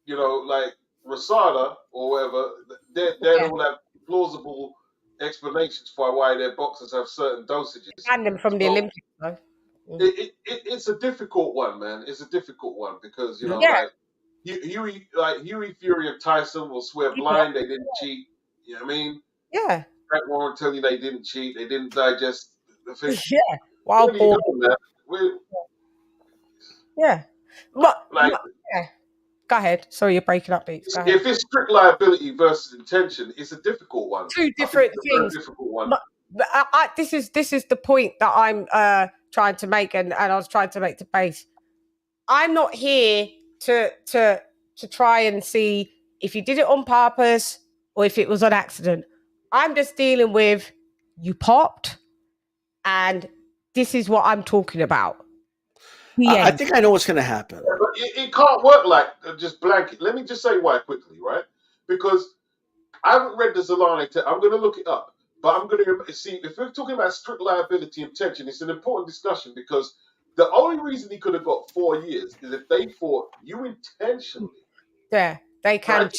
like Rosada or whatever, they all have plausible explanations for why their boxers have certain dosages. And them from the Olympics, though. It's a difficult one, man. It's a difficult one because like Huey Fury and Tyson will swear blind they didn't cheat. You know what I mean? Yeah. Frank Warren tell you they didn't cheat. They didn't digest the thing. Yeah. Wild ball. Yeah. Yeah. Go ahead. Sorry, you're breaking up, Beats. If it's strict liability versus intention, it's a difficult one. Two different things. Difficult one. But this is the point that I'm trying to make, and I was trying to make to base. I'm not here to try and see if you did it on purpose or if it was an accident. I'm just dealing with you popped, and this is what I'm talking about. I think I know what's going to happen. Yeah, but it can't work like just blanket. Let me just say why quickly, right? Because I haven't read the Zylani Tete. I'm going to look it up. But I'm going to see, if we're talking about strict liability intention, it's an important discussion because the only reason he could have got 4 years is if they thought you intentionally. Yeah, they can.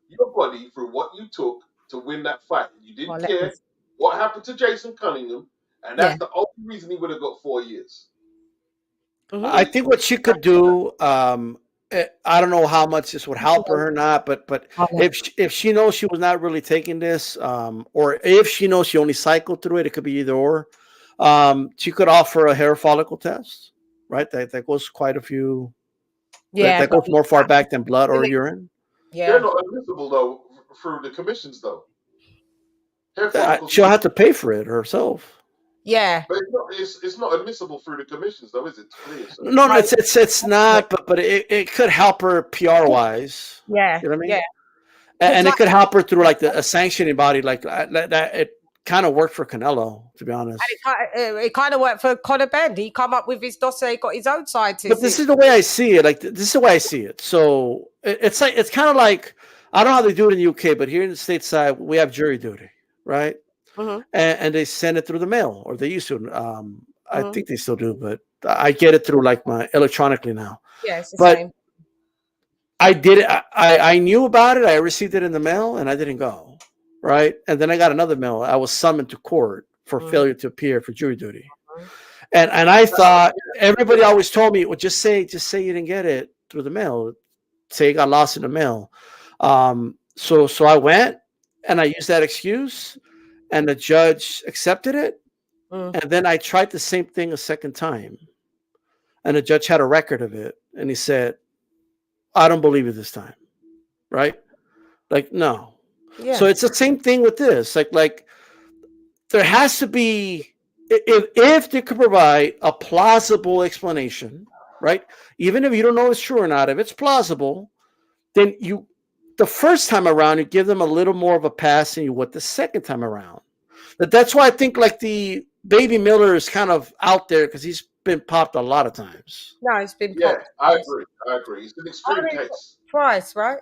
Your body through what you took to win that fight. You didn't care what happened to Jason Cunningham, and that's the only reason he would have got 4 years. Mm-hmm. I think what she could do, I don't know how much this would help her or not, but if she knows she was not really taking this, or if she knows she only cycled through it, it could be either or. She could offer a hair follicle test, right? That goes quite a few. Yeah, that goes more far back than blood or urine. Yeah, they're not admissible though through the commissions though. She'll have to pay for it herself. Yeah, but it's not admissible through the commissions though, is it? No, it's not. But it could help her PR wise. Yeah, you know what I mean. Yeah, and it could help her through like a sanctioning body like that. It kind of worked for Canelo, to be honest. And it kind of worked for Conor Ben. He come up with his dossier, got his own scientists. But this is the way I see it. Like this is the way I see it. So it's kind of like, I don't know how they do it in the UK, but here in the stateside we have jury duty, right? Mm-hmm. And they send it through the mail, or they used to. I think they still do, but I get it through like my electronically now. Yeah, it's the same. I did it. I knew about it. I received it in the mail, and I didn't go. Right, and then I got another mail. I was summoned to court for failure to appear for jury duty, and I thought everybody always told me, well, just say you didn't get it through the mail. Say it got lost in the mail. So I went and I used that excuse. And the judge accepted it. And then I tried the same thing a second time. And the judge had a record of it. And he said, I don't believe you this time. Right? Like, no. Yeah. So it's the same thing with this. Like there has to be, if they could provide a plausible explanation, right? Even if you don't know it's true or not, if it's plausible, then the first time around, you give them a little more of a pass than you would the second time around. That's why I think like the Baby Miller is kind of out there because he's been popped a lot of times. No, he's been popped. I agree. It's an extreme case. Twice, right?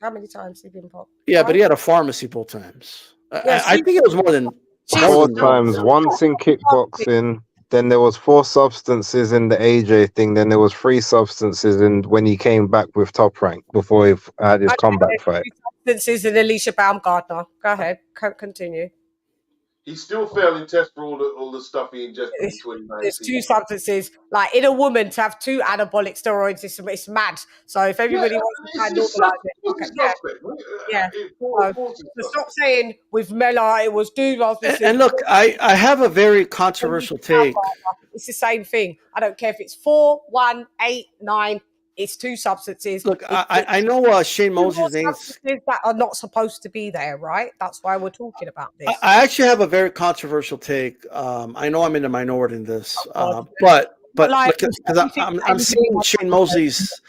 How many times has he been popped? Yeah, but he had a pharmacy both times. I think it was more than 4 times. Once in kickboxing. Then there was 4 substances in the AJ thing. Then there was 3 substances when he came back with Top Rank before he had his comeback fight. Substances in ALYCIA BAUMGARDNER. Go ahead, continue. He's still failing tests for all the stuff he ingested in 2019. There's 2 substances. Like in a woman to have 2 anabolic steroids, it's mad. So if everybody wants to kind of normalize it, so stop saying with Mela it was Dubois. And look, I have a very controversial take. It's the same thing. I don't care if it's 4, 1, 8, 9. It's 2 substances. Look, I know Shane Mosley's names that are not supposed to be there, right? That's why we're talking about this. I actually have a very controversial take. I know I'm in the minority in this, but like, because I'm seeing Shane Mosley's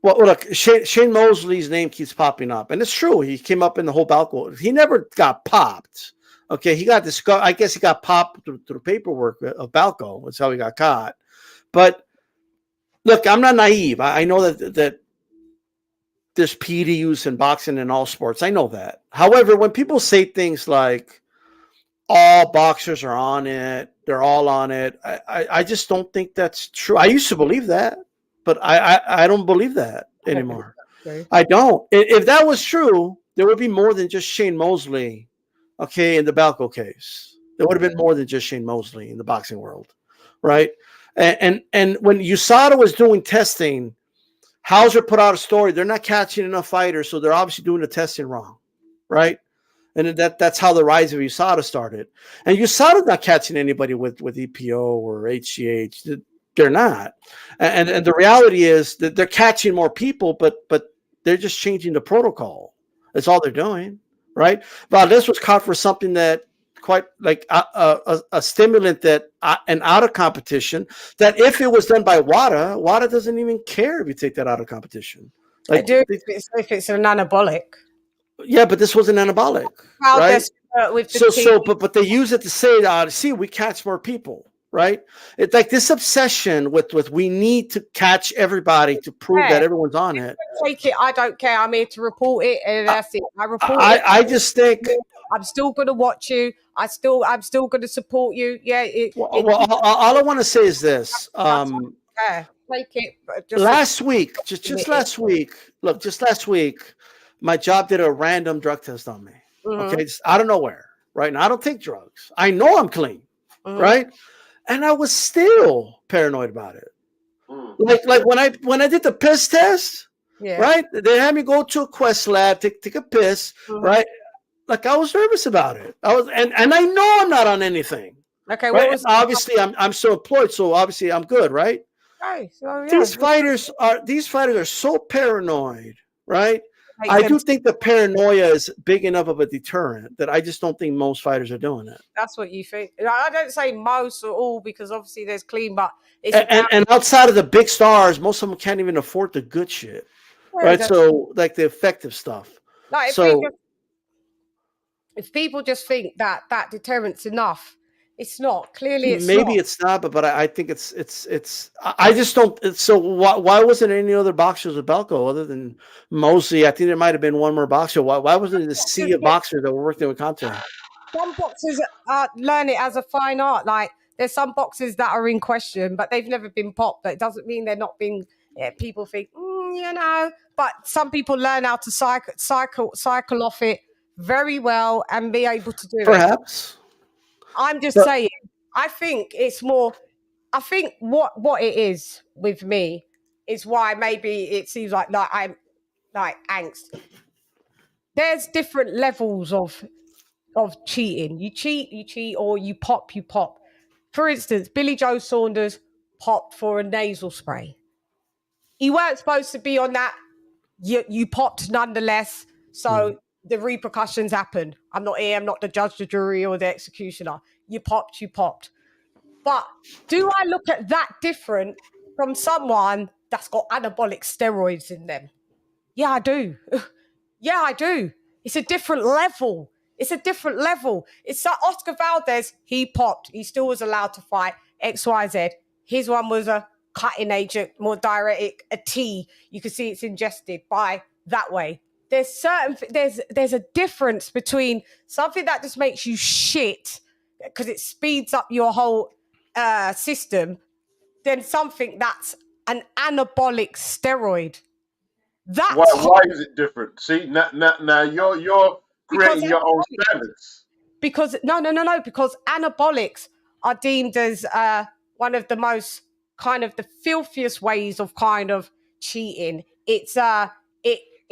Well, look, Shane Mosley's name keeps popping up, and it's true. He came up in the whole Balco. He never got popped. Okay, he got discovered. I guess he got popped through paperwork of Balco. That's how he got caught. But look, I'm not naive. I know that there's PED use in boxing and all sports. I know that. However, when people say things like all boxers are on it, they're all on it, I just don't think that's true. I used to believe that, but I don't believe that anymore. Okay. I don't. If that was true, there would be more than just Shane Mosley, okay, in the Balco case. There would have been more than just Shane Mosley in the boxing world, right? And when USADA was doing testing, Hauser put out a story. They're not catching enough fighters, so they're obviously doing the testing wrong, right? And that's how the rise of USADA started. And USADA's not catching anybody with EPO or HGH. They're not. And the reality is that they're catching more people, but they're just changing the protocol. That's all they're doing, right? Valdez was caught for something that quite like a stimulant that and out of competition, that if it was done by WADA doesn't even care if you take that out of competition. Like, I do if it's an anabolic. Yeah, but this was an anabolic, right? But they use it to say, see, we catch more people, right? It's like this obsession with we need to catch everybody to prove that everyone's on it. Take it, I don't care. I'm here to report it, and that's it. I report it. I just think I'm still going to watch you. I'm still going to support you. Yeah. All I want to say is this. Take it. Last week, just last week. Look, just last week, my job did a random drug test on me. Okay, just out of nowhere. Right now, I don't take drugs. I know I'm clean. Right, and I was still paranoid about it. Like when I did the piss test. Yeah. Right, they had me go to a Quest lab, take a piss. Right. Like I was nervous about it. And I know I'm not on anything. Okay, right? Obviously I'm still employed, so obviously I'm good, right? Right. So, yeah. These fighters are so paranoid, right? I do think the paranoia is big enough of a deterrent that I just don't think most fighters are doing it. That's what you think. I don't say most or all because obviously there's clean, but it's and outside of the big stars, most of them can't even afford the good shit, right? So like the effective stuff. Like if people just think that deterrent's enough, it's not. Clearly, it's maybe it's not, but I think it's. I just don't. So why wasn't any other boxers with Balco other than Mosley? I think there might have been one more boxer. Why wasn't it the sea of boxers that were working with contact? Some boxers learn it as a fine art. Like there's some boxers that are in question, but they've never been popped. But it doesn't mean they're not being. Yeah, people think, But some people learn how to cycle off it very well and be able to do it. Perhaps. I'm just saying, I think it's more, I think what it is with me is why maybe it seems like I'm like angst. There's different levels of cheating. You cheat, or you pop. For instance, Billy Joe Saunders popped for a nasal spray. You weren't supposed to be on that. You popped nonetheless. So the repercussions happened. I'm not here. I'm not the judge, the jury, or the executioner. You popped. But do I look at that different from someone that's got anabolic steroids in them? Yeah, I do. Yeah, I do. It's a different level. It's like Oscar Valdez, he popped. He still was allowed to fight XYZ. His one was a cutting agent, more diuretic, a tea. You can see it's ingested by that way. There's a difference between something that just makes you shit because it speeds up your whole system than something that's an anabolic steroid. That's why is it different? See, now you're creating your own standards. Because no, because anabolics are deemed as one of the most kind of the filthiest ways of kind of cheating. It's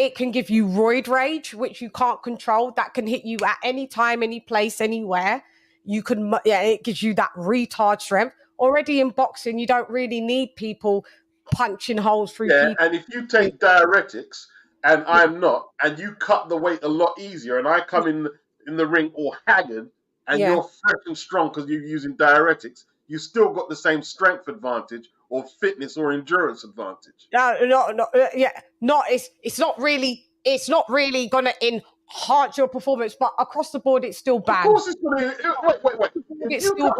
it can give you roid rage, which you can't control. That can hit you at any time, any place, anywhere. You can, it gives you that retard strength. Already in boxing, you don't really need people punching holes through people. And if you take diuretics, and I'm not, and you cut the weight a lot easier, and I come in the ring all haggard, and you're fresh and strong because you're using diuretics, you still got the same strength advantage or fitness or endurance advantage. No, yeah, it's not really gonna enhance your performance, but across the board, it's still bad. Of course, it's gonna. Wait. If you can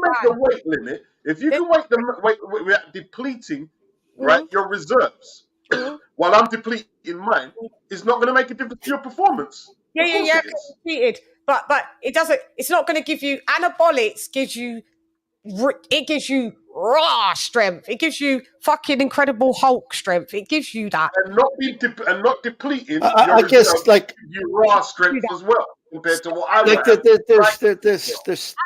make the weight limit, if you can make the weight without depleting, right, your reserves, while I'm depleting mine, it's not going to make a difference to your performance. Yeah. Depleted, but it doesn't. It's not going to give you anabolics. It gives you raw strength. It gives you fucking incredible Hulk strength. It gives you that, and not depleting. I guess like you raw strength as well compared to what I like. There's PEDs.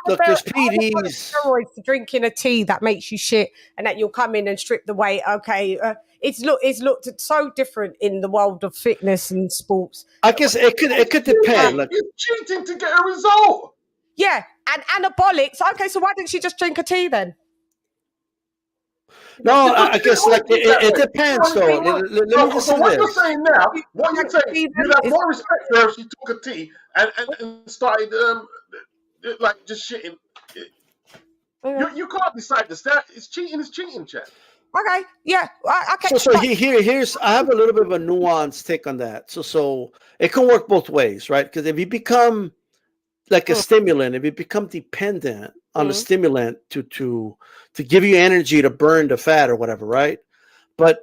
Steroids to drinking a tea that makes you shit, and that you'll come in and strip the weight. Okay, it's looked at so different in the world of fitness and sports. I guess it could depend. Like, it's cheating to get a result. Yeah, and anabolics. Okay, so why didn't she just drink a tea then? No, I guess like it depends though. Let me just say what this. You're saying now, what you're saying, you'd have more respect for her if she took a tea and started like just shitting. You can't decide the stat. It's cheating, Chad. Okay, yeah, okay. So here's I have a little bit of a nuanced take on that. So it can work both ways, right? Because if you become like a stimulant, if you become dependent on the stimulant to give you energy to burn the fat or whatever, right? But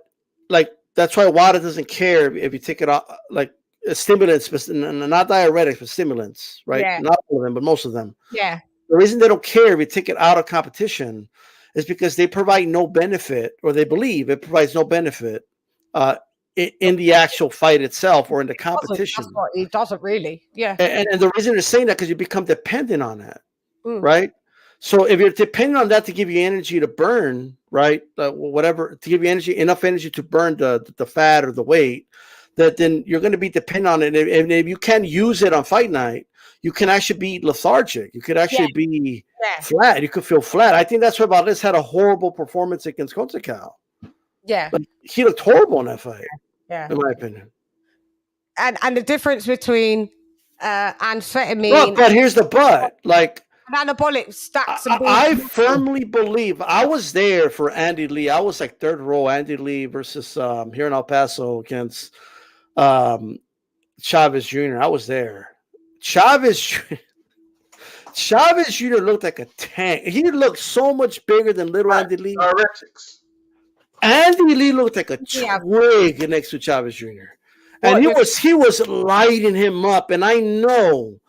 like that's why water doesn't care if you take it off, like stimulants, not diuretics, but stimulants, right? Yeah. Not all of them, but most of them. Yeah. The reason they don't care if you take it out of competition is because they provide no benefit, or they believe it provides no benefit in the actual fight itself or in the competition. It doesn't really. Yeah. And the reason they're saying that because you become dependent on that, right? So if you're dependent on that to give you energy to burn, right, whatever, to give you enough energy to burn the fat or the weight, then you're going to be dependent on it. And if you can't use it on fight night, you can actually be lethargic. You could actually be flat. You could feel flat. I think that's why Valdez had a horrible performance against Contamination. Yeah. Like, he looked horrible in that fight. Yeah. In my opinion. And the difference between amphetamine. But here's the but. Like, anabolic stacks. I firmly believe I was there for Andy Lee. I was like third row Andy Lee versus here in El Paso against Chavez Jr. I was there. Chavez Jr. looked like a tank. He looked so much bigger than little Andy Lee. Andy Lee looked like a twig next to Chavez Jr. And he was lighting him up. And I know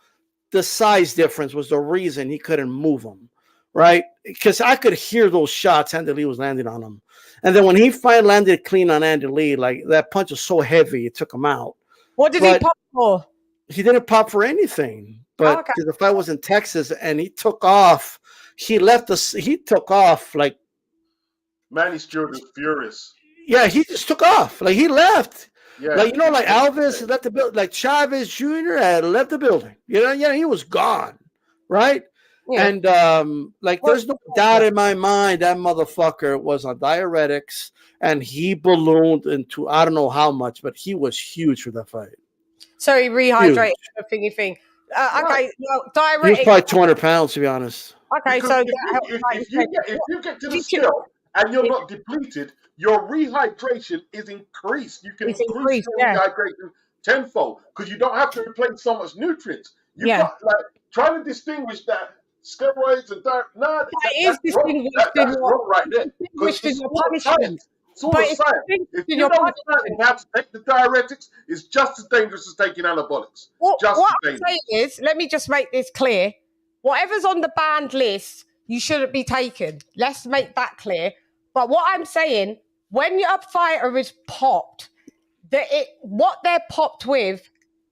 the size difference was the reason he couldn't move him, right? Because I could hear those shots Andy Lee was landing on him. And then when he finally landed clean on Andy Lee, like that punch was so heavy, it took him out. What did he pop for? He didn't pop for anything. But the fight was in Texas and he took off. He took off like Manny Stewart was furious. Yeah, he just took off. Like he left. Yeah. Like, you know, like Alves left the building, like Chavez Jr. had left the building. You know, he was gone. Right? Yeah. And like there's no doubt in my mind that motherfucker was on diuretics and he ballooned into I don't know how much, but he was huge for that fight. So he rehydrated the thingy thing. Okay, well, diuretics. He was probably 200 pounds, to be honest. Okay, because so if you get to the scale and you're not depleted, your rehydration is increased. You can increase your rehydration tenfold because you don't have to replace so much nutrients. You've got like trying to distinguish that steroids and that's wrong right there. Because it's all science. It's all science. If you don't have to take the diuretics, it's just as dangerous as taking anabolics. What I'm saying is, let me just make this clear. Whatever's on the banned list, you shouldn't be taken. Let's make that clear. But what I'm saying, when your fighter is popped, what they're popped with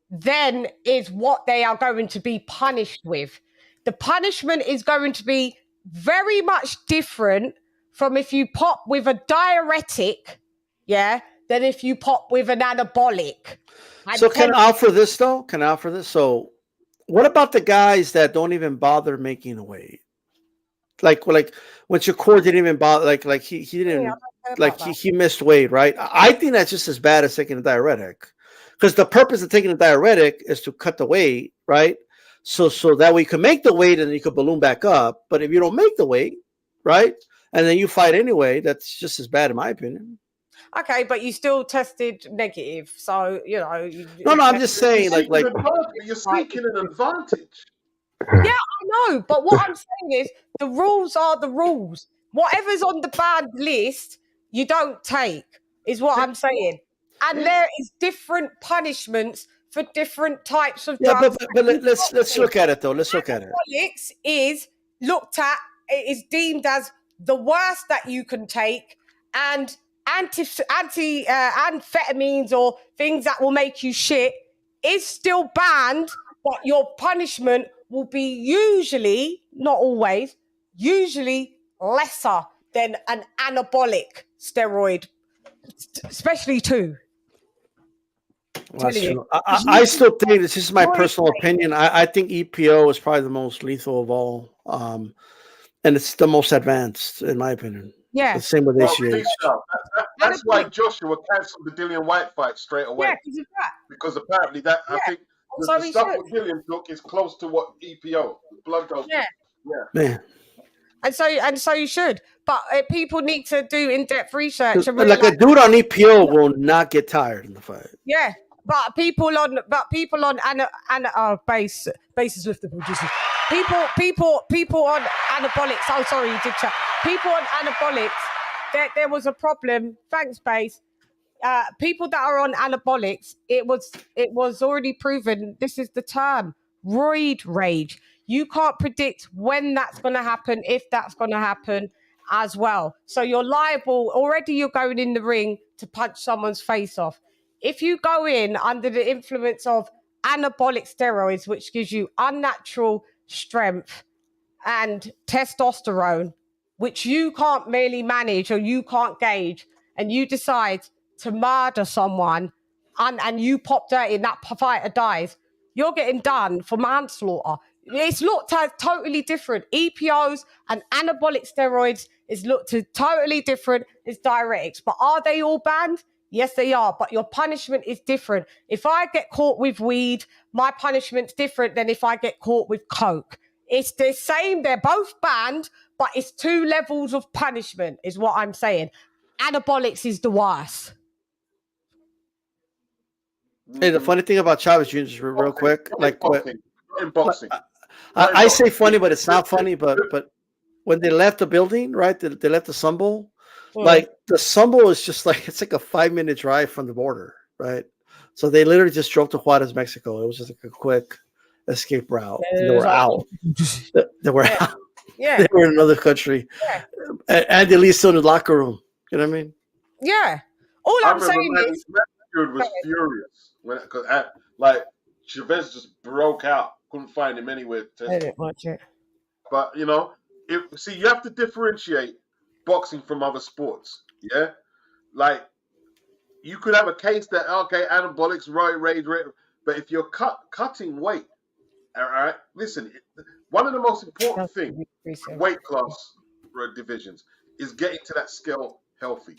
then is what they are going to be punished with. The punishment is going to be very much different from if you pop with a diuretic, than if you pop with an anabolic. So can I offer this though? Can I offer this? So what about the guys that don't even bother making a weight? Like when Shakur didn't even bother, like he didn't, he missed weight, right? I think that's just as bad as taking a diuretic, because the purpose of taking a diuretic is to cut the weight, right? So that way you can make the weight and you can balloon back up. But if you don't make the weight, right? And then you fight anyway. That's just as bad, in my opinion. Okay, but you still tested negative, so you know. No, I'm just saying, like you're seeking an advantage. Yeah, I know, but what I'm saying is the rules are the rules. Whatever's on the banned list, you don't take, is what I'm saying. And there is different punishments for different types of drugs. But let's look at it though. Let's look at it. Anabolics is looked at, it is deemed as the worst that you can take, and amphetamines or things that will make you shit is still banned, but your punishment will be usually, not always, usually lesser than an anabolic steroid, especially 2. Well, I still think, this is my personal opinion, I think EPO is probably the most lethal of all, and it's the most advanced, in my opinion. Yeah. The same with ACH. That's why Joshua cancelled the Dillian White fight straight away. Yeah, because of that. Because apparently that, I think, the stuff what Dillian took is close to what EPO, blood dose. Yeah. Man. And so you should. But people need to do in-depth research. And like a dude on EPO will not get tired in the fight. Yeah. But people on bases with the producers. People on anabolics. Oh, sorry, you did chat. People on anabolics. There was a problem. Thanks, Base. People that are on anabolics, it was already proven. This is the term, roid rage. You can't predict when that's going to happen, if that's going to happen as well. So you're liable. Already you're going in the ring to punch someone's face off. If you go in under the influence of anabolic steroids, which gives you unnatural strength and testosterone, which you can't merely manage or you can't gauge, and you decide to murder someone and you pop dirty and that fighter dies, you're getting done for manslaughter. It's looked at totally different. EPOs and anabolic steroids is looked at totally different as diuretics. But are they all banned? Yes, they are. But your punishment is different. If I get caught with weed, my punishment's different than if I get caught with coke. It's the same. They're both banned, but it's 2 levels of punishment is what I'm saying. Anabolics is the worst. Hey, the funny thing about Chavez Jr., just real quick, like in boxing. I say funny, but it's not funny. But when they left the building, right? They left the Sun Bowl. Like the Sun Bowl is just like, it's like a 5-minute drive from the border, right? So they literally just drove to Juarez, Mexico. It was just like a quick escape route. And they were out. They were out. Yeah. They were in another country. Yeah. And at least still in the locker room. You know what I mean? Yeah. All I'm saying is, was furious because like Chavez just broke out. Couldn't find him anywhere. I didn't watch it. But you know, see, you have to differentiate boxing from other sports. Yeah, like you could have a case that anabolics, rage, but if you're cutting weight, all right. Listen, one of the most important things weight class divisions is getting to that scale healthy.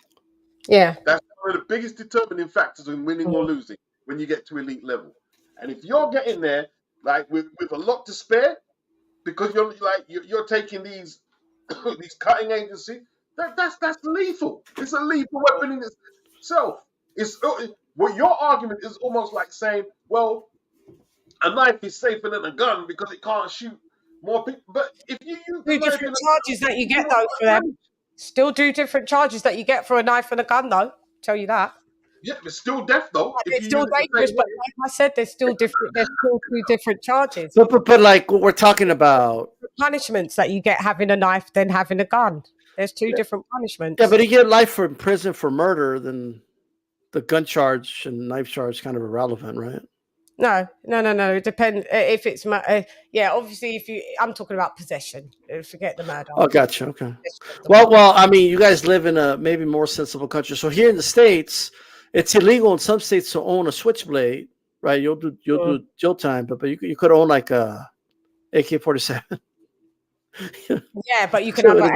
Yeah, that's one of the biggest determining factors in winning or losing when you get to elite level. And if you're getting there like with a lot to spare, because you're taking these these cutting agency, that's lethal. It's a lethal weapon in itself. It's what your argument is almost like saying, well, a knife is safer than a gun because it can't shoot more people. But if you use different charges that you get though for them, still do different charges that you get for a knife and a gun though. Tell you that. Yeah, it's still death though. It's still dangerous, but like I said, there's still 2 different charges. But like we're talking about punishments that you get having a knife than having a gun. There's 2 different punishments. Yeah, but you get life in prison for murder, then the gun charge and knife charge kind of irrelevant, right? No. It depends if it's obviously I'm talking about possession. Forget the murder. Oh, gotcha. Okay. Well, I mean, you guys live in a maybe more sensible country. So here in the States, it's illegal in some states to own a switchblade, right? You'll do jail time, but you could own like a AK-47. Yeah, but you can have like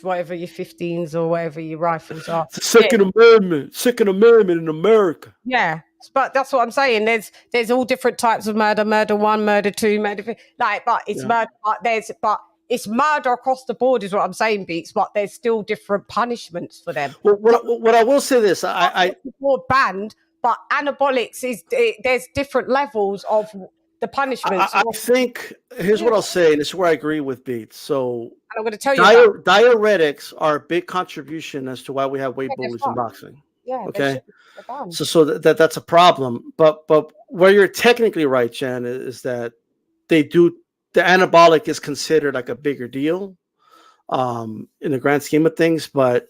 whatever your 15s or whatever your rifles are. It's the Second Amendment in America. Yeah. But that's what I'm saying. There's all different types of murder. Murder 1, murder 2, murder 3. Like, but it's murder. But it's murder across the board, is what I'm saying, Beats. But there's still different punishments for them. Well, what I will say this, I more banned, but anabolics there's different levels of the punishments. I think here's what I'll say, and this is where I agree with Beats. So and I'm going to tell you diuretics are a big contribution as to why we have weight bullies in boxing. Yeah. Okay. So that's a problem. But where you're technically right, Chan, is that the anabolic is considered like a bigger deal in the grand scheme of things, but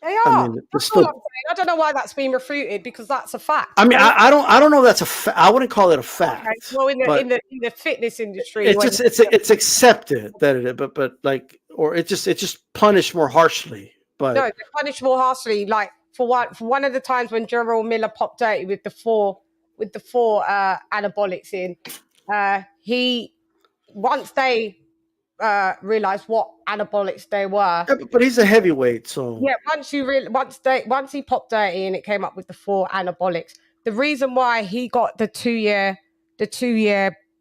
they are. I mean, that's all I'm saying. I don't know why that's been refuted, because that's a fact. I mean, I don't know. That's a fact. I wouldn't call it a fact. Okay. Well, in the fitness industry, it's accepted that it, but like, or it just punished more harshly. But no, they punished more harshly. Like for one of the times when Gerald Miller popped dirty with the four anabolics in, once they realized what anabolics they were. Yeah, but he's a heavyweight, so yeah. Once he popped dirty and it came up with the 4 anabolics, the reason why he got the 2-year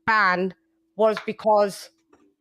ban was because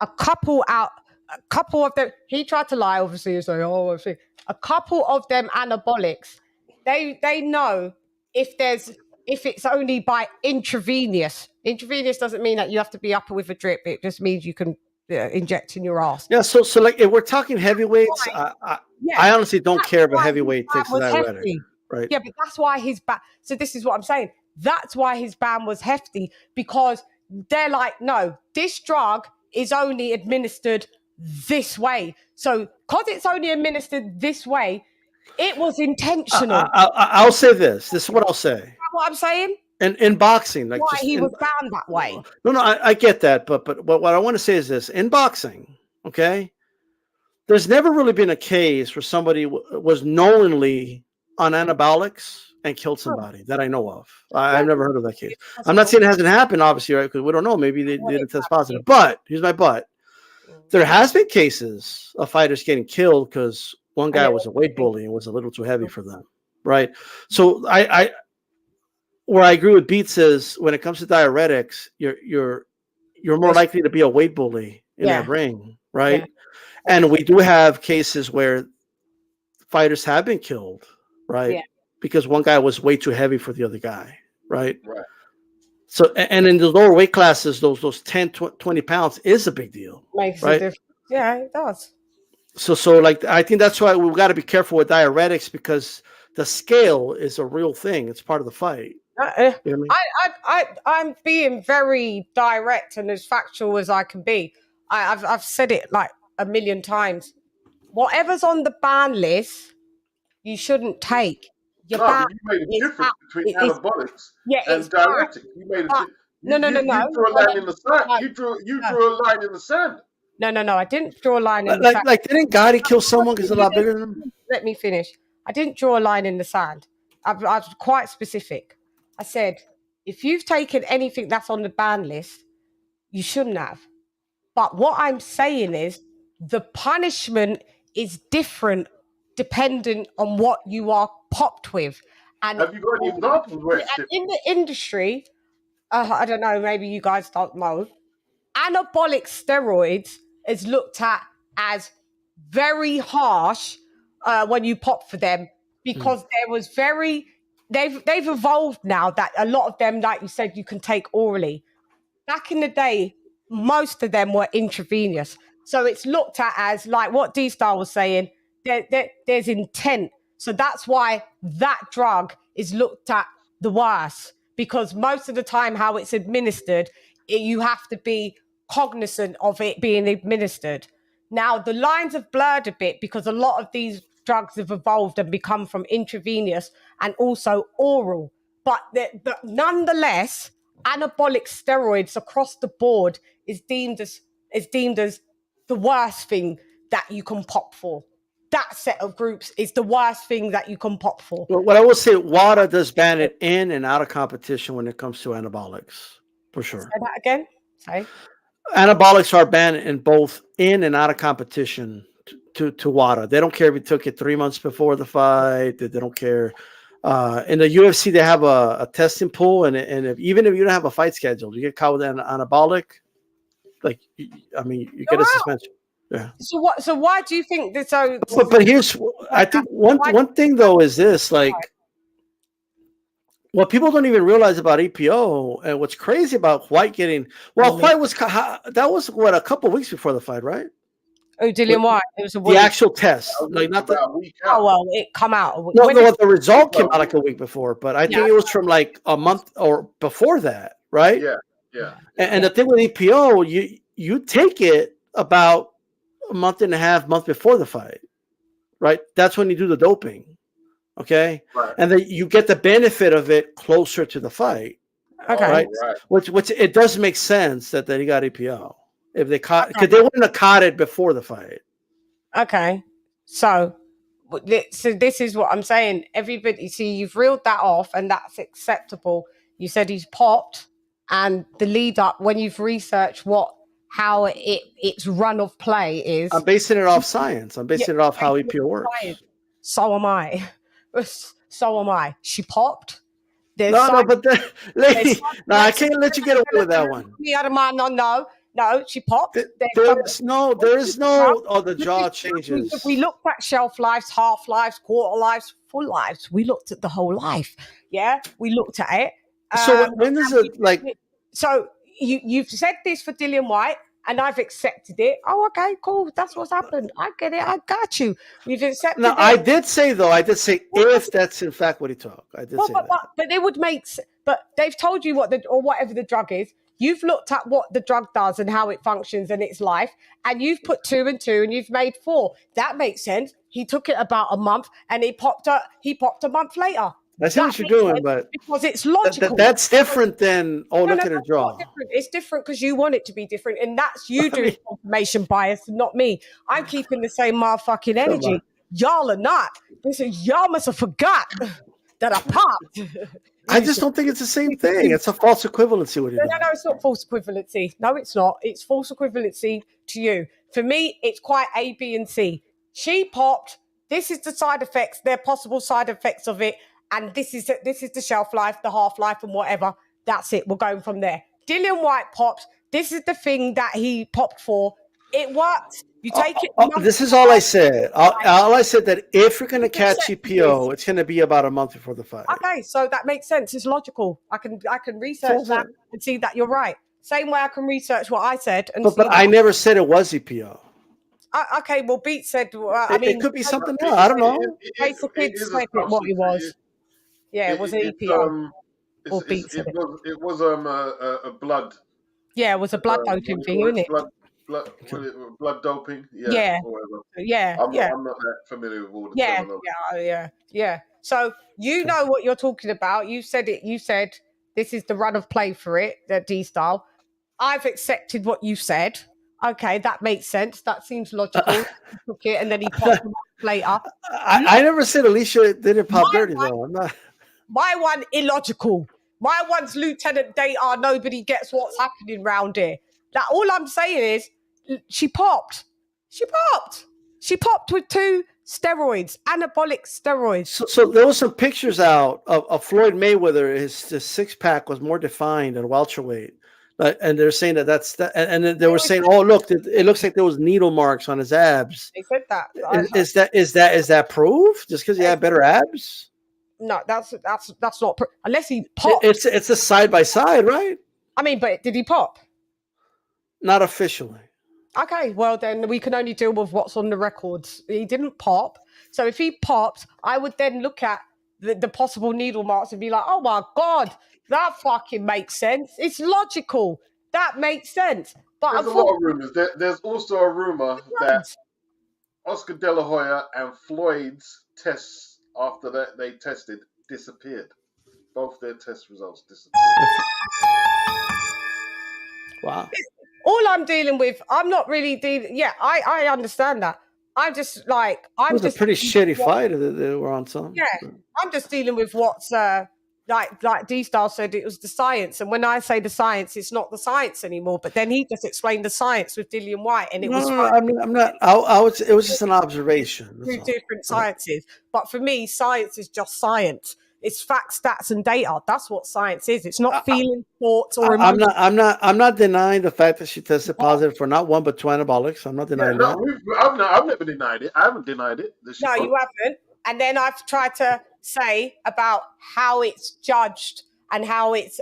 a couple of them, he tried to lie, obviously, and say, oh, a couple of them anabolics, they know if it's only by intravenous. Intravenous doesn't mean that you have to be up with a drip. It just means you can inject in your ass. Yeah, so like if we're talking heavyweights, I honestly don't care if a heavyweight takes diuretic, right? Yeah, but that's why his ban. So this is what I'm saying. That's why his ban was hefty, because they're like, no, this drug is only administered this way. So because it's only administered this way, it was intentional. I'll say this. This is what I'll say. You know what I'm saying? And in boxing, like why he was banned that way. No, I get that, but what I want to say is this: in boxing, okay, there's never really been a case where somebody was knowingly on anabolics and killed somebody that I know of. I've never heard of that case. I'm not saying it hasn't happened, obviously, right? Because we don't know. Maybe they didn't test positive. But here's my but: there has been cases of fighters getting killed because one guy was a weight bully and was a little too heavy for them, right? So where I agree with Beats is when it comes to diuretics, you're more likely to be a weight bully in that ring, right? Yeah. And we do have cases where fighters have been killed, right? Yeah. Because one guy was way too heavy for the other guy, right? Right. So, and in the lower weight classes, those 10, 20 pounds is a big deal, makes right? A difference. Yeah, it does. So like I think that's why we've got to be careful with diuretics, because the scale is a real thing. It's part of the fight. You know what I mean? I'm being very direct and as factual as I can be. I've said it like a million times. Whatever's on the ban list, you shouldn't take. You made a difference between anabolics and diuretics. You made a no. You drew a line in the sand. You drew a line in the sand. No. I didn't draw a line in the sand. Like didn't Gotti kill someone because he's a lot bigger than him? Let me finish. I didn't draw a line in the sand. I was quite specific. I said, if you've taken anything that's on the ban list, you shouldn't have. But what I'm saying is the punishment is different dependent on what you are popped with. And have you got any examples? In the industry, I don't know, maybe you guys don't know, anabolic steroids is looked at as very harsh when you pop for them, because there was they've evolved now that a lot of them, like you said, you can take orally. Back in the day, most of them were intravenous. So it's looked at as, like what D-Star was saying, there's intent. So that's why that drug is looked at the worst, because most of the time how it's administered, you have to be cognizant of it being administered. Now, the lines have blurred a bit because a lot of these drugs have evolved and become from intravenous and also oral. But nonetheless, anabolic steroids across the board is deemed as the worst thing that you can pop for. That set of groups is the worst thing that you can pop for. Well, what I will say, WADA does ban it in and out of competition when it comes to anabolics, for sure. Say that again. Sorry. Anabolics are banned in both in and out of competition to WADA. They don't care if you took it 3 months before the fight. They don't care. In the UFC, they have a testing pool, and even if you don't have a fight scheduled, you get caught with an anabolic, like, I mean, you get a suspension. Yeah. So why do you think that? But here's, I think one thing though is this, like, what people don't even realize about EPO and what's crazy about White getting, White was, that was what, a couple of weeks before the fight, right? Oh, Dillian White. It was a week. The actual test, like not the. Oh well, it come out. No, the result came out like a week before, but I think it was from like a month or before that, right? Yeah. And the thing with EPO, you take it about a month and a half, month before the fight, right? That's when you do the doping, okay? Right. And then you get the benefit of it closer to the fight, okay? Right? Which it does make sense that he got EPO. If they caught, because they wouldn't have caught it before the fight. Okay, so this is what I'm saying. Everybody, see, you've reeled that off, and that's acceptable. You said he's popped, and the lead up when you've researched how its run of play is. I'm basing it off science. I'm basing it off how EPO works. So am I. So am I. She popped. No, but lady, no, I can't let you get away with that one. No, she popped. There is no. Oh, the jaw changes. If we looked at shelf lives, half lives, quarter lives, full lives, we looked at the whole life. Yeah, we looked at it. So when is it like? So you've said this for Dillian White, and I've accepted it. Oh, okay, cool. That's what's happened. I get it. I got you. We've accepted it. I did say if that's in fact what he took. I did say that. But it would make. But they've told you whatever the drug is. You've looked at what the drug does and how it functions in its life, and you've put 2 and 2, and you've made 4. That makes sense. He took it about a month, and he popped a month later. That's what you're doing, but because it's logical. That's different than look at a draw. It's different because you want it to be different, and that's you doing confirmation bias, not me. I'm keeping the same motherfucking energy. Y'all are not. Y'all must have forgot that I popped. I just don't think it's the same thing. It's a false equivalency. No, it's not false equivalency. No, it's not. It's false equivalency to you. For me, it's quite A, B, and C. She popped. This is the side effects. They're possible side effects of it. And this is the shelf life, the half life, and whatever. That's it. We're going from there. Dillian White pops. This is the thing that he popped for. It worked. You take it. This is all I said. All I said that if you're going to catch EPO, it's going to be about a month before the fight. Okay, so that makes sense. It's logical. I can research that and see that you're right. Same way I can research what I said. But I never said it was EPO. Okay, well, Beat said. It could be something else. I don't know. Face the kids said what it was. Yeah, it was an EPO. Or Beat said it. It was a blood. Yeah, it was a blood doping thing, wasn't it? Blood doping, yeah. I'm not that familiar with all the terminology. Yeah. So you know what you're talking about. You said it. You said this is the run of play for it, the D style. I've accepted what you said. Okay, that makes sense. That seems logical. He took it and then he popped it later. I never said Alicia didn't pop dirty though. I'm not. My one illogical. My one's Lieutenant Data. Nobody gets what's happening round here. That all I'm saying is. She popped with 2 steroids, anabolic steroids. So there was some pictures out of Floyd Mayweather. His 6-pack was more defined at welterweight, and they're saying that's that. And then they were saying, "Oh, look, it looks like there was needle marks on his abs." They said that. Is that proof? Just because he had better abs? No, that's not proof. Unless he popped. It's a side by side, right? I mean, but did he pop? Not officially. Okay, well then we can only deal with what's on the records. He didn't pop. So if he popped, I would then look at the possible needle marks and be like, oh my God, that fucking makes sense. It's logical. That makes sense. But there's a lot of rumors. There's also a rumor that Oscar De La Hoya and Floyd's tests after that they tested disappeared. Both their test results disappeared. Wow. All I'm dealing with, I'm not really dealing. Yeah, I understand that. I'm just like, it was a pretty shitty fight that they were on some. Yeah, I'm just dealing with what's like D-Star said, it was the science. And when I say the science, it's not the science anymore. But then he just explained the science with Dillian White, and it was. I'm not. It was just an observation. Two different sciences, but for me, science is just science. It's facts, stats, and data. That's what science is. It's not feeling, thoughts, or I'm emotions. I'm not denying the fact that she tested positive for not one but two anabolics. I'm not denying that. I've never denied it. I haven't denied it. No, you haven't. And then I've tried to say about how it's judged and how it's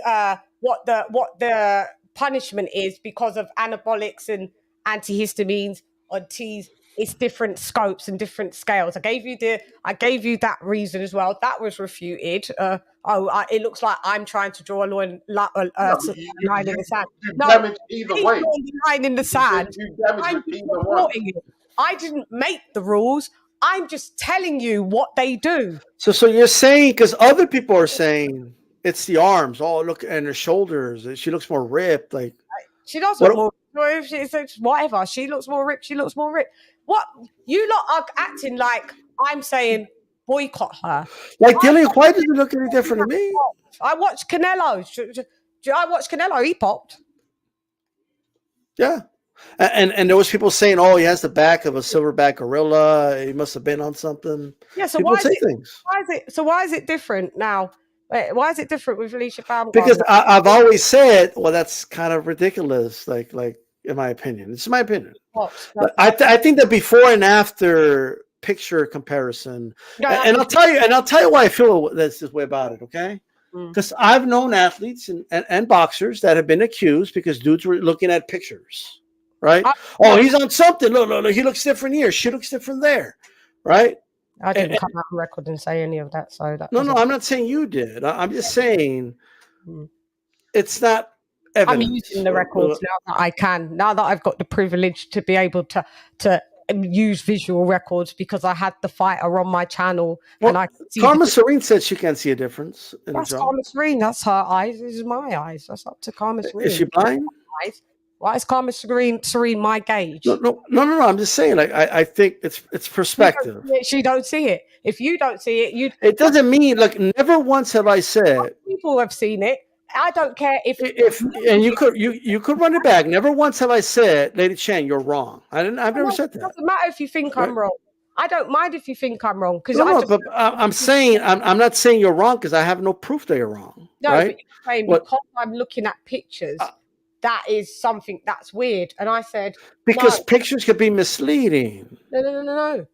what the punishment is because of anabolics and antihistamines on teas. It's different scopes and different scales. I gave you that reason as well. That was refuted. It looks like I'm trying to draw a line in the sand. No, either way. The line in the sand. I'm reporting it. I didn't make the rules. I'm just telling you what they do. So you're saying, because other people are saying it's the arms. Oh, look, and her shoulders. She looks more ripped. Like she does look more. Whatever. She looks more ripped. She looks more ripped. What you lot are acting like I'm saying boycott her. Like Dylan, why does it look any different to me? I watched Canelo. He popped. Yeah. And there was people saying, "Oh, he has the back of a silverback gorilla. He must have been on something." Yeah. So people say things. Why is it different now? Why is it different with ALYCIA Baumgardner? Because I've always said, well, that's kind of ridiculous. Like in my opinion, it's my opinion. I think that before and after picture comparison, and I'll tell you why I feel this way about it. Okay. Because I've known athletes and boxers that have been accused because dudes were looking at pictures. Right? He's on something. Look, he looks different here. She looks different there. Right? I didn't come out on record and say any of that. So that no, I'm not saying you did. I'm just saying it's not evidence. I'm using the records now that I can. Now that I've got the privilege to be able to use visual records because I had the fighter on my channel. Well, and I could see Karma Serene said she can't see a difference. That's Karma Serene. That's her eyes. This is my eyes. That's up to Karma Serene. Is she blind? Why is Karma Serene my gauge? No. I'm just saying. Like I think it's perspective. She don't see it. If you don't see it, It doesn't mean like never once have I said. People have seen it. I don't care if and you could run it back. Never once have I said, LadyChann, you're wrong. I've never said that. It doesn't matter if you think I'm wrong. I don't mind if you think I'm wrong because but I'm saying I'm not saying you're wrong because I have no proof that you're wrong. No, right? but you're saying because I'm looking at pictures. That is something that's weird. And I said, because pictures could be misleading. No.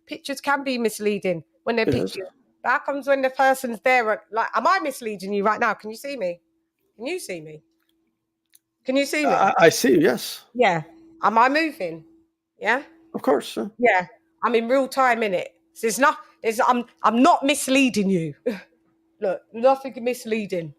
Pictures can be misleading when they're pictures. How comes when the person's there? Like, am I misleading you right now? Can you see me? Can you see me? Can you see me? I see you, yes. Yeah. Am I moving? Yeah? Of course. Yeah. I'm in real time, in it. So I'm not misleading you. Look, nothing misleading.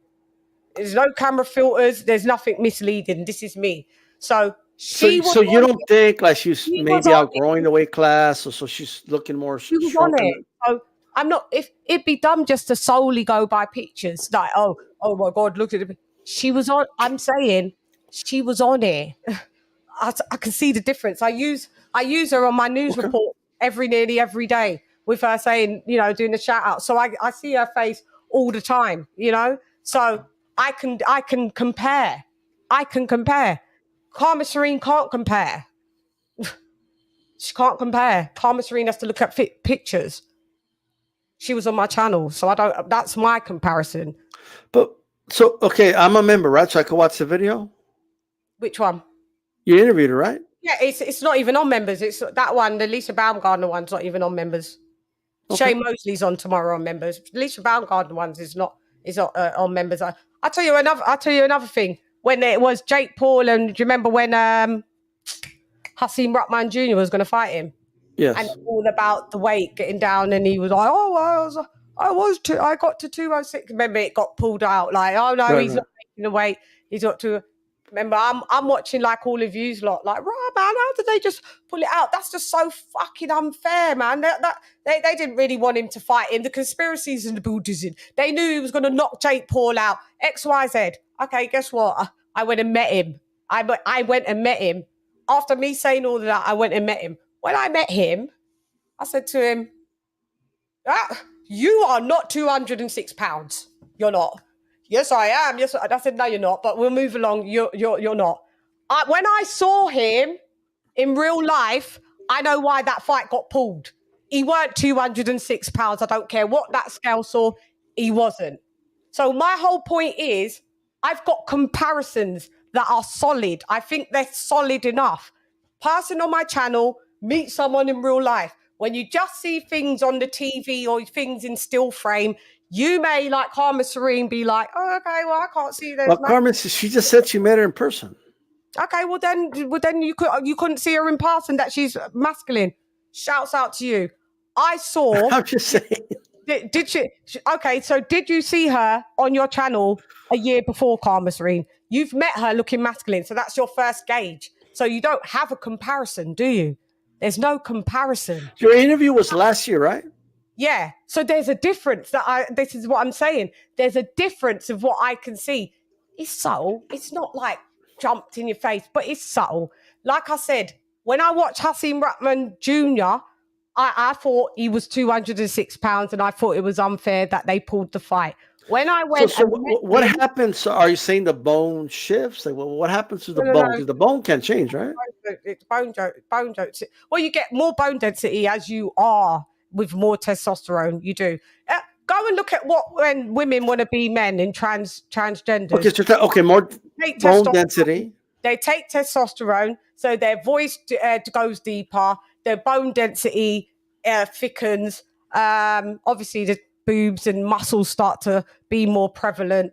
There's no camera filters. There's nothing misleading. This is me. So you don't think like she's maybe outgrowing the weight class, or so she's looking more shrunken? So I'm not. If it'd be dumb just to solely go by pictures, like oh my God, look at it. She was on. I'm saying she was on here. I can see the difference. I use her on my news report nearly every day with her saying, doing the shout out. So I see her face all the time, So I can compare. Karma Serene can't compare. She can't compare. Karma Serene has to look at pictures. She was on my channel, so that's my comparison. But okay, I'm a member, right? So I can watch the video. Which one? You interviewed her, right? Yeah, it's not even on members. It's that one, the ALYCIA Baumgardner one's not even on members. Okay. Shane Mosley's on tomorrow on members. ALYCIA Baumgardner one's is not on members. I'll tell you another thing. When it was Jake Paul, and do you remember when Hasim Rahman Jr. was going to fight him? Yes. And all about the weight getting down, and he was like, I got to 206. Remember, it got pulled out. Like, oh no, he's not making the weight. He's got to. Remember, I'm watching like all of yous lot. Like, right, man, how did they just pull it out? That's just so fucking unfair, man. They didn't really want him to fight him. The conspiracies and the Buddhism. They knew he was going to knock Jake Paul out. X, Y, Z. Okay, guess what? I went and met him. I went and met him. After me saying all of that, I went and met him. When I met him, I said to him, you are not 206 pounds. You're not. Yes, I am. Yes, I said, no, you're not, but we'll move along. You're not. When I saw him in real life, I know why that fight got pulled. he weren't 206 pounds. I don't care what that scale saw, he wasn't. So my whole point is, I've got comparisons that are solid. I think they're solid enough. Person on my channel, meet someone in real life. When you just see things on the TV or things in still frame, you may, like Karma Serene, be like, oh, okay, well, I can't see this. Well, Carmen, she just said she met her in person. Okay, well then you couldn't see her in person that she's masculine. Shouts out to you. I saw. I'm just saying. Did she? Okay, so did you see her on your channel a year before, Karma Serene? You've met her looking masculine, so that's your first gauge. So you don't have a comparison, do you? There's no comparison. Your interview was last year, right? Yeah. So there's a difference this is what I'm saying. There's a difference of what I can see. It's subtle. It's not like jumped in your face, but it's subtle. Like I said, when I watched Hasim Rahman Jr., I thought he was 206 pounds and I thought it was unfair that they pulled the fight. When I went, so what happens? So are you saying the bone shifts? Like, well, what happens to the bone? Because the bone can change, right? It's bone density. Well, you get more bone density as you are with more testosterone. You do. Go and look at when women want to be men in transgenders. Okay, more bone density. They take testosterone, so their voice goes deeper. Their bone density thickens. Obviously, the boobs and muscles start to be more prevalent.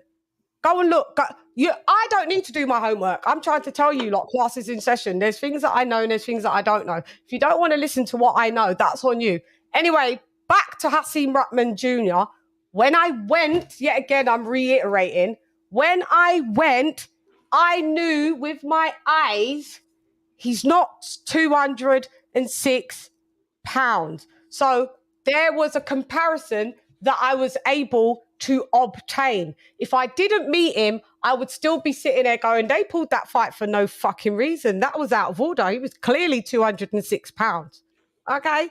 Go and look. I don't need to do my homework. I'm trying to tell you, classes in session. There's things that I know and there's things that I don't know. If you don't want to listen to what I know, that's on you. Anyway, back to Hasim Rahman Jr. When I went, yet again, I'm reiterating, when I went, I knew with my eyes, he's not 206 pounds. So there was a comparison that I was able to obtain. If I didn't meet him, I would still be sitting there going, they pulled that fight for no fucking reason. That was out of order. He was clearly 206 pounds. Okay.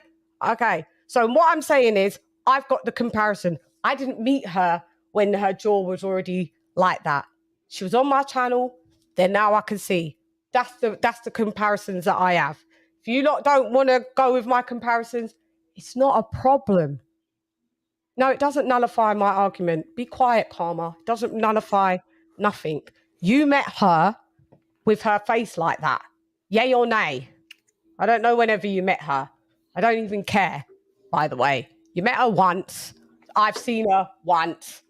So what I'm saying is, I've got the comparison. I didn't meet her when her jaw was already like that. She was on my channel. Then now I can see. That's the comparisons that I have. If you lot don't want to go with my comparisons, it's not a problem. No, it doesn't nullify my argument. Be quiet, Karma. It doesn't nullify nothing. You met her with her face like that. Yay or nay? I don't know whenever you met her. I don't even care, by the way. You met her once. I've seen her once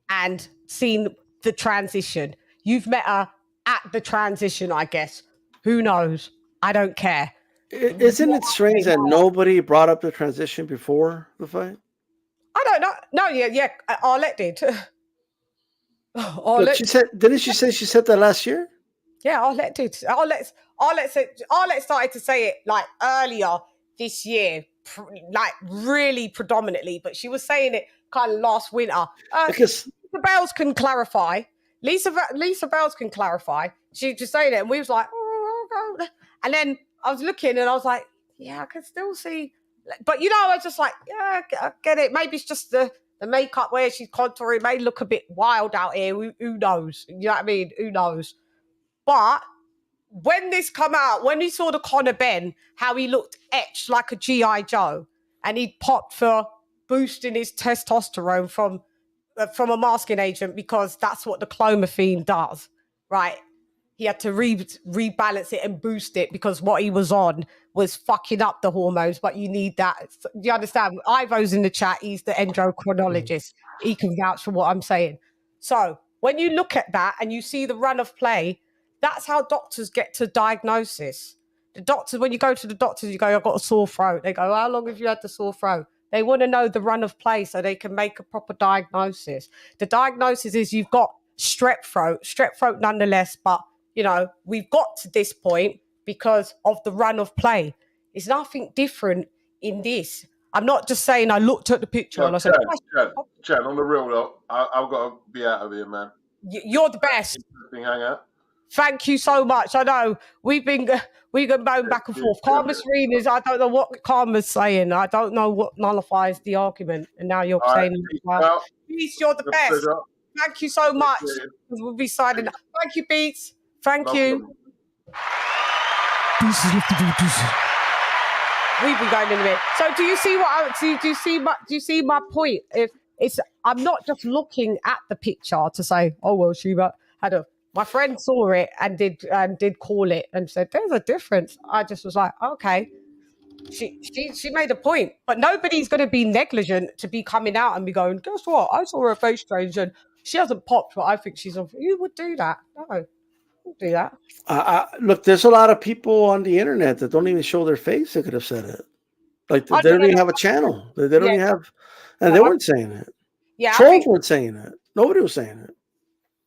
and seen the transition. You've met her at the transition, I guess. Who knows? I don't care. Isn't it strange that nobody brought up the transition before the fight? I don't know. No, yeah. Arlette did. Didn't she say she said that last year? Yeah, Arlette did. Arlette started to say it earlier this year, really predominantly, but she was saying it kind of last winter. Because Lisa Bales can clarify. Lisa Bales can clarify. She just saying it, and we was like, oh, okay. And then I was looking, and I was like, yeah, I can still see. But I was just like, yeah, I get it. Maybe it's just the makeup where she's contouring. It may look a bit wild out here. Who knows? You know what I mean? Who knows? But when this come out, when we saw the Conor Ben, how he looked etched like a G.I. Joe, and he'd popped for boosting his testosterone from a masking agent because that's what the clomiphene does, right? He had to rebalance it and boost it because what he was on was fucking up the hormones, but you need that. Do you understand? Ivo's in the chat. He's the endocrinologist. He can vouch for what I'm saying. So when you look at that and you see the run of play, that's how doctors get to diagnosis. The doctors, when you go to the doctors, you go, I've got a sore throat. They go, how long have you had the sore throat? They want to know the run of play so they can make a proper diagnosis. The diagnosis is you've got strep throat nonetheless, but we've got to this point because of the run of play. It's nothing different in this. I'm not just saying I looked at the picture and I said, Chan, on the real though, I've got to be out of here, man. You're the best. Hang out. Thank you so much. I know we've been going back and forth. Karma Serene is, I don't know what Karma's saying. I don't know what nullifies the argument. And now you're saying, Beats, you're the best. Pleasure. Thank you so much. We'll be signing up. Thank you, Beats. Thank you. Deuces. we've been going in a bit. So do you see what? Do you see my point? If it's, I'm not just looking at the picture to say, oh well, she had a. My friend saw it and did call it and said, "There's a difference." I just was like, okay. She made a point, but nobody's going to be negligent to be coming out and be going, guess what? I saw her face change and she hasn't popped, but I think she's off. Who would do that? No, wouldn't do that. Look, there's a lot of people on the internet that don't even show their face that could have said it. Like they don't even have a channel. They don't even have, and they weren't saying it. Yeah, trolls weren't saying it. Nobody was saying it.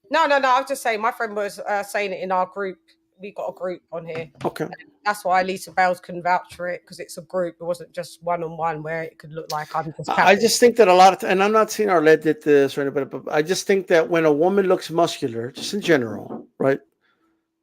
No. I was just saying, my friend was saying it in our group. We got a group on here. Okay. That's why ALYCIA Bales can vouch for it, because it's a group. It wasn't just one-on-one where it could look like I'm just. I just think that a lot of, and I'm not saying Arlette did this or anybody, but I just think that when a woman looks muscular, just in general, right?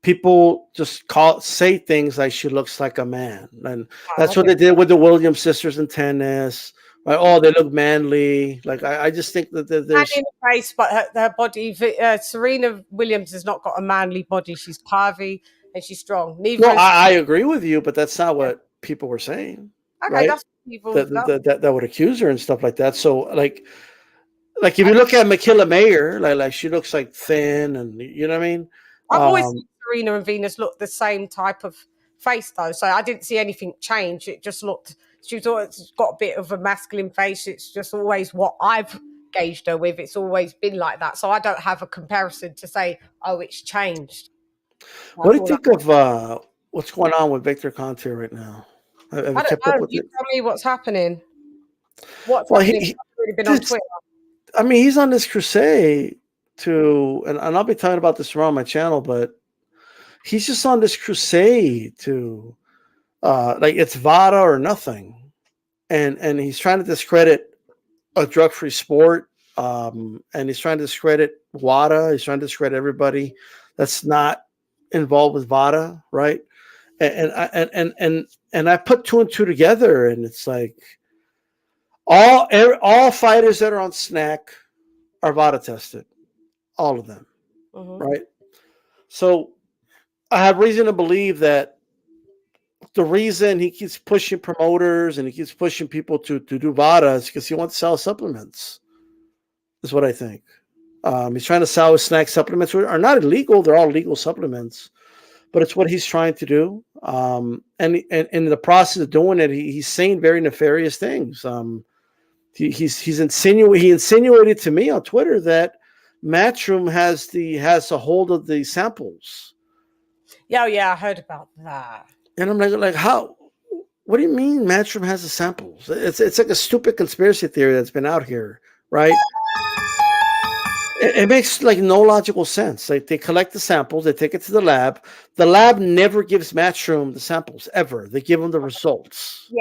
People just say things like she looks like a man, and that's what they did with the Williams sisters in tennis. Right? Oh, they look manly. Like I just think that there's in the face, but her body. Serena Williams has not got a manly body. She's curvy and she's strong. No, I agree with you, but that's not what people were saying. Okay, right? that's what people that would accuse her and stuff like that. So like if you look at Makila Mayer, like she looks like thin, and you know what I mean. I've always seen Serena and Venus look the same type of face though, so I didn't see anything change. It just looked. She's always got a bit of a masculine face. It's just always what I've gauged her with. It's always been like that. So I don't have a comparison to say, oh, it's changed. What do you think of what's going on with Victor Conte right now? I don't know. You tell me what's happening. What's happening? He's really been on Twitter. I mean, he's on this crusade to, and I'll be talking about this around my channel, but he's just on this crusade to, like it's VADA or nothing. And he's trying to discredit a drug-free sport. And he's trying to discredit WADA. He's trying to discredit everybody that's not involved with VADA, right? And I put two and two together, and it's like all fighters that are on snack are VADA tested, all of them, right? So I have reason to believe that the reason he keeps pushing promoters and he keeps pushing people to do VADA is because he wants to sell supplements. Is what I think. He's trying to sell his snack supplements, which are not illegal. They're all legal supplements, but it's what he's trying to do. And in the process of doing it, he's saying very nefarious things. He insinuated to me on Twitter that Matchroom has a hold of the samples. Yeah, I heard about that. And I'm like, how? What do you mean Matchroom has the samples? It's like a stupid conspiracy theory that's been out here, right? It makes like no logical sense. Like they collect the samples, they take it to the lab. The lab never gives Matchroom the samples ever. They give them the results.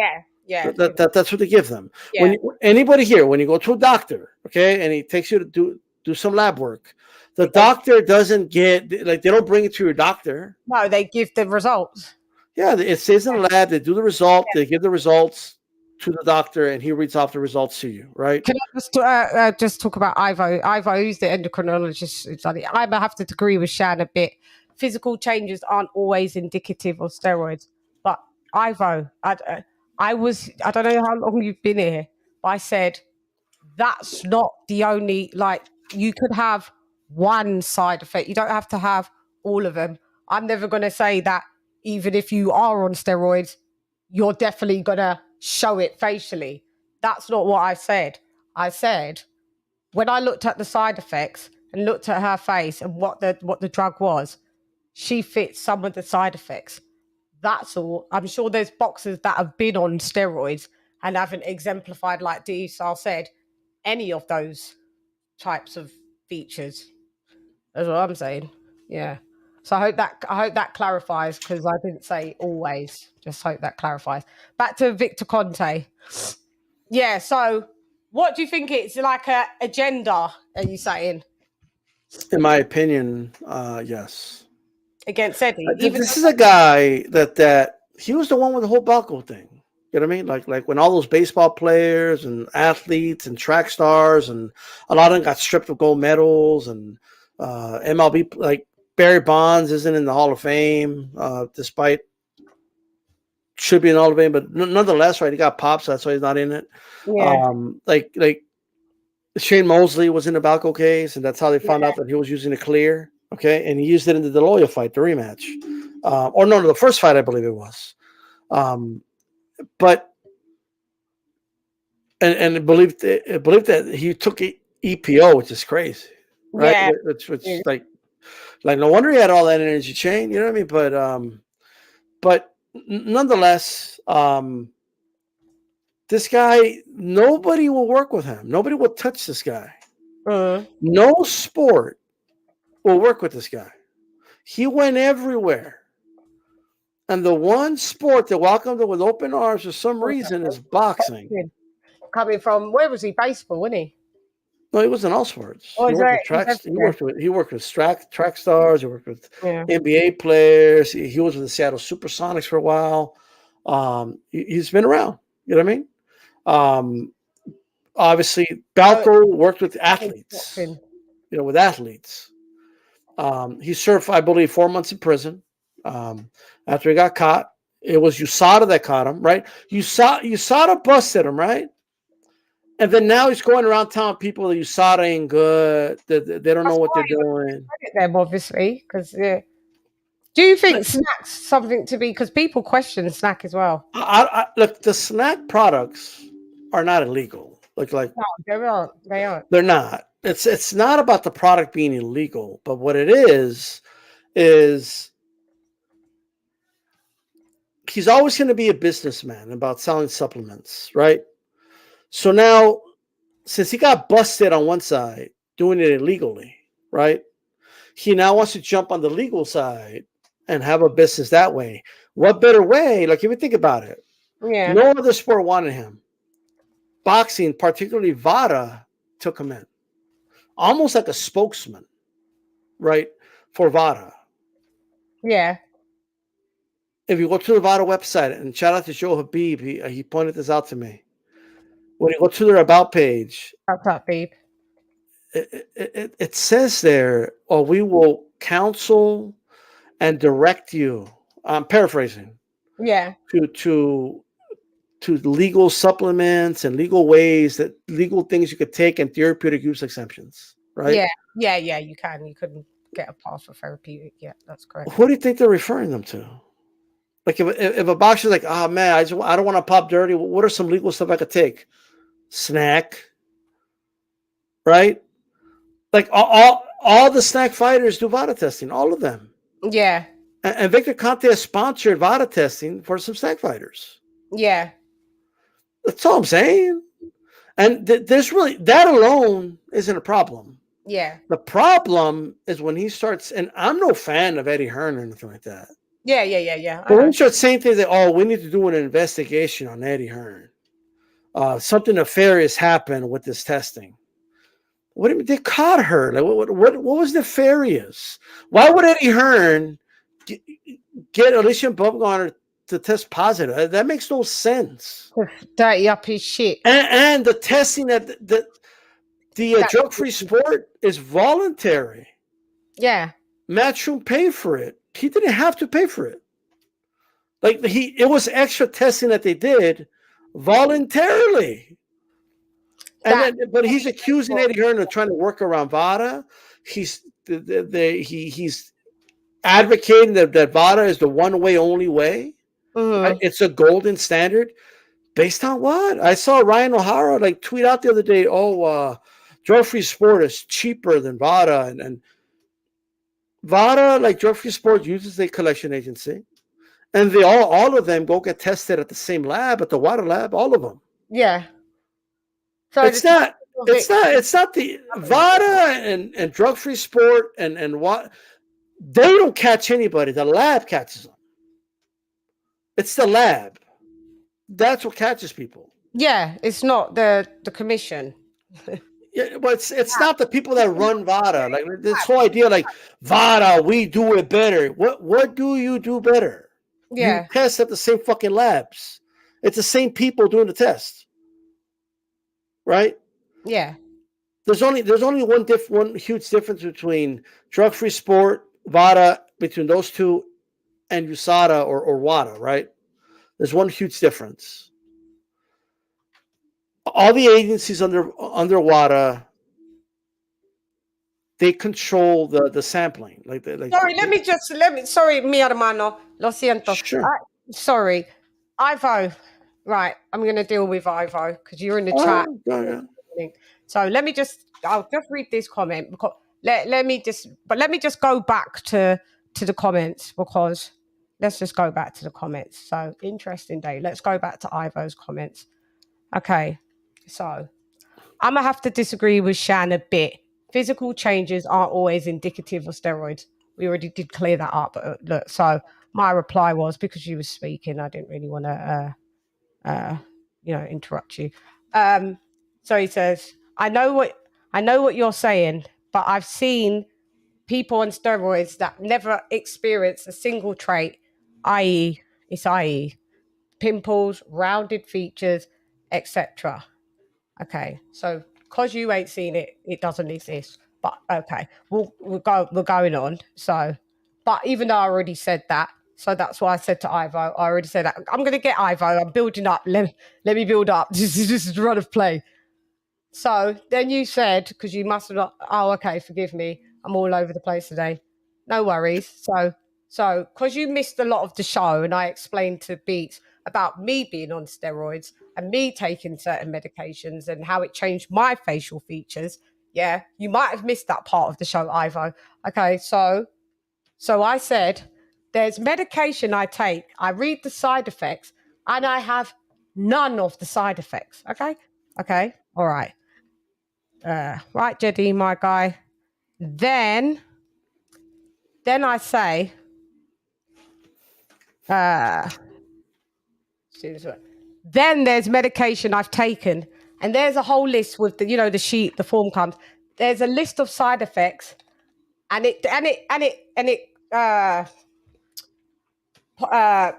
Yeah. That's what they give them. Yeah. Anybody here, when you go to a doctor, okay, and he takes you to do some lab work, the doctor doesn't get, like, they don't bring it to your doctor. No, they give the results. Yeah, it stays in the lab. They do the result. They give the results to the doctor, and he reads off the results to you, right? Can I just talk about Ivo? Ivo, who's the endocrinologist? I have to agree with Shan a bit. Physical changes aren't always indicative of steroids. But Ivo, I don't know how long you've been here, but I said that's not the only, like, you could have one side effect. You don't have to have all of them. I'm never going to say that even if you are on steroids, you're definitely going to show it facially. That's not what I said. I said, when I looked at the side effects and looked at her face and what the drug was, she fits some of the side effects. That's all. I'm sure there's boxers that have been on steroids and haven't exemplified, like D-Star said, any of those types of features. That's what I'm saying. Yeah. So I hope that clarifies, because I didn't say always. Just hope that clarifies. Back to Victor Conte. Yeah. So what do you think it's like a agenda? Are you saying? In my opinion, yes. Against Eddie. This is a guy that he was the one with the whole Balco thing. You know what I mean? Like when all those baseball players and athletes and track stars and a lot of them got stripped of gold medals, and MLB, like Barry Bonds isn't in the Hall of Fame despite should be in Hall of Fame, but nonetheless, right? He got popped, so that's why he's not in it. Yeah. Like Shane Mosley was in the Balco case, and that's how they found out that he was using a clear. Okay, and he used it in the DeLoya fight, the rematch, or no, the first fight, I believe it was. But and believed that he took EPO, which is crazy, right? Yeah. Which like no wonder he had all that energy chain, you know what I mean? But nonetheless, this guy, nobody will work with him. Nobody will touch this guy. No sport will work with this guy. He went everywhere. And the one sport that welcomed him with open arms for some reason is boxing. Coming from, where was he? Baseball, wasn't he? No, he was in all sports. He worked with track stars. He worked with NBA players. He was with the Seattle Supersonics for a while. He's been around. You know what I mean? Obviously, Balco worked with athletes. You know, with athletes. He served, I believe, 4 months in prison after he got caught. It was USADA that caught him, right? USADA busted him, right? And then now he's going around telling people that USADA ain't good. That they don't know what they're doing. Them, obviously, because do you think snack's something to be? Because people question snack as well. Look, the snack products are not illegal. No, they aren't. They aren't. They're not. It's not about the product being illegal, but what it is he's always going to be a businessman about selling supplements, right? So now, since he got busted on one side doing it illegally, right? He now wants to jump on the legal side and have a business that way. What better way? Like, if you think about it, no other sport wanted him. Boxing, particularly VADA, took him in. Almost like a spokesman, right, for VADA. Yeah. If you go to the VADA website, and shout out to Joe Habib, he pointed this out to me. When you go to their About page, it says there, we will counsel and direct you. I'm paraphrasing. Yeah. To legal supplements and legal things you could take and therapeutic use exemptions, right? Yeah, you can. You couldn't get a pass for therapeutic. Yeah, that's correct. What do you think they're referring them to? Like if a boxer's like, oh man, I don't want to pop dirty. What are some legal stuff I could take? Snack, right? Like all the snack fighters do VADA testing, all of them. Yeah. And Victor Conte has sponsored VADA testing for some snack fighters. Yeah. That's all I'm saying. And there's really, that alone isn't a problem. Yeah. The problem is when he starts, and I'm no fan of Eddie Hearn or anything like that. Yeah. But when he starts saying things like, we need to do an investigation on Eddie Hearn. Something nefarious happened with this testing. What do you mean? They caught her. Like, what was nefarious? Why would Eddie Hearn get ALYCIA BAUMGARDNER to test positive? That makes no sense. Dirty up his shit. And the testing that the drug-free sport is voluntary. Yeah. Matchroom paid for it. He didn't have to pay for it. Like it was extra testing that they did voluntarily. But he's accusing Eddie Hearn of trying to work around VADA. He's advocating that VADA is the one way, only way. Mm-hmm. Right? It's a golden standard. Based on what? I saw Ryan O'Hara tweet out the other day, drug-free sport is cheaper than VADA. And VADA, like drug-free sport, uses a collection agency. And they all of them go get tested at the same lab, at the water lab, all of them. Yeah. So it's not the VADA and drug-free sport and what they don't catch anybody. The lab catches them. It's the lab. That's what catches people. Yeah, it's not the commission. Yeah, but it's not the people that run VADA. Like this whole idea, like VADA, we do it better. What do you do better? Yeah, you test at the same fucking labs. It's the same people doing the test, right? Yeah. There's only one huge difference between drug-free sport, VADA, between those two, and USADA or WADA, right? There's one huge difference. All the agencies underwater, they control the sampling. Sorry, mi hermano. Lo siento. Sure. Sorry. Ivo. Right. I'm going to deal with Ivo because you're in the chat. So I'll just read this comment because let me just go back to the comments because let's just go back to the comments. So interesting day. Let's go back to Ivo's comments. Okay. So I'm going to have to disagree with Shan a bit. Physical changes aren't always indicative of steroids. We already did clear that up. But look, so my reply was because you were speaking, I didn't really want to, interrupt you. So he says, I know what you're saying, but I've seen people on steroids that never experience a single trait, i.e., pimples, rounded features, etc. Okay, so because you ain't seen it, it doesn't exist. But okay, we're going on. So, but even though I already said that, so that's why I said to Ivo, I already said that I'm gonna get Ivo. I'm building up. Let me build up. This is the run of play. So then you said, because you must have not. Oh, okay, forgive me. I'm all over the place today. No worries. So because you missed a lot of the show, and I explained to Beats about me being on steroids and me taking certain medications and how it changed my facial features. Yeah, you might have missed that part of the show, Ivo. Okay, so I said there's medication I take. I read the side effects, and I have none of the side effects. Okay, all right. Right, Jedi, my guy. Then I say, then there's medication I've taken, and there's a whole list with the sheet, the form comes. There's a list of side effects, and it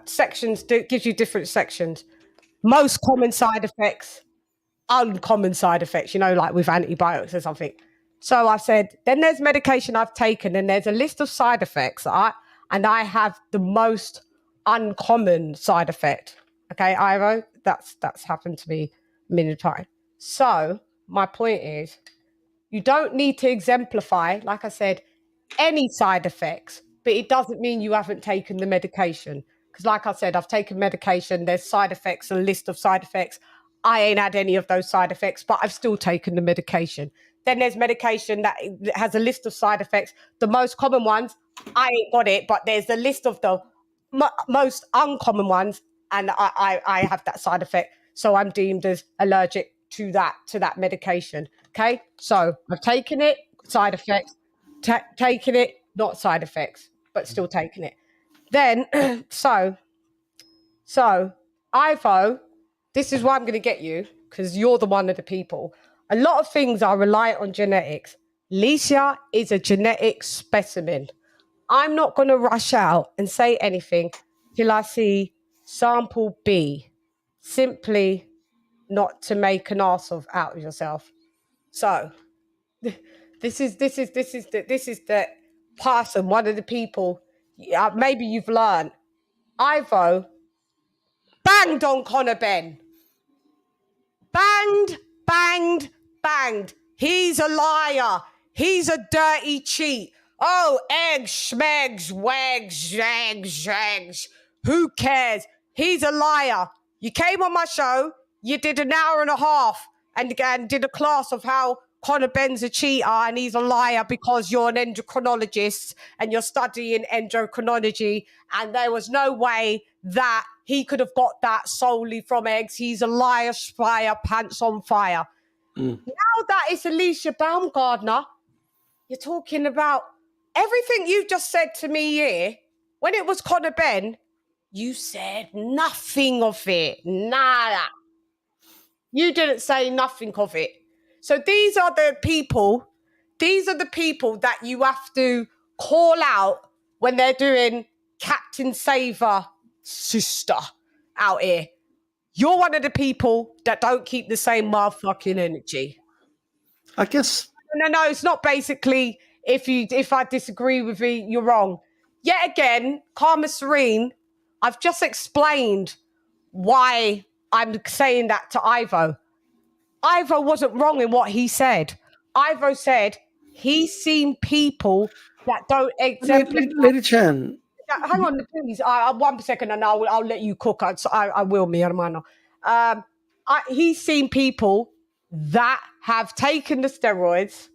sections gives you different sections. Most common side effects, uncommon side effects, like with antibiotics or something. So I said, then there's medication I've taken, and there's a list of side effects, and I have the most uncommon side effect. Okay, Ivo, that's happened to me many times. So my point is, you don't need to exemplify, like I said, any side effects, but it doesn't mean you haven't taken the medication. Because like I said, I've taken medication, there's side effects, a list of side effects. I ain't had any of those side effects, but I've still taken the medication. Then there's medication that has a list of side effects. The most common ones, I ain't got it, but there's a list of the most uncommon ones, and I have that side effect. So I'm deemed as allergic to that medication. Okay, so I've taken it, side effects, taking it, not side effects, but still taking it. Then, so Ivo, this is why I'm going to get you, because you're the one of the people. A lot of things are reliant on genetics. ALYCIA is a genetic specimen. I'm not going to rush out and say anything till I see sample B, simply not to make an arse out of yourself. So this is the person, one of the people. Maybe you've learned. Ivo banged on Conor Ben. Banged. He's a liar. He's a dirty cheat. Oh, eggs, schmegs, wags, eggs. Who cares? He's a liar. You came on my show. You did an hour and a half and did a class of how Conor Ben's a cheater and he's a liar because you're an endocrinologist and you're studying endocrinology, and there was no way that he could have got that solely from eggs. He's a liar, spire, pants on fire. Now that it's ALYCIA Baumgardner, you're talking about everything you just said to me here. When it was Conor Ben, you said nothing of it. Nada. You didn't say nothing of it. So these are the people that you have to call out when they're doing Captain Saver sister out here. You're one of the people that don't keep the same motherfucking energy. I guess. No, it's not basically if I disagree with you, you're wrong. Yet again, Karma Serene, I've just explained why I'm saying that to Ivo. Ivo wasn't wrong in what he said. Ivo said he's seen people that don't exemplify. LadyChann. Hang on, please. 1 second, and I'll let you cook. I will, mi hermano. He's seen people that have taken the steroids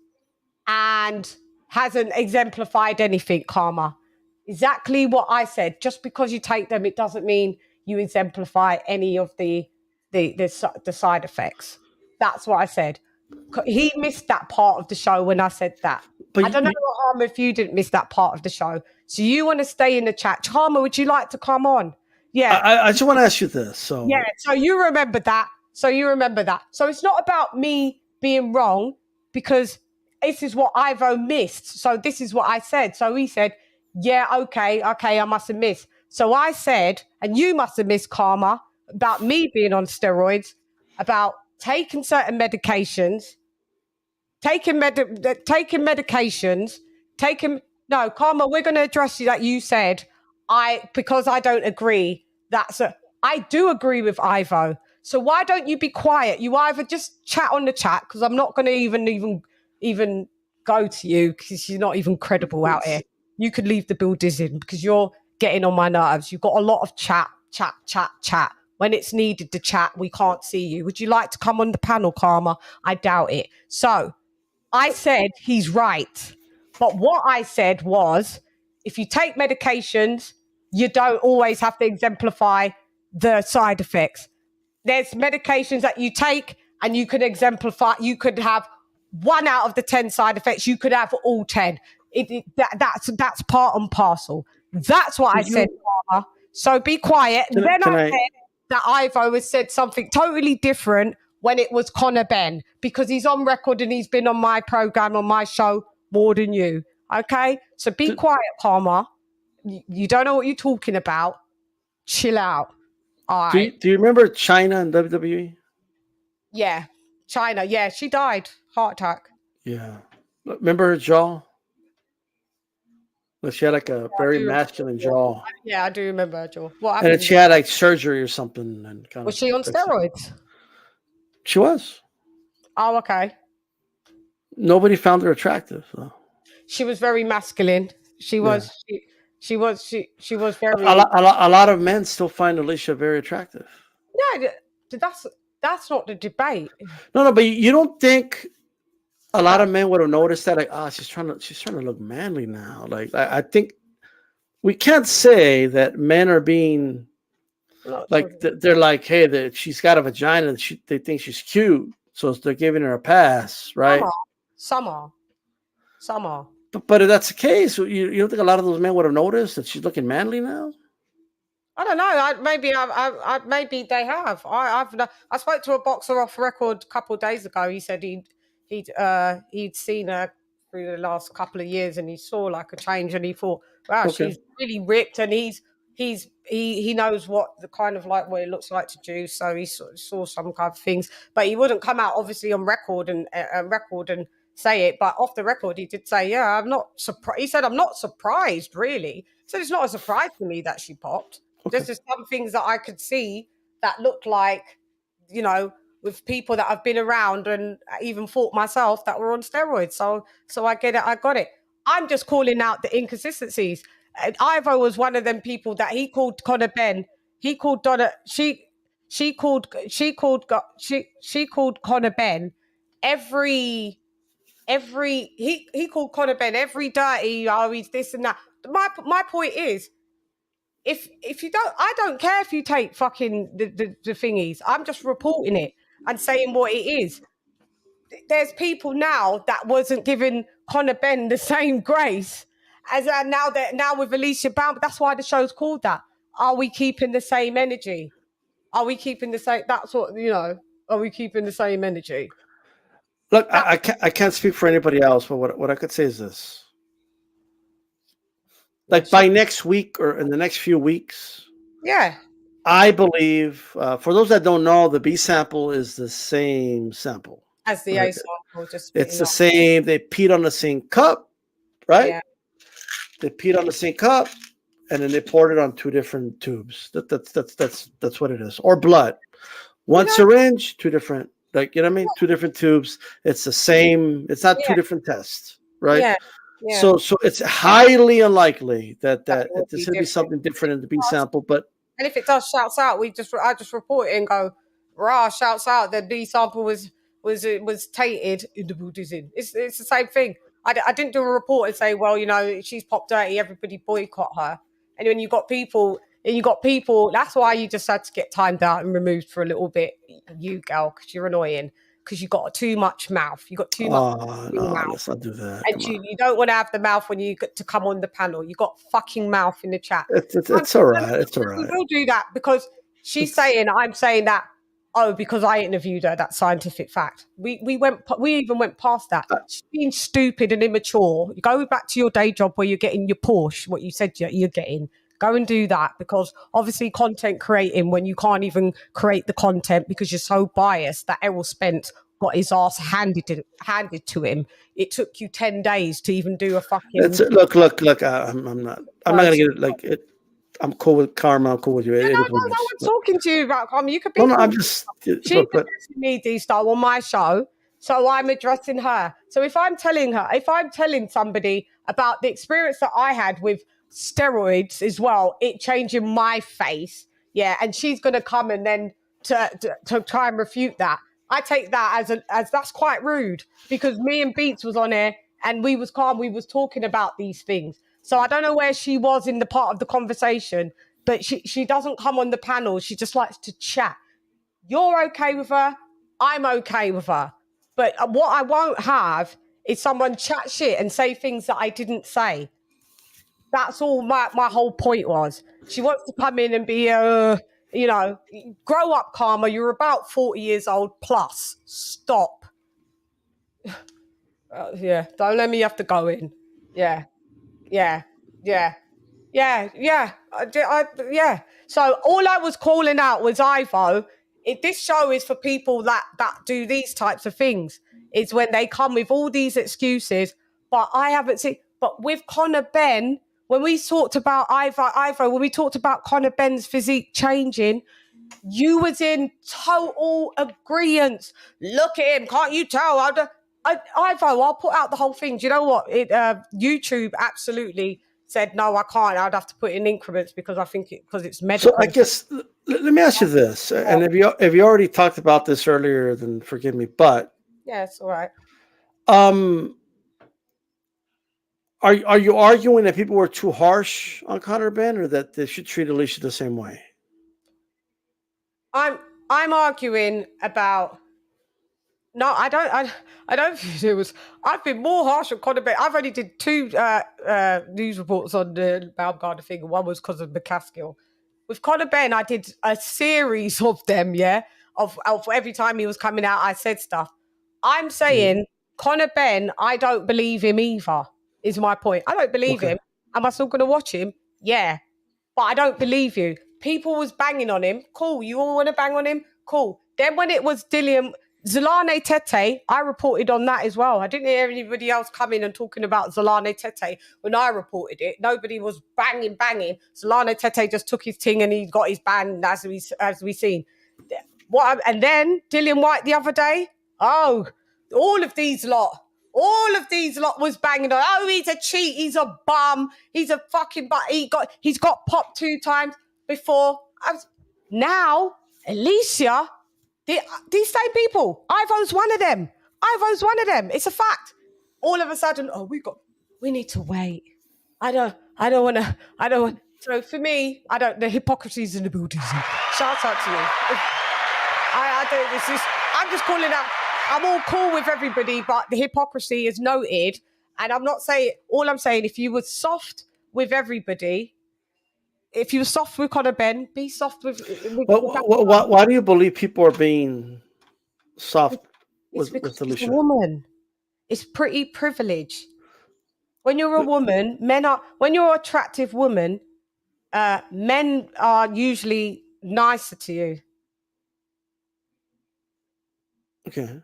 and hasn't exemplified anything, Karma. Exactly what I said. Just because you take them, it doesn't mean you exemplify any of the side effects. That's what I said. He missed that part of the show when I said that. But I don't know, Harma, if you didn't miss that part of the show. So you want to stay in the chat. Harma, would you like to come on? Yeah. I just want to ask you this. So yeah, so you remember that. So it's not about me being wrong, because this is what Ivo missed. So this is what I said. So he said, yeah, okay, I must have missed. So I said, and you must have missed, Karma, about me being on steroids, about taking certain medications, no, Karma, we're going to address you that you said, because I don't agree. I do agree with Ivo. So why don't you be quiet? You either just chat on the chat, because I'm not going to even go to you, because you're not even credible out here. You could leave the building because you're getting on my nerves. You've got a lot of chat. When it's needed to chat, we can't see you. Would you like to come on the panel, Karma? I doubt it. So I said he's right. But what I said was, if you take medications, you don't always have to exemplify the side effects. There's medications that you take and you could exemplify, you could have 1 out of the 10 side effects, you could have all 10. That's part and parcel. That's what I said, Karma. So be quiet. And then I said that Ivo has said something totally different when it was Conor Ben, because he's on record and he's been on my program, on my show, more than you. Okay? So be quiet, Karma. You don't know what you're talking about. Chill out. All right. Do you remember China and WWE? Yeah. China. Yeah, she died. Heart attack. Yeah. Remember her jaw? She had like a very masculine jaw. Yeah, I do remember her jaw. What happened? And she had like surgery or something. And was she on steroids? She was. Oh, okay. Nobody found her attractive. So. She was very masculine. She was. Yeah. She was very. A lot of men still find ALYCIA very attractive. Yeah, that's not the debate. No, but you don't think a lot of men would have noticed that? Like, she's trying to look manly now. Like, I think we can't say that men are being like they're like, hey, she's got a vagina and they think she's cute, so they're giving her a pass, right? Some are. But if that's the case, you don't think a lot of those men would have noticed that she's looking manly now? I don't know. Maybe they have. I spoke to a boxer off record a couple of days ago. He said he'd seen her through the last couple of years, and he saw like a change, and he thought, wow, she's really ripped, and he knows what the kind of like what it looks like to do. So he saw some kind of things, but he wouldn't come out obviously on record and say it. But off the record, he did say, yeah, I'm not surprised. He said, I'm not surprised, really. He said, it's not a surprise to me that she popped. There's just some things that I could see that looked like, with people that I've been around and even thought myself that were on steroids. So I get it. I got it. I'm just calling out the inconsistencies. Ivo was one of them people that he called Conor Ben. He called Donna. She called Conor Ben he called Conor Ben every dirty. Oh, he's this and that. My point is, if you don't, I don't care if you take fucking the thingies. I'm just reporting it and saying what it is. There's people now that wasn't giving Conor Ben the same grace as now with ALYCIA Baumgardner. That's why the show's called that. Are we keeping the same energy? Are we keeping the same? That's what Are we keeping the same energy? Look, I can't speak for anybody else, but what I could say is this. Like by next week or in the next few weeks, yeah, I believe for those that don't know, the B sample is the same sample as the A sample. It's the same. They peed on the same cup, right? Yeah. They peed on the same cup. and then they poured it on 2 different tubes. That's what it is. Or blood. One syringe, 2 different, like, you know what I mean? 2 different tubes. It's the same. It's not 2 different tests, right? Yeah. Yeah. So it's highly unlikely that there's going to be something different in the B sample. But and if it does, shouts out. I just report it and go, rah, shouts out. The B sample was tainted in the Buddhism. It's the same thing. I didn't do a report and say, well, you know, she's pop dirty. Everybody boycott her. And when you got people, that's why you just had to get timed out and removed for a little bit, you girl, because you're annoying. Because you got too much mouth. You got too much no, mouth. Let's not do that. And you don't want to have the mouth when you get to come on the panel. You got fucking mouth in the chat. It's all right. It's all right. We'll do that because I'm saying that. Oh, because I interviewed her. That's scientific fact. We even went past that. She's being stupid and immature. You go back to your day job where you're getting your Porsche, what you said you're getting. Go and do that, because obviously content creating, when you can't even create the content because you're so biased, that Errol Spence got his ass handed to him. It took you 10 days to even do a fucking. Look. I'm not gonna get it like it. I'm cool with Karma. I'm cool with you. No, I'm talking to you about Karma. You could be. No, I'm just. She's addressing me, D-Star, on my show, so I'm addressing her. So if I'm telling somebody about the experience that I had with steroids as well, it changing my face, yeah, and she's gonna come and then to try and refute that. I take that as that's quite rude, because me and Beats was on air and we was calm. We was talking about these things. So I don't know where she was in the part of the conversation, but she doesn't come on the panel. She just likes to chat. You're okay with her. I'm okay with her. But what I won't have is someone chat shit and say things that I didn't say. That's all my whole point was. She wants to come in and be, you know, grow up, Karma. You're about 40 years old plus. Stop. Yeah, don't let me have to go in. Yeah. So all I was calling out was Ivo. This show is for people that do these types of things. It's when they come with all these excuses. But I haven't seen. But with Conor Ben, when we talked about Ivo, when we talked about Conor Ben's physique changing, you was in total agreement. Look at him, can't you tell? Ivo, I'll put out the whole thing. Do you know what? YouTube absolutely said, no, I can't. I'd have to put it in increments because I think because it's medical. So I guess, let me ask you this. And if you already talked about this earlier, then forgive me. But yeah, it's all right. Are you arguing that people were too harsh on Conor Ben, or that they should treat Alicia the same way? I'm arguing about. No, I don't think it was. I've been more harsh on Conor Ben. I've only did 2 news reports on the Baumgardner thing. One was because of McCaskill. With Conor Ben, I did a series of them. Yeah, of every time he was coming out, I said stuff. I'm saying Conor Ben, I don't believe him either. Is my point. I don't believe him. Am I still going to watch him? Yeah, but I don't believe you. People was banging on him. Cool. You all want to bang on him? Cool. Then when it was Zylani Tete, I reported on that as well. I didn't hear anybody else coming and talking about Zylani Tete when I reported it. Nobody was banging. Zylani Tete just took his ting and he got his ban, as we seen. And then Dillian White the other day. Oh, all of these lot was banging on. Oh, he's a cheat. He's a bum. He's a fucking bum. He's got popped 2 times before. Now, ALYCIA. These same people. Ivo's one of them. It's a fact. All of a sudden, we need to wait. I don't want. So for me, the hypocrisy's in the building. Shout out to you. I'm just calling out. I'm all cool with everybody, but the hypocrisy is noted. And I'm not saying, all I'm saying, if you were soft with everybody, if you were soft with Conor Ben, be soft with why do you believe people are being soft with Alicia? She's a woman. It's pretty privilege. When you're a woman, when you're an attractive woman, men are usually nicer to you. Okay.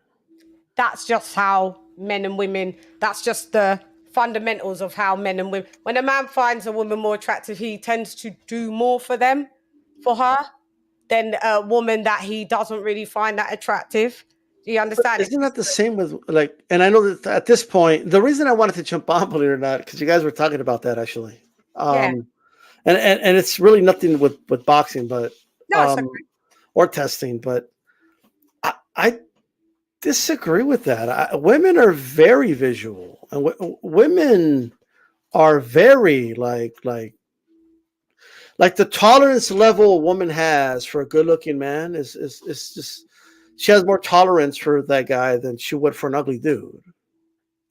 That's just how men and women, that's just the fundamentals of how men and women. When a man finds a woman more attractive, he tends to do more for her, than a woman that he doesn't really find that attractive. Do you understand? Isn't that the same with like? And I know that at this point, the reason I wanted to jump on, believe it or not, because you guys were talking about that actually. And it's really nothing with boxing, but or testing, but I disagree with that. Women are very visual, and women are very like the tolerance level a woman has for a good-looking man is just, she has more tolerance for that guy than she would for an ugly dude,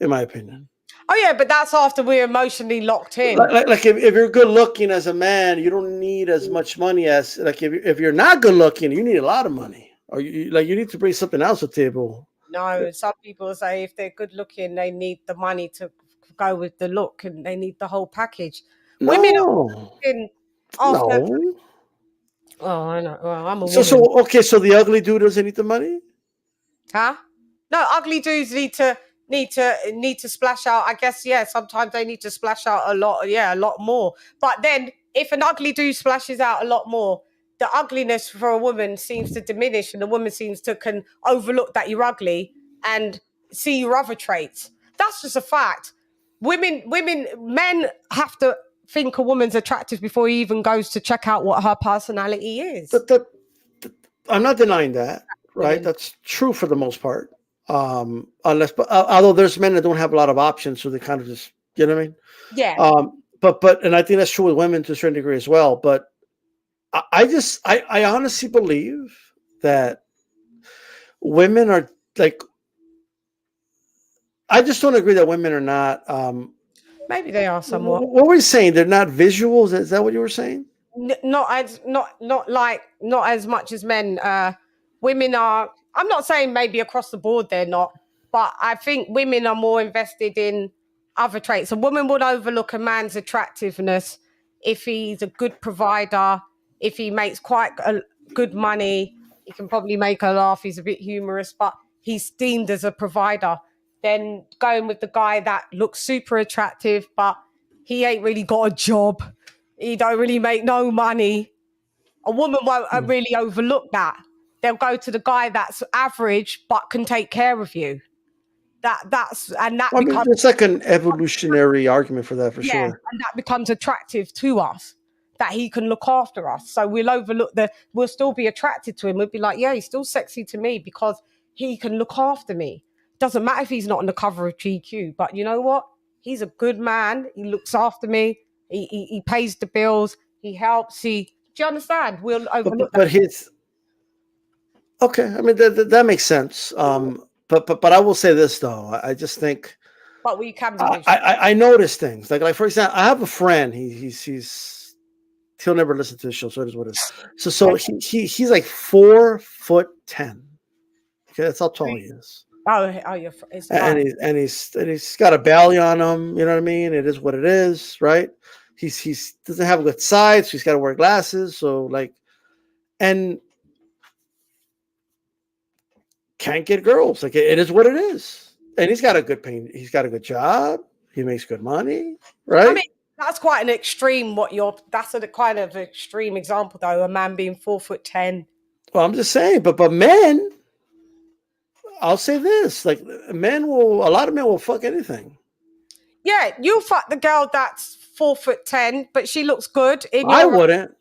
in my opinion. Oh yeah, but that's after we're emotionally locked in. Like if you're good looking as a man, you don't need as much money as like if you're not good looking, you need a lot of money, or you need to bring something else to the table. No, some people say if they're good looking, they need the money to go with the look, and they need the whole package. No. Women are looking after. No. Oh, I know. Well, I'm a woman. So okay, so the ugly dude doesn't need the money? Huh? No, ugly dudes need to splash out. I guess, yeah, sometimes they need to splash out a lot more. But then if an ugly dude splashes out a lot more, the ugliness for a woman seems to diminish, and the woman seems to can overlook that you're ugly and see your other traits. That's just a fact. Men have to think a woman's attractive before he even goes to check out what her personality is. I'm not denying that, right? That's true for the most part. Although there's men that don't have a lot of options, so they kind of just, you know what I mean? Yeah. But and I think that's true with women to a certain degree as well. But I honestly believe that women are like, I just don't agree that women are not. Maybe they are somewhat. What were you saying? They're not visuals. Is that what you were saying? Not as much as men. Women are. I'm not saying maybe across the board they're not, but I think women are more invested in other traits. A woman would overlook a man's attractiveness if he's a good provider, if he makes quite good money. He can probably make her laugh. He's a bit humorous, but he's deemed as a provider. Then going with the guy that looks super attractive, but he ain't really got a job. He don't really make no money. A woman won't really overlook that. They'll go to the guy that's average but can take care of you. It's like an evolutionary argument for that, for sure. And that becomes attractive to us, that he can look after us. So we'll still be attracted to him. We'll be like, yeah, he's still sexy to me because he can look after me. Doesn't matter if he's not on the cover of GQ, but you know what? He's a good man. He looks after me. He pays the bills. He helps. Do you understand? We'll overlook that. But okay. I mean, that makes sense. But I will say this though. I just think. But we can. I notice things like for example, I have a friend. He'll never listen to the show, so it is what it is. So he's like 4'10". Okay, that's how tall he is. And he's got a belly on him. You know what I mean? It is what it is, right? He's doesn't have a good sight, so he's got to wear glasses. So like, and can't get girls. Like it is what it is. And he's got a good paying. He's got a good job. He makes good money, right? I mean, that's quite an extreme. That's a kind of extreme example, though. A man being 4'10". Well, I'm just saying, but men. I'll say this: like a lot of men will fuck anything. Yeah, you'll fuck the girl that's 4'10", but she looks good. I wouldn't,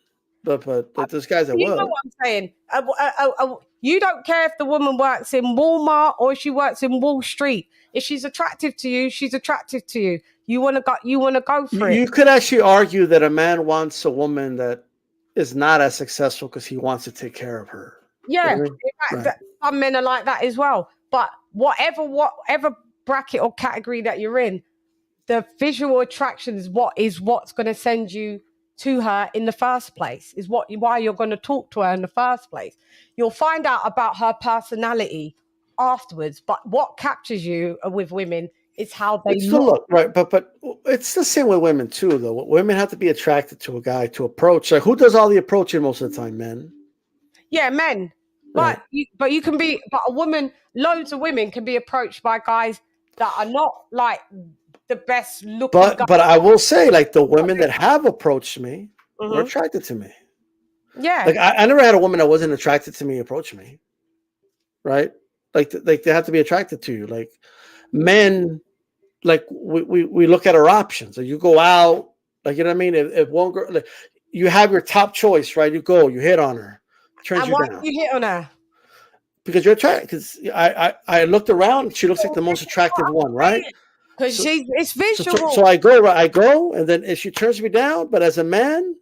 but there's guys that would. You know what I'm saying? You don't care if the woman works in Walmart or if she works in Wall Street. If she's attractive to you, she's attractive to you. You want to go for it. You could actually argue that a man wants a woman that is not as successful because he wants to take care of her. Yeah, you know what I mean? Some men are like that as well. But whatever bracket or category that you're in, the visual attraction is what's going to send you to her in the first place, is why you're going to talk to her in the first place. You'll find out about her personality afterwards, but what captures you with women is how they look. Right, but it's the same with women too, though. Women have to be attracted to a guy to approach. Like, who does all the approaching most of the time? Men. Yeah, men. Right. But a woman, loads of women can be approached by guys that are not like the best looking guy. But I will say, like, the women that have approached me were attracted to me. Yeah. Like I never had a woman that wasn't attracted to me approach me. Right? Like they have to be attracted to you. Like men, like we look at our options. Like you go out, like, you know what I mean? If one girl, like, you have your top choice, right? You go, you hit on her, turns and you why down. do you hit on her? Because you're attracted. Because I looked around, she looks like the most attractive one, right? Because it's visual. So I go, and then if she turns me down, but as a man,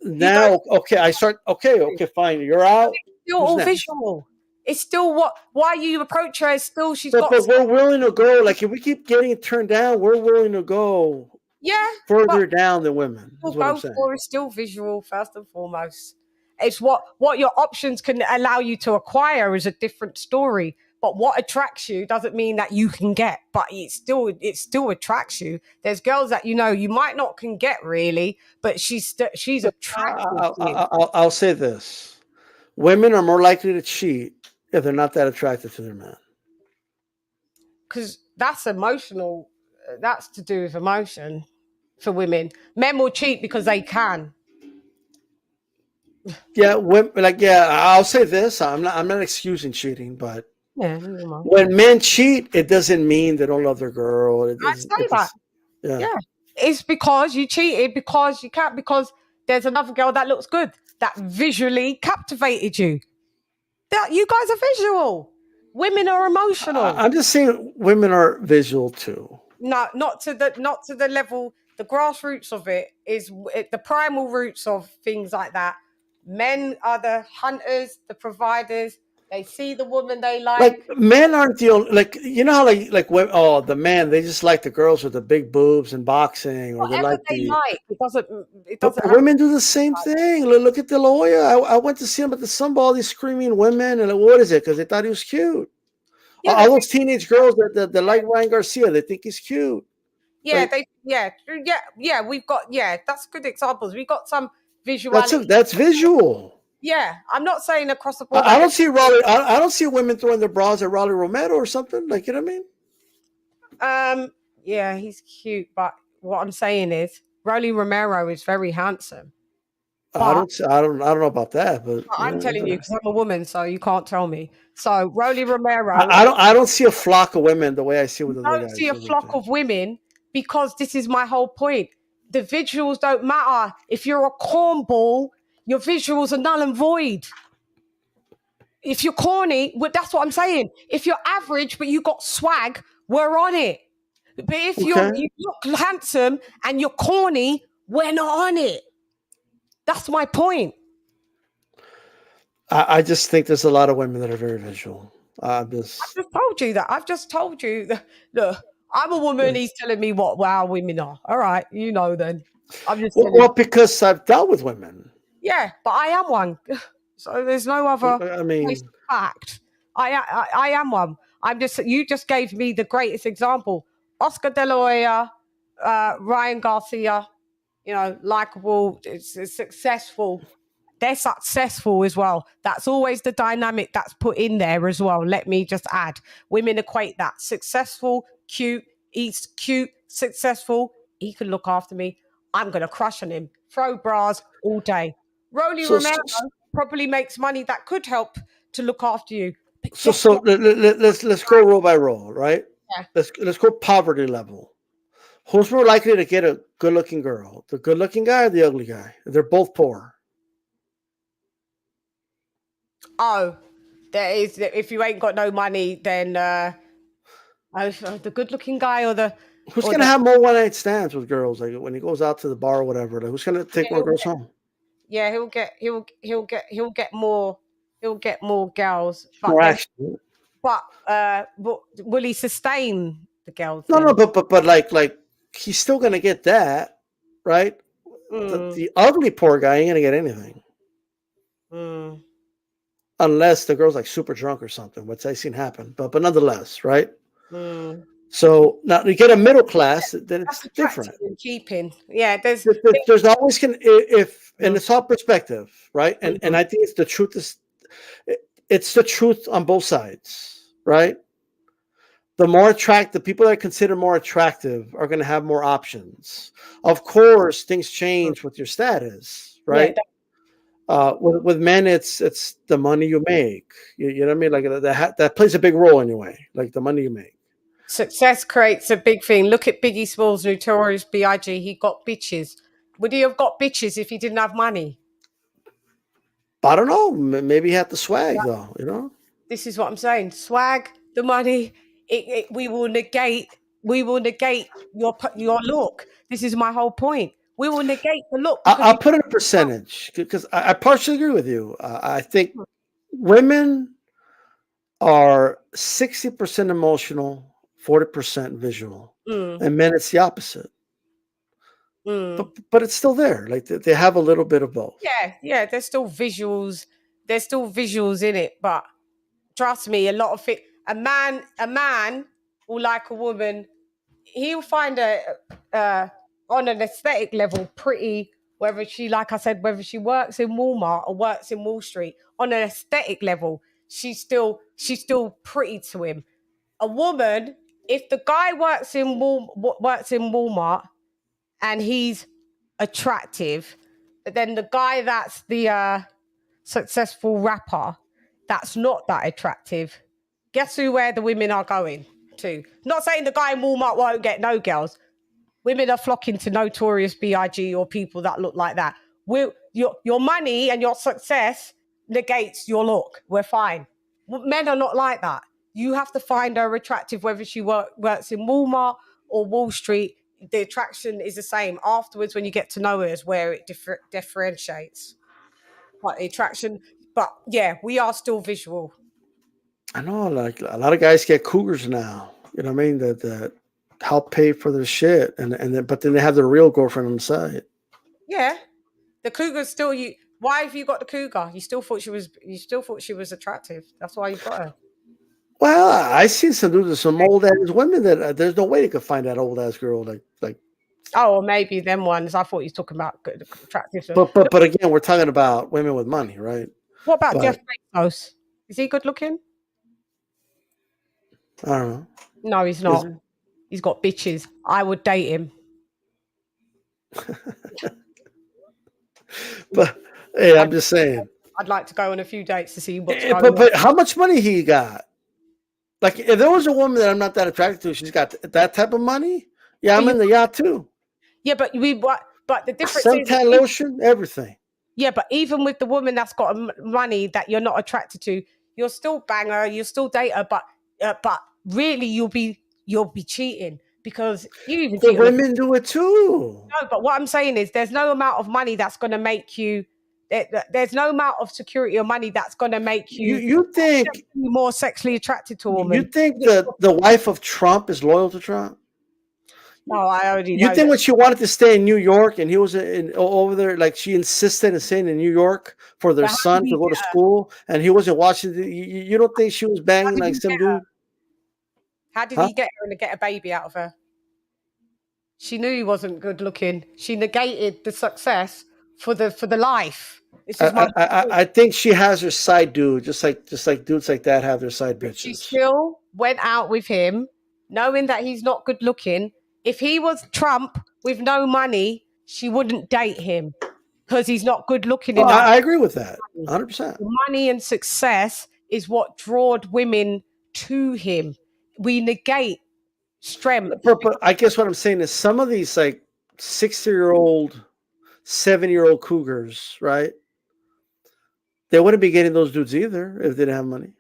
now okay, okay, fine, you're out. It's still all visual. It's still why you approach her is still but we're willing to go. Like if we keep getting turned down, we're willing to go further down than women. Is what I'm saying. It's still visual first and foremost. It's what your options can allow you to acquire is a different story. But what attracts you doesn't mean that you can get. But it still attracts you. There's girls that you might not can get really, but she's attractive. I'll say this: women are more likely to cheat if they're not that attracted to their man. Because that's emotional. That's to do with emotion for women. Men will cheat because they can. Yeah, I'll say this: I'm not excusing cheating, but when men cheat, it doesn't mean they don't love their girl. I say that. Yeah, it's because you cheated because you can't because there's another girl that looks good that visually captivated you. That you guys are visual. Women are emotional. I'm just saying women are visual too. No, not to the level. The grassroots of it is the primal roots of things like that. Men are the hunters, the providers. They see the woman they like. Like men aren't the only, like, you know how the men, they just like the girls with the big boobs and boxing, or whatever they like. It doesn't. But women do the same thing. Look at De La Hoya. I went to see him at the Sunball. These screaming women, and what is it? Because they thought he was cute. Yeah, all those teenage girls that like Ryan Garcia, they think he's cute. Yeah, we've got that's good examples. We've got some visuality. That's visual. Yeah, I'm not saying across the board. I don't see Raleigh. I don't see women throwing their bras at Raleigh Romero or something. Like, you know what I mean? Yeah, he's cute, but what I'm saying is, Raleigh Romero is very handsome. I don't know about that, but I'm telling you because I'm a woman, so you can't tell me. So Raleigh Romero. I don't see a flock of women the way I see with the guys. I don't see a flock of women because this is my whole point. The visuals don't matter. If you're a cornball, your visuals are null and void. If you're corny, that's what I'm saying. If you're average but you got swag, we're on it. But if you look handsome and you're corny, we're not on it. That's my point. I just think there's a lot of women that are very visual. I've just told you that. I've just told you that. Look, I'm a woman. He's telling me what our women are. All right, then. I'm just because I've dealt with women. Yeah, but I am one. So there's no other fact. I am one. You just gave me the greatest example. Oscar De La Hoya, Ryan Garcia, likable, it's successful. They're successful as well. That's always the dynamic that's put in there as well. Let me just add. Women equate that. Successful, cute, he's cute, successful. He can look after me. I'm going to crush on him. Throw bras all day. Raleigh Romero probably makes money that could help to look after you. So let's go roll by roll, right? Yeah. Let's go poverty level. Who's more likely to get a good-looking girl? The good-looking guy or the ugly guy? They're both poor. Oh, there is. If you ain't got no money, then the good-looking guy or the who's gonna have more one-night stands with girls? Like when he goes out to the bar or whatever. Like who's gonna take more girls home? Yeah, he'll get more girls. But will he sustain the girls? No, but like he's still gonna get that, right? The ugly poor guy ain't gonna get anything. Unless the girl's like super drunk or something, which I've seen happen. But nonetheless, right? So now you get a middle class, then it's different. Keeping, yeah. There's always and it's all perspective, right? And I think it's the truth on both sides, right? the more attractive people that are considered more attractive are going to have more options. Of course, things change with your status, right? Yeah, with men, it's the money you make. You know what I mean? Like that plays a big role anyway. Like the money you make. Success creates a big thing. Look at Biggie Smalls, Notorious B.I.G. He got bitches. Would he have got bitches if he didn't have money? I don't know. Maybe he had the swag, though. You know. This is what I'm saying. Swag, the money. We will negate your look. This is my whole point. We will negate the look. I'll put in a percentage because I partially agree with you. I think women are 60% emotional, 40% visual, and men it's the opposite. But it's still there. Like they have a little bit of both. Yeah. There's still visuals. There's still visuals in it, but trust me, a lot of it. A man will like a woman. He'll find her on an aesthetic level pretty. Whether she, like I said, whether she works in Walmart or works in Wall Street, on an aesthetic level, she's still pretty to him. A woman, if the guy works in Walmart and he's attractive, but then the guy that's the successful rapper that's not that attractive, guess where the women are going to? Not saying the guy in Walmart won't get no girls. Women are flocking to Notorious B.I.G. or people that look like that. Your money and your success negates your look. We're fine. Men are not like that. You have to find her attractive, whether she works in Walmart or Wall Street. The attraction is the same. Afterwards, when you get to know her, is where it differentiates. But the attraction, but yeah, we are still visual. I know, like a lot of guys get cougars now. You know what I mean? That help pay for their shit, but then they have their real girlfriend on the side. Yeah, the cougar's still you. Why have you got the cougar? You still thought she was attractive. That's why you got her. Well, I seen some old ass women that there's no way they could find that old ass girl like. Oh, or maybe them ones. I thought you was talking about attractive. But again, we're talking about women with money, right? What about Jeff Bezos? Is he good looking? I don't know. No, he's not. He's got bitches. I would date him. But hey, I'm just saying. I'd like to go on a few dates to see what's going on. But how much money he got? Like, if there was a woman that I'm not that attracted to, she's got that type of money. Yeah, I'm in the yacht too. Yeah, but the difference is suntan lotion, everything. Yeah, but even with the woman that's got money that you're not attracted to, you'll still bang her, you'll still date her, but really you'll be cheating because you even cheat. Women do it too. No, but what I'm saying is there's no amount of money that's going to make you. There's no amount of security or money that's going to make you. You think more sexually attracted to a woman? You think the wife of Trump is loyal to Trump? No, I already know. You think when she wanted to stay in New York and he was over there, like she insisted on staying in New York for their son to go to school, and he wasn't watching? You don't think she was banging like some dude? How did he get her and get a baby out of her? She knew he wasn't good looking. She negated the success for the life. I think she has her side dude, just like dudes like that have their side bitches. She still went out with him, knowing that he's not good looking. If he was Trump with no money, she wouldn't date him because he's not good looking enough. I agree with that, 100%. Money and success is what drawed women to him. We negate strength. But I guess what I'm saying is some of these like 60-year-old, 70-year-old cougars, right? They wouldn't be getting those dudes either if they didn't have money.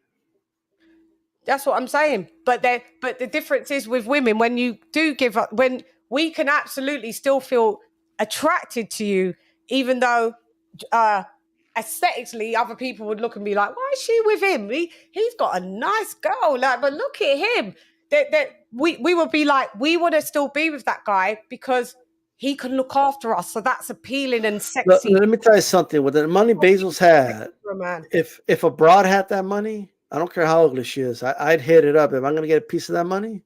That's what I'm saying. But the difference is with women, when you do give up, when we can absolutely still feel attracted to you, even though aesthetically other people would look and be like, why is she with him? He's got a nice girl, like, but look at him. We would be like, we want to still be with that guy because he can look after us. So that's appealing and sexy. Let me tell you something. With the money Bezos had, if a broad had that money, I don't care how ugly she is, I'd hit it up. If I'm going to get a piece of that money,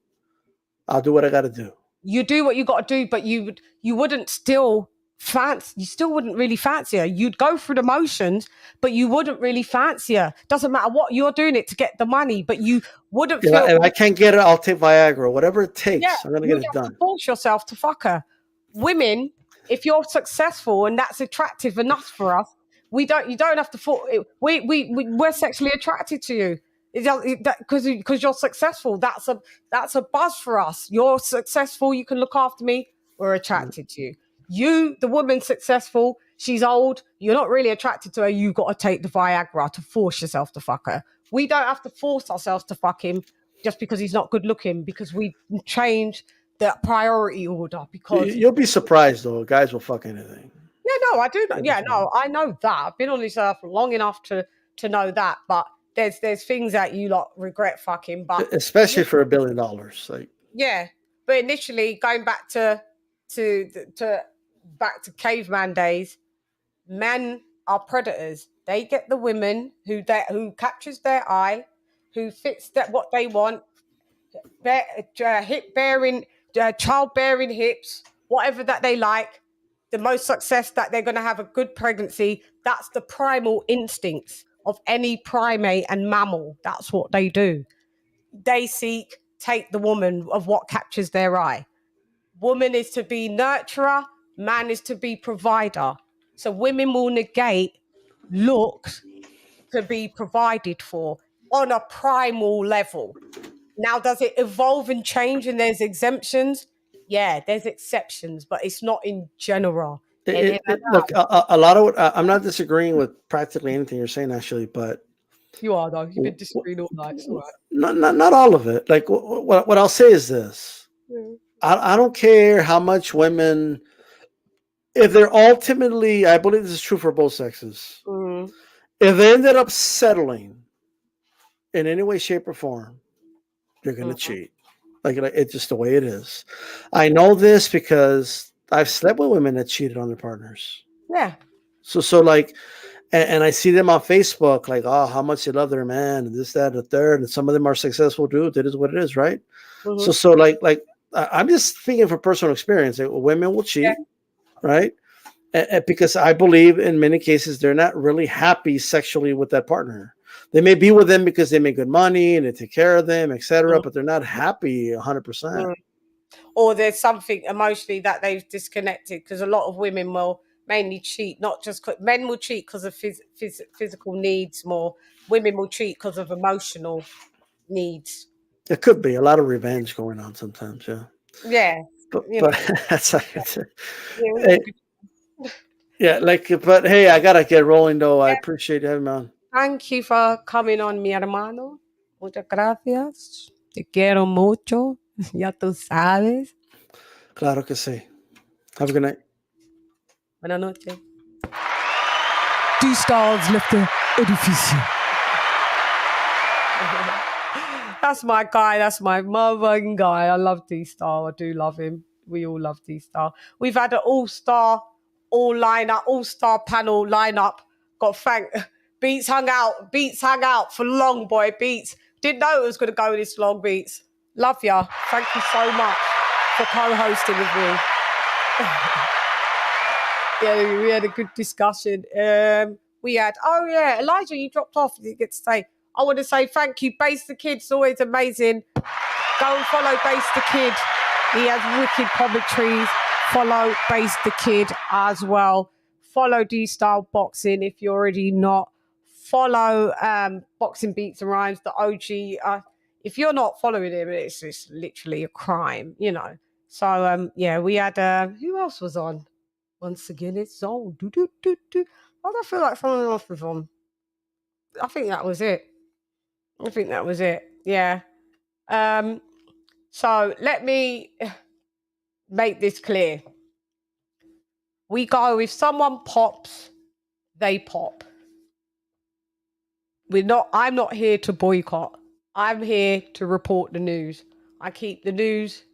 I'll do what I got to do. You do what you got to do, but you wouldn't still you still wouldn't really fancy her. You'd go through the motions, but you wouldn't really fancy her. Doesn't matter what you're doing it to get the money, but you wouldn't feel. If I can't get it, I'll take Viagra. Whatever it takes, I'm gonna get it done. To force yourself to fuck her. Women, if you're successful and that's attractive enough for us, you don't have to. We're sexually attracted to you. Because you're successful. That's a buzz for us. You're successful. You can look after me. We're attracted to you. You, the woman, successful. She's old. You're not really attracted to her. You got to take the Viagra to force yourself to fuck her. We don't have to force ourselves to fuck him just because he's not good looking. Because we change the priority order. Because you'll be surprised though. Guys will fuck anything. Yeah, no, I do. Yeah, no, I know that. I've been on this earth long enough to know that. But there's things that you lot regret fucking. But especially for $1 billion, like yeah. But initially, going back to caveman days, men are predators. They get the women who captures their eye, who fits what they want, childbearing hips, whatever that they like, the most success that they're going to have a good pregnancy. That's the primal instincts of any primate and mammal. That's what they do. They take the woman of what captures their eye. Woman is to be nurturer, man is to be provider. So women will negate looks to be provided for on a primal level. Now, does it evolve and change and there's exemptions? Yeah, there's exceptions, but it's not in general. Look, a lot of I'm not disagreeing with practically anything you're saying, actually, but you are though. You've been disagreeing all night. It's all right. Not all of it. Like what I'll say is this: I don't care how much women, if they're ultimately, I believe this is true for both sexes. If they ended up settling in any way, shape, or form, they're going to cheat. Like it's just the way it is. I know this because I've slept with women that cheated on their partners. Yeah. So like, and I see them on Facebook, like, oh, how much they love their man, and this, that, and the third, and some of them are successful dudes. It is what it is, right? So like I'm just speaking from personal experience. Like, women will cheat, right? And because I believe in many cases they're not really happy sexually with that partner. They may be with them because they make good money and they take care of them, etc. But they're not happy 100%. Or there's something emotionally that they've disconnected, because a lot of women will mainly cheat, not just men will cheat because of physical needs more. Women will cheat because of emotional needs. It could be a lot of revenge going on sometimes, yeah. Yeah. But that's like but hey, I gotta get rolling though. I appreciate you having me on. Thank you for coming on, mi hermano. Muchas gracias. Te quiero mucho. Ya tú sabes. Claro que sí. Have a good night. Buenas noches. D-Styles left the edificio. That's my guy. That's my motherfucking guy. I love D-Style. I do love him. We all love D-Style. We've had an all-star panel lineup. Got thank Beats hung out for long, boy. Beats. Didn't know it was going to go this long, Beats. Love ya. Thank you so much for co-hosting with me. Yeah, we had a good discussion. We had, Elijah, you dropped off. You didn't get to say. I want to say thank you. Base the Kid. It's always amazing. Go and follow Base the Kid. He has wicked commentaries. Follow Base the Kid as well. Follow D-Style Boxing if you're already not. Follow Boxing Beats and Rhymes, the OG. If you're not following him, it's just literally a crime, you know. So, we had, who else was on? Once again, it's all do. Why do I feel like someone else was on? I think that was it. Yeah. So let me make this clear. We go, if someone pops, they pop. I'm not here to boycott. I'm here to report the news. I keep the news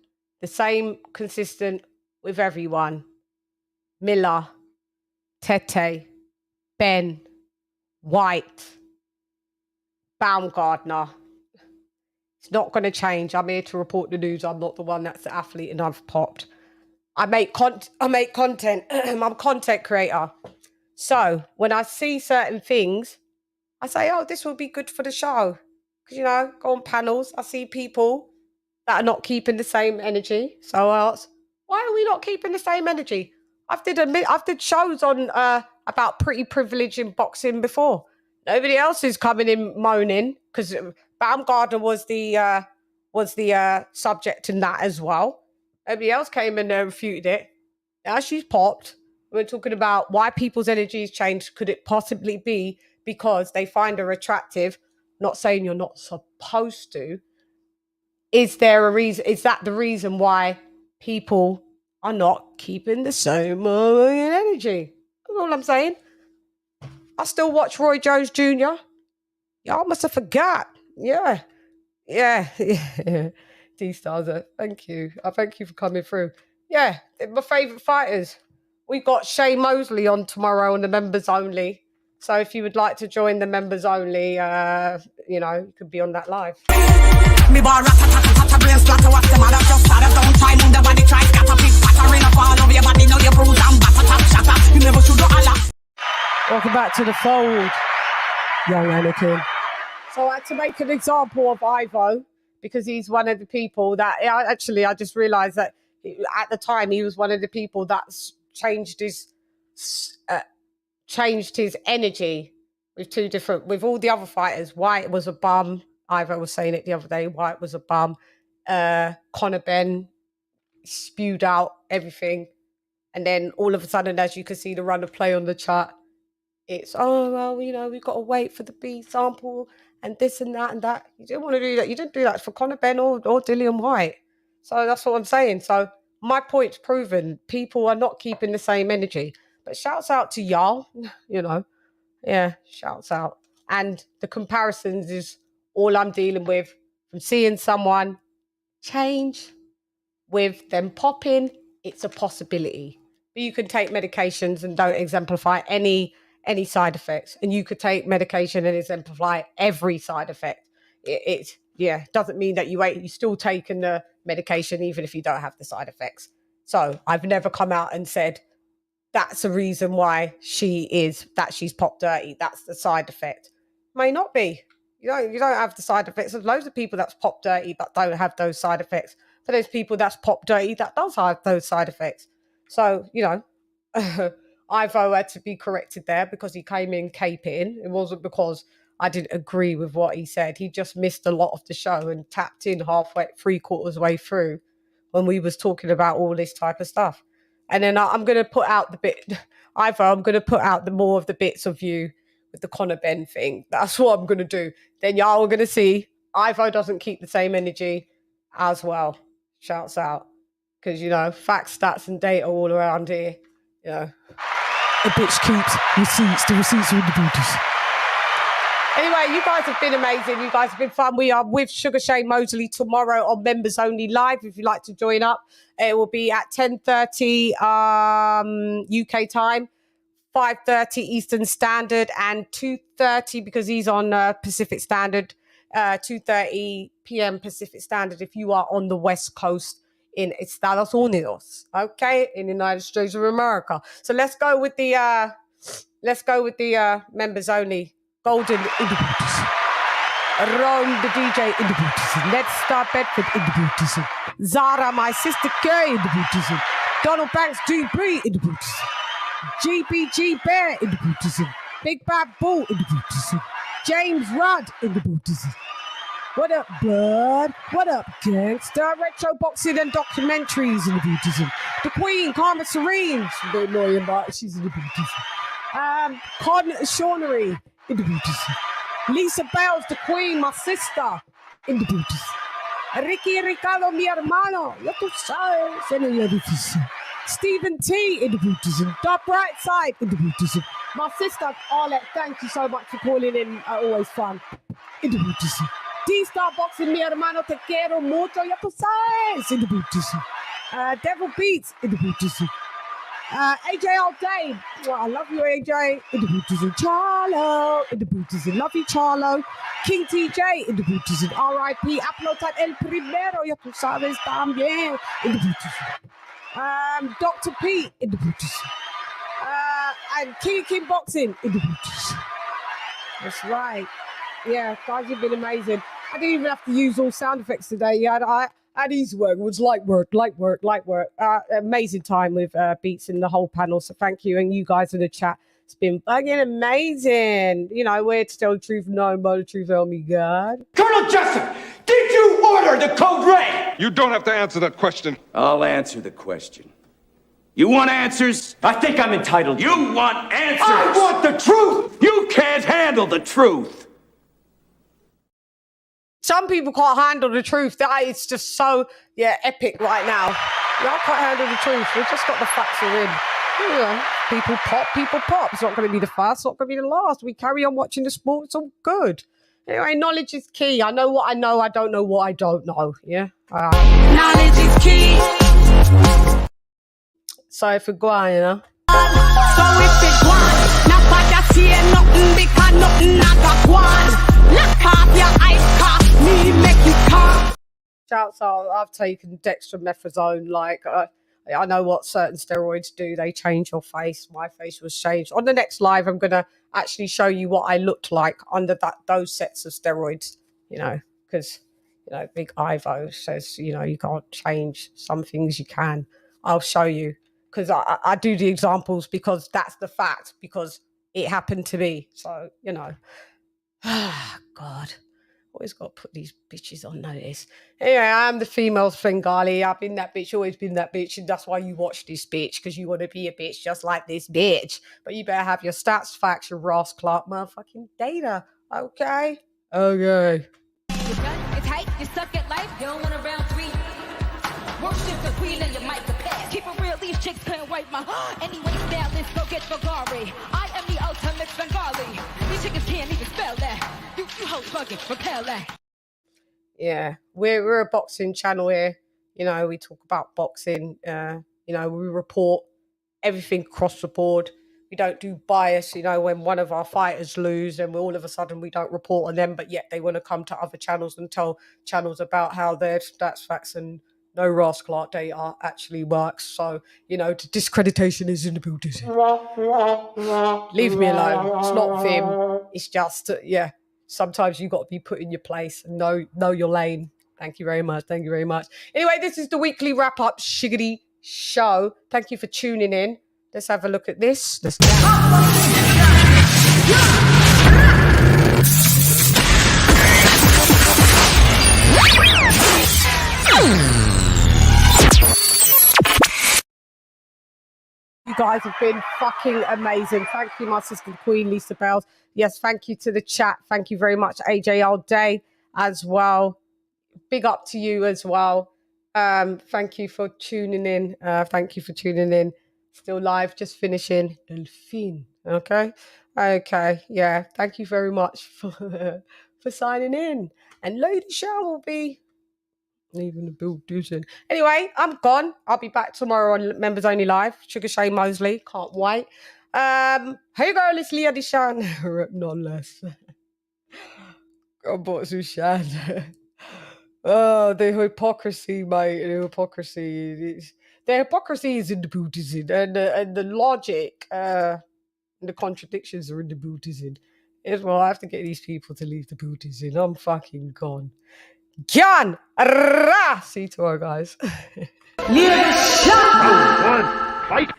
the same, consistent with everyone. Miller, Tete, Ben, White, Baumgardner. It's not going to change. I'm here to report the news. I'm not the one that's the athlete and I've popped. I make content. I'm a content creator. So when I see certain things, I say, oh, this will be good for the show. Because, you know, go on panels, I see people that are not keeping the same energy. So I ask, why are we not keeping the same energy? I've did shows on about pretty privilege in boxing before. Nobody else is coming in moaning, because Baumgardner was the subject in that as well. Nobody else came in there and refuted it. Now she's popped. We're talking about why people's energies change. Could it possibly be because they find her attractive? Not saying you're not supposed to. Is there a reason? Is that the reason why people are not keeping the same energy? That's all I'm saying. I still watch Roy Jones Jr. Y'all must have forgot. Yeah. D-Stars, thank you. I thank you for coming through. Yeah, they're my favourite fighters. We've got Shay Mosley on tomorrow on the members only. So if you would like to join the members only, you know, you could be on that live. Welcome back to the fold, young Anakin. So I had to make an example of Ivo because he's one of the people that I just realised that at the time he was one of the people that changed his energy with all the other fighters. White was a bum. Ivo was saying it the other day. White was a bum. Conor Ben spewed out everything, and then all of a sudden, as you can see the run of play on the chart, it's we've got to wait for the B sample and this and that and that. You didn't want to do that. You didn't do that for Conor Ben or Dillian White. So that's what I'm saying. So my point's proven. People are not keeping the same energy. But shouts out to y'all, you know. Yeah, shouts out. And the comparisons is all I'm dealing with from seeing someone change with them popping. It's a possibility. But you can take medications and don't exemplify any side effects. And you could take medication and exemplify every side effect. It doesn't mean that you're still taking the medication even if you don't have the side effects. So I've never come out and said that's the reason why she's popped dirty. That's the side effect. May not be. You don't have the side effects. There's loads of people that's popped dirty but don't have those side effects. But there's people that's popped dirty that does have those side effects. So, you know, Ivo had to be corrected there because he came in caping. It wasn't because I didn't agree with what he said. He just missed a lot of the show and tapped in halfway, 3/4 way through when we was talking about all this type of stuff. And then I'm going to put out the bit, Ivo, I'm going to put out the more of the bits of you with the Conor Ben thing. That's what I'm going to do. Then y'all are going to see Ivo doesn't keep the same energy as well. Shouts out. Because, you know, facts, stats and data all around here. You know. A bitch keeps receipts. The receipts are in the booties. Anyway, you guys have been amazing. You guys have been fun. We are with Sugar Shay Mosley tomorrow on Members Only Live. If you'd like to join up, it will be at 10:30 UK time, 5:30 Eastern Standard, and 2:30 because he's on Pacific Standard, 2:30 p.m. Pacific Standard if you are on the West Coast in Estados Unidos, okay, in the United States of America. So let's go with the members only. Golden in the booties. Rome the DJ in the booties. Let's start Bedford in the booties. Zara, my sister K in the booties. Donald Banks GB in the booties. GBG Bear in the booties. Big Bad Bull in the booties. James Rudd in the booties. What up, blood? What up, gangster? Retro boxing and documentaries in the booties. The Queen, Karma Serene. She's a bit annoying, but she's in the booties. Con Shawnery in the booties. Lisa Bells, the Queen, my sister, in the booties. Ricardo, mi hermano. Ya tú sabes, en el edificio. Stephen T in the booties. The Bright Side in the booties. My sister, Arlette, thank you so much for calling in. Always fun. In the booties. D-Star Boxing, mi hermano, te quiero mucho. Ya tú sabes, in the booties. Devil Beats in the booties. AJ all day. Well, I love you, AJ. In the booties. Charlo in the booties. Love you, Charlo. King TJ in the booties. RIP. Upload el primero. Ya tú sabes también. In the booties. Dr. Pete in the booties. And King Boxing in the booties. That's right. Yeah, guys, you've been amazing. I didn't even have to use all sound effects today. Yeah, I had easy work. It was light work. Amazing time with Beats and the whole panel. So thank you. And you guys in the chat. It's been fucking amazing. You know, where to tell the truth, no, but the truth, help me God. Colonel Jessup, did you order the code red? You don't have to answer that question. I'll answer the question. You want answers? I think I'm entitled. You want answers? I want the truth! You can't handle the truth! Some people can't handle the truth. That is just so, epic right now. Y'all can't handle the truth. We've just got the facts are in. Yeah. People pop. It's not going to be the first, it's not going to be the last. We carry on watching the sport. It's all good. Anyway, knowledge is key. I know what I know. I don't know what I don't know. Yeah? Knowledge is key. Sorry for going, you know? So if it gone, not what I see nothing because nothing not got one. Lock off your eyes, cough, me make you cough. Shouts out, I've taken dextromethasone, like, I know what certain steroids do. They change your face. My face was changed. On the next live, I'm going to actually show you what I looked like under those sets of steroids, you know, because, you know, Big Ivo says, you know, you can't change some things you can. I'll show you because I do the examples because that's the fact, because it happened to me. So, you know, God. Always got to put these bitches on notice. Anyway, I'm the female Svengali. I've been that bitch, always been that bitch, and that's why you watch this bitch, because you want to be a bitch just like this bitch. But you better have your stats, facts, your Ross Clark motherfucking data. Okay? Okay. It's hate, you suck at life, you don't want a round three. Worship the queen and your mic to pass. Keep it real, these chicks couldn't wipe my anyway, now let's go get Bulgari. I am the ultimate Bengali. These chickens can't even spell that. You hoes bugging, repel that. Yeah, we're a boxing channel here. You know, we talk about boxing. You know, we report everything across the board. We don't do bias. You know, when one of our fighters lose, and all of a sudden we don't report on them, but yet they want to come to other channels and tell channels about how their stats, facts, and no Ross Clark data actually works. So, you know, the discreditation is in the building. Leave me alone. It's not Vim. It's just, sometimes you got to be put in your place and know your lane. Thank you very much. Thank you very much. Anyway, this is the weekly wrap-up Shiggity show. Thank you for tuning in. Let's have a look at this. Let's go. You guys have been fucking amazing. Thank you, my sister Queen Lisa Bells. Yes, thank you to the chat. Thank you very much, AJ all day as well. Big up to you as well. Thank you for tuning in. Thank you for tuning in. Still live, just finishing. Delphine. Okay. Yeah. Thank you very much for signing in. And LadyChann will be leaving the building. Anyway, I'm gone. I'll be back tomorrow on Members Only Live. Sugar Shay Mosley. Can't wait. Hey girl, it's LadyChann. None less. God, what's Shan? Oh, the hypocrisy, mate. The hypocrisy. The hypocrisy is in the Buddhism, and the logic, and the contradictions are in the Buddhism. Well, I have to get these people to leave the Buddhism. I'm fucking gone. Gone! See you tomorrow, guys. LadyChann! Fight!